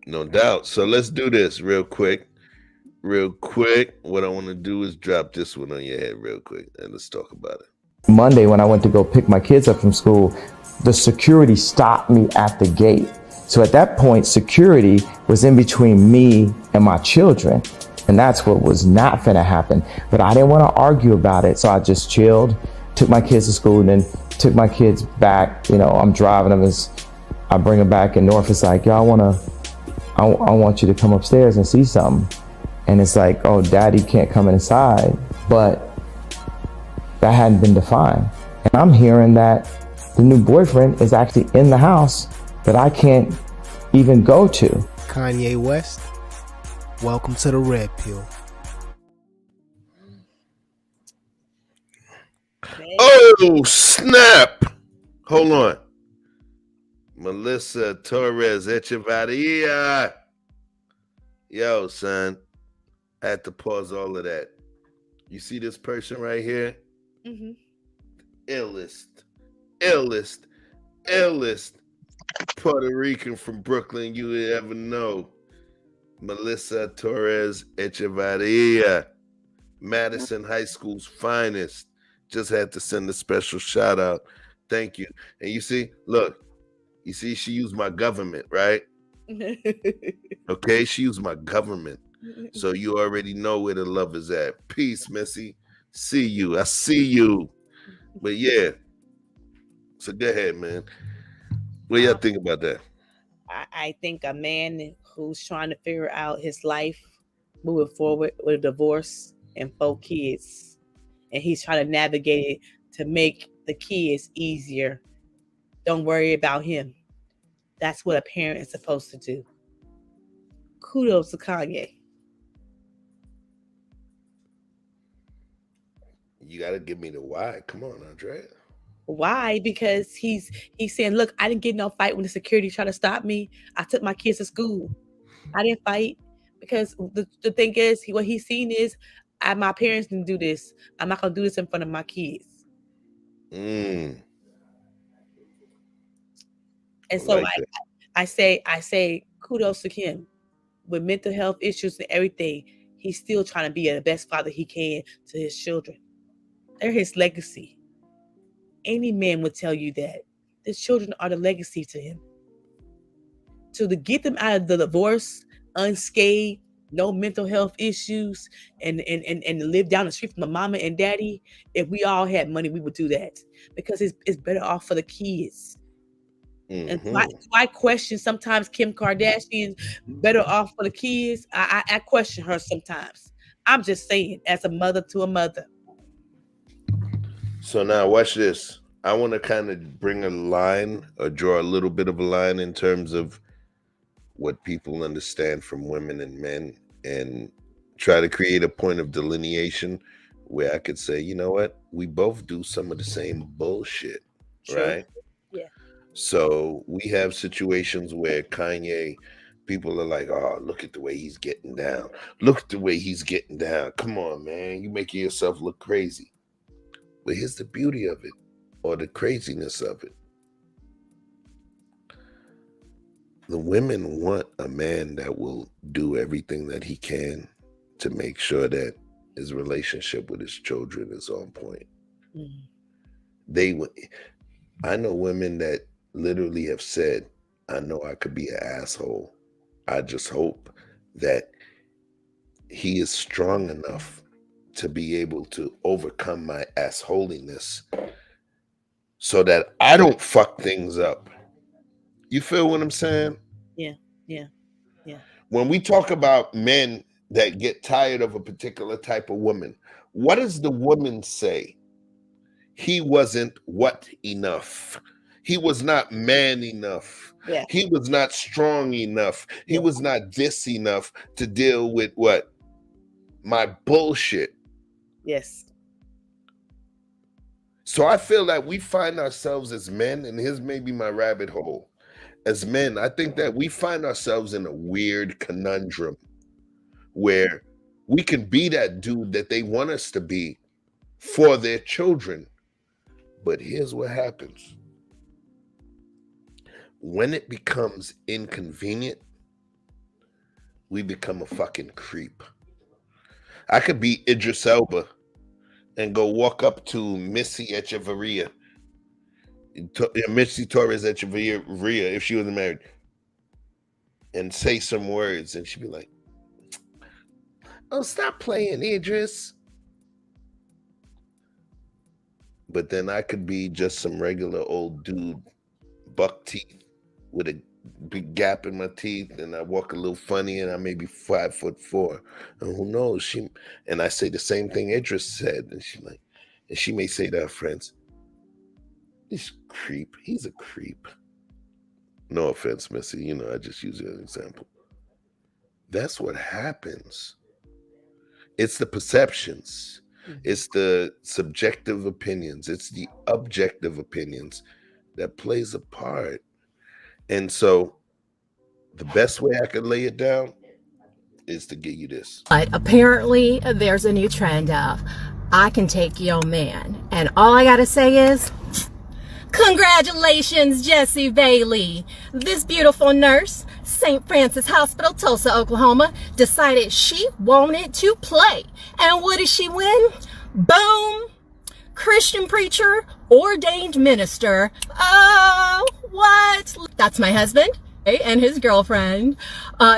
No doubt. So let's do this real quick. What I want to do is drop this one on your head real quick and let's talk about it.
Monday, when I went to go pick my kids up from school, the security stopped me at the gate. So at that point, security was in between me and my children. And that's what was not finna happen. But I didn't want to argue about it. So I just chilled, took my kids to school, and then took my kids back. You know, I'm driving them as I bring them back, and North is like, yo, I want you to come upstairs and see something. And it's like, oh, daddy can't come inside. But that hadn't been defined. And I'm hearing that the new boyfriend is actually in the house that I can't even go to.
Kanye West, welcome to the Red Pill.
Oh, snap. Hold on. Melissa Torres Echevarria. Yo, son. I had to pause all of that. You see this person right here?
Mm-hmm.
Illest Puerto Rican from Brooklyn you would ever know. Melissa Torres Echevarria, Madison High School's finest. Just had to send a special shout out. Thank you. And you see, look, she used my government, right? Okay, she used my government. So you already know where the love is at. Peace, Missy. See you. I see you. But yeah. So go ahead, man. What y'all think about that?
I think a man who's trying to figure out his life moving forward with a divorce and 4 kids, and he's trying to navigate it to make the kids easier. Don't worry about him. That's what a parent is supposed to do. Kudos to Kanye.
You got to give me the why. Come on, Andrea.
Why? Because he's saying, look, I didn't get no fight when the security tried to stop me. I took my kids to school. I didn't fight because the thing is, what he's seen is, my parents didn't do this. I'm not going to do this in front of my kids. And so I say kudos to him. With mental health issues and everything, he's still trying to be the best father he can to his children. They're his legacy. Any man would tell you that. The children are the legacy to him. So to get them out of the divorce unscathed, no mental health issues, and live down the street from my mama and daddy, if we all had money, we would do that. Because it's better off for the kids. Mm-hmm. And I question sometimes Kim Kardashian better off for the kids. I question her sometimes. I'm just saying, as a mother to a mother.
So now watch this. I want to kind of bring a line or draw a little bit of a line in terms of what people understand from women and men and try to create a point of delineation where I could say, you know what? We both do some of the same bullshit, right?
Yeah.
So we have situations where Kanye, people are like, oh, look at the way he's getting down. Look at the way he's getting down. Come on, man. You're making yourself look crazy. But here's the beauty of it, or the craziness of it. The women want a man that will do everything that he can to make sure that his relationship with his children is on point. Mm-hmm. I know women that literally have said, I know I could be an asshole. I just hope that he is strong enough to be able to overcome my assholiness so that I don't fuck things up. You feel what I'm saying?
Yeah.
When we talk about men that get tired of a particular type of woman. What does the woman say? He wasn't what enough. He was not man enough.
Yeah.
He was not strong enough. He was not this enough to deal with what? My bullshit.
Yes.
So I feel that we find ourselves as men, and here's maybe my rabbit hole. As men, I think that we find ourselves in a weird conundrum where we can be that dude that they want us to be for their children. But here's what happens. When it becomes inconvenient, we become a fucking creep. I could be Idris Elba and go walk up to Missy Echeverria, Missy Torres Echeverria, if she wasn't married, and say some words, and she'd be like, "Oh, stop playing, Idris." But then I could be just some regular old dude, buck teeth, with a big gap in my teeth, and I walk a little funny, and I may be 5'4", and who knows? And I say the same thing Idris said, and she may say to her friends, "This creep, he's a creep." No offense, Missy, I just use it as an example. That's what happens. It's the perceptions. It's the subjective opinions. It's the objective opinions that plays a part. And so the best way I could lay it down is to give you this.
But apparently there's a new trend of, I can take your man. And all I gotta say is, congratulations, Jessie Bailey. This beautiful nurse, St. Francis Hospital, Tulsa, Oklahoma, decided she wanted to play. And what did she win? Boom! Christian preacher, ordained minister. Oh, what? That's my husband and his girlfriend.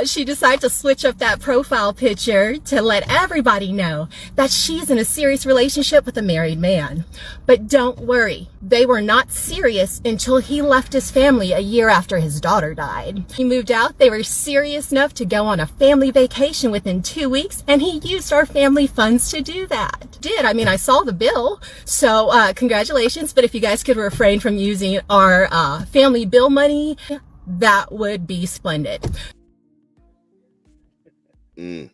She decided to switch up that profile picture to let everybody know that she's in a serious relationship with a married man. But don't worry, they were not serious until he left his family a year after his daughter died. He moved out, they were serious enough to go on a family vacation within 2 weeks, and he used our family funds to do that. I saw the bill, so congratulations, but if you guys could refrain from using our family bill money, that would be splendid.
Wow,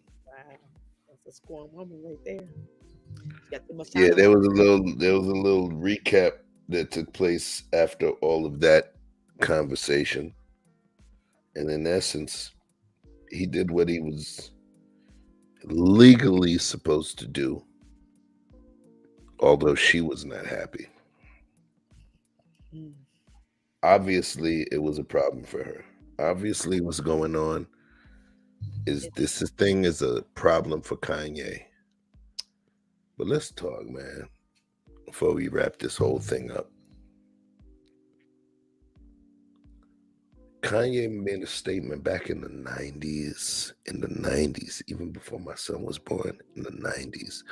that's a scorn woman right there.
Yeah, there was a little recap that took place after all of that conversation, and in essence, he did what he was legally supposed to do, although she was not happy. Obviously, it was a problem for her. Obviously, what's going on is this thing is a problem for Kanye. But let's talk, man, before we wrap this whole thing up. Kanye made a statement back in the 90s, even before my son was born, in the 90s.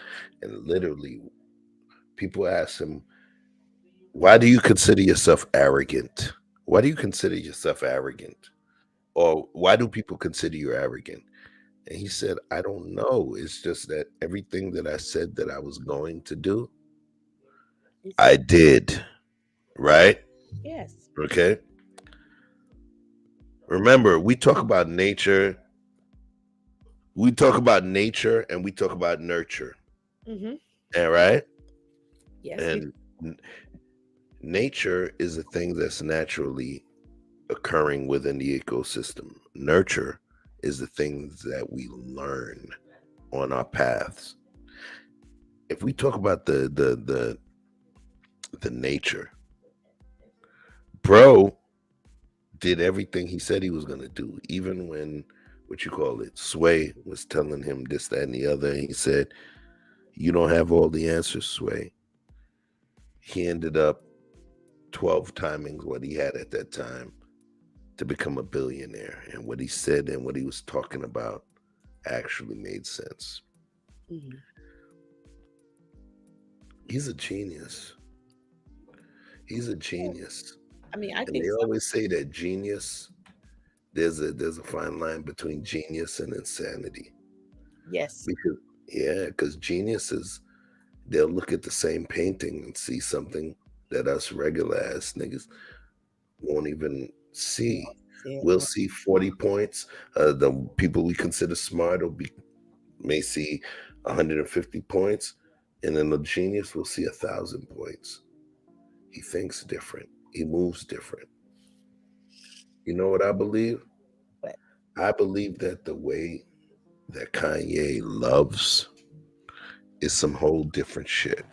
And literally, people asked him, why do you consider yourself arrogant? Why do you consider yourself arrogant? Or why do people consider you arrogant? And he said, I don't know. It's just that everything that I said that I was going to do, I did. Right?
Yes.
Okay. Remember, we talk about nature. We talk about nature and we talk about nurture.
Mm-hmm.
And right?
Yes.
And nature is a thing that's naturally occurring within the ecosystem. Nurture is the things that we learn on our paths. If we talk about the nature, bro did everything he said he was going to do, even when, Sway was telling him this, that, and the other, and he said, you don't have all the answers, Sway. He ended up 12 timings what he had at that time to become a billionaire. And what he said and what he was talking about actually made sense.
Mm-hmm.
He's a genius. He's a genius.
I
and
think
they
so.
always say that genius, there's a fine line between genius and insanity.
Yes.
Because geniuses, they'll look at the same painting and see something that us regular ass niggas won't even see. We'll see 40 points. The people we consider smart may see 150 points, and then the genius will see 1,000 points. He thinks different. He moves different. You know what I believe?
What?
I believe that the way that Kanye loves is some whole different shit.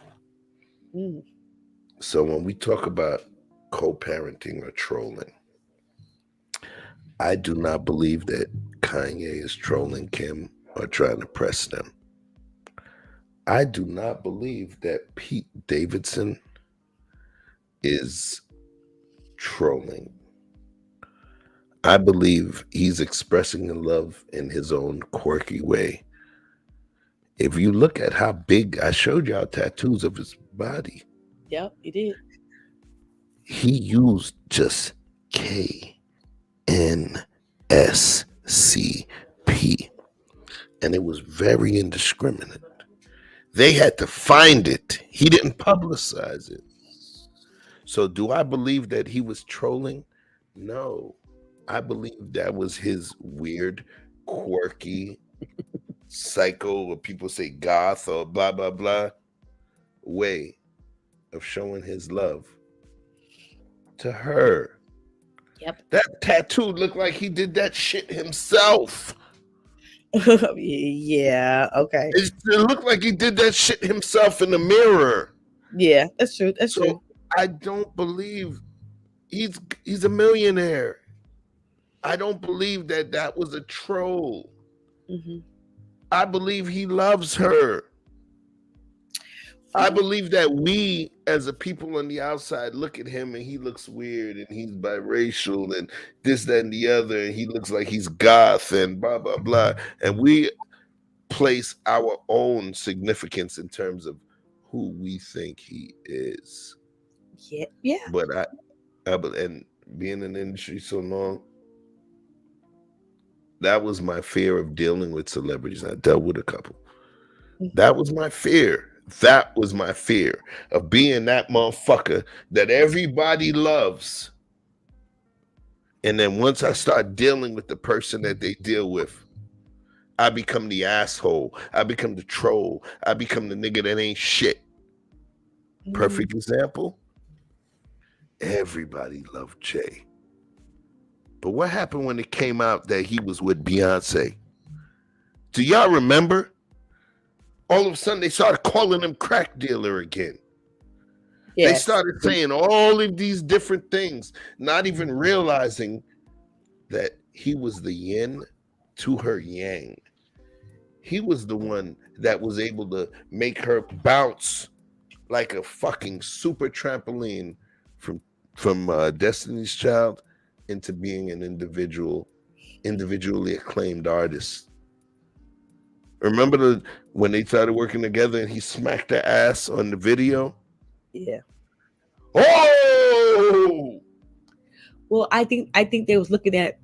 So when we talk about co-parenting or trolling, I do not believe that Kanye is trolling Kim or trying to press them. I do not believe that Pete Davidson is trolling. I believe he's expressing the love in his own quirky way. If you look at how big, I showed y'all tattoos of his body.
Yep, he did.
He used just KNSCP, and it was very indiscriminate. They had to find it. He didn't publicize it. So do I believe that he was trolling? No. I believe that was his weird, quirky, psycho, or people say goth or blah, blah, blah, way of showing his love to her.
Yep.
That tattoo looked like he did that shit himself.
Yeah, okay.
It looked like he did that shit himself in the mirror.
Yeah, that's true. That's true.
I don't believe he's a millionaire. I don't believe that was a troll.
Mm-hmm.
I believe he loves her. I believe that we, as a people on the outside, look at him and he looks weird and he's biracial and this, that, and the other, and he looks like he's goth and blah, blah, blah. And we place our own significance in terms of who we think he is.
Yeah.
But and being in the industry so long, that was my fear of dealing with celebrities. I dealt with a couple. That was my fear. That was my fear of being that motherfucker that everybody loves. And then once I start dealing with the person that they deal with, I become the asshole. I become the troll. I become the nigga that ain't shit. Perfect example. Everybody loved Jay. But what happened when it came out that he was with Beyonce? Do y'all remember? All of a sudden, they started calling him crack dealer again. Yes. They started saying all of these different things, not even realizing that he was the yin to her yang. He was the one that was able to make her bounce like a fucking super trampoline from Destiny's Child into being an individually acclaimed artist. Remember when they started working together and he smacked her ass on the video?
Yeah.
Oh!
Well, I think they was looking at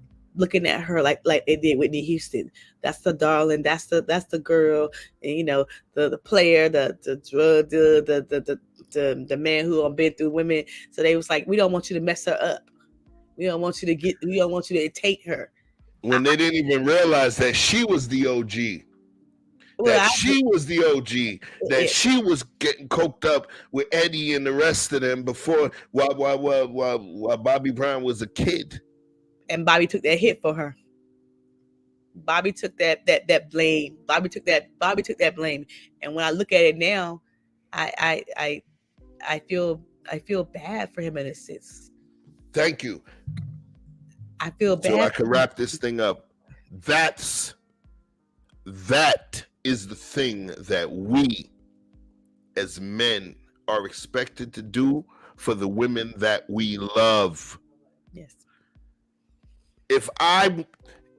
her like they did Whitney Houston. That's the darling. That's the girl. And you know the player, the drug dealer, the man who been through women. So they was like, we don't want you to mess her up. We don't want you to take her.
When they didn't even realize that she was the OG. She was getting coked up with Eddie and the rest of them before while Bobby Brown was a kid.
And Bobby took that hit for her. Bobby took that blame. Bobby took that blame. And when I look at it now, I feel bad for him in a sense.
Thank you.
I feel bad.
So I can wrap this thing up. That is the thing that we as men are expected to do for the women that we love.
Yes.
If I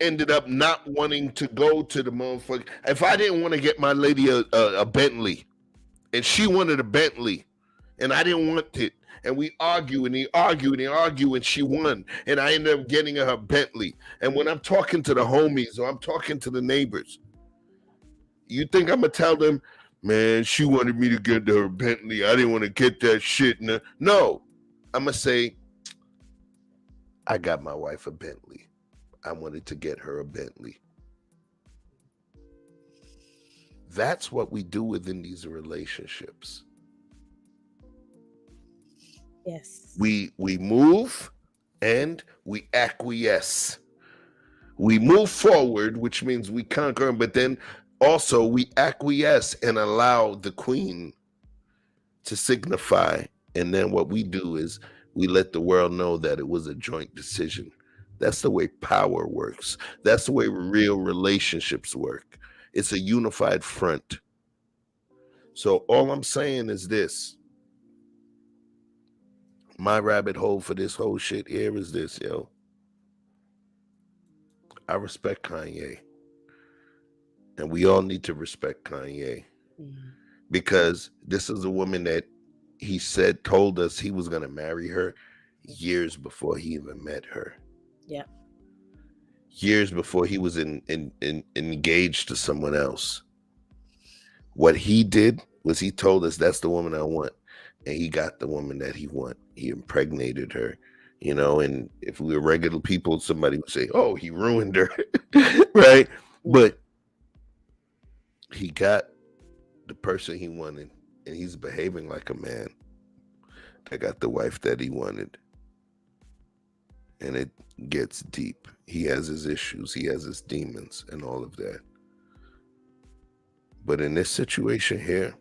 ended up not wanting to go to the motherfucker, if I didn't want to get my lady a Bentley and she wanted a Bentley and I didn't want it, and we argue and and she won, and I ended up getting her Bentley. And when I'm talking to the homies or I'm talking to the neighbors, You think I'm gonna tell them, man, she wanted me to get her Bentley. I didn't want to get that shit. No, I'm gonna say, I got my wife a Bentley. I wanted to get her a Bentley. That's what we do within these relationships.
Yes.
We move and we acquiesce. We move forward, which means we conquer, but then also we acquiesce and allow the queen to signify. And then what we do is we let the world know that it was a joint decision. That's the way power works. That's the way real relationships work. It's a unified front. So all I'm saying is this. My rabbit hole for this whole shit here is this, yo. I respect Kanye. And we all need to respect Kanye. Because this is a woman that he told us he was going to marry her years before he even met her.
Yeah.
Years before he was engaged to someone else. What he did was he told us, that's the woman I want. And he got the woman that he want. He impregnated her, you know, and if we were regular people, somebody would say, oh, he ruined her, right? But he got the person he wanted, and he's behaving like a man that got the wife that he wanted. And it gets deep. He has his issues. He has his demons and all of that. But in this situation here,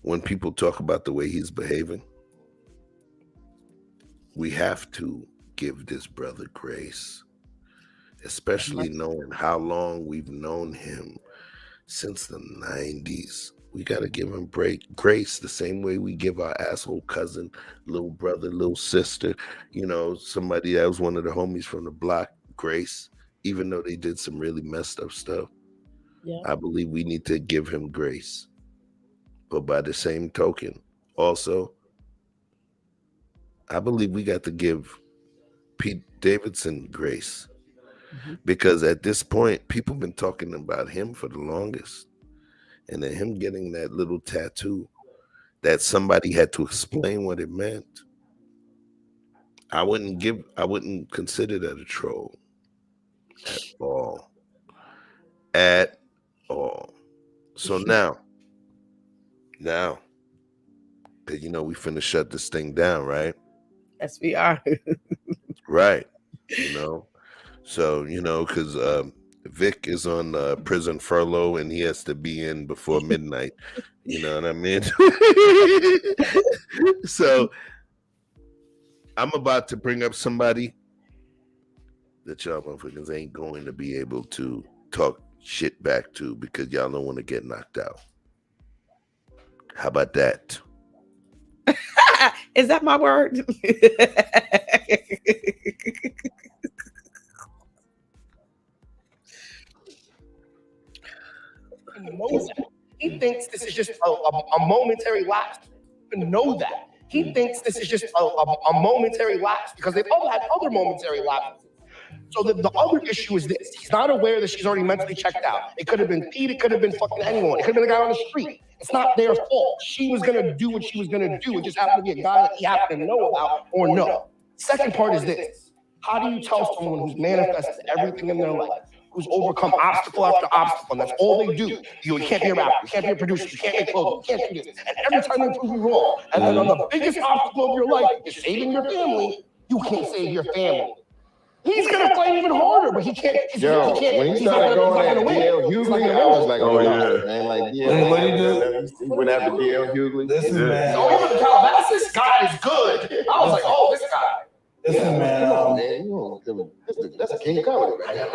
when people talk about the way he's behaving, we have to give this brother grace, especially knowing how long we've known him, since the 90s. We got to give him grace the same way we give our asshole cousin, little brother, little sister, you know, somebody that was one of the homies from the block, grace, even though they did some really messed up stuff. Yeah. I believe we need to give him grace. But by the same token, also, I believe we got to give Pete Davidson grace. Because at this point, people have been talking about him for the longest. And then him getting that little tattoo that somebody had to explain what it meant. I wouldn't consider that a troll at all. At all. So now, because you know we finna shut this thing down, right?
Yes, we are.
Right. You know. So, you know, because Vic is on prison furlough and he has to be in before midnight. You know what I mean? So I'm about to bring up somebody that y'all motherfuckers ain't going to be able to talk shit back to because y'all don't want to get knocked out. How about that?
Is that my word?
He thinks this is just a momentary lapse. You know that. He thinks this is just a momentary lapse because they've all had other momentary lapses. So the other issue is this. He's not aware that she's already mentally checked out. It could have been Pete. It could have been fucking anyone. It could have been a guy on the street. It's not their fault. She was going to do what she was going to do. It just happened to be a guy that he happened to know about or no. Second part is this. How do you tell someone who's manifested everything in their life, who's overcome obstacle after obstacle, and that's all they do? You can't be a rapper, you can't be a producer, you can't make clothes, you can't do this. And every time they prove you wrong, and then on the biggest obstacle of your life is saving your family, you can't save your family. He's gonna fight even harder, but he can't.
When he started going at DL Hughley, I was like, oh yeah, man, like yeah. What he do? He went after DL Hughley.
Listen, man. So even the Calabasas guy is good. I was like, oh, this guy.
Listen, man, that's a king comedy, man.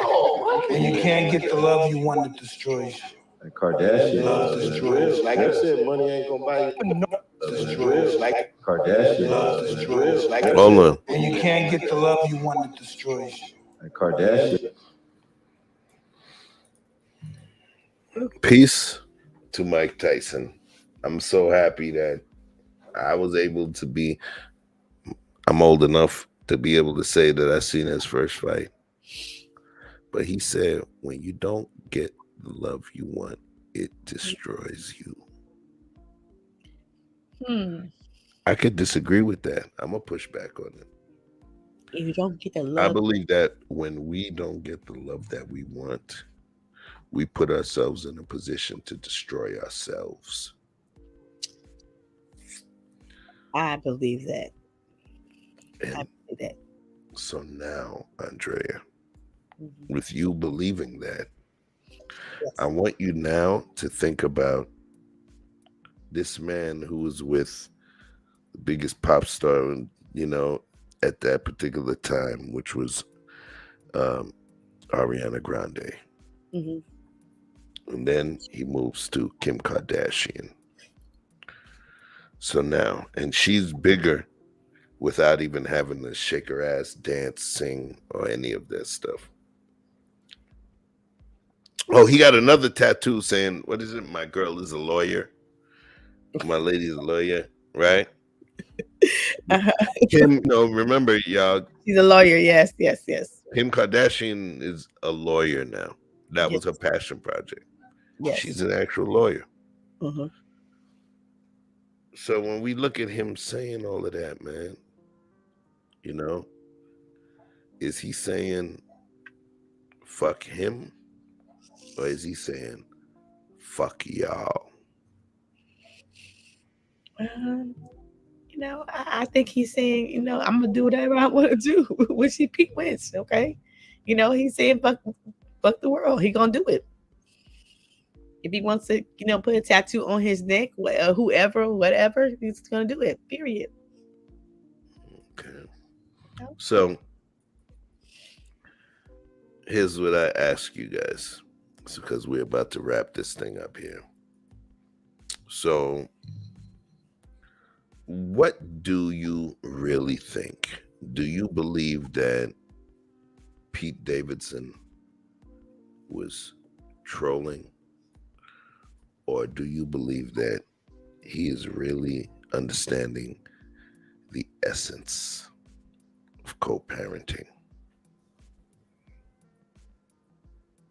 And you can't get the love you want that destroys you.
Like Kardashian, love destroys. Like I said, money ain't gonna buy you. Destroys. Like Kardashian, love destroys. Like
hold on.
And you can't get the love you want that destroys you.
Like Kardashian.
Peace to Mike Tyson. I'm so happy that I was able to be. I'm old enough to be able to say that I seen his first fight. But he said, when you don't get the love you want, it destroys you. I could disagree with that. I'm going to push back on it.
If you don't get the love.
I believe that when we don't get the love that we want, we put ourselves in a position to destroy ourselves.
I believe that. I believe that.
So now, Andrea, with you believing that, I want you now to think about this man who was with the biggest pop star, you know, at that particular time, which was Ariana Grande. And then he moves to Kim Kardashian. So now, and she's bigger without even having to shake her ass, dance, sing, or any of that stuff. Oh, he got another tattoo saying, what is it? My girl is a lawyer. My lady's a lawyer, right? Kim, no, remember, y'all.
She's a lawyer, yes.
Kim Kardashian is a lawyer now. That was her passion project.
Yes.
She's an actual lawyer. So when we look at him saying all of that, man, you know, is he saying fuck him? Or is he saying fuck y'all?
You know, I think he's saying, you know, I'm gonna do whatever I want to do. When she Pete wins, okay? You know, he's saying fuck the world. He gonna do it. If he wants to, you know, put a tattoo on his neck, whoever, whatever, he's gonna do it. Period.
Okay. So here's what I ask you guys. It's because we're about to wrap this thing up here. So what do you really think? Do you believe that Pete Davidson was trolling? Or do you believe that he is really understanding the essence of co-parenting?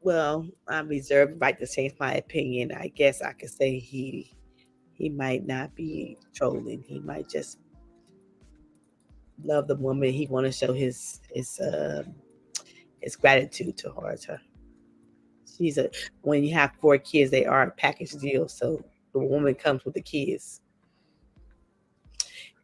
Well, I'm reserved the right to change my opinion. I guess I could say he might not be trolling. He might just love the woman. He want to show his gratitude towards her. When you have 4 kids, they are a package deal. So the woman comes with the kids.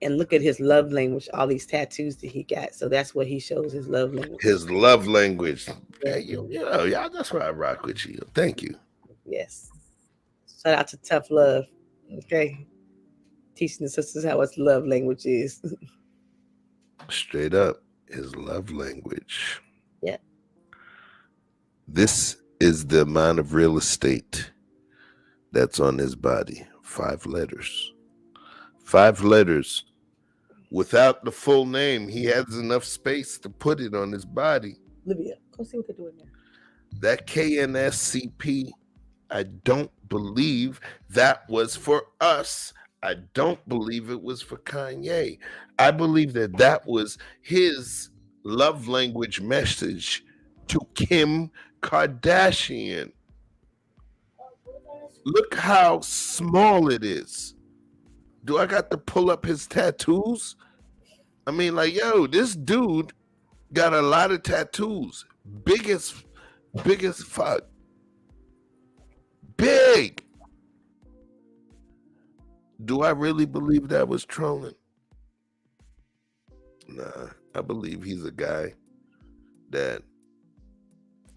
And look at his love language, all these tattoos that he got. So that's what he shows his love language.
His love language. Hey, you know, y'all, that's why I rock with you. Thank you.
Yes. Shout out to Tough Love. Okay. Teaching the sisters how his love language is.
Straight up, his love language.
Yeah.
This is the amount of real estate that's on his body. 5 letters. 5 letters. Without the full name, he has enough space to put it on his body.
Olivia, go see what they're doing there.
That KNSCP, I don't believe that was for us. I don't believe it was for Kanye. I believe that was his love language message to Kim Kardashian. Look how small it is. Do I got to pull up his tattoos? I mean, like, yo, this dude got a lot of tattoos. Big as fuck. Big. Do I really believe that was trolling? Nah, I believe he's a guy that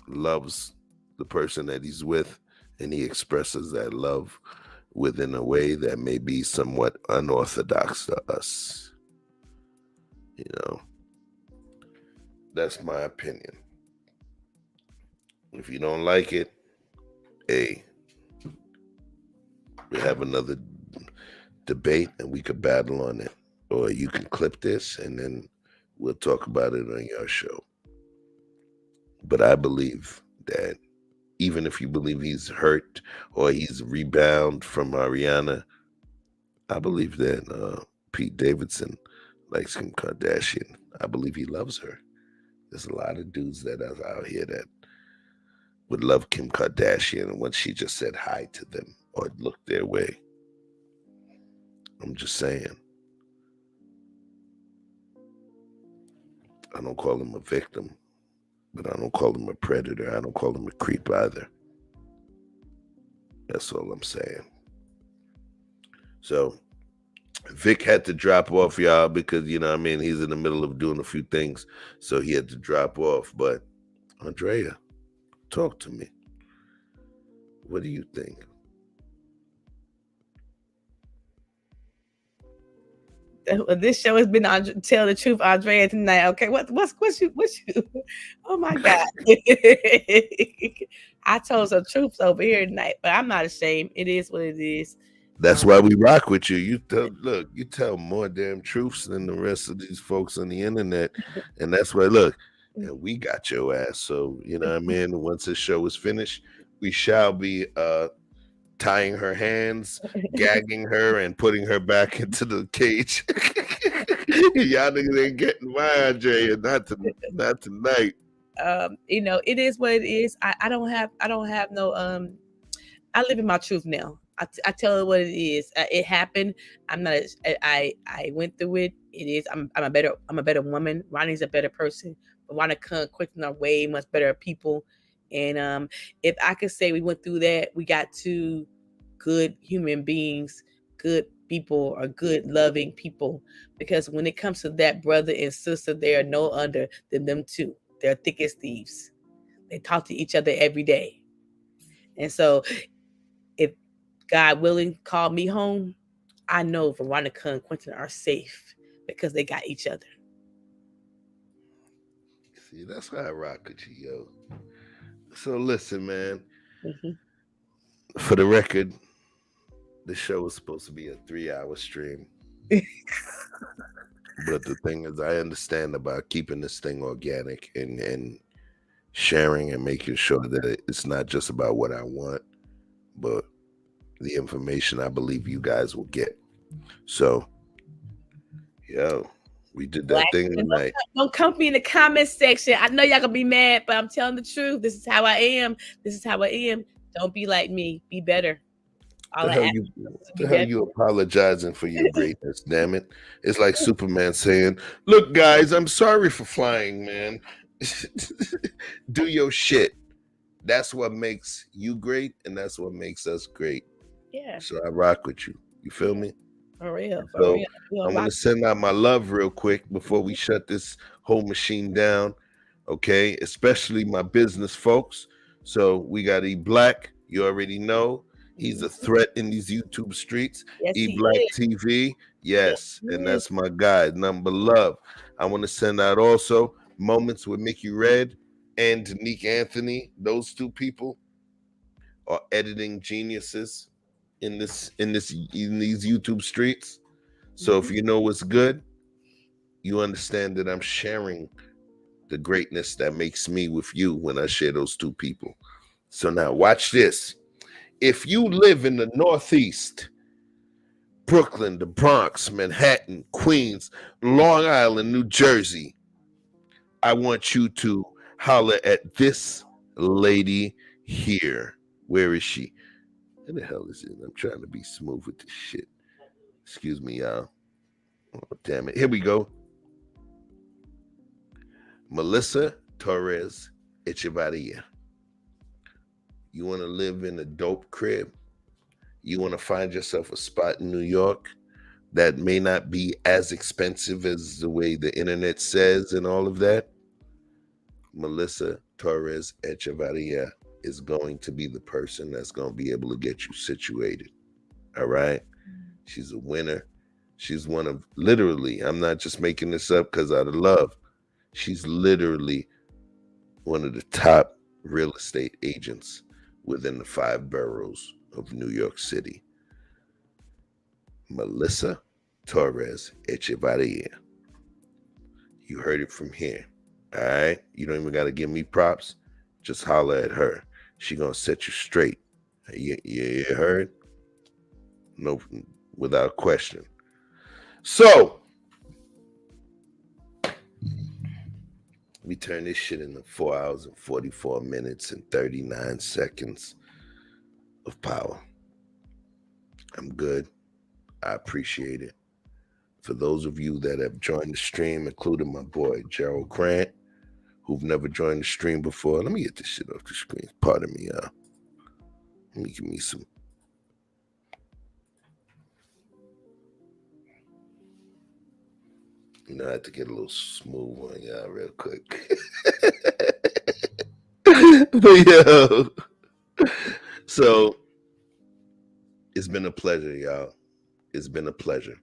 loves the person that he's with, and he expresses that love within a way that may be somewhat unorthodox to us. You know, that's my opinion. If you don't like it, hey, we have another debate and we could battle on it. Or you can clip this and then we'll talk about it on your show. But I believe that even if you believe he's hurt or he's rebound from Ariana, I believe that Pete Davidson likes Kim Kardashian. I believe he loves her. There's a lot of dudes that are out here that would love Kim Kardashian when she just said hi to them or looked their way. I'm just saying. I don't call him a victim, but I don't call him a predator. I don't call him a creep either. That's all I'm saying. So Vic had to drop off, y'all, because, you know what I mean, he's in the middle of doing a few things. So he had to drop off. But Andrea, talk to me. What do you think?
This show has been on Tell the Truth, Andrea, tonight. Okay, what's you? Oh my God. I told some truths over here tonight, but I'm not ashamed. It is what it is.
That's why we rock with you. You tell more damn truths than the rest of these folks on the internet. And that's why, look, and we got your ass. So, you know what I mean? Once this show is finished, we shall be tying her hands, gagging her, and putting her back into the cage. Y'all niggas ain't getting my Andrea, not tonight.
You know, it is what it is. I don't have no I live in my truth now. I tell it what it is. It happened. I'm not. I went through it. It is. I'm a better woman. Ronnie's a better person. Veronica and Quentin are way much better people. And if I could say we went through that, we got two good human beings, good people, or good loving people. Because when it comes to that brother and sister, they are no under than them two. They're thick as thieves. They talk to each other every day. And so if God willing call me home, I know Veronica and Quentin are safe because they got each other.
See, that's why I rock with you, yo. So listen, man. Mm-hmm. For the record, the show was supposed to be a 3-hour stream. But the thing is, I understand about keeping this thing organic and sharing and making sure that it's not just about what I want, but the information I believe you guys will get. So, yo, we did that thing tonight.
Don't come me in the comment section. I know y'all gonna be mad, but I'm telling the truth. This is how I am. This is how I am. Don't be like me. Be better.
The hell you apologizing for your greatness, damn it. It's like Superman saying, look, guys, I'm sorry for flying, man. Do your shit. That's what makes you great, and that's what makes us great.
Yeah.
So I rock with you. You feel me?
For real.
So I'm going to send out my love real quick before we shut this whole machine down. Okay? Especially my business folks. So we got E Black. You already know. He's a threat in these YouTube streets.
Yes,
E Black TV. Yes. And that's my guy. Number love. I want to send out also Moments with Mickey Red and Nick Anthony. Those two people are editing geniuses in these YouTube streets. So if you know what's good, you understand that I'm sharing the greatness that makes me with you when I share those two people. So now watch this. If you live in the Northeast, Brooklyn, the Bronx, Manhattan, Queens, Long Island, New Jersey, I want you to holler at this lady here. Where is she? Where the hell is it? I'm trying to be smooth with this shit. Excuse me, y'all. Oh, damn it. Here we go. Melissa Torres Echevarria. You want to live in a dope crib? You want to find yourself a spot in New York that may not be as expensive as the way the internet says and all of that? Melissa Torres Echevarria is going to be the person that's going to be able to get you situated. All right? She's a winner. She's one of, literally, I'm not just making this up because out of love. She's literally one of the top real estate agents within the 5 boroughs of New York City. Melissa Torres Echevarria. You heard it from here. All right? You don't even got to give me props. Just holler at her. She gonna set you straight. You heard? No, without question. So, We turn this shit into 4 hours and 44 minutes and 39 seconds of power. I'm good. I appreciate it. For those of you that have joined the stream, including my boy Gerald Grant, who've never joined the stream before, let me get this shit off the screen. Pardon me, y'all. Let me give me some. You know, I have to get a little smooth on y'all real quick. But yo, so it's been a pleasure, y'all. It's been a pleasure.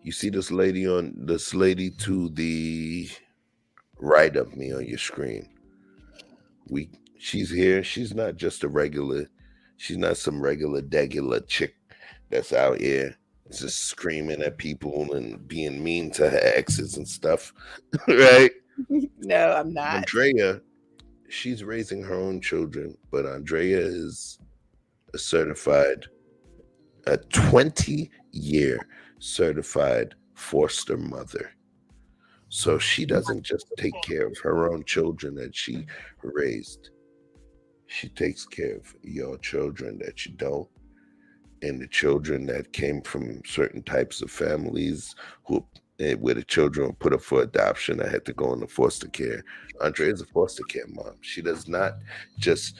You see this lady to the right of me on your screen. She's here. She's not just she's not some degular chick that's out here just screaming at people and being mean to her exes and stuff. Right?
No, I'm not.
Andrea, she's raising her own children, but Andrea is a 20-year certified foster mother. So she doesn't just take care of her own children that she raised. She takes care of your children that you don't, and the children that came from certain types of families where the children were put up for adoption. I had to go into foster care. Andrea is a foster care mom. She does not just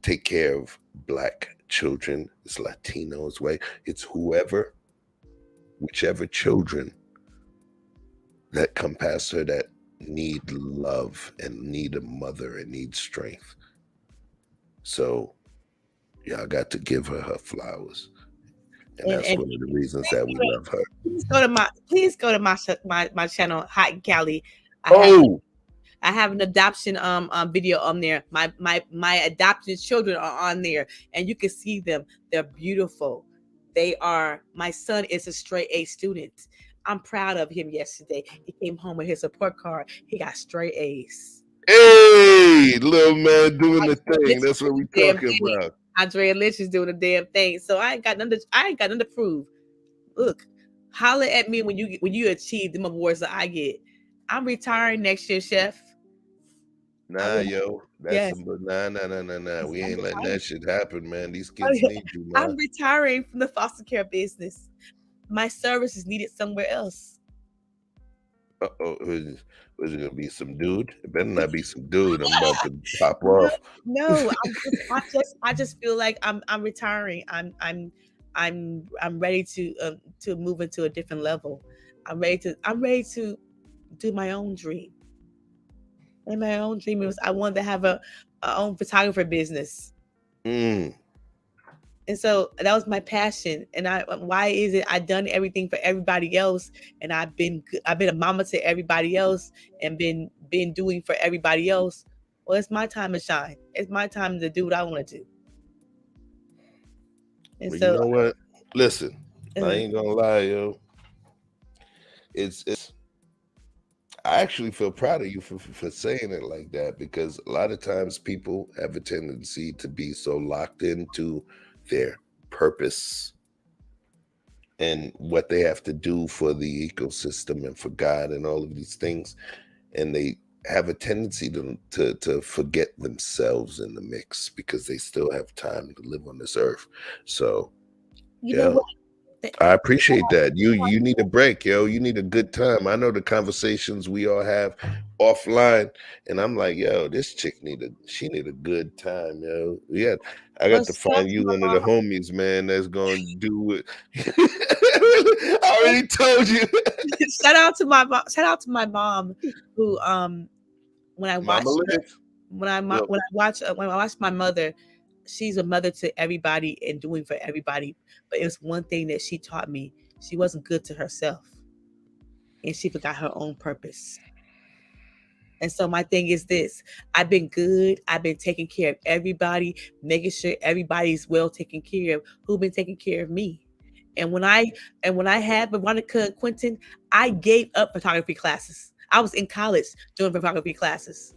take care of Black children. It's Latinos, way. It's whichever children that come past her that need love and need a mother and need strength. So y'all got to give her flowers. And that's one of the reasons that we love her.
Please go to my channel, Hot and Cali. I have an adoption video on there. My adopted children are on there, and you can see them. They're beautiful. My son is a straight A student. I'm proud of him yesterday. He came home with his report card. He got straight A's.
Hey, little man doing the thing. That's what we talking about.
Andrea Lynch is doing the damn thing. So I ain't got nothing to prove. Look, holler at me when you achieve them awards that I get. I'm retiring next year, Chef.
Nah, yo. That's nah. We ain't letting that shit happen, man. These kids need you, man.
I'm retiring from the foster care business. My service is needed somewhere else.
Was it gonna be some dude? It better not be some dude. I'm about to pop off.
No, I just feel like I'm retiring. I'm ready to move into a different level. I'm ready to do my own dream. And my own dream was I wanted to have a own photographer business. And so that was my passion. And why is it I done everything for everybody else, and I've been a mama to everybody else, and been doing for everybody else. Well, it's my time to shine. It's my time to do what I want to do. And
Well,
so,
you know what? Listen, I ain't gonna lie, yo. It's. I actually feel proud of you for saying it like that, because a lot of times people have a tendency to be so locked into their purpose and what they have to do for the ecosystem and for God and all of these things, and they have a tendency to forget themselves in the mix because they still have time to live on this earth. So
you know what?
I appreciate that. You need a break, yo. You need a good time. I know the conversations we all have offline, and I'm like, yo, this chick need a good time, yo. Yeah, I got to find you one of the homies, man, that's gonna do it. I already told you.
Shout out to my mom, who when I watched my mother. She's a mother to everybody and doing for everybody. But it was one thing that she taught me. She wasn't good to herself. And she forgot her own purpose. And so my thing is this. I've been good. I've been taking care of everybody, making sure everybody's well taken care of, who've been taking care of me. And when I had Veronica and Quentin, I gave up photography classes. I was in college doing photography classes.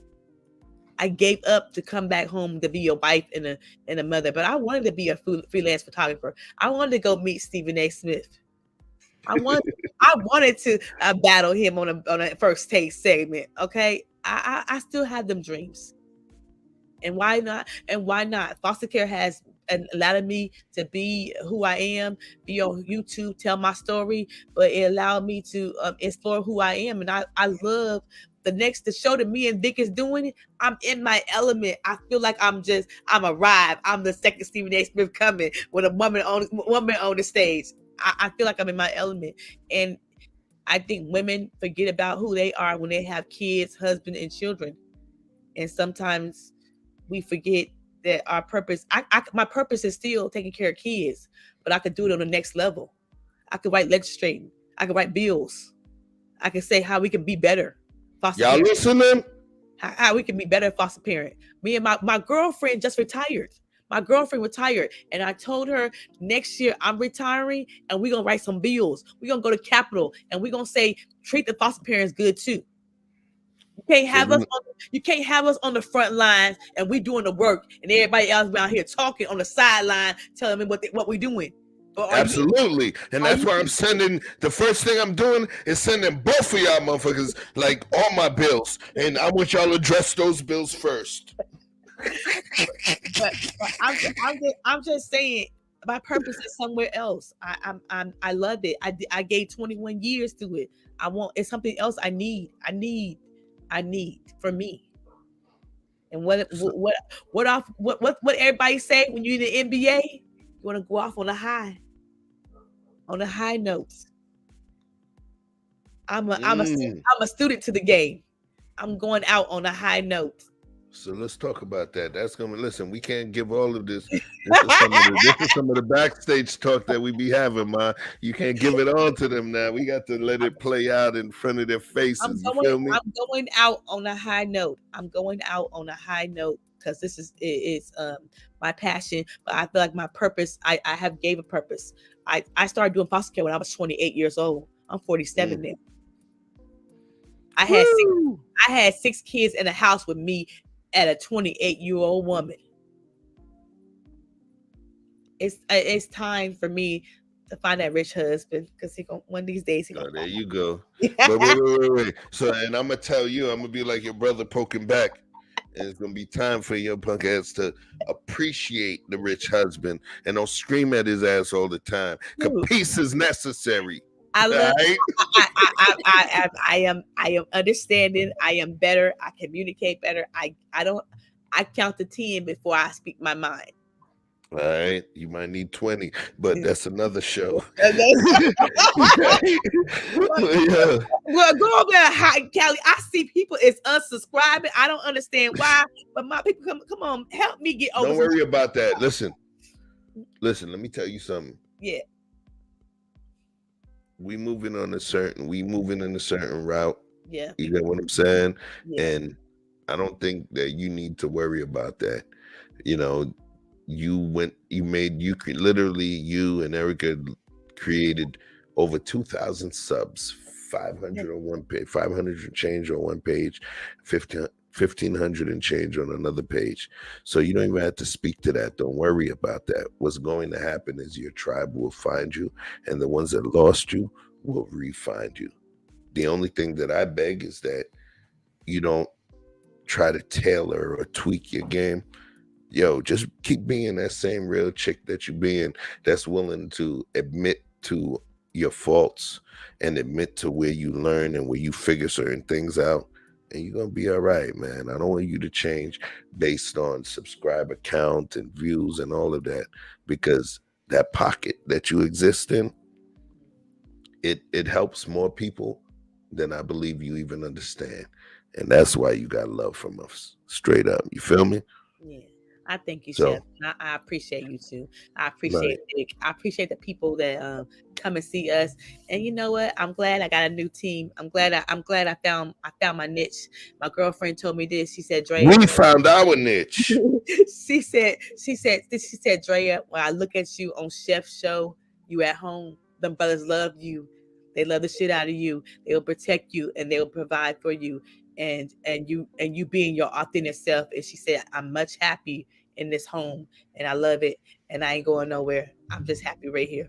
I gave up to come back home to be a wife and a mother, but I wanted to be a freelance photographer. I wanted to go meet Stephen A. Smith. I wanted to battle him on a first take segment. Okay, I still have them dreams. And why not? And why not? Foster care has allowed me to be who I am, be on YouTube, tell my story, but it allowed me to explore who I am. And I love the show that me and Vic is doing. I'm in my element. I feel like I'm arrived. I'm the second Stephen A. Smith coming with a woman on the stage. I feel like I'm in my element. And I think women forget about who they are when they have kids, husband, and children. And sometimes we forget that our purpose, my purpose is still taking care of kids, but I could do it on the next level. I could write legislation. I could write bills. I could say how we can be better.
Y'all listening?
How we can be better foster parent. Me and my girlfriend just retired. My girlfriend retired, and I told her next year I'm retiring, and we're gonna write some bills. We're gonna go to Capitol, and we're gonna say treat the foster parents good too. You can't have us on the front lines and we doing the work, and everybody else around here talking on the sideline, telling me what we're doing.
Absolutely. And that's why I'm sending, the first thing I'm doing is sending both of y'all motherfuckers like all my bills. And I want y'all to address those bills first.
but I'm just saying my purpose is somewhere else. I love it. I gave 21 years to it. It's something else I need for me. And what everybody say when you're in the NBA, you want to go off on a high notes. I'm a student to the game. I'm going out on a high note.
So let's talk about that. That's gonna listen. We can't give all of this. This is some of the backstage talk that we be having, Ma. You can't give it all to them now. We got to let it play out in front of their faces. You feel me?
I'm going out on a high note. Because this is my passion. But I feel like my purpose. I have gave a purpose. I started doing foster care when I was 28 years old. I'm 47 now. I had six kids in the house with me at a 28-year-old woman. It's time for me to find that rich husband, because one of these days he gonna.
There you go. But wait. So, and I'm gonna tell you, I'm gonna be like your brother poking back, and it's gonna be time for your punk ass to appreciate the rich husband and don't scream at his ass all the time. Cause peace is necessary.
I love. I am understanding. I am better. I communicate better. I count to 10 before I speak my mind.
All right, you might need 20, but that's another show.
Well, go over there, Callie. I see people is unsubscribing. I don't understand why, but my people, come on, help me get over.
Don't worry about that. Listen. Let me tell you something.
Yeah.
We moving in a certain route.
Yeah.
You know what I'm saying?
Yeah.
And I don't think that you need to worry about that. You know, you and Erica created over 2,000 subs, 500 on one page, 500 and change on one page, 1,500 and change on another page. So you don't even have to speak to that. Don't worry about that. What's going to happen is your tribe will find you, and the ones that lost you will re-find you. The only thing that I beg is that you don't try to tailor or tweak your game. Yo, just keep being that same real chick that you're being, that's willing to admit to your faults and admit to where you learn and where you figure certain things out, and you're gonna be all right, man. I don't want you to change based on subscriber count and views and all of that, because that pocket that you exist in, it helps more people than I believe you even understand. And that's why you got love from us, straight up. You feel me?
Yeah. I thank you, Chef. I appreciate you too. I appreciate Nick. I appreciate the people that come and see us. And you know what? I'm glad I got a new team. I'm glad I found my niche. My girlfriend told me this. She said, "Drea,
we found our niche."
she said, "Drea, when I look at you on Chef's show, you at home. Them brothers love you. They love the shit out of you. They'll protect you and they'll provide for you. And you being your authentic self." And she said, "I'm much happy in this home, and I love it, and I ain't going nowhere. I'm just happy right here."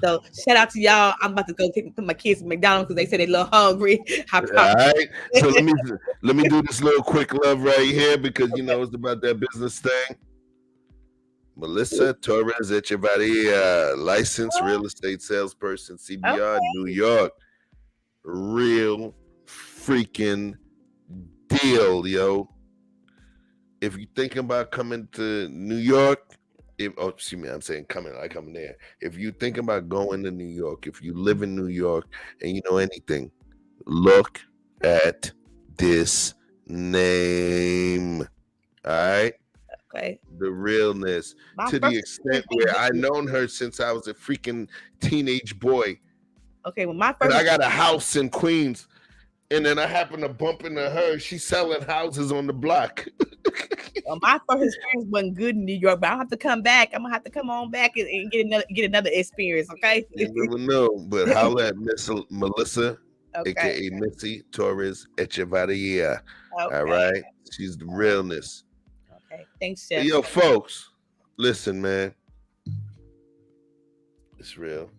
So shout out to y'all. I'm about to go put my kids to McDonald's because they said they a little hungry.
All right. So let me do this little quick love right here because you know it's about that business thing. Melissa Torres Echevarria, licensed real estate salesperson, CBR, New York. Real freaking deal, yo. If you're thinking about coming to New York, I'm saying coming, I come there. If you're thinking about going to New York, if you live in New York and you know anything, look at this name. All right.
Okay.
The realness to the extent where I known her since I was a freaking teenage boy.
Okay, well, my first.
And I got a house in Queens, and then I happened to bump into her. She's selling houses on the block.
Well, my first experience wasn't good in New York, but I'll have to come back. I'm gonna have to come on back and get another experience. Okay.
You never know, but holla at Miss Melissa, aka Missy Torres Echevarria. Okay. All right, she's the realness.
Okay, thanks, Chef.
Yo, folks, listen, man. It's real.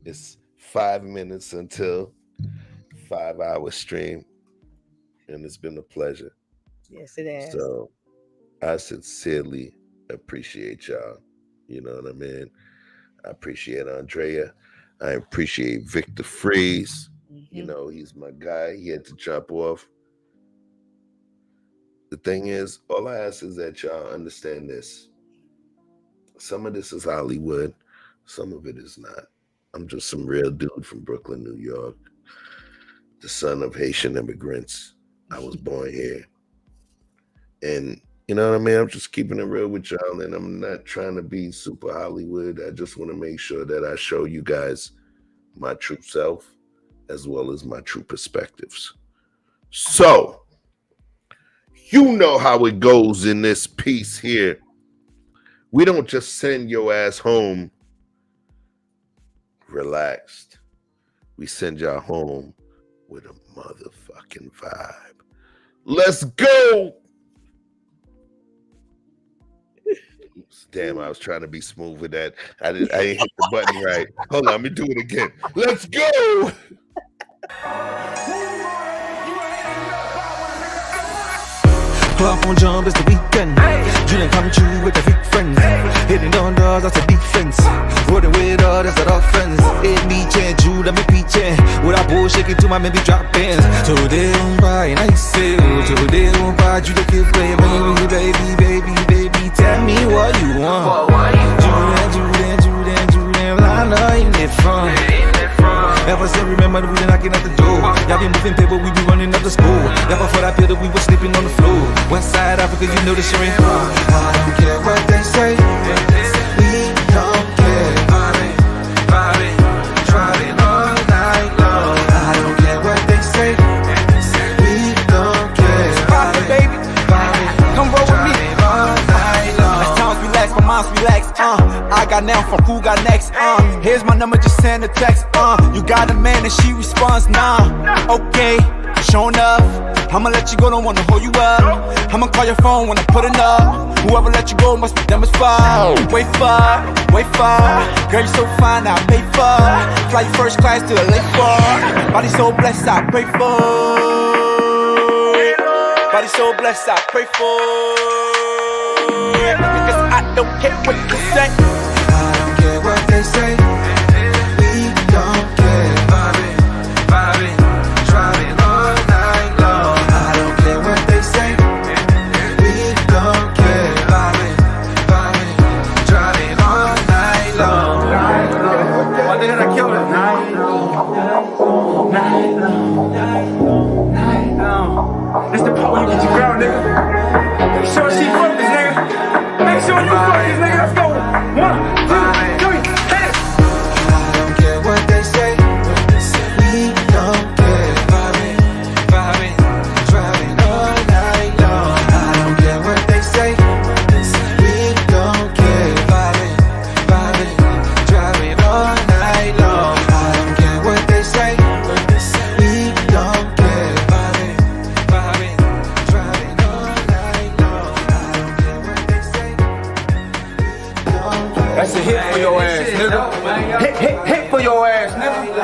It's 5 minutes until 5 hour stream, and it's been a pleasure.
Yes, it has.
So I sincerely appreciate y'all. You know what I mean? I appreciate Andrea. I appreciate Victor Freeze. You know, he's my guy. He had to drop off. The thing is, all I ask is that y'all understand this. Some of this is Hollywood. Some of it is not. I'm just some real dude from Brooklyn, New York. The son of Haitian immigrants. I was born here. And you know what I mean? I'm just keeping it real with y'all, and I'm not trying to be super Hollywood. I just want to make sure that I show you guys my true self as well as my true perspectives. So, you know how it goes in this piece here. We don't just send your ass home relaxed. We send y'all home with a motherfucking vibe. Let's go! Damn, I was trying to be smooth with that. I didn't hit the button right. Hold on, let me do it again. Let's go!
Puff on jump, it's the weekend. You done come true with the fake friends. Hitting on doors, that's a defense. Rolling with others that are friends. It me change, you let me preaching. With a bull shaking to my maybe drop ins. Today on buy and I say, today on buy, you the kid play. Baby, tell me what you want. Julian, I know you need fun. Ever since remember that we been knocking at the door. Y'all been moving paper, we be running up the school. Never for that bill that we were sleeping on the floor. West side Africa, you know the shit ain't far. I don't care what they say. We don't care. Driving all night long. I don't care what they say. We don't care. Pop it, baby. Come roll with me. All night long. As times relax, my mind's relaxed. I got now from who got next. Here's my number, just send a text. You got a man and she responds, nah. Okay, showing up. I'ma let you go, don't wanna hold you up. I'ma call your phone when I put it up. Whoever let you go must be them as far. Way far. Girl, you so fine, I pay for. Fly you first class to LA for. Body so blessed, I pray for. Body so blessed, I pray for. Because I don't care what you say. I don't care what they say. We don't care. Bobby, driving all night long. I don't care what they say. We don't care. Bobby, driving all night long. One day I killed it. Night long. It's the part where you get your girl, nigga. Make sure she focused, nigga. Make sure you focus, nigga. Let's go. 1, 2, 3, hit it. That's a hit for your ass, nigga. Hit for your ass, nigga.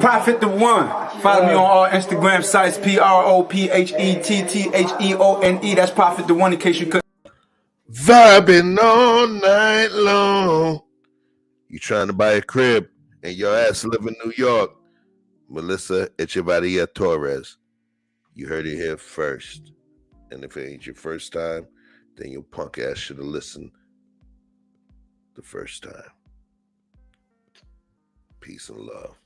Prophet the One. Follow me on all Instagram sites, PROPHETTHEONE. That's Prophet the One, in case you could.
Vibing all night long. You trying to buy a crib and your ass live in New York? Melissa Echevarria Torres. You heard it here first. And if it ain't your first time, then your punk ass should have listened the first time. Peace and love.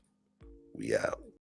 We out.